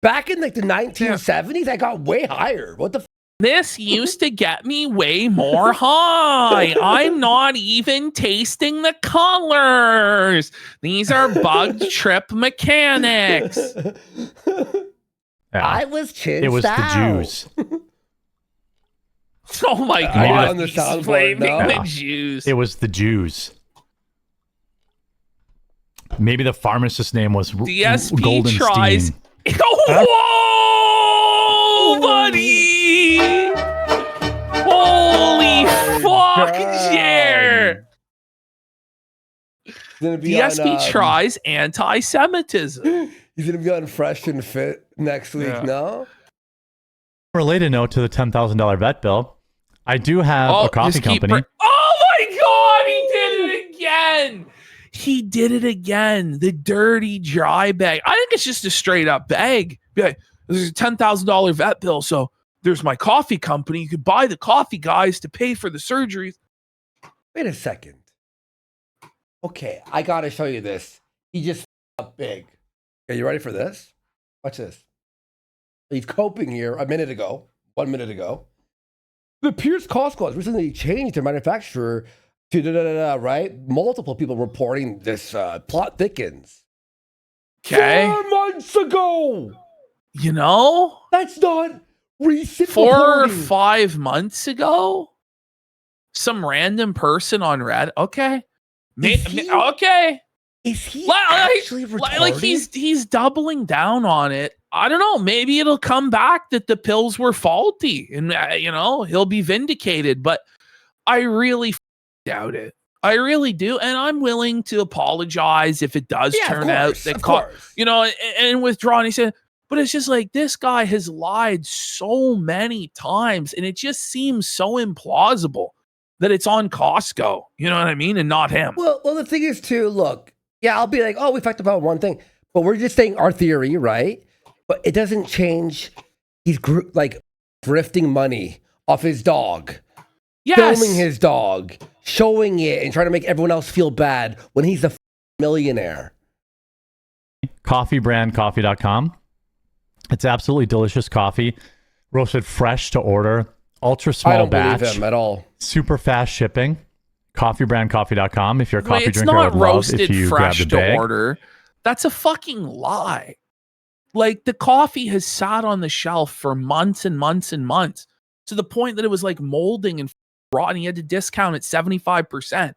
Back in like the 1970s, I got way higher. What the This used to get me way more high. I'm not even tasting the colors. These are bug trip mechanics. Yeah. I was chinsed It was out. the Jews. Oh my I God. on the He's soundboard, blaming no. the Jews. It was the Jews. Maybe the pharmacist's name was DSP Goldenstein. tries. Whoa, buddy! Holy fuck, Jer! DSP tries anti-Semitism. He's gonna be on Fresh and Fit next week. Yeah. No. Related note to the $10,000 vet bill. I do have a coffee just keep company. oh my God, he did it again. He did it again. The dirty dry bag. I think it's just a straight up bag. Be like, there's a $10,000 vet bill, so there's my coffee company. You could buy the coffee guys to pay for the surgeries. Wait a second. Okay, I gotta show you this. He just up big. Okay, you ready for this? Watch this. He's coping here 1 minute ago. The Pierce Costco has recently changed their manufacturer to right? Multiple people reporting this plot thickens. Okay. 4 months ago. You know? That's not recent 4 or reporting. 5 months ago? Some random person on Reddit. Okay. Okay. Is he actually like he's doubling down on it. I don't know. Maybe it'll come back that the pills were faulty and, he'll be vindicated. But I really doubt it. I really do. And I'm willing to apologize if it does turn out that, and withdraw. And he said, but it's just like this guy has lied so many times and it just seems so implausible that it's on Costco. You know what I mean? And not him. Well, the thing is too, look, yeah, I'll be like, oh, we talked about one thing, but we're just saying our theory, right? But it doesn't change. He's grifting money off his dog. Yes. Filming his dog, showing it, and trying to make everyone else feel bad when he's a millionaire. Coffeebrandcoffee.com. It's absolutely delicious coffee, roasted fresh to order, ultra small I don't batch. believe him at all. Super fast shipping. Coffeebrandcoffee.com. If you're a coffee it's drinker, I not would love roasted if you fresh grabbed a to bag. order. That's a fucking lie. Like the coffee has sat on the shelf for months and months and months to the point that it was like molding and rotten. He had to discount it 75%.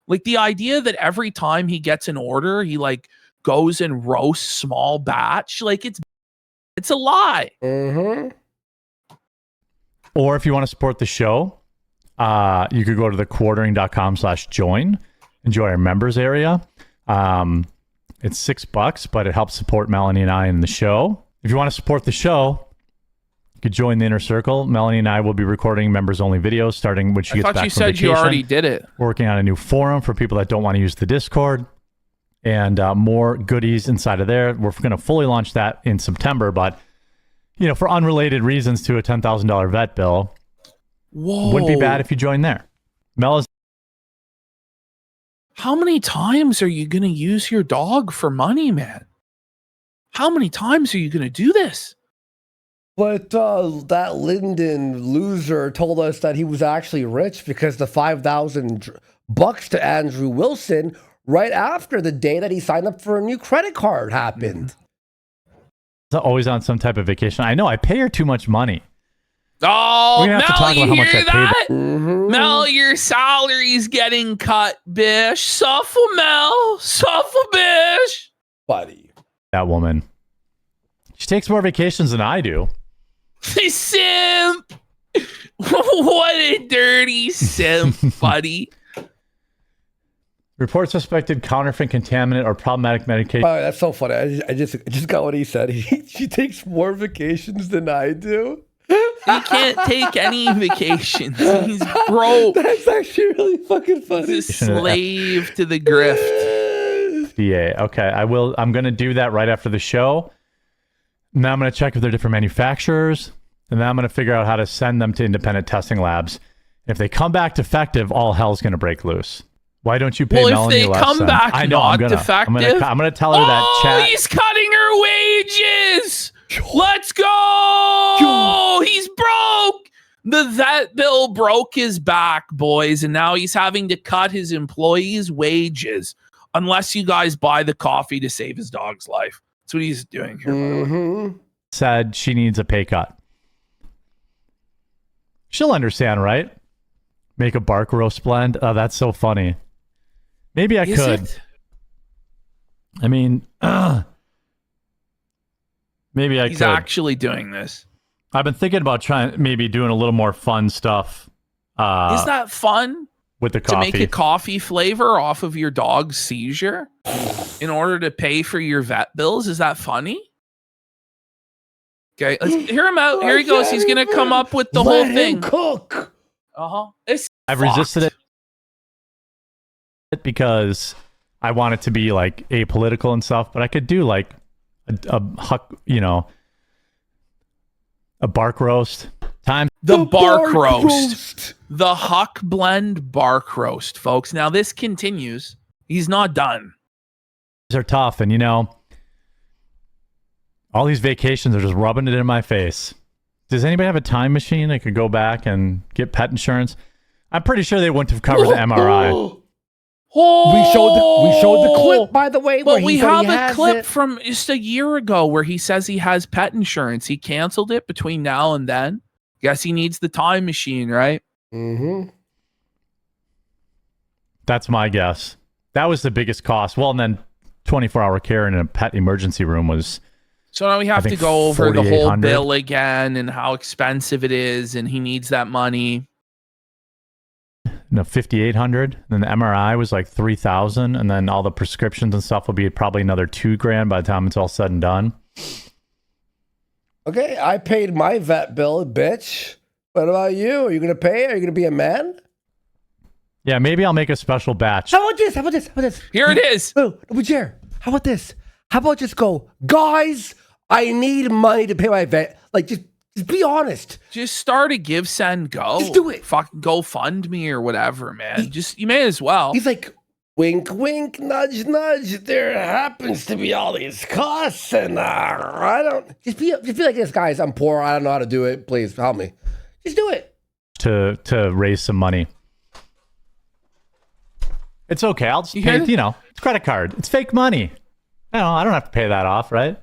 Like the idea that every time he gets an order, he like goes and roasts small batch, like it's a lie. Mm-hmm. Or if you want to support the show, you could go to thequartering.com/join. Enjoy our members area. It's $6, but it helps support Melanie and I in the show. If you want to support the show, you could join the Inner Circle. Melanie and I will be recording members-only videos starting when she gets back from vacation. I thought you said you already did it. We're working on a new forum for people that don't want to use the Discord, and more goodies inside of there. We're going to fully launch that in September, but for unrelated reasons to a $10,000 vet bill, wouldn't be bad if you join there. Mel is. How many times are you going to use your dog for money, man? How many times are you going to do this? But that Linden loser told us that he was actually rich because the $5,000 to Andrew Wilson right after the day that he signed up for a new credit card happened. Always on some type of vacation. I know. I pay her too much money. Oh, We're gonna have to Mel, talk you about how much hear I pay that? Mm-hmm. Mel, your salary's getting cut, bish. Suffer, Mel. Suffer, bish. Buddy. That woman. She takes more vacations than I do. Simp. What a dirty simp, buddy. Report suspected counterfeit, contaminant, or problematic medication. Oh, that's so funny. I just got what he said. She takes more vacations than I do. He can't take any vacations. He's broke. That's actually really fucking funny. He's a slave to the grift. Yeah, okay. I'm going to do that right after the show. Now I'm going to check if they're different manufacturers. And then I'm going to figure out how to send them to independent testing labs. If they come back defective, all hell's going to break loose. Why don't you pay Melanie less? If they come back not defective, I'm going to tell her that chat. Oh, he's cutting her wages. Let's go. He's broke. The vet bill broke his back, boys, and now he's having to cut his employees' wages unless you guys buy the coffee to save his dog's life. That's what he's doing here. Mm-hmm. Said she needs a pay cut. She'll understand, right? Make a bark roast blend. Oh, that's so funny. Maybe I could. It? I mean, maybe I He's could. actually doing this. I've been thinking about maybe doing a little more fun stuff. Is that fun? With the coffee. To make a coffee flavor off of your dog's seizure in order to pay for your vet bills? Is that funny? Okay, let's hear him out. Here he goes. He's going to come up with the whole thing. Cook. I've resisted it because I want it to be like apolitical and stuff, but I could do like a Huck, a bark roast. The bark roast. The Huck blend bark roast, folks. Now this continues. He's not done. These are tough, and all these vacations are just rubbing it in my face. Does anybody have a time machine that could go back and get pet insurance? I'm pretty sure they wouldn't have covered the MRI. We showed the clip, by the way. But we have a clip from just a year ago where he says he has pet insurance. He canceled it between now and then. Guess he needs the time machine, right? Mm-hmm. That's my guess. That was the biggest cost. Well, and then 24-hour care in a pet emergency room was. So now we have to go over the whole bill again and how expensive it is, and he needs that money. No, $5,800. Then the MRI was like $3,000, and then all the prescriptions and stuff will be probably another $2,000 by the time it's all said and done. Okay, I paid my vet bill, bitch. What about you? Are you gonna pay? Are you gonna be a man? Yeah, maybe I'll make a special batch. How about this? Here it is. Oh, chair. How about this? How about just go, guys? I need money to pay my vet. Like, just be honest. Just start a give, send, go. Just do it. Fucking GoFundMe or whatever, man. You may as well. He's like, wink, wink, nudge, nudge. There happens to be all these costs, and I don't. Just be like this, guys. I'm poor. I don't know how to do it. Please help me. Just do it. To raise some money. It's okay. I'll just pay it, it's credit card. It's fake money. I don't have to pay that off, right?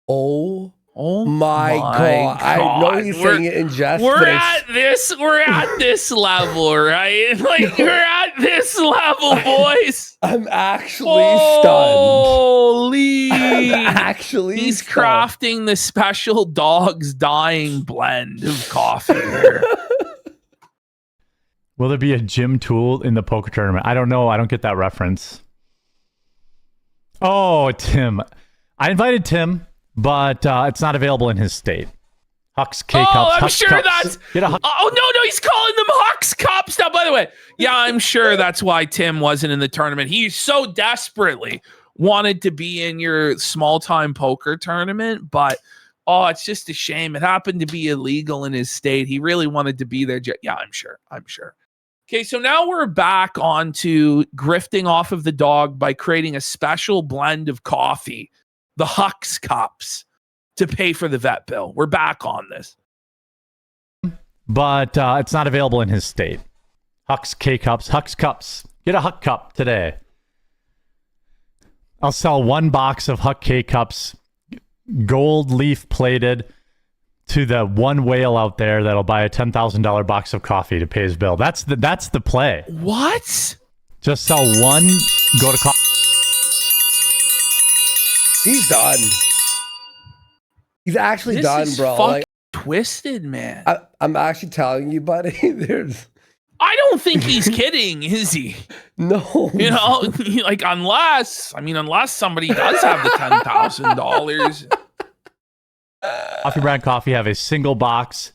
Oh my God. I know he's saying it in jest. We're at this level, right? Like, we're at this level, boys. I'm actually stunned. Holy. I'm actually He's stunned. crafting the special dog's dying blend of coffee here. Will there be a Jim Tool in the poker tournament? I don't know. I don't get that reference. Oh, Tim. I invited Tim, but it's not available in his state. Huck's K-Cups. Oh, I'm Huck's sure Cups. that's... Get a Huck- Oh, no, he's calling them Huck's Cups now, by the way. Yeah, I'm sure that's why Tim wasn't in the tournament. He so desperately wanted to be in your small-time poker tournament, but... Oh, it's just a shame. It happened to be illegal in his state. He really wanted to be there. Yeah, I'm sure. Okay, so now we're back on to grifting off of the dog by creating a special blend of coffee, the Huck's Cups, to pay for the vet bill. We're back on this. But it's not available in his state. Huck's K-Cups. Huck's Cups. Get a Huck Cup today. I'll sell one box of Huck K-Cups, gold leaf plated, to the one whale out there that'll buy a $10,000 box of coffee to pay his bill. That's the play. What? Just sell one. Go to coffee. He's done. He's actually This done, is bro. fucking twisted, man. I'm actually telling you, buddy. I don't think he's kidding, is he? No. Like unless somebody does have the $10,000. Coffee Brand Coffee have a single box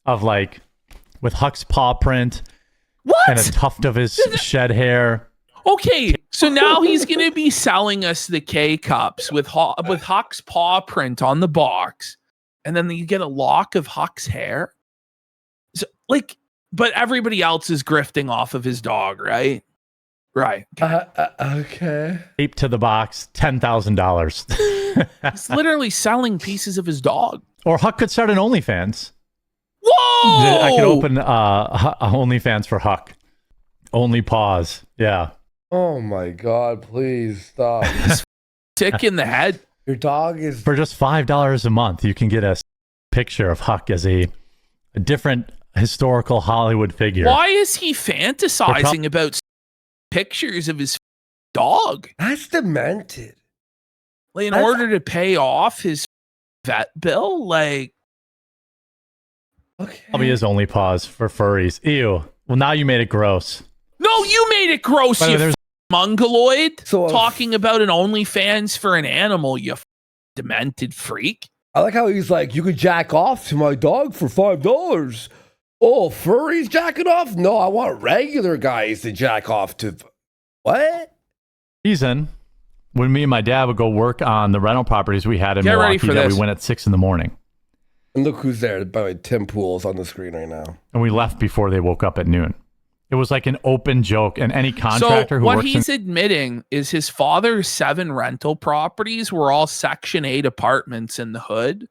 of with Huck's paw print. What? And a tuft of his shed hair. Okay, so now he's going to be selling us the K-Cups with Huck's paw print on the box. And then you get a lock of Huck's hair. So, but everybody else is grifting off of his dog, right? Right. Okay. Tape to the box, $10,000. He's literally selling pieces of his dog. Or Huck could start an OnlyFans. Whoa! I could open a OnlyFans for Huck. Only pause. Yeah. Oh my God! Please stop. Tick in the head. Your dog is for just $5 a month. You can get a picture of Huck as a different historical Hollywood figure. Why is he fantasizing about pictures of his dog? That's demented. In order to pay off his vet bill, okay. Probably is only pause for furries. Ew. Well, now you made it gross. No, you made it gross, you mongoloid. So, talking about an OnlyFans for an animal, you demented freak. I like how he's like, you could jack off to my dog for $5. Oh, furries jacking off? No, I want regular guys to jack off to. What? Reason when me and my dad would go work on the rental properties we had in Milwaukee that we went at 6 a.m. And look who's there. By the way, Tim Pool's on the screen right now. And we left before they woke up at noon. It was like an open joke, and any contractor who what works he's admitting is his father's 7 rental properties were all Section 8 apartments in the hood,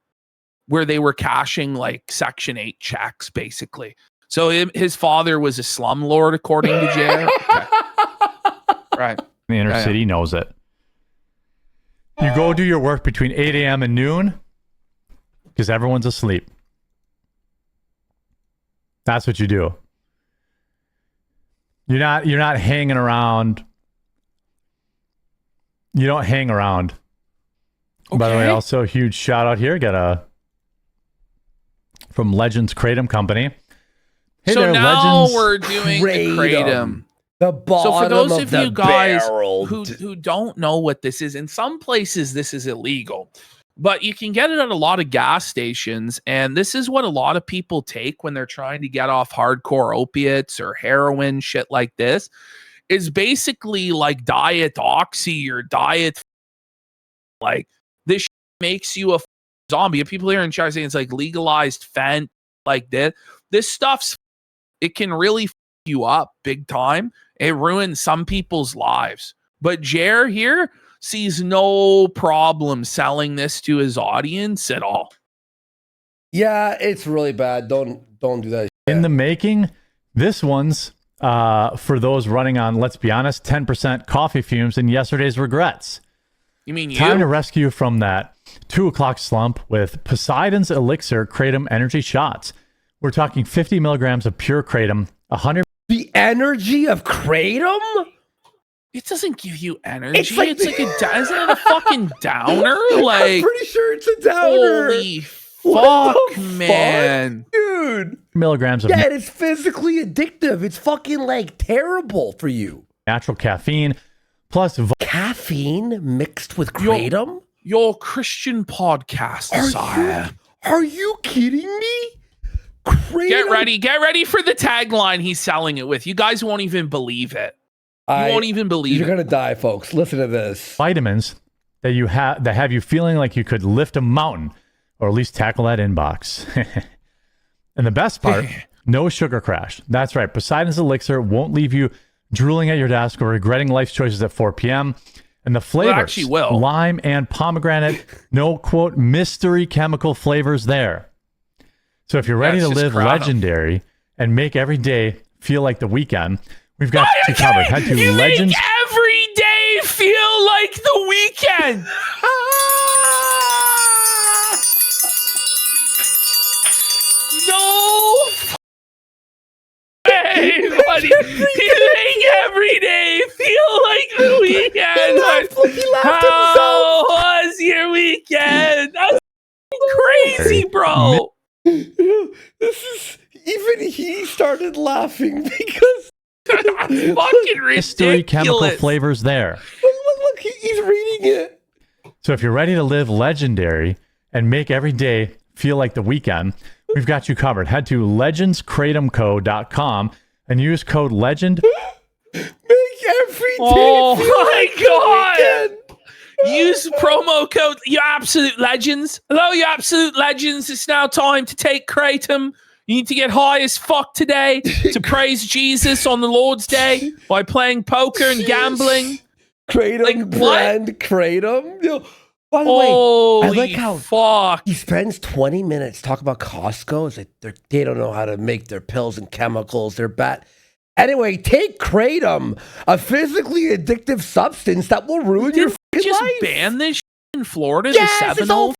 where they were cashing like Section 8 checks, basically. So his father was a slumlord, according to Jared. Okay. Right. The inner city knows it. You go do your work between 8 a.m. and noon because everyone's asleep. That's what you do. You're not hanging around. You don't hang around. Okay. By the way, also a huge shout out here. From Legends Kratom Company. Hey so there, now Legends. we're doing the Kratom. The bottom so for those of of the you guys barrel. who don't know what this is, in some places this is illegal, but you can get it at a lot of gas stations, and this is what a lot of people take when they're trying to get off hardcore opiates or heroin, shit like this. Is basically like Diet Oxy or Diet, like this shit makes you a zombie. If people here in chat saying it's like legalized fent, like this stuff's, it can really you up big time. It ruins some people's lives. But Jer here sees no problem selling this to his audience at all. Yeah, it's really bad. Don't do that. In the making, this one's for those running on, let's be honest, 10% coffee fumes and yesterday's regrets. You mean Time to rescue from that 2 o'clock slump with Poseidon's Elixir Kratom Energy Shots. We're talking 50 milligrams of pure Kratom, 100. The energy of Kratom? It doesn't give you energy. It's like isn't it a fucking downer? Like, I'm pretty sure it's a downer. Holy fuck, man. Dude. Milligrams of it is physically addictive. It's fucking like terrible for you. Natural caffeine plus caffeine mixed with Kratom? Your Christian podcast, sire. Are you kidding me? Kratom? Get ready for the tagline he's selling it with. You guys won't even believe it. You won't even believe You're gonna die, folks. Listen to this. Vitamins that have you feeling like you could lift a mountain, or at least tackle that inbox. And the best part, no sugar crash. That's right. Poseidon's Elixir won't leave you drooling at your desk or regretting life's choices at 4 p.m. And the flavors, actually will. lime and pomegranate, no quote mystery chemical flavors there. So if you're ready to live legendary and make every day feel like the weekend, we've got you covered. Head to Legends. Make every day feel like the weekend. No way, buddy. You make every day feel like the weekend. How was your weekend? That's crazy, bro. This is, even he started laughing because that's fucking ridiculous. Mystery chemical flavors there. Look, he's reading it. So if you're ready to live legendary and make every day feel like the weekend, we've got you covered. Head to legendskratomco.com and use code LEGEND. Make every day oh feel my like god. the weekend. Use promo code You Absolute Legends. Hello, You Absolute Legends. It's now time to take Kratom. You need to get high as fuck today to praise Jesus on the Lord's Day by playing poker and gambling. Kratom brand Kratom. Yo, by the Holy way, I like how fuck. he spends 20 minutes talking about Costco. It's like they don't know how to make their pills and chemicals. They're bad. Anyway, take Kratom, a physically addictive substance that will ruin your fucking Just life. ban this in Florida. Yes, the it's 7 all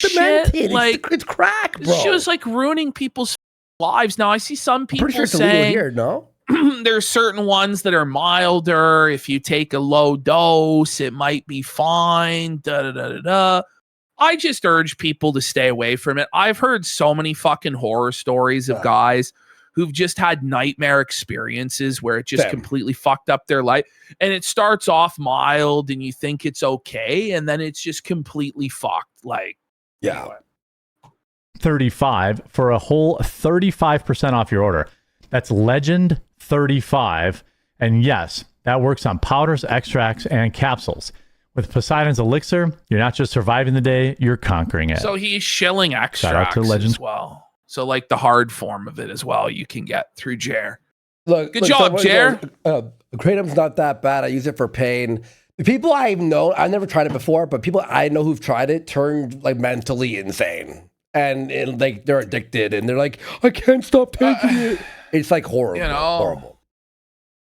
cemented. shit. Like, It's crack, bro. it's just like ruining people's lives. Now I see some people pretty sure it's illegal saying here, no? there's certain ones that are milder. If you take a low dose, it might be fine. I just urge people to stay away from it. I've heard so many fucking horror stories of guys who've just had nightmare experiences where it just completely fucked up their life. And it starts off mild and you think it's okay, and then it's just completely fucked. Like, yeah. 35 for a whole 35% off your order. That's Legend 35. And yes, that works on powders, extracts, and capsules. With Poseidon's Elixir, you're not just surviving the day, you're conquering it. So he's shilling extracts as well. So like the hard form of it as well, you can get through Jer. Look, Good job, Jer. Kratom's not that bad. I use it for pain. The people I've known, I've never tried it before, but people I know who've tried it turned like mentally insane. And like they're addicted and they're like, I can't stop taking it. It's like horrible. Horrible.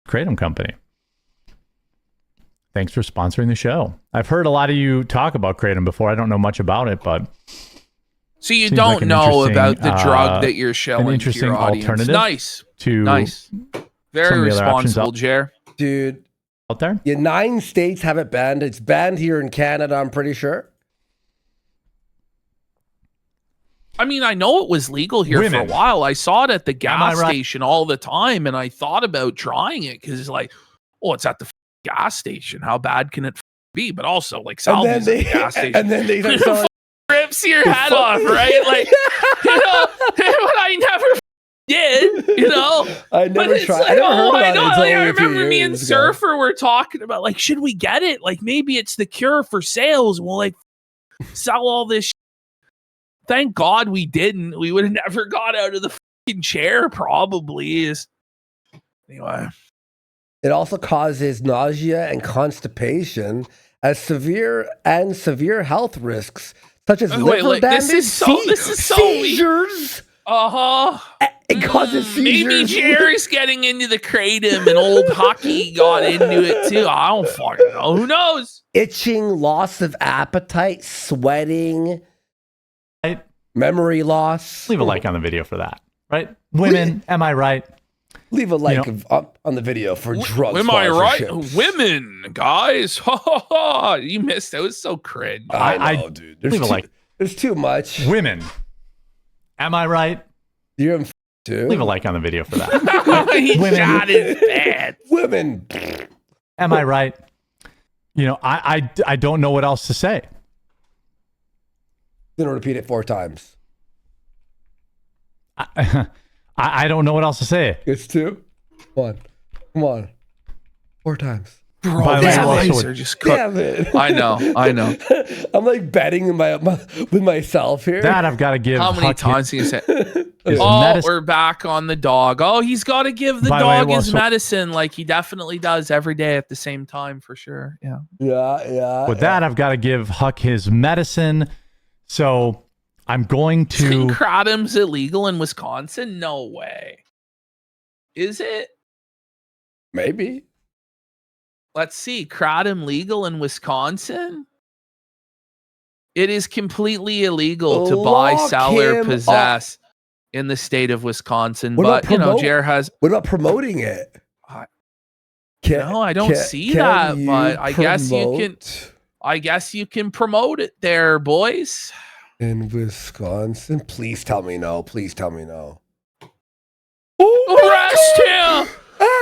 Kratom Company. Thanks for sponsoring the show. I've heard a lot of you talk about Kratom before. I don't know much about it, but so you don't know about the drug that you're shilling to your audience. Alternative nice. Nice. Very responsible, Jer. Dude. Out there? Yeah, 9 states have it banned. It's banned here in Canada, I'm pretty sure. I mean, I know it was legal here for a while. I saw it at the gas station all the time, and I thought about trying it because it's like, oh, it's at the gas station. How bad can it be? But also, like, Salvi's at the gas station. And then they rips your head off, right? Like, you know, what I never did, you know? I never tried. Like, I never heard about it until I a few remember me and years ago. Surfer were talking about, like, should we get it? Like, maybe it's the cure for sales. We'll, like, sell all this shit. Thank God we didn't. We would have never got out of the fucking chair, probably. Anyway. It also causes nausea and constipation as severe health risks, such as liver damage, this is so seizures. It causes seizures. Maybe Jerry's getting into the kratom and old hockey got into it too. I don't fucking know. Who knows? Itching, loss of appetite, sweating, memory loss. Leave a like on the video for that, right? Women, am I right? Leave a like on the video for drug Am I right? sponsorships. Women, guys. You missed it. It was so cringe. I know, dude. Leave a like. There's too much. Women, am I right? You're in too. Leave a like on the video for that. He shot his bad. Women. Am I right? You know, I don't know what else to say. Gonna repeat it 4 times. I don't know what else to say. It's 2. Come on. 4 times. Bro, these eyes are just cooked. Damn it. I know. I'm like betting with myself here. That I've got to give. How many times can you say? We're back on the dog. Oh, he's got to give the dog his medicine like he definitely does every day at the same time for sure. Yeah. With that, I've got to give Huck his medicine. So I'm going to. Kratom's illegal in Wisconsin? No way. Is it? Maybe. Let's see. Kratom legal in Wisconsin? It is completely illegal to buy, sell, or possess in the state of Wisconsin. But, you know, Jer has. What about promoting it? No, I don't see that. But I guess you can. I guess you can promote it there, boys. In Wisconsin? Please tell me no. Please tell me no. Arrest him!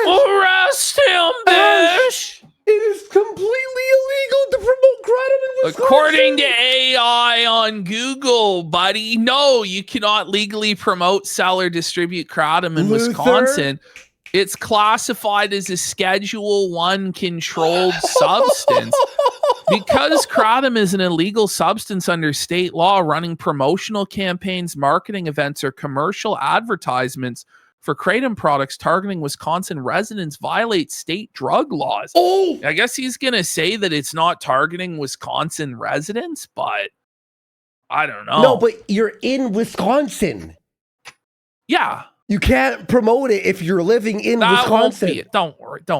Arrest him, bitch! It is completely illegal to promote kratom in Wisconsin. According to AI on Google, buddy, no, you cannot legally promote, sell, or distribute kratom in Wisconsin. It's classified as a Schedule 1 controlled substance. Because kratom is an illegal substance under state law, running promotional campaigns, marketing events, or commercial advertisements for kratom products targeting Wisconsin residents violates state drug laws. Oh, I guess he's going to say that it's not targeting Wisconsin residents, but I don't know. No, but you're in Wisconsin. Yeah. You can't promote it if you're living in Wisconsin. Won't be it. Don't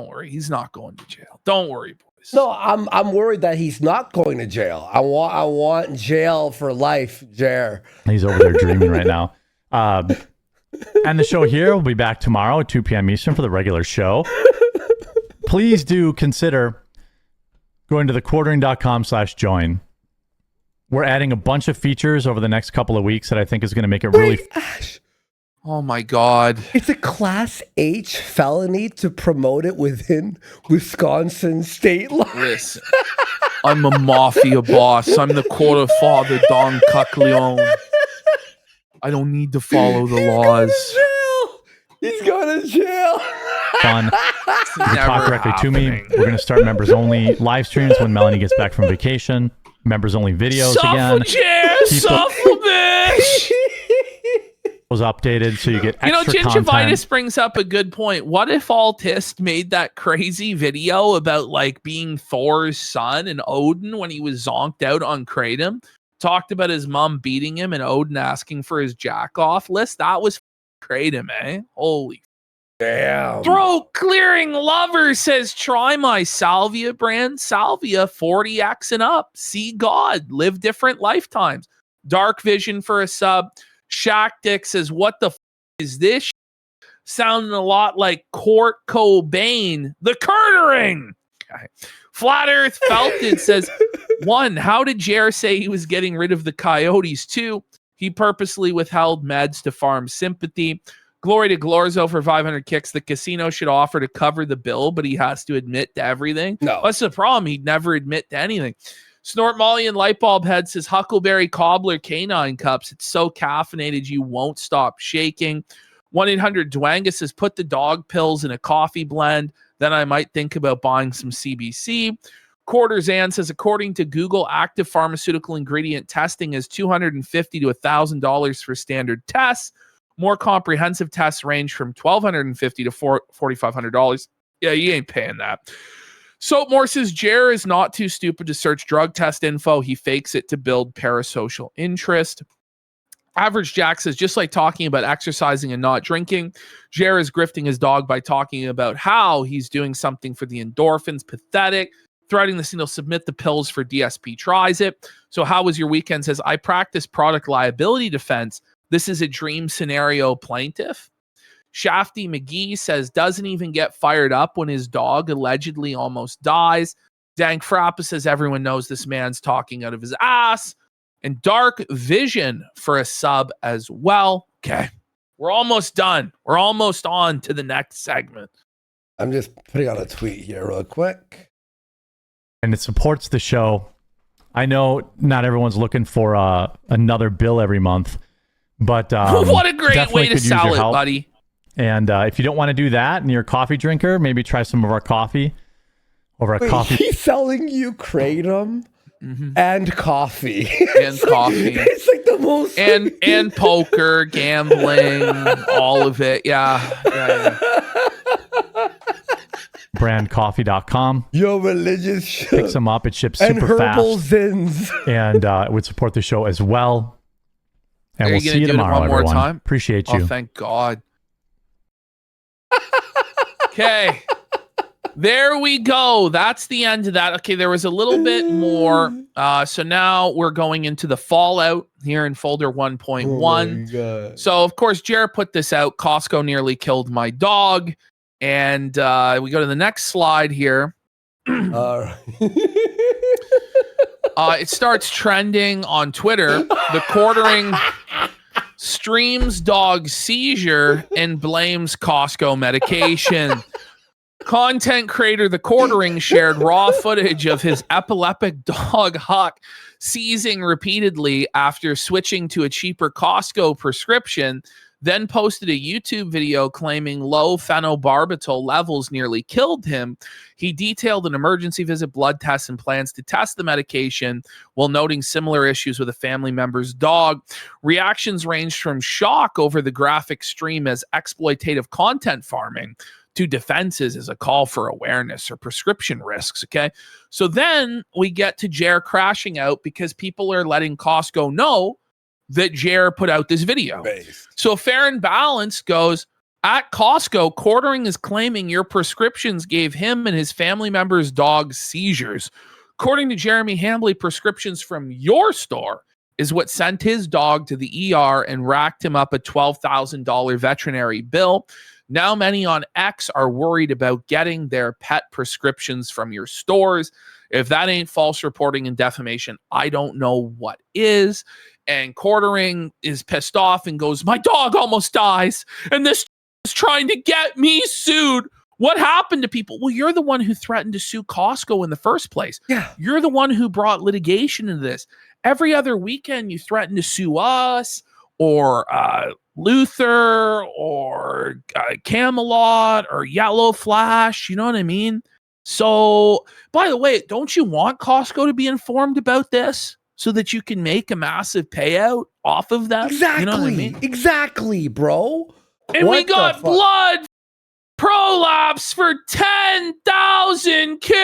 worry. He's not going to jail. Don't worry, boys. No, I'm worried that he's not going to jail. I want jail for life, Jer. He's over there dreaming right now. And the show here will be back tomorrow at 2 p.m. Eastern for the regular show. Please do consider going to thequartering.com/join. We're adding a bunch of features over the next couple of weeks that I think is going to make it really. Ash, oh my God. It's a Class H felony to promote it within Wisconsin state law. Listen, I'm a mafia boss. I'm the quarter father, Don Cuckleon. I don't need to follow the laws. He's going to jail. Fun. You can talk directly to me. We're going to start members only live streams when Melanie gets back from vacation. Members only videos again. Keep was updated so you get extra Gingivitis content. brings up a good point. What if Altist made that crazy video about like being Thor's son and Odin when he was zonked out on Kratom? Talked about his mom beating him and Odin asking for his jack off list. That was Kratom, eh? Holy damn. Throat clearing lover says, try my Salvia brand. Salvia 40x and up. See God. Live different lifetimes. Dark Vision for a sub. Shaq Dick says, what the is this? Sounding a lot like Kurt Cobain. The Curtering. Okay. Flat Earth Felted says, 1, how did Jer say he was getting rid of the coyotes? 2, he purposely withheld meds to farm sympathy. Glory to Glorzo for 500 kicks. The casino should offer to cover the bill, but he has to admit to everything. No. What's the problem? He'd never admit to anything. Snort Molly and Lightbulb Head says, Huckleberry Cobbler Canine Cups. It's so caffeinated you won't stop shaking. 1-800-DWANGA says, put the dog pills in a coffee blend. Then I might think about buying some CBC. Quarters Ann says, according to Google, active pharmaceutical ingredient testing is $250 to $1,000 for standard tests. More comprehensive tests range from $1,250 to $4,500. Yeah, you ain't paying that. Soapmore says, Jer is not too stupid to search drug test info. He fakes it to build parasocial interest. Average Jack says, just like talking about exercising and not drinking, Jer is grifting his dog by talking about how he's doing something for the endorphins. Pathetic. Threatening the he'll submit the pills for DSP tries it. So how was your weekend? Says, I practice product liability defense. This is a dream scenario plaintiff. Shafty McGee says, doesn't even get fired up when his dog allegedly almost dies. Dank Frappa says, everyone knows this man's talking out of his ass. And Dark Vision for a sub as well. Okay, we're almost done. We're almost on to the next segment. I'm just putting out a tweet here real quick. And it supports the show. I know not everyone's looking for another bill every month, but what a great way to sell it, buddy. And if you don't want to do that and you're a coffee drinker, maybe try some of our coffee over at coffee. He's selling you Kratom and coffee. And coffee. It's like the most and poker, gambling, all of it. Yeah. Brandcoffee.com. Your religious shit. Pick some up. It ships and super herbal fast. Zins. And it would support the show as well. And we'll see you tomorrow, one more everyone. time? Appreciate you. Oh, thank God. Okay. There we go. That's the end of that. Okay, there was a little bit more. So now we're going into the fallout here in folder 1.1. So, of course, Jared put this out. Costco nearly killed my dog. And we go to the next slide here. It starts trending on Twitter. The Quartering streams dog seizure and blames Costco medication. Content creator The Quartering shared raw footage of his epileptic dog Huck seizing repeatedly after switching to a cheaper Costco prescription, then posted a YouTube video claiming low phenobarbital levels nearly killed him. He detailed an emergency visit, blood tests, and plans to test the medication while noting similar issues with a family member's dog. Reactions ranged from shock over the graphic stream as exploitative content farming to defenses as a call for awareness or prescription risks, okay? So then we get to Jer crashing out because people are letting Costco know that Jer put out this video. So Fair and Balance goes, at Costco, Quartering is claiming your prescriptions gave him and his family members' dog seizures. According to Jeremy Hambley, prescriptions from your store is what sent his dog to the ER and racked him up a $12,000 veterinary bill. Now many on X are worried about getting their pet prescriptions from your stores. If that ain't false reporting and defamation, I don't know what is. And Quartering is pissed off and goes, my dog almost dies, and this is trying to get me sued. What happened to people? Well, you're the one who threatened to sue Costco in the first place. Yeah. You're the one who brought litigation into this. Every other weekend, you threaten to sue us or Luther or Camelot or Yellow Flash. You know what I mean? So, by the way, don't you want Costco to be informed about this so that you can make a massive payout off of them? Exactly. You know what I mean? Exactly, bro. And we What the got fuck? blood prolapse for 10,000 kids.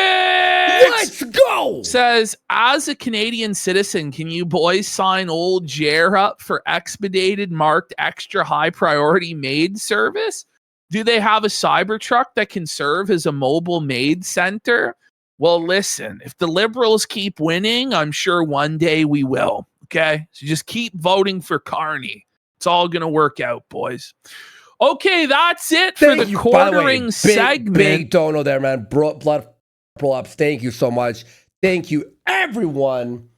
Let's go. Says, as a Canadian citizen, can you boys sign old Jer up for expedited marked extra high priority maid service? Do they have a Cybertruck that can serve as a mobile maid center? Well, listen, if the Liberals keep winning, I'm sure one day we will. Okay, so just keep voting for Carney. It's all going to work out, boys. Okay, that's it for the quartering segment. Big dono there, man. Blood prolapse. Thank you so much. Thank you, everyone.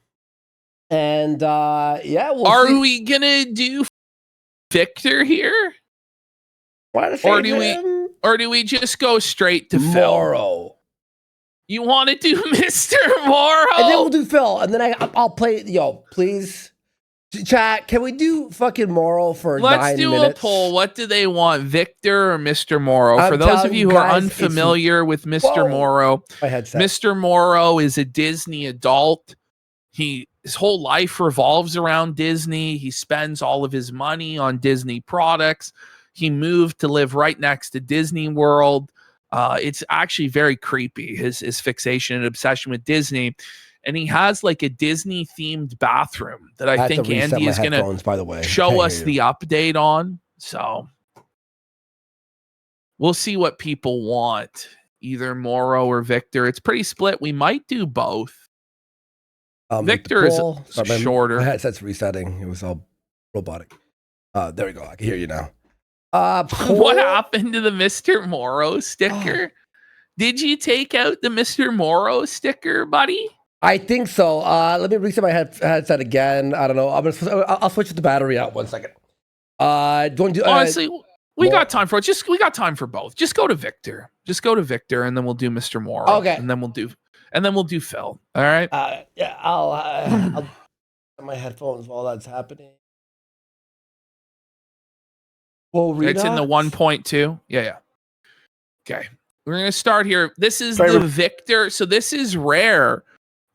And yeah, are we gonna do Victor here, or do we just go straight to Phil? Morrow. You want to do Mr. Morrow? And then we'll do Phil, and then I'll play. Yo, please. Chat, can we do fucking Morrow for 9 minutes? Let's do a poll. What do they want, Victor or Mr. Morrow? I'm For those of telling you you who are guys, unfamiliar with Mr. Morrow, my headset. Mr. Morrow is a Disney adult. His whole life revolves around Disney. He spends all of his money on Disney products. He moved to live right next to Disney World. It's actually very creepy, his fixation and obsession with Disney. And he has like a Disney themed bathroom that I think Andy is going to show us the update on. So we'll see what people want, either Morrow or Victor. It's pretty split. We might do both. Victor is shorter. My headset's resetting. It was all robotic. There we go. I can hear you now. What happened to the Mr. Morrow sticker? Did you take out the Mr. Morrow sticker, buddy? I think so. Let me reset my headset again. I don't know. I'll switch the battery out 1 second. Honestly, we got time for it. We got time for both. Just go to Victor. And then we'll do Mr. Morrow. Okay. And then we'll do Phil. All right. Yeah. I'll my headphones while that's happening. Well, it's in the 1.2. Yeah. Okay. We're gonna start here. This is the Victor. So this is rare.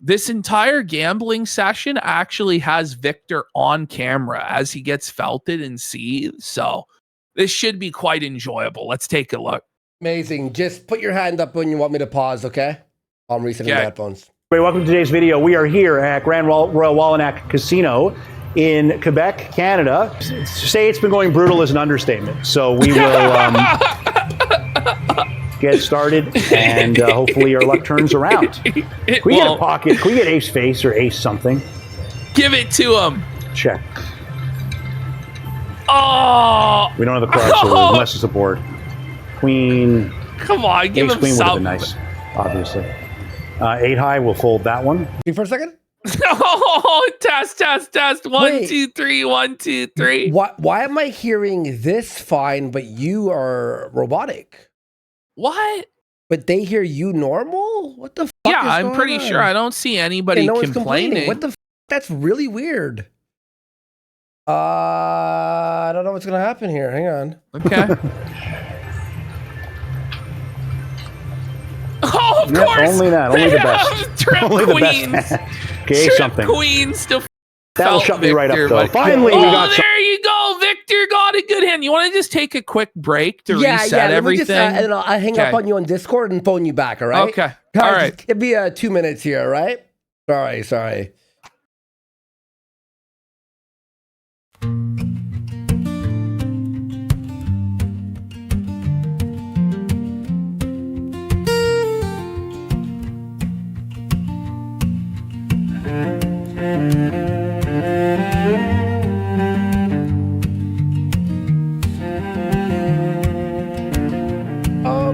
This entire gambling session actually has Victor on camera as he gets felted and seethed. So this should be quite enjoyable. Let's take a look. Amazing. Just put your hand up when you want me to pause, okay? I'm resetting the headphones. Great. Welcome to today's video. We are here at Grand Royal Wallinac Casino in Quebec, Canada. To say it's been going brutal is an understatement. So we will get started, and hopefully our luck turns around. Can we get a pocket? Can we get ace face or ace something? Give it to him. Check. Oh! We don't have the cross unless it's a board. Queen. Come on, give ace him queen would have something. been nice, obviously. 8 high, we'll fold that one. For a second. Oh, test. 1, 2, 3. 1, 2, 3. Why am I hearing this fine, but you are robotic? What? But they hear you normal? What the fuck? Yeah, I'm pretty sure. I don't see anybody complaining. What the fuck? That's really weird. I don't know what's gonna happen here. Hang on. Okay. Oh, of course. Only that. Only the best. Only the best. Okay, something. Queens to that'll shut me right up, though. But Finally, we got. There you go, Victor. Got a good hand. You want to just take a quick break to reset everything? And then I'll hang up on you on Discord and phone you back. All right. Okay. Guys, all right. Give me 2 minutes here. All right. Sorry.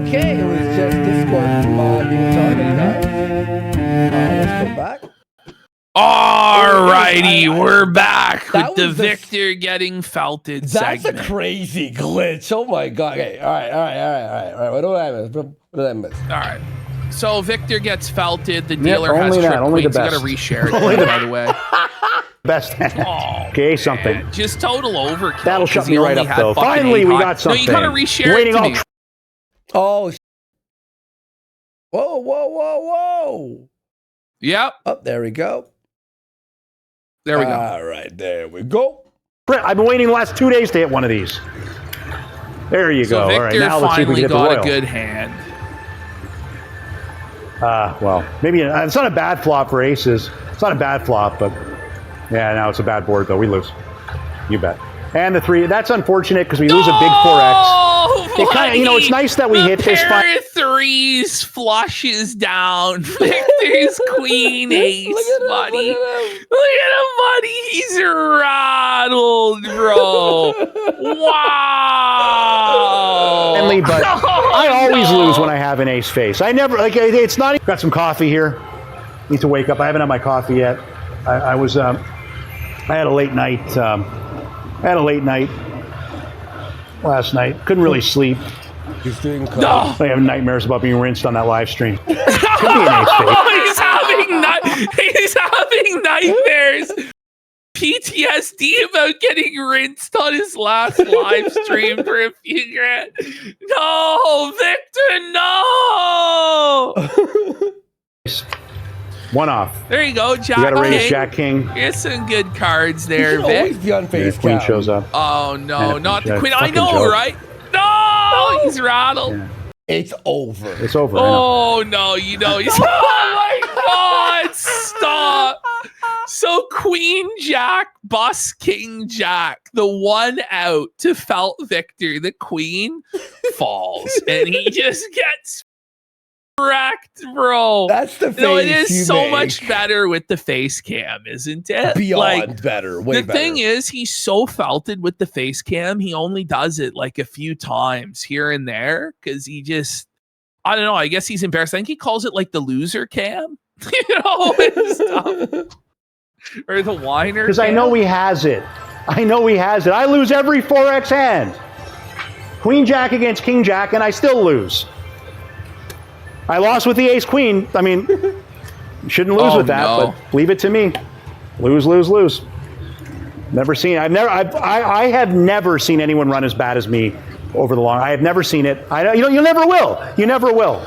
Okay, it was just Discord being targeted, guys. Let's go back. Alrighty, we're back with the Victor getting felted That's segment. a crazy glitch. Oh my god. Okay, all right. What did I miss? All right. So Victor gets felted. The dealer has only trick that. Only the queens. You best. got to reshare it, by the way. best hand. Okay, something. Just total overkill. That'll shut 'cause me he right only up, had though. fucking Finally, 8 we high. got something. No, you gotta reshare Waiting it to all me. Oh, whoa. Yep. Oh, there we go. There we go. All right, there we go. I've been waiting the last 2 days to hit one of these. There you So go. Victor All right, now let's see if we finally can get the got royal. a good hand. Well, maybe it's not a bad flop for aces. It's not a bad flop, but yeah, now it's a bad board though. We lose. You bet. And the 3. That's unfortunate because we lose a big 4x. It kind of, it's nice that we hit this. Pair of 3s flushes down. Victor's queen ace, buddy. Look at him, buddy. He's rattled, bro. Wow. Friendly, but I always lose when I have an ace face. I never it's not. Got some coffee here. Need to wake up. I haven't had my coffee yet. I had a late night. Last night. Couldn't really sleep. He's doing I have nightmares about being rinsed on that live stream. Could be an ace face. He's having nightmares. PTSD about getting rinsed on his last live stream for a few grand. No, Victor, no. One off. There you go, Jack. You got to raise King. Jack King. Here's some good cards there, You should Vic. always be on face The queen cam. shows up. Oh no, Yeah, not the Jack, queen. I fucking know, joke. right? No, he's rattled. Yeah. It's over. It's over. I know. Oh no, he's oh my god, stop. So Queen Jack, bus King Jack, the one out to felt Victor, the queen falls and he just gets wrecked, bro. That's the face No, it is you so make. much better with the face cam, isn't it? Beyond better. Way the better. thing is, he's so felted with the face cam. He only does it like a few times here and there because he just, I don't know. I guess he's embarrassed. I think he calls it like the loser cam, and stuff. Or the whiner. Because I know he has it. I lose every 4x hand. Queen Jack against King Jack, and I still lose. I lost with the ace queen. I mean, you shouldn't lose with that, but leave it to me. Lose. Never seen. I have never seen anyone run as bad as me over the long. I have never seen it. You never will. You never will.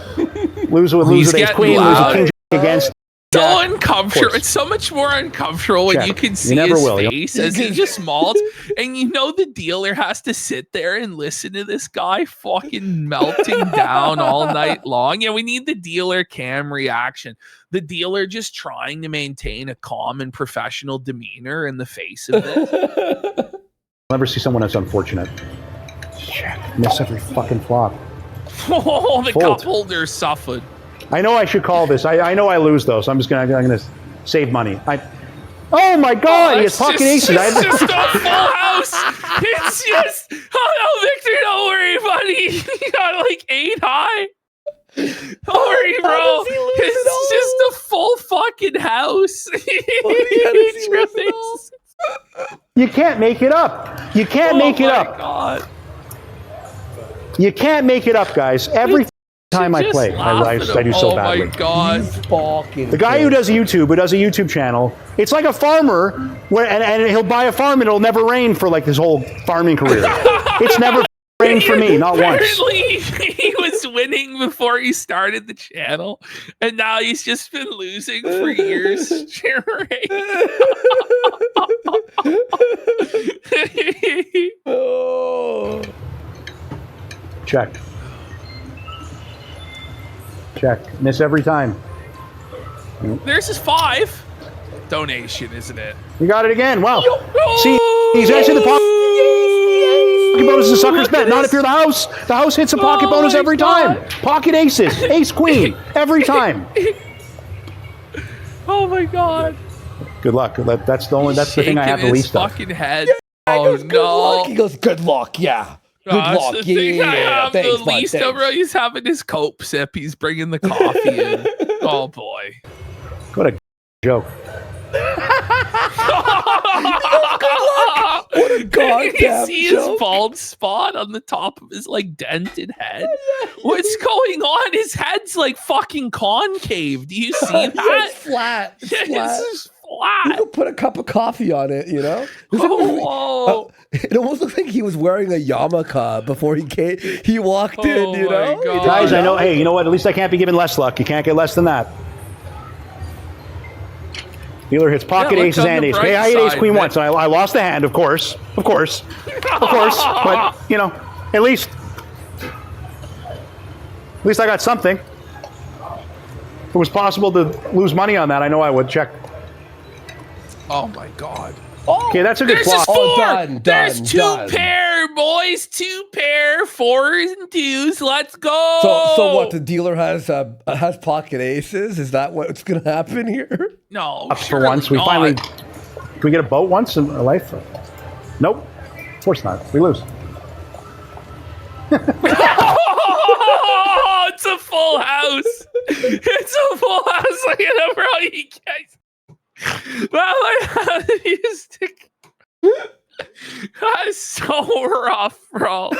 Lose with ace queen. Lose with King Jack against. So uncomfortable. It's so much more uncomfortable when you can see his face as he just malts. And the dealer has to sit there and listen to this guy fucking melting down all night long. Yeah, we need the dealer cam reaction. The dealer just trying to maintain a calm and professional demeanor in the face of this. I'll never see someone that's unfortunate. Shit, miss every fucking flop. Oh, the Fold. cup holder suffered. I know I should call this. I know I lose though, so I'm gonna save money. Oh my god, he has pocket aces. It's just a full house. It's just, oh no, Victor, don't worry, buddy. You got like 8 high. Don't worry, bro. It's just a full fucking house. You can't make it up. You can't make it up. God. You can't make it up, guys. Every time I play, I do so badly. Oh my god. The guy who does a YouTube channel, it's like a farmer where and he'll buy a farm and it'll never rain for like his whole farming career. It's never rained for me, not once. Apparently, he was winning before he started the channel, and now he's just been losing for years straight. Oh. Check. Miss every time. There's his 5 donation, isn't it? You got it again. Wow. See, he's actually the pocket bonus is a sucker's bet. Not if you're the house. The house hits a pocket bonus every time. Pocket aces, ace queen, every time. Oh my god. Good luck. That's the thing I have the least of. Fucking head. Oh no. He goes, good luck. Yeah. Good That's luck. the thing I have Thanks, the bud, least of, thanks. bro. He's having his cope sip. He's bringing the coffee in. Oh boy. What a joke. What a goddamn You see his joke. bald spot on the top of his like dented head? What's going on? His head's like fucking concave. Do you see that? Yeah, it's flat. It's flat. It's You could put a cup of coffee on it, you know? It almost looks like he was wearing a yarmulke before he came. He walked in, you know? Guys, I know. Hey, you know what? At least I can't be given less luck. You can't get less than that. Dealer hits pocket aces and ace. Okay, I hit ace queen once. I lost the hand, of course. Of course. But, you know, at least I got something. If it was possible to lose money on that, I know I would. Check. Oh my God. Okay, that's a good flop. There's two pair, boys. 2 pair, 4s and 2s. Let's go. So what? The dealer has pocket aces. Is that what's going to happen here? No. For once, we finally. Can we get a boat once in our life? Nope. Of course not. We lose. It's a full house. It's a full house. Look at him, bro. You guys. Well, that's so rough, bro.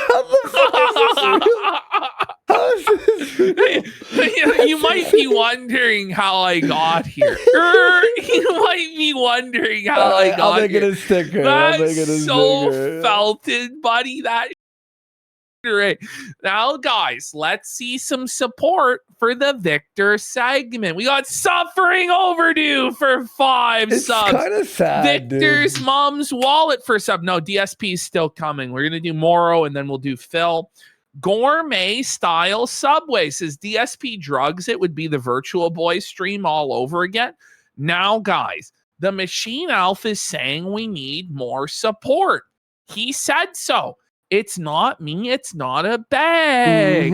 You might be wondering how I got here. You might be wondering how I got here. I'll make it a sticker. That's so felted, buddy. That right. Now, guys, let's see some support for the Victor segment. We got Suffering Overdue for 5 subs. It's kind of sad, Victor's mom's wallet for sub. No, DSP is still coming. We're going to do Moro, and then we'll do Phil. Gourmet Style Subway says DSP drugs. It would be the Virtual Boy stream all over again. Now, guys, the Machine Alpha is saying we need more support. He said so. It's not me. It's not a bag.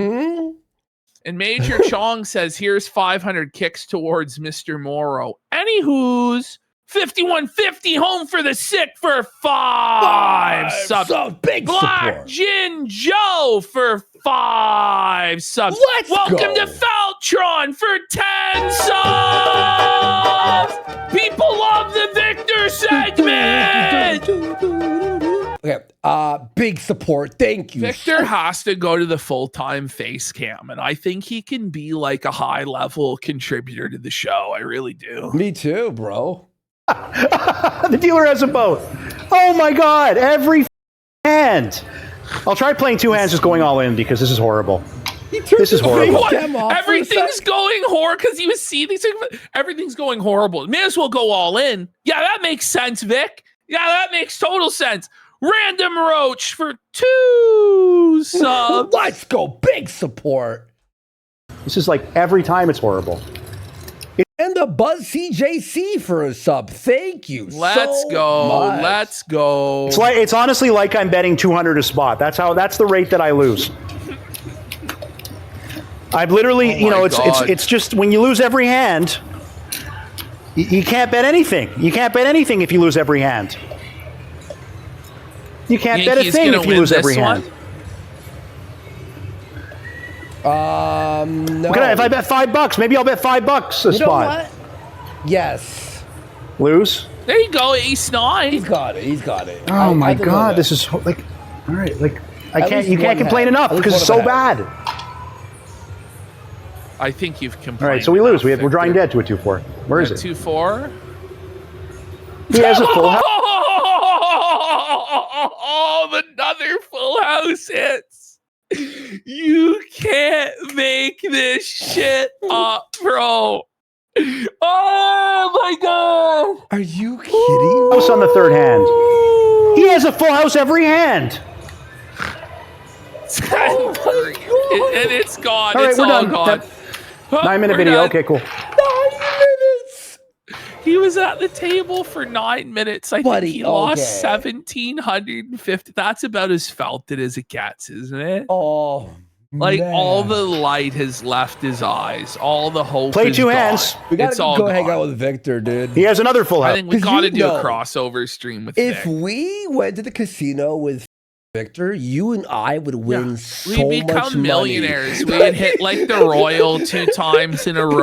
And Major Chong says, here's 500 kicks towards Mr. Morrow. Anywho's 5150 home for the sick for 5 subs. Big Black support. Gin Joe for 5 subs. Welcome to Feltron for 10 subs. People love the Victor segment. Okay, big support. Thank you. Victor has to go to the full-time face cam, and I think he can be like a high-level contributor to the show. I really do. Me too, bro. The dealer has a boat. Oh my God! Every hand. I'll try playing 2 hands, just going all in because this is horrible. This is horrible. Everything's going horrible because you see these things. Everything's going horrible. May as well go all in. Yeah, that makes sense, Vic. Yeah, that makes total sense. Random Roach for 2 subs. Let's go. Big support. This is like every time it's horrible. And the Buzz CJC for a sub. Thank you. Let's go. Let's go. It's honestly like I'm betting 200 a spot. That's the rate that I lose. I've literally, it's just when you lose every hand, you can't bet anything. You can't bet anything if you lose every hand. You can't bet a thing if you lose every hand. No. If I bet $5, maybe I'll bet $5 a spot. You know what? Yes. Lose. There you go, Ace 9. He's got it. He's got it. Oh my God, this is like, all right, like you can't complain enough because it's so bad. I think you've complained. All right, so we lose. We're drawing dead to a 2-4. Where is it? 2-4. He has a full house. Oh, another full house hits. You can't make this shit up, bro. Oh my God. Are you kidding? House on the 3rd hand. He has a full house every hand. And it's gone. All right, it's we're all done. gone. 9-minute video. Done. Okay, cool. 9 minutes. He was at the table for 9 minutes. I think he lost 1,750. That's about as felted as it gets, isn't it? Oh, like man. all the light has left his eyes. All the hope. Play is 2 gone. hands. We gotta It's all go hang gone. out with Victor, dude. He has another full house. I think we got to do a crossover stream with If Vic. we went to the casino with Victor, you and I would win so We'd much become money. millionaires. We'd hit like the Royal 2 times in a row.